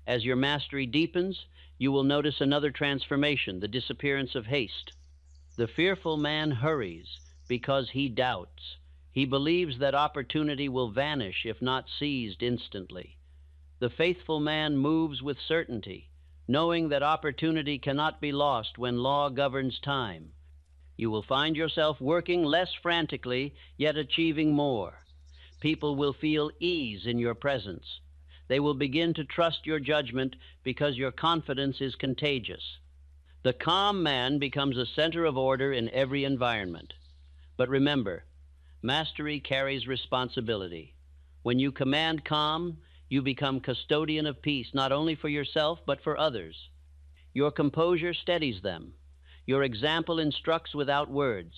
As your mastery deepens, you will notice another transformation, the disappearance of haste. The fearful man hurries because he doubts. He believes that opportunity will vanish if not seized instantly. The faithful man moves with certainty, knowing that opportunity cannot be lost when law governs time. You will find yourself working less frantically, yet achieving more. People will feel ease in your presence. They will begin to trust your judgment because your confidence is contagious. The calm man becomes a center of order in every environment. But remember, mastery carries responsibility. When you command calm, you become custodian of peace, not only for yourself, but for others. Your composure steadies them. Your example instructs without words.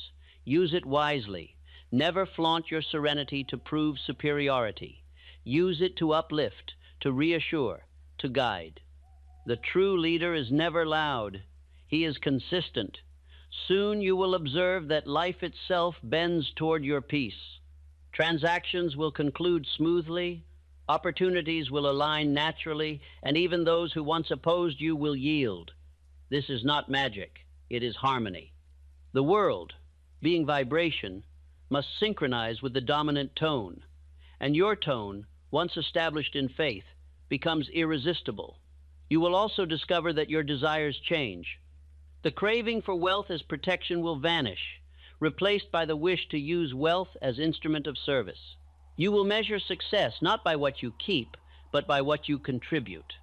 Use it wisely. Never flaunt your serenity to prove superiority. Use it to uplift, to reassure, to guide. The true leader is never loud. He is consistent. Soon you will observe that life itself bends toward your peace. Transactions will conclude smoothly, opportunities will align naturally, and even those who once opposed you will yield. This is not magic, it is harmony. The world, being vibration, must synchronize with the dominant tone, and your tone, once established in faith, becomes irresistible. You will also discover that your desires change. The craving for wealth as protection will vanish, replaced by the wish to use wealth as instrument of service. You will measure success not by what you keep, but by what you contribute.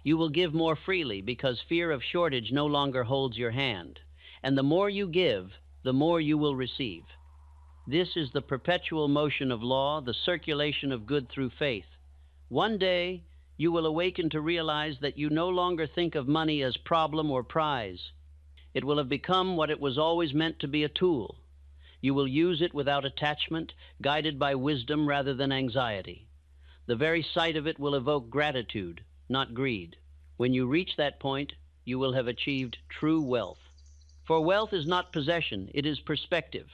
You will give more freely because fear of shortage no longer holds your hand, and the more you give, the more you will receive. This is the perpetual motion of law, the circulation of good through faith. One day, you will awaken to realize that you no longer think of money as problem or prize. It will have become what it was always meant to be, a tool. You will use it without attachment, guided by wisdom rather than anxiety. The very sight of it will evoke gratitude, not greed. When you reach that point, you will have achieved true wealth. For wealth is not possession, it is perspective.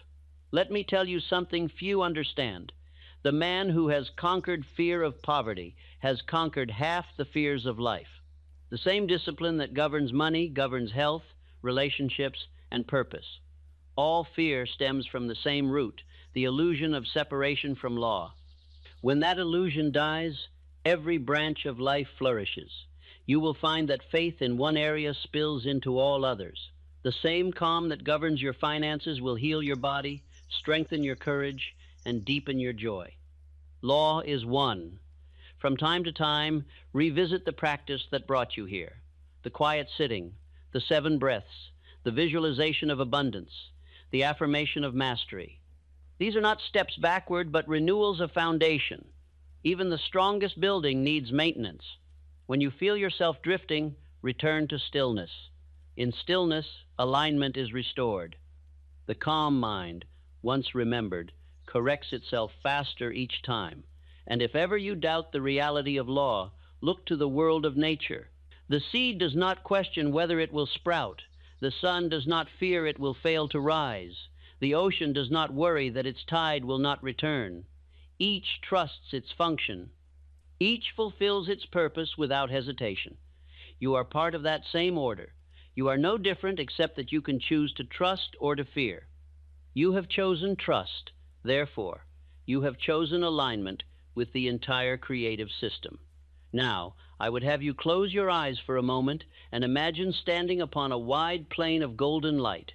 Let me tell you something few understand. The man who has conquered fear of poverty has conquered half the fears of life. The same discipline that governs money governs health, relationships, and purpose. All fear stems from the same root, the illusion of separation from law. When that illusion dies, every branch of life flourishes. You will find that faith in one area spills into all others. The same calm that governs your finances will heal your body, strengthen your courage, and deepen your joy. Law is one. From time to time, revisit the practice that brought you here. The quiet sitting, the 7 breaths, the visualization of abundance, the affirmation of mastery. These are not steps backward, but renewals of foundation. Even the strongest building needs maintenance. When you feel yourself drifting, return to stillness. In stillness, alignment is restored. The calm mind, once remembered, corrects itself faster each time. And if ever you doubt the reality of law, look to the world of nature. The seed does not question whether it will sprout. The sun does not fear it will fail to rise. The ocean does not worry that its tide will not return. Each trusts its function. Each fulfills its purpose without hesitation. You are part of that same order. You are no different except that you can choose to trust or to fear. You have chosen trust. Therefore, you have chosen alignment with the entire creative system. Now, I would have you close your eyes for a moment and imagine standing upon a wide plain of golden light.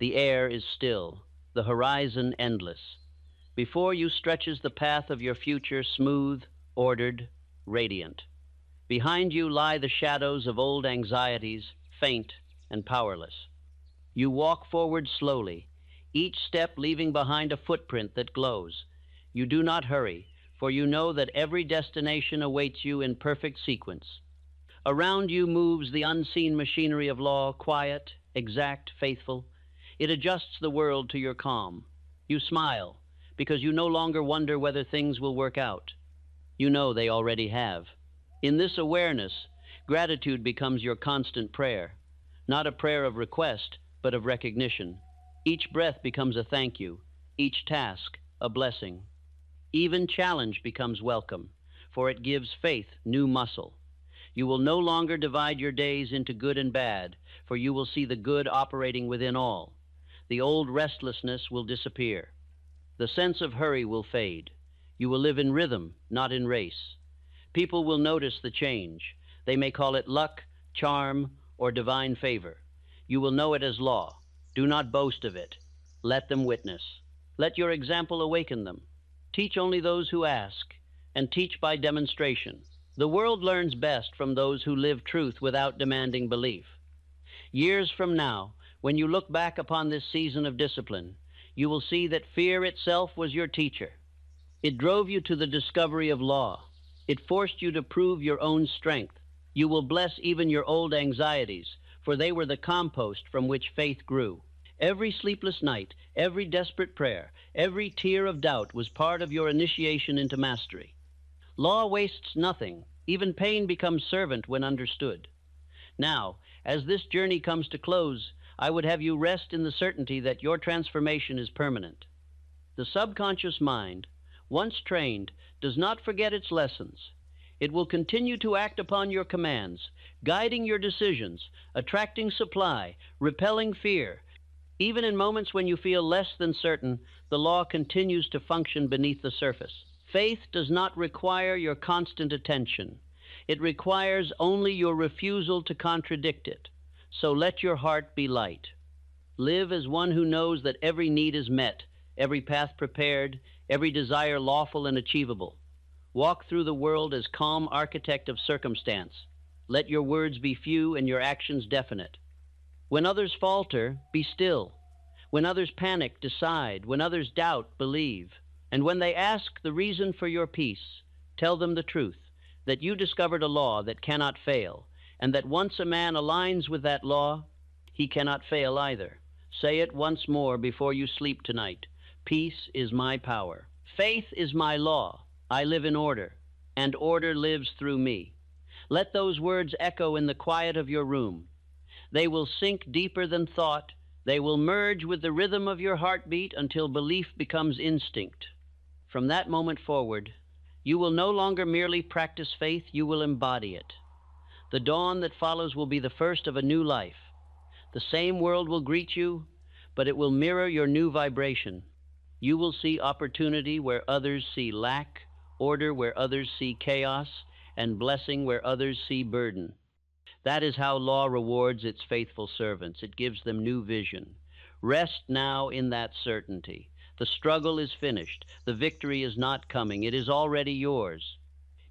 The air is still, the horizon endless. Before you stretches the path of your future, smooth, ordered, radiant. Behind you lie the shadows of old anxieties, faint and powerless. You walk forward slowly, each step leaving behind a footprint that glows. You do not hurry, for you know that every destination awaits you in perfect sequence. Around you moves the unseen machinery of law, quiet, exact, faithful. It adjusts the world to your calm. You smile, because you no longer wonder whether things will work out. You know they already have. In this awareness, gratitude becomes your constant prayer. Not a prayer of request, but of recognition. Each breath becomes a thank you, each task a blessing. Even challenge becomes welcome, for it gives faith new muscle. You will no longer divide your days into good and bad, for you will see the good operating within all. The old restlessness will disappear. The sense of hurry will fade. You will live in rhythm, not in race. People will notice the change. They may call it luck, charm, or divine favor. You will know it as law. Do not boast of it. Let them witness. Let your example awaken them. Teach only those who ask, and teach by demonstration. The world learns best from those who live truth without demanding belief. Years from now, when you look back upon this season of discipline, you will see that fear itself was your teacher. It drove you to the discovery of law. It forced you to prove your own strength. You will bless even your old anxieties, for they were the compost from which faith grew. Every sleepless night, every desperate prayer, every tear of doubt was part of your initiation into mastery. Law wastes nothing. Even pain becomes servant when understood. Now, as this journey comes to close, I would have you rest in the certainty that your transformation is permanent. The subconscious mind, once trained, does not forget its lessons. It will continue to act upon your commands, guiding your decisions, attracting supply, repelling fear. Even in moments when you feel less than certain, the law continues to function beneath the surface. Faith does not require your constant attention. It requires only your refusal to contradict it. So let your heart be light. Live as one who knows that every need is met, every path prepared, every desire lawful and achievable. Walk through the world as calm architect of circumstance. Let your words be few and your actions definite. When others falter, be still. When others panic, decide. When others doubt, believe. And when they ask the reason for your peace, tell them the truth, that you discovered a law that cannot fail, and that once a man aligns with that law, he cannot fail either. Say it once more before you sleep tonight. Peace is my power. Faith is my law. I live in order, and order lives through me. Let those words echo in the quiet of your room. They will sink deeper than thought. They will merge with the rhythm of your heartbeat until belief becomes instinct. From that moment forward, you will no longer merely practice faith, you will embody it. The dawn that follows will be the first of a new life. The same world will greet you, but it will mirror your new vibration. You will see opportunity where others see lack, order where others see chaos, and blessing where others see burden. That is how law rewards its faithful servants. It gives them new vision. Rest now in that certainty. The struggle is finished. The victory is not coming. It is already yours.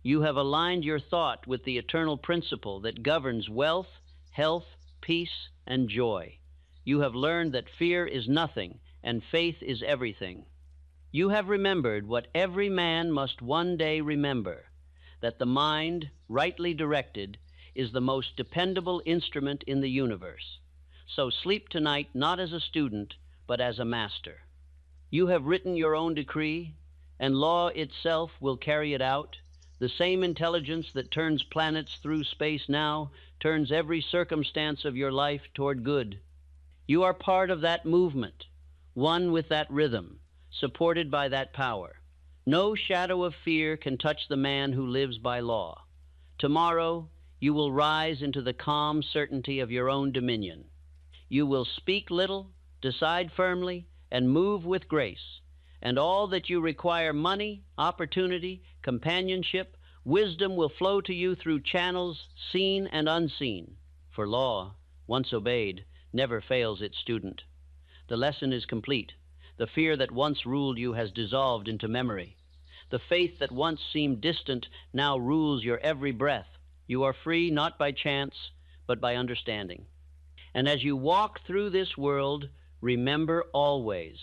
You have aligned your thought with the eternal principle that governs wealth, health, peace, and joy. You have learned that fear is nothing and faith is everything. You have remembered what every man must one day remember, that the mind, rightly directed, is the most dependable instrument in the universe. So sleep tonight not as a student, but as a master. You have written your own decree, and law itself will carry it out. The same intelligence that turns planets through space now turns every circumstance of your life toward good. You are part of that movement, one with that rhythm, supported by that power. No shadow of fear can touch the man who lives by law. Tomorrow, you will rise into the calm certainty of your own dominion. You will speak little, decide firmly, and move with grace. And all that you require, money, opportunity, companionship, wisdom, will flow to you through channels seen and unseen. For law, once obeyed, never fails its student. The lesson is complete. The fear that once ruled you has dissolved into memory. The faith that once seemed distant now rules your every breath. You are free not by chance, but by understanding. And as you walk through this world, remember always,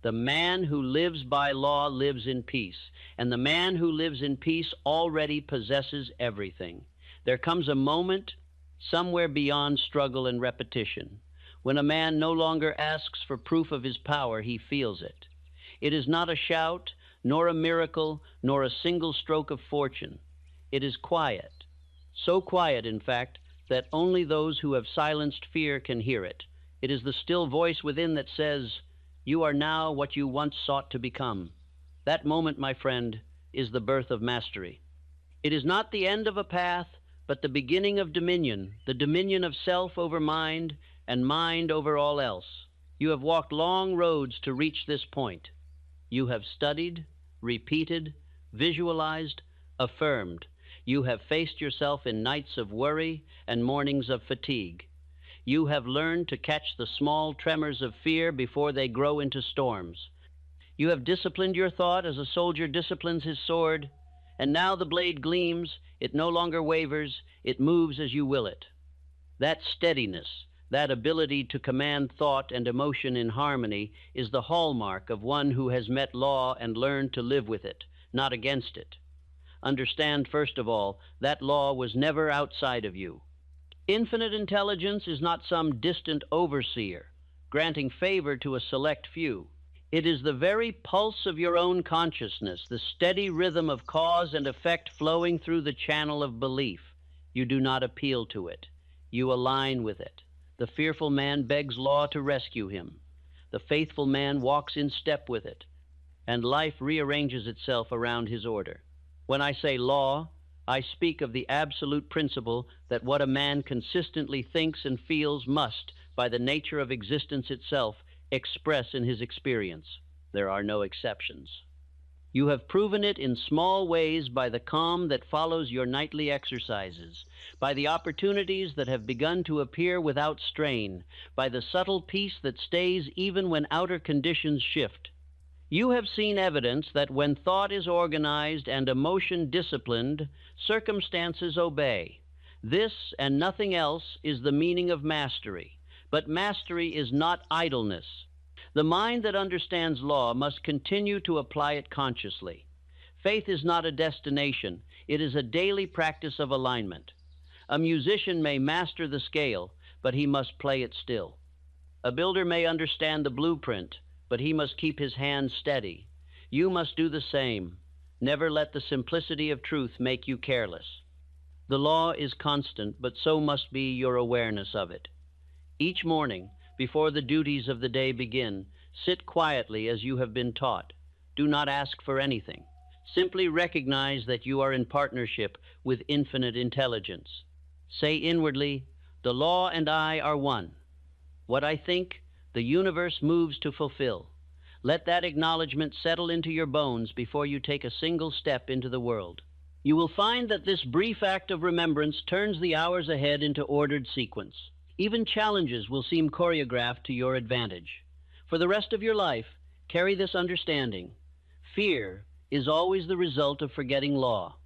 the man who lives by law lives in peace, and the man who lives in peace already possesses everything. There comes a moment somewhere beyond struggle and repetition, when a man no longer asks for proof of his power, he feels it. It is not a shout, nor a miracle, nor a single stroke of fortune. It is quiet. So quiet, in fact, that only those who have silenced fear can hear it. It is the still voice within that says, "You are now what you once sought to become." That moment, my friend, is the birth of mastery. It is not the end of a path, but the beginning of dominion, the dominion of self over mind and mind over all else. You have walked long roads to reach this point. You have studied, repeated, visualized, affirmed. You have faced yourself in nights of worry and mornings of fatigue. You have learned to catch the small tremors of fear before they grow into storms. You have disciplined your thought as a soldier disciplines his sword, and now the blade gleams, it no longer wavers, it moves as you will it. That steadiness, that ability to command thought and emotion in harmony is the hallmark of one who has met law and learned to live with it, not against it. Understand, first of all, that law was never outside of you. Infinite intelligence is not some distant overseer, granting favor to a select few. It is the very pulse of your own consciousness, the steady rhythm of cause and effect flowing through the channel of belief. You do not appeal to it. You align with it. The fearful man begs law to rescue him. The faithful man walks in step with it, and life rearranges itself around his order. When I say law, I speak of the absolute principle that what a man consistently thinks and feels must, by the nature of existence itself, express in his experience. There are no exceptions. You have proven it in small ways by the calm that follows your nightly exercises, by the opportunities that have begun to appear without strain, by the subtle peace that stays even when outer conditions shift. You have seen evidence that when thought is organized and emotion disciplined, circumstances obey. This and nothing else is the meaning of mastery. But mastery is not idleness. The mind that understands law must continue to apply it consciously. Faith is not a destination. It is a daily practice of alignment. A musician may master the scale, but he must play it still. A builder may understand the blueprint, but he must keep his hands steady. You must do the same. Never let the simplicity of truth make you careless. The law is constant, but so must be your awareness of it. Each morning, before the duties of the day begin, sit quietly as you have been taught. Do not ask for anything. Simply recognize that you are in partnership with infinite intelligence. Say inwardly, "The law and I are one. What I think, the universe moves to fulfill." Let that acknowledgement settle into your bones before you take a single step into the world. You will find that this brief act of remembrance turns the hours ahead into ordered sequence. Even challenges will seem choreographed to your advantage. For the rest of your life, carry this understanding. Fear is always the result of forgetting law.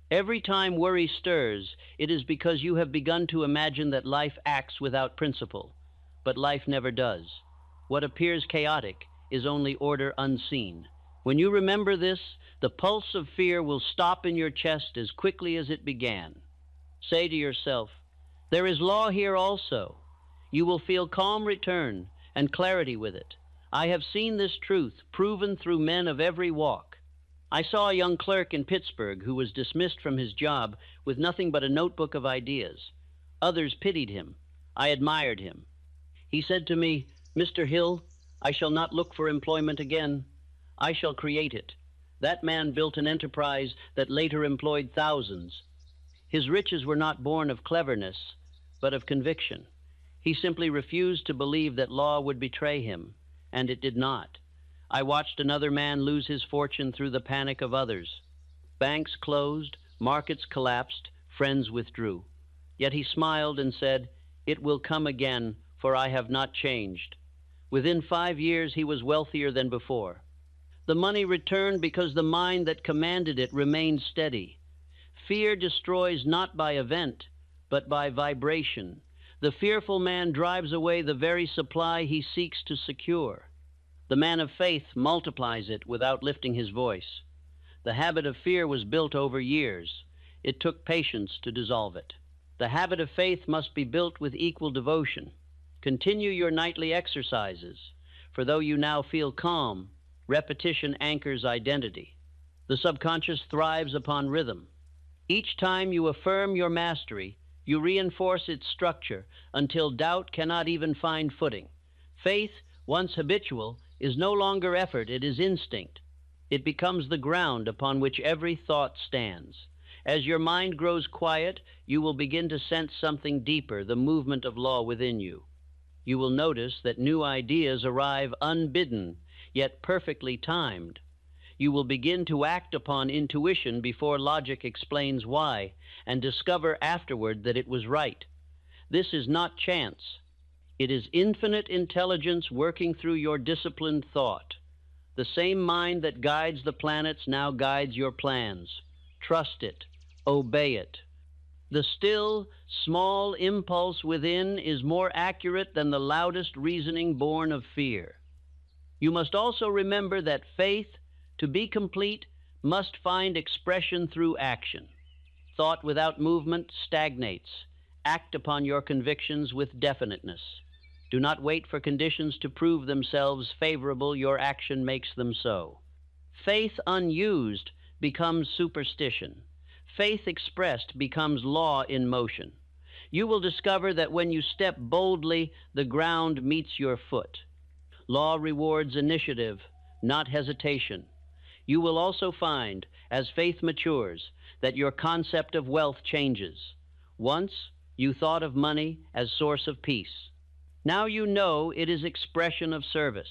Every time worry stirs, it is because you have begun to imagine that life acts without principle. But life never does. What appears chaotic is only order unseen. When you remember this, the pulse of fear will stop in your chest as quickly as it began. Say to yourself, "There is law here also." You will feel calm return and clarity with it. I have seen this truth proven through men of every walk. I saw a young clerk in Pittsburgh who was dismissed from his job with nothing but a notebook of ideas. Others pitied him. I admired him. He said to me, "Mr. Hill, I shall not look for employment again. I shall create it." That man built an enterprise that later employed thousands. His riches were not born of cleverness, but of conviction. He simply refused to believe that law would betray him, and it did not. I watched another man lose his fortune through the panic of others. Banks closed, markets collapsed, friends withdrew. Yet he smiled and said, "It will come again, for I have not changed." Within 5 years, he was wealthier than before. The money returned because the mind that commanded it remained steady. Fear destroys not by event, but by vibration. The fearful man drives away the very supply he seeks to secure. The man of faith multiplies it without lifting his voice. The habit of fear was built over years. It took patience to dissolve it. The habit of faith must be built with equal devotion. Continue your nightly exercises, for though you now feel calm, repetition anchors identity. The subconscious thrives upon rhythm. Each time you affirm your mastery, you reinforce its structure until doubt cannot even find footing. Faith, once habitual, is no longer effort, it is instinct. It becomes the ground upon which every thought stands. As your mind grows quiet, you will begin to sense something deeper, the movement of law within you. You will notice that new ideas arrive unbidden, yet perfectly timed. You will begin to act upon intuition before logic explains why, and discover afterward that it was right. This is not chance. It is infinite intelligence working through your disciplined thought. The same mind that guides the planets now guides your plans. Trust it. Obey it. The still, small impulse within is more accurate than the loudest reasoning born of fear. You must also remember that faith, to be complete, must find expression through action. Thought without movement stagnates. Act upon your convictions with definiteness. Do not wait for conditions to prove themselves favorable. Your action makes them so. Faith unused becomes superstition. Faith expressed becomes law in motion. You will discover that when you step boldly, the ground meets your foot. Law rewards initiative, not hesitation. You will also find, as faith matures, that your concept of wealth changes. Once, you thought of money as source of peace. Now you know it is expression of service.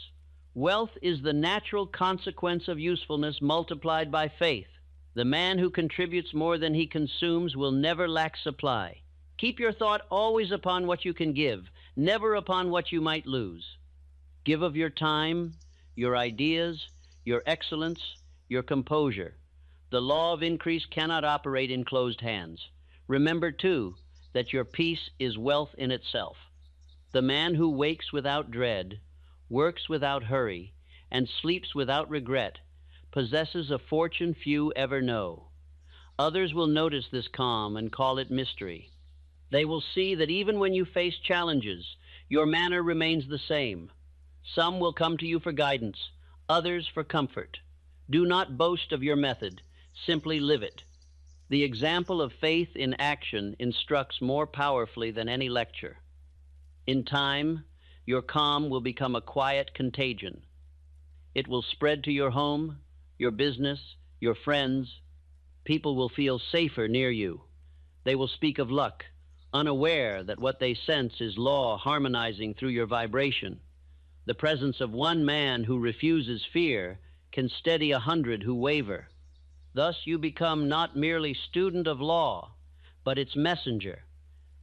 Wealth is the natural consequence of usefulness multiplied by faith. The man who contributes more than he consumes will never lack supply. Keep your thought always upon what you can give, never upon what you might lose. Give of your time, your ideas, your excellence, your composure. The law of increase cannot operate in closed hands. Remember, too, that your peace is wealth in itself. The man who wakes without dread, works without hurry, and sleeps without regret possesses a fortune few ever know. Others will notice this calm and call it mystery. They will see that even when you face challenges, your manner remains the same. Some will come to you for guidance, others for comfort. Do not boast of your method, simply live it. The example of faith in action instructs more powerfully than any lecture. In time, your calm will become a quiet contagion. It will spread to your home, your business, your friends. People will feel safer near you. They will speak of luck, unaware that what they sense is law harmonizing through your vibration. The presence of one man who refuses fear can steady 100 who waver. Thus you become not merely student of law, but its messenger.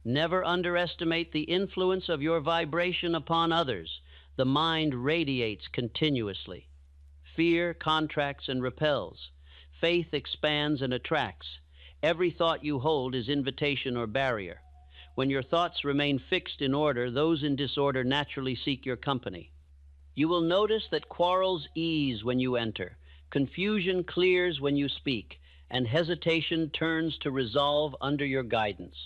Never underestimate the influence of your vibration upon others. The mind radiates continuously. Fear contracts and repels. Faith expands and attracts. Every thought you hold is invitation or barrier. When your thoughts remain fixed in order, those in disorder naturally seek your company. You will notice that quarrels ease when you enter, confusion clears when you speak, and hesitation turns to resolve under your guidance.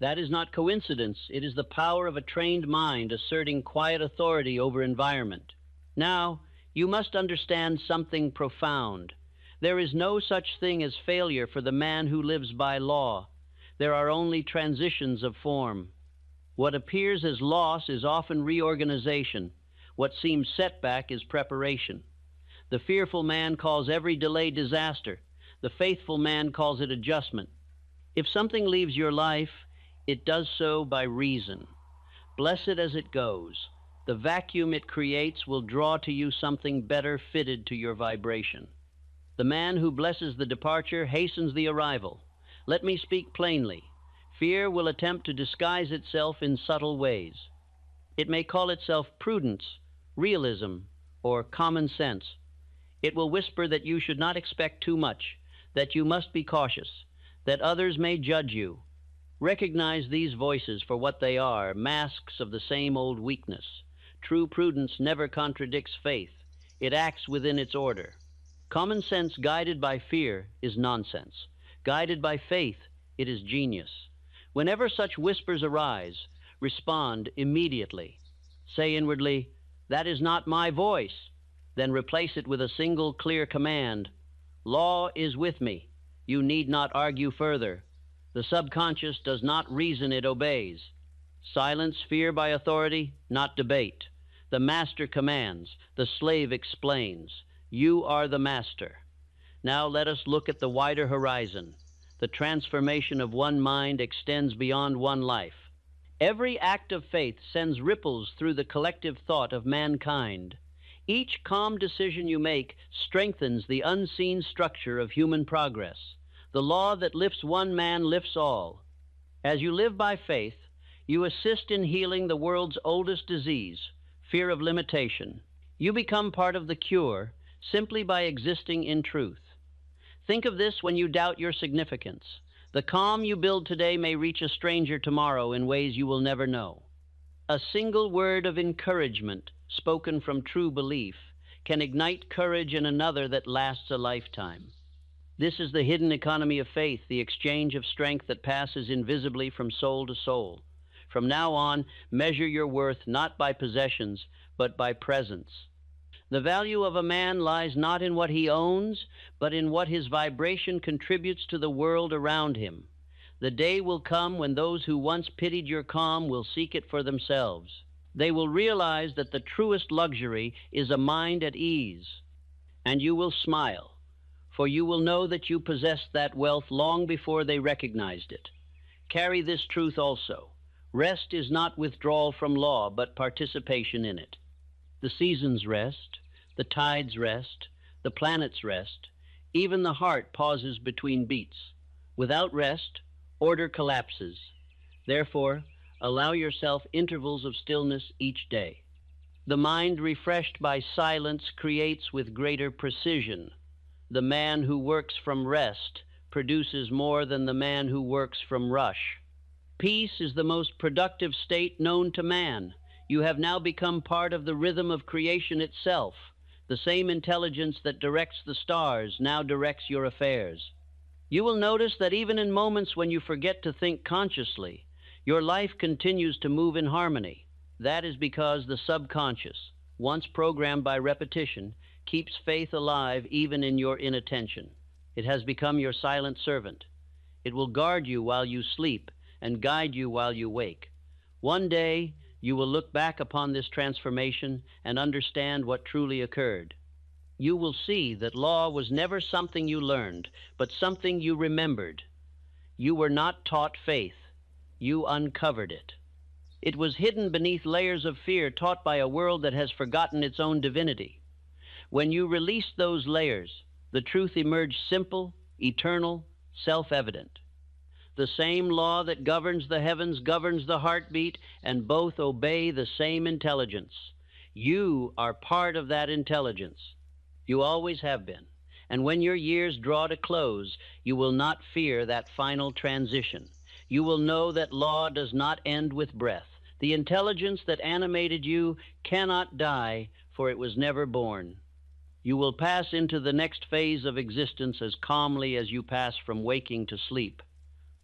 That is not coincidence. It is the power of a trained mind asserting quiet authority over environment. Now, you must understand something profound. There is no such thing as failure for the man who lives by law. There are only transitions of form. What appears as loss is often reorganization. What seems setback is preparation. The fearful man calls every delay disaster. The faithful man calls it adjustment. If something leaves your life, it does so by reason. Bless it as it goes. The vacuum it creates will draw to you something better fitted to your vibration. The man who blesses the departure hastens the arrival. Let me speak plainly. Fear will attempt to disguise itself in subtle ways. It may call itself prudence, realism, or common sense. It will whisper that you should not expect too much, that you must be cautious, that others may judge you. Recognize these voices for what they are, masks of the same old weakness. True prudence never contradicts faith. It acts within its order. Common sense guided by fear is nonsense. Guided by faith, it is genius. Whenever such whispers arise, respond immediately. Say inwardly, "That is not my voice." Then replace it with a single clear command. "Law is with me. You need not argue further." The subconscious does not reason, it obeys. Silence fear by authority, not debate. The master commands, the slave explains. You are the master. Now let us look at the wider horizon. The transformation of one mind extends beyond one life. Every act of faith sends ripples through the collective thought of mankind. Each calm decision you make strengthens the unseen structure of human progress. The law that lifts one man lifts all. As you live by faith, you assist in healing the world's oldest disease, fear of limitation. You become part of the cure simply by existing in truth. Think of this when you doubt your significance. The calm you build today may reach a stranger tomorrow in ways you will never know. A single word of encouragement, spoken from true belief, can ignite courage in another that lasts a lifetime. This is the hidden economy of faith, the exchange of strength that passes invisibly from soul to soul. From now on, measure your worth not by possessions, but by presence. The value of a man lies not in what he owns, but in what his vibration contributes to the world around him. The day will come when those who once pitied your calm will seek it for themselves. They will realize that the truest luxury is a mind at ease, and you will smile, for you will know that you possessed that wealth long before they recognized it. Carry this truth also. Rest is not withdrawal from law, but participation in it. The seasons rest, the tides rest, the planets rest, even the heart pauses between beats. Without rest, order collapses. Therefore, allow yourself intervals of stillness each day. The mind refreshed by silence creates with greater precision. The man who works from rest produces more than the man who works from rush. Peace is the most productive state known to man. You have now become part of the rhythm of creation itself. The same intelligence that directs the stars now directs your affairs. You will notice that even in moments when you forget to think consciously, your life continues to move in harmony. That is because the subconscious, once programmed by repetition, keeps faith alive even in your inattention. It has become your silent servant. It will guard you while you sleep and guide you while you wake. One day, you will look back upon this transformation and understand what truly occurred. You will see that law was never something you learned, but something you remembered. You were not taught faith. You uncovered it. It was hidden beneath layers of fear taught by a world that has forgotten its own divinity. When you released those layers, the truth emerged simple, eternal, self-evident. The same law that governs the heavens governs the heartbeat, and both obey the same intelligence. You are part of that intelligence. You always have been. And when your years draw to close, you will not fear that final transition. You will know that law does not end with breath. The intelligence that animated you cannot die, for it was never born. You will pass into the next phase of existence as calmly as you pass from waking to sleep,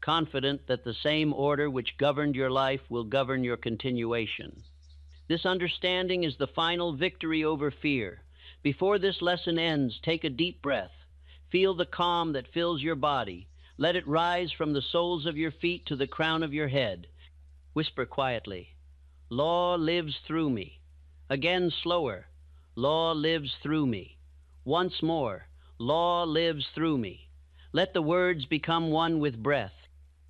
confident that the same order which governed your life will govern your continuation. This understanding is the final victory over fear. Before this lesson ends, take a deep breath. Feel the calm that fills your body. Let it rise from the soles of your feet to the crown of your head. Whisper quietly, "Law lives through me." Again slower, "Law lives through me." Once more, "Law lives through me." Let the words become one with breath.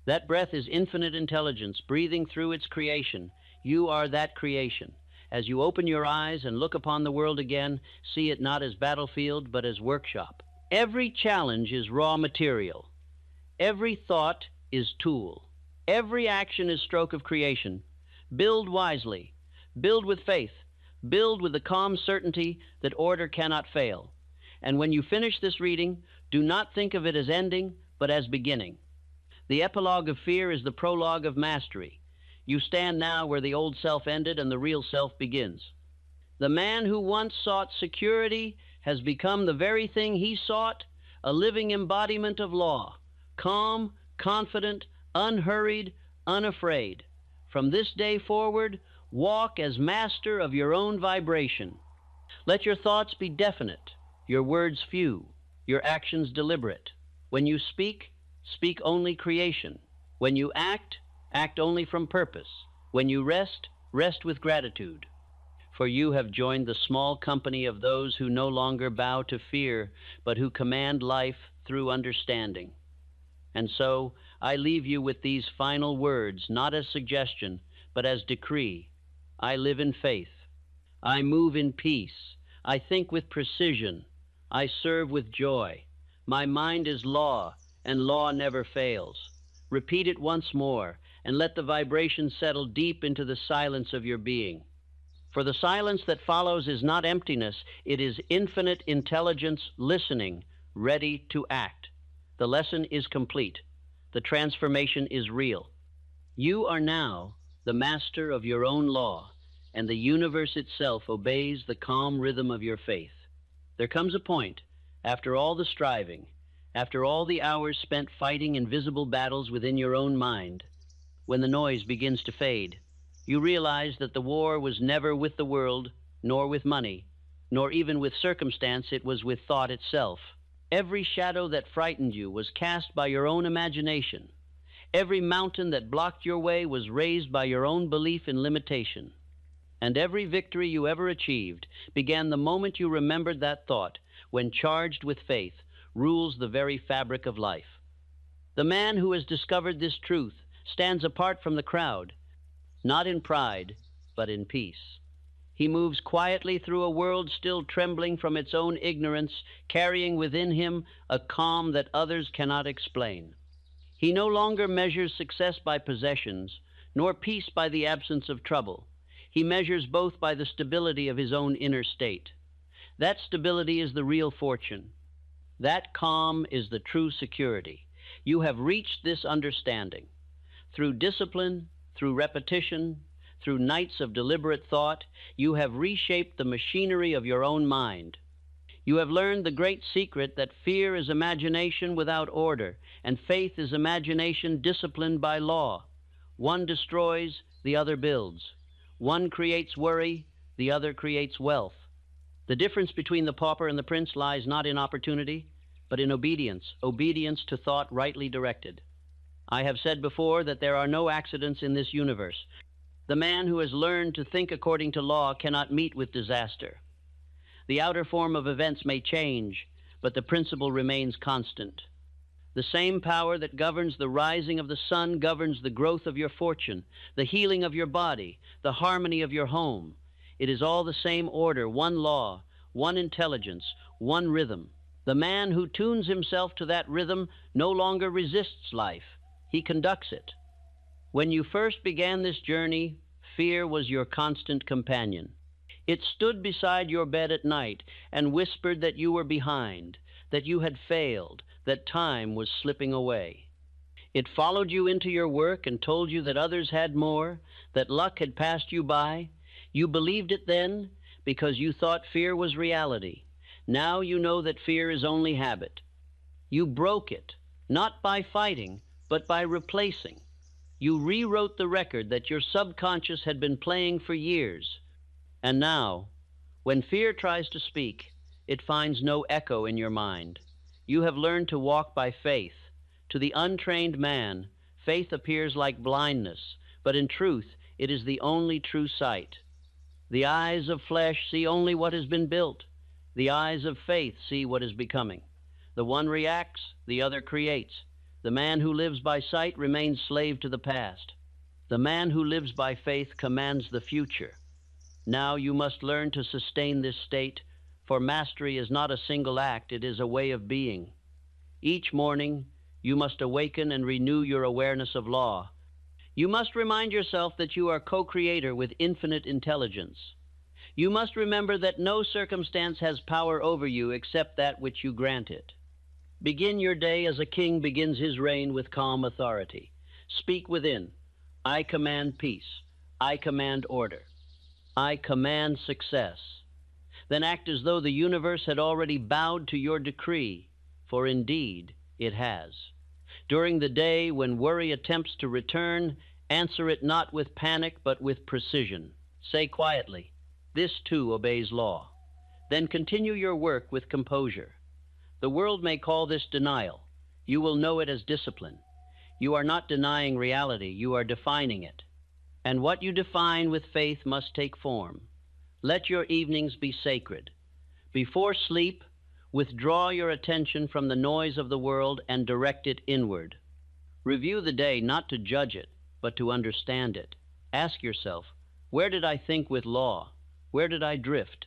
That breath is infinite intelligence breathing through its creation. You are that creation. As you open your eyes and look upon the world again, see it not as battlefield, but as workshop. Every challenge is raw material. Every thought is tool. Every action is stroke of creation. Build wisely. Build with faith. Build with the calm certainty that order cannot fail. And when you finish this reading, do not think of it as ending, but as beginning. The epilogue of fear is the prologue of mastery. You stand now where the old self ended and the real self begins. The man who once sought security has become the very thing he sought, a living embodiment of law, calm, confident, unhurried, unafraid. From this day forward, walk as master of your own vibration. Let your thoughts be definite, your words few, your actions deliberate. When you speak, speak only creation. When you act, act only from purpose. When you rest, rest with gratitude. For you have joined the small company of those who no longer bow to fear, but who command life through understanding. And so I leave you with these final words, not as suggestion, but as decree. I live in faith. I move in peace. I think with precision. I serve with joy. My mind is law, and law never fails. Repeat it once more, and let the vibration settle deep into the silence of your being. For the silence that follows is not emptiness, it is infinite intelligence listening, ready to act. The lesson is complete. The transformation is real. You are now the master of your own law, and the universe itself obeys the calm rhythm of your faith. There comes a point, after all the striving, after all the hours spent fighting invisible battles within your own mind, when the noise begins to fade, you realize that the war was never with the world, nor with money, nor even with circumstance, it was with thought itself. Every shadow that frightened you was cast by your own imagination. Every mountain that blocked your way was raised by your own belief in limitation. And every victory you ever achieved began the moment you remembered that thought, when charged with faith, rules the very fabric of life. The man who has discovered this truth stands apart from the crowd, not in pride, but in peace. He moves quietly through a world still trembling from its own ignorance, carrying within him a calm that others cannot explain. He no longer measures success by possessions, nor peace by the absence of trouble. He measures both by the stability of his own inner state. That stability is the real fortune. That calm is the true security. You have reached this understanding. Through discipline, through repetition, through nights of deliberate thought, you have reshaped the machinery of your own mind. You have learned the great secret that fear is imagination without order, and faith is imagination disciplined by law. One destroys, the other builds. One creates worry, the other creates wealth. The difference between the pauper and the prince lies not in opportunity, but in obedience, obedience to thought rightly directed. I have said before that there are no accidents in this universe. The man who has learned to think according to law cannot meet with disaster. The outer form of events may change, but the principle remains constant. The same power that governs the rising of the sun governs the growth of your fortune, the healing of your body, the harmony of your home. It is all the same order, one law, one intelligence, one rhythm. The man who tunes himself to that rhythm no longer resists life. He conducts it. When you first began this journey, fear was your constant companion. It stood beside your bed at night and whispered that you were behind, that you had failed, that time was slipping away. It followed you into your work and told you that others had more, that luck had passed you by. You believed it then because you thought fear was reality. Now you know that fear is only habit. You broke it, not by fighting, but by replacing. You rewrote the record that your subconscious had been playing for years. And now, when fear tries to speak, it finds no echo in your mind. You have learned to walk by faith. To the untrained man, faith appears like blindness, but in truth, it is the only true sight. The eyes of flesh see only what has been built. The eyes of faith see what is becoming. The one reacts, the other creates. The man who lives by sight remains slave to the past. The man who lives by faith commands the future. Now you must learn to sustain this state, for mastery is not a single act, it is a way of being. Each morning, you must awaken and renew your awareness of law. You must remind yourself that you are co-creator with infinite intelligence. You must remember that no circumstance has power over you except that which you grant it. Begin your day as a king begins his reign with calm authority. Speak within. I command peace. I command order. I command success. Then act as though the universe had already bowed to your decree, for indeed it has. During the day when worry attempts to return, answer it not with panic but with precision. Say quietly, "This too obeys law." Then continue your work with composure. The world may call this denial. You will know it as discipline. You are not denying reality, you are defining it. And what you define with faith must take form. Let your evenings be sacred. Before sleep, withdraw your attention from the noise of the world and direct it inward. Review the day not to judge it, but to understand it. Ask yourself, where did I think with law? Where did I drift?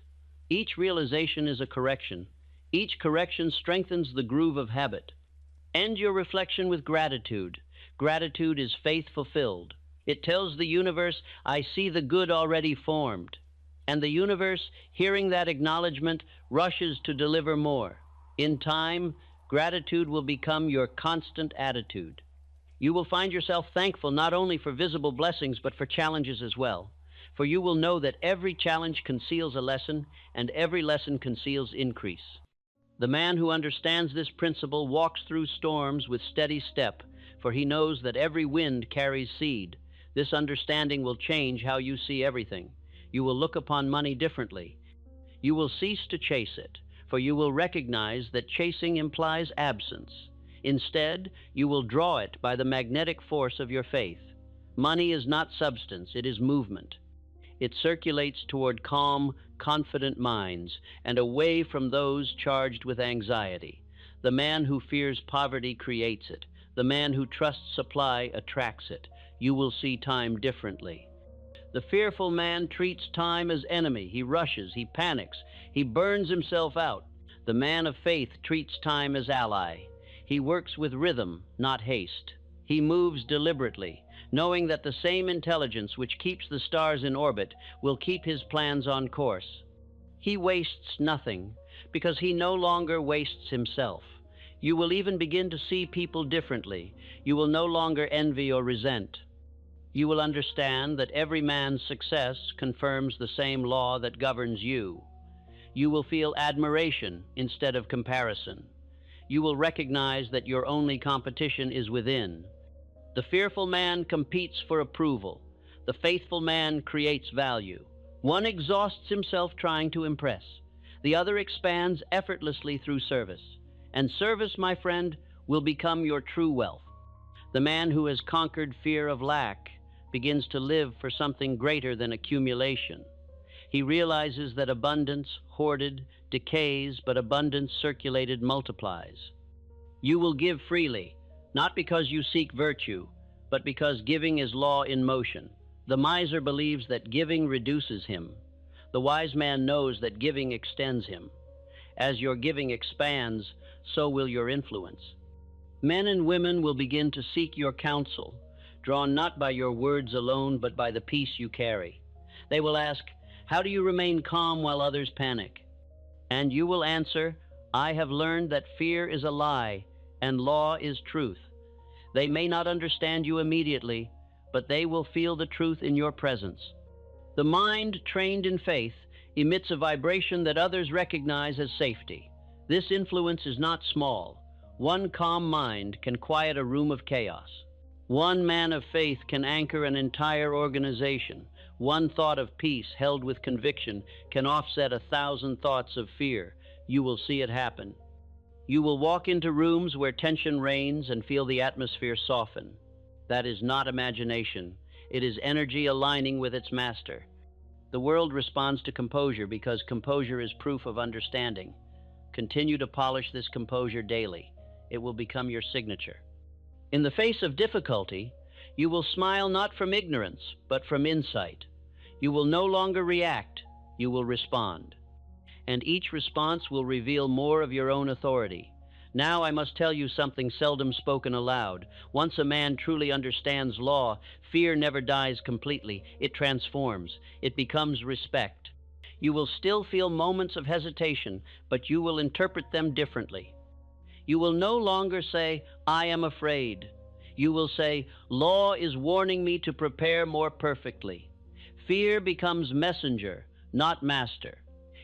Each realization is a correction. Each correction strengthens the groove of habit. End your reflection with gratitude. Gratitude is faith fulfilled. It tells the universe, I see the good already formed. And the universe, hearing that acknowledgement, rushes to deliver more. In time, gratitude will become your constant attitude. You will find yourself thankful not only for visible blessings, but for challenges as well. For you will know that every challenge conceals a lesson, and every lesson conceals increase. The man who understands this principle walks through storms with steady step, for he knows that every wind carries seed. This understanding will change how you see everything. You will look upon money differently. You will cease to chase it, for you will recognize that chasing implies absence. Instead, you will draw it by the magnetic force of your faith. Money is not substance, it is movement. It circulates toward calm, confident minds and away from those charged with anxiety. The man who fears poverty creates it. The man who trusts supply attracts it. You will see time differently. The fearful man treats time as enemy. He rushes, he panics, he burns himself out. The man of faith treats time as ally. He works with rhythm, not haste. He moves deliberately, knowing that the same intelligence which keeps the stars in orbit will keep his plans on course. He wastes nothing, because he no longer wastes himself. You will even begin to see people differently. You will no longer envy or resent. You will understand that every man's success confirms the same law that governs you. You will feel admiration instead of comparison. You will recognize that your only competition is within. The fearful man competes for approval. The faithful man creates value. One exhausts himself trying to impress. The other expands effortlessly through service. And service, my friend, will become your true wealth. The man who has conquered fear of lack begins to live for something greater than accumulation. He realizes that abundance, hoarded, decays, but abundance circulated multiplies. You will give freely, not because you seek virtue, but because giving is law in motion. The miser believes that giving reduces him. The wise man knows that giving extends him. As your giving expands, so will your influence. Men and women will begin to seek your counsel, drawn not by your words alone, but by the peace you carry. They will ask, how do you remain calm while others panic? And you will answer, I have learned that fear is a lie and law is truth. They may not understand you immediately, but they will feel the truth in your presence. The mind trained in faith emits a vibration that others recognize as safety. This influence is not small. One calm mind can quiet a room of chaos. One man of faith can anchor an entire organization. One thought of peace held with conviction can offset 1,000 thoughts of fear. You will see it happen. You will walk into rooms where tension reigns and feel the atmosphere soften. That is not imagination. It is energy aligning with its master. The world responds to composure because composure is proof of understanding. Continue to polish this composure daily. It will become your signature. In the face of difficulty, you will smile not from ignorance, but from insight. You will no longer react, you will respond. And each response will reveal more of your own authority. Now I must tell you something seldom spoken aloud. Once a man truly understands law, fear never dies completely. It transforms. It becomes respect. You will still feel moments of hesitation, but you will interpret them differently. You will no longer say, I am afraid. You will say, law is warning me to prepare more perfectly. Fear becomes messenger, not master.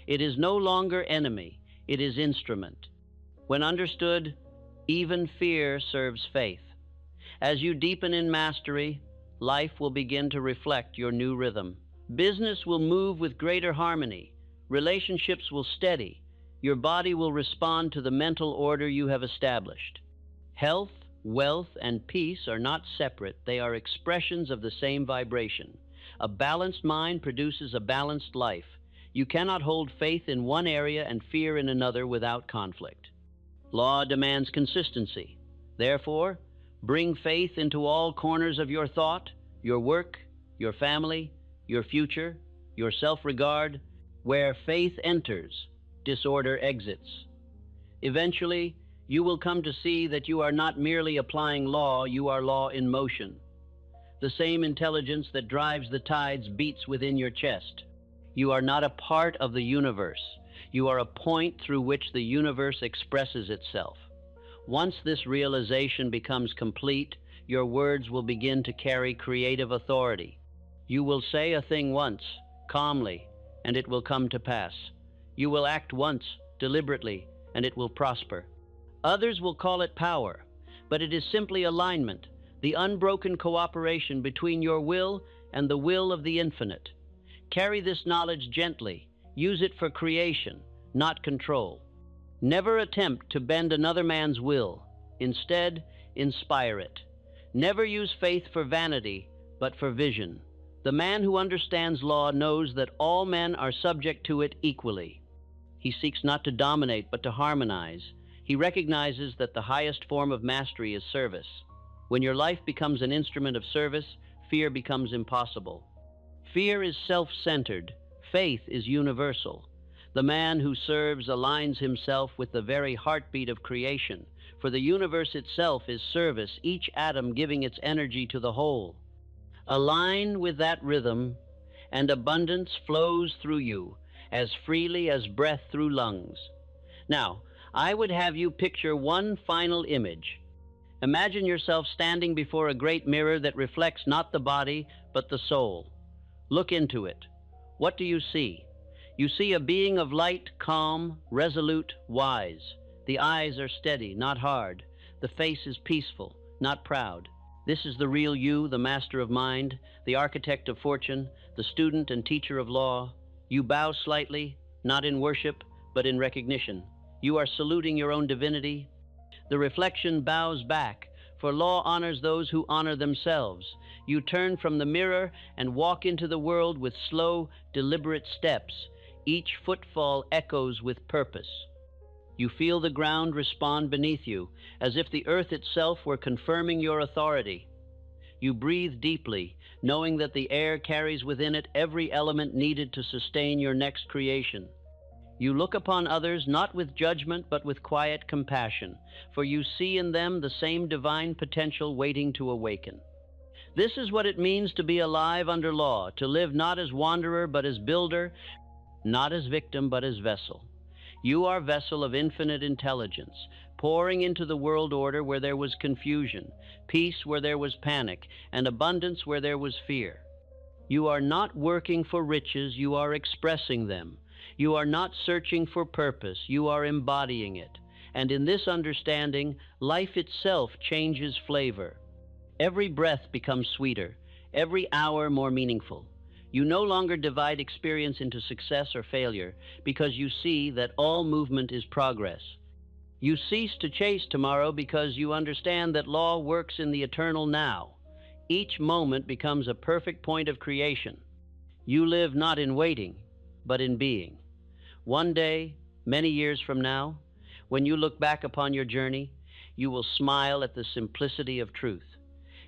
It is no longer enemy, it is instrument. When understood, even fear serves faith. As you deepen in mastery, life will begin to reflect your new rhythm. Business will move with greater harmony. Relationships will steady. Your body will respond to the mental order you have established. Health, wealth, and peace are not separate. They are expressions of the same vibration. A balanced mind produces a balanced life. You cannot hold faith in one area and fear in another without conflict. Law demands consistency. Therefore, Bring faith into all corners of your thought, your work, your family, your future, your self-regard. Where faith enters, disorder exits. Eventually, you will come to see that you are not merely applying law, you are law in motion. The same intelligence that drives the tides beats within your chest. You are not a part of the universe. You are a point through which the universe expresses itself. Once this realization becomes complete, your words will begin to carry creative authority. You will say a thing once, calmly, and it will come to pass. You will act once, deliberately, and it will prosper. Others will call it power, but it is simply alignment, the unbroken cooperation between your will and the will of the infinite. Carry this knowledge gently. Use it for creation, not control. Never attempt to bend another man's will. Instead, inspire it. Never use faith for vanity, but for vision. The man who understands law knows that all men are subject to it equally. He seeks not to dominate, but to harmonize. He recognizes that the highest form of mastery is service. When your life becomes an instrument of service, fear becomes impossible. Fear is self-centered. Faith is universal. The man who serves aligns himself with the very heartbeat of creation, for the universe itself is service, each atom giving its energy to the whole. Align with that rhythm, and abundance flows through you as freely as breath through lungs. Now, I would have you picture one final image. Imagine yourself standing before a great mirror that reflects not the body, but the soul. Look into it. What do you see? You see a being of light, calm, resolute, wise. The eyes are steady, not hard. The face is peaceful, not proud. This is the real you, the master of mind, the architect of fortune, the student and teacher of law. You bow slightly, not in worship, but in recognition. You are saluting your own divinity. The reflection bows back, for law honors those who honor themselves. You turn from the mirror and walk into the world with slow, deliberate steps. Each footfall echoes with purpose. You feel the ground respond beneath you, as if the earth itself were confirming your authority. You breathe deeply, knowing that the air carries within it every element needed to sustain your next creation. You look upon others not with judgment, but with quiet compassion, for you see in them the same divine potential waiting to awaken. This is what it means to be alive under law, to live not as wanderer, but as builder, not as victim, but as vessel. You are vessel of infinite intelligence, pouring into the world order where there was confusion, peace where there was panic, and abundance where there was fear. You are not working for riches, you are expressing them. You are not searching for purpose, you are embodying it. And in this understanding, life itself changes flavor. Every breath becomes sweeter, every hour more meaningful. You no longer divide experience into success or failure, because you see that all movement is progress. You cease to chase tomorrow because you understand that law works in the eternal now. Each moment becomes a perfect point of creation. You live not in waiting, but in being. One day, many years from now, when you look back upon your journey, you will smile at the simplicity of truth.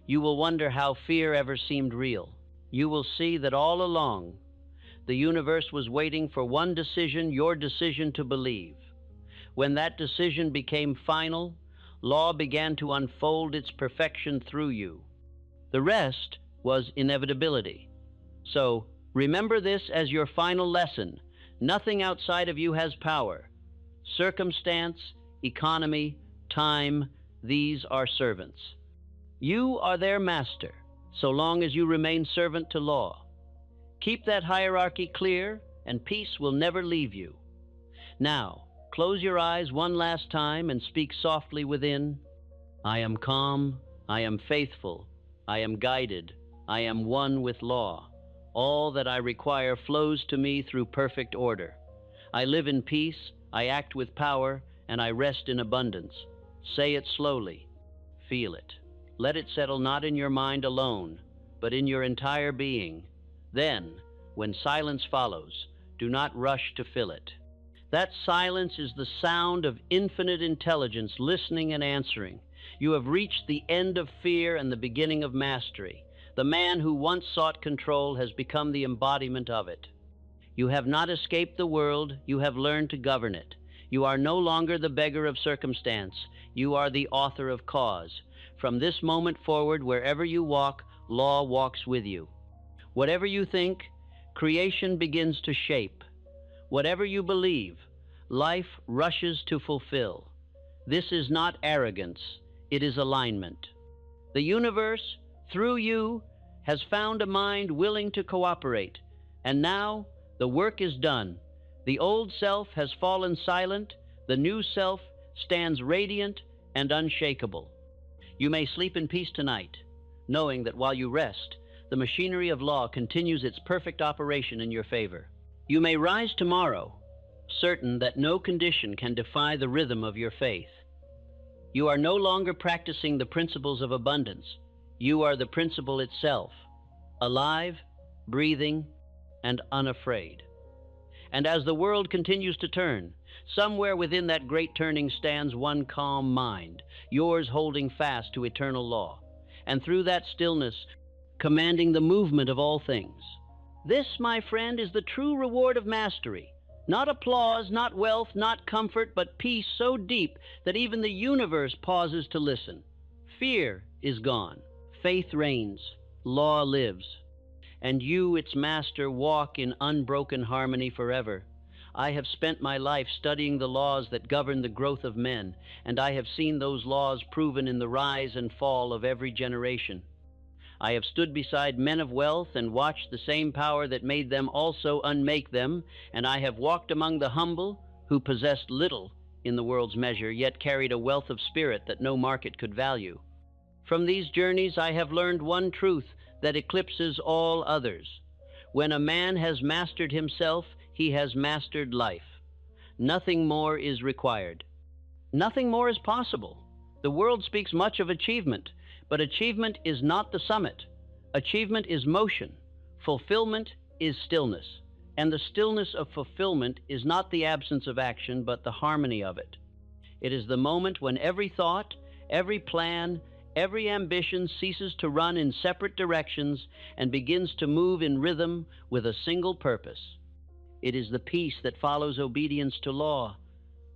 You will wonder how fear ever seemed real. You will see that all along, the universe was waiting for one decision, your decision to believe. When that decision became final, law began to unfold its perfection through you. The rest was inevitability. So, remember this as your final lesson. Nothing outside of you has power. Circumstance, economy, time, these are servants. You are their master, so long as you remain servant to law. Keep that hierarchy clear, and peace will never leave you. Now, close your eyes one last time and speak softly within. I am calm, I am faithful, I am guided, I am one with law. All that I require flows to me through perfect order. I live in peace, I act with power, and I rest in abundance. Say it slowly. Feel it. Let it settle not in your mind alone, but in your entire being. Then, when silence follows, do not rush to fill it. That silence is the sound of infinite intelligence listening and answering. You have reached the end of fear and the beginning of mastery. The man who once sought control has become the embodiment of it. You have not escaped the world, you have learned to govern it. You are no longer the beggar of circumstance, you are the author of cause. From this moment forward, wherever you walk, law walks with you. Whatever you think, creation begins to shape. Whatever you believe, life rushes to fulfill. This is not arrogance, it is alignment. The universe, through you, has found a mind willing to cooperate, and now the work is done. The old self has fallen silent, the new self stands radiant and unshakable. You may sleep in peace tonight, knowing that while you rest, the machinery of law continues its perfect operation in your favor. You may rise tomorrow, certain that no condition can defy the rhythm of your faith. You are no longer practicing the principles of abundance. You are the principle itself, alive, breathing, and unafraid. And as the world continues to turn, somewhere within that great turning stands one calm mind, yours holding fast to eternal law, and through that stillness, commanding the movement of all things. This, my friend, is the true reward of mastery. Not applause, not wealth, not comfort, but peace so deep that even the universe pauses to listen. Fear is gone. Faith reigns. Law lives. And you, its master, walk in unbroken harmony forever. I have spent my life studying the laws that govern the growth of men, and I have seen those laws proven in the rise and fall of every generation. I have stood beside men of wealth and watched the same power that made them also unmake them, and I have walked among the humble who possessed little in the world's measure, yet carried a wealth of spirit that no market could value. From these journeys I have learned one truth that eclipses all others. When a man has mastered himself, he has mastered life. Nothing more is required. Nothing more is possible. The world speaks much of achievement, but achievement is not the summit. Achievement is motion. Fulfillment is stillness. And the stillness of fulfillment is not the absence of action, but the harmony of it. It is the moment when every thought, every plan, every ambition ceases to run in separate directions and begins to move in rhythm with a single purpose. It is the peace that follows obedience to law.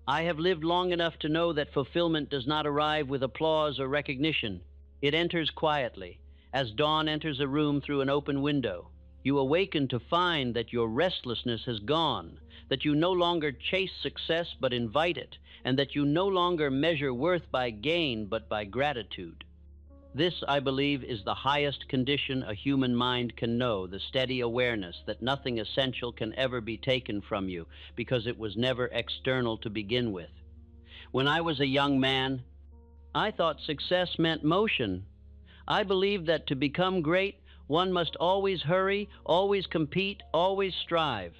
I have lived long enough to know that fulfillment does not arrive with applause or recognition. It enters quietly, as dawn enters a room through an open window. You awaken to find that your restlessness has gone, that you no longer chase success but invite it, and that you no longer measure worth by gain but by gratitude. This, I believe, is the highest condition a human mind can know, the steady awareness that nothing essential can ever be taken from you because it was never external to begin with. When I was a young man, I thought success meant motion. I believed that to become great, one must always hurry, always compete, always strive.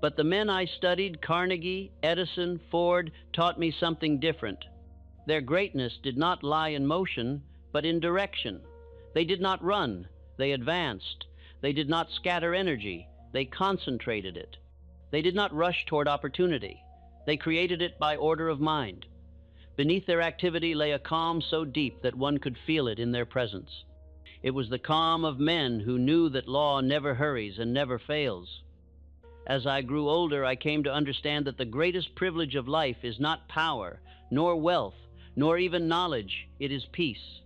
But the men I studied, Carnegie, Edison, Ford, taught me something different. Their greatness did not lie in motion, but in direction. They did not run, they advanced. They did not scatter energy, they concentrated it. They did not rush toward opportunity, they created it by order of mind. Beneath their activity lay a calm so deep that one could feel it in their presence. It was the calm of men who knew that law never hurries and never fails. As I grew older, I came to understand that the greatest privilege of life is not power, nor wealth, nor even knowledge. It is peace.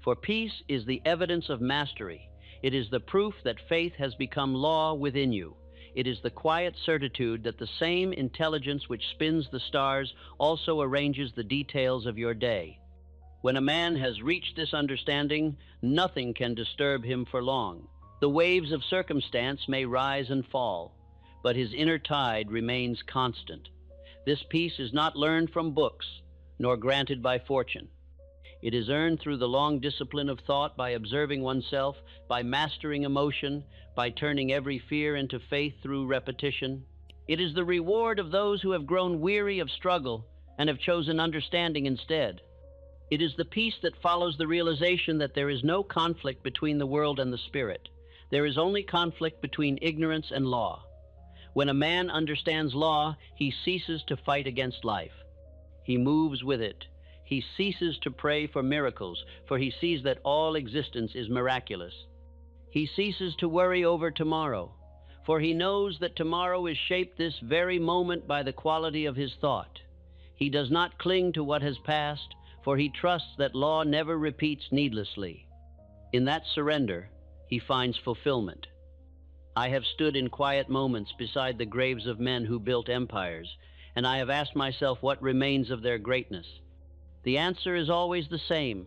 For peace is the evidence of mastery. It is the proof that faith has become law within you. It is the quiet certitude that the same intelligence which spins the stars also arranges the details of your day. When a man has reached this understanding, nothing can disturb him for long. The waves of circumstance may rise and fall, but his inner tide remains constant. This peace is not learned from books, nor granted by fortune. It is earned through the long discipline of thought, by observing oneself, by mastering emotion, by turning every fear into faith through repetition. It is the reward of those who have grown weary of struggle and have chosen understanding instead. It is the peace that follows the realization that there is no conflict between the world and the spirit. There is only conflict between ignorance and law. When a man understands law, he ceases to fight against life. He moves with it. He ceases to pray for miracles, for he sees that all existence is miraculous. He ceases to worry over tomorrow, for he knows that tomorrow is shaped this very moment by the quality of his thought. He does not cling to what has passed, for he trusts that law never repeats needlessly. In that surrender, he finds fulfillment. I have stood in quiet moments beside the graves of men who built empires, and I have asked myself what remains of their greatness. The answer is always the same,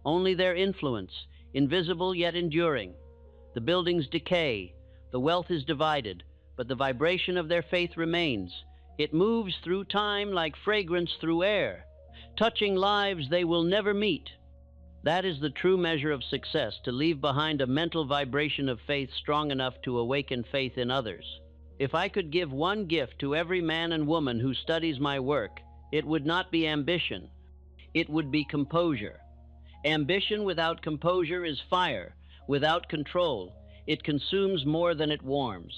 only their influence, invisible yet enduring. The buildings decay, the wealth is divided, but the vibration of their faith remains. It moves through time like fragrance through air, touching lives they will never meet. That is the true measure of success, to leave behind a mental vibration of faith strong enough to awaken faith in others. If I could give one gift to every man and woman who studies my work, it would not be ambition. It would be composure. Ambition without composure is fire, without control. It consumes more than it warms.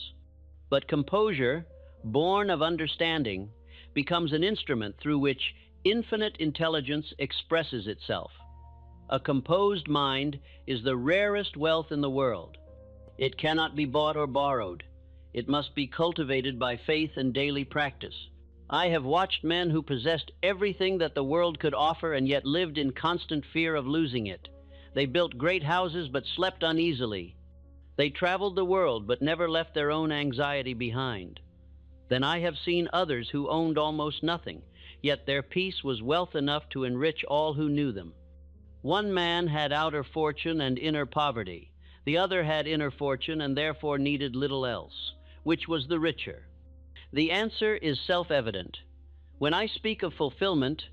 But composure, born of understanding, becomes an instrument through which infinite intelligence expresses itself. A composed mind is the rarest wealth in the world. It cannot be bought or borrowed. It must be cultivated by faith and daily practice. I have watched men who possessed everything that the world could offer and yet lived in constant fear of losing it. They built great houses but slept uneasily. They traveled the world but never left their own anxiety behind. Then I have seen others who owned almost nothing, yet their peace was wealth enough to enrich all who knew them. One man had outer fortune and inner poverty. The other had inner fortune and therefore needed little else. Which was the richer? The answer is self-evident. When I speak of fulfillment,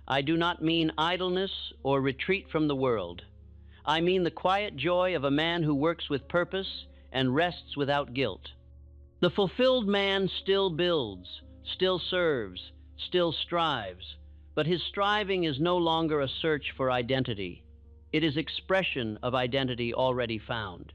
I do not mean idleness or retreat from the world. I mean the quiet joy of a man who works with purpose and rests without guilt. The fulfilled man still builds, still serves, still strives, but his striving is no longer a search for identity. It is expression of identity already found.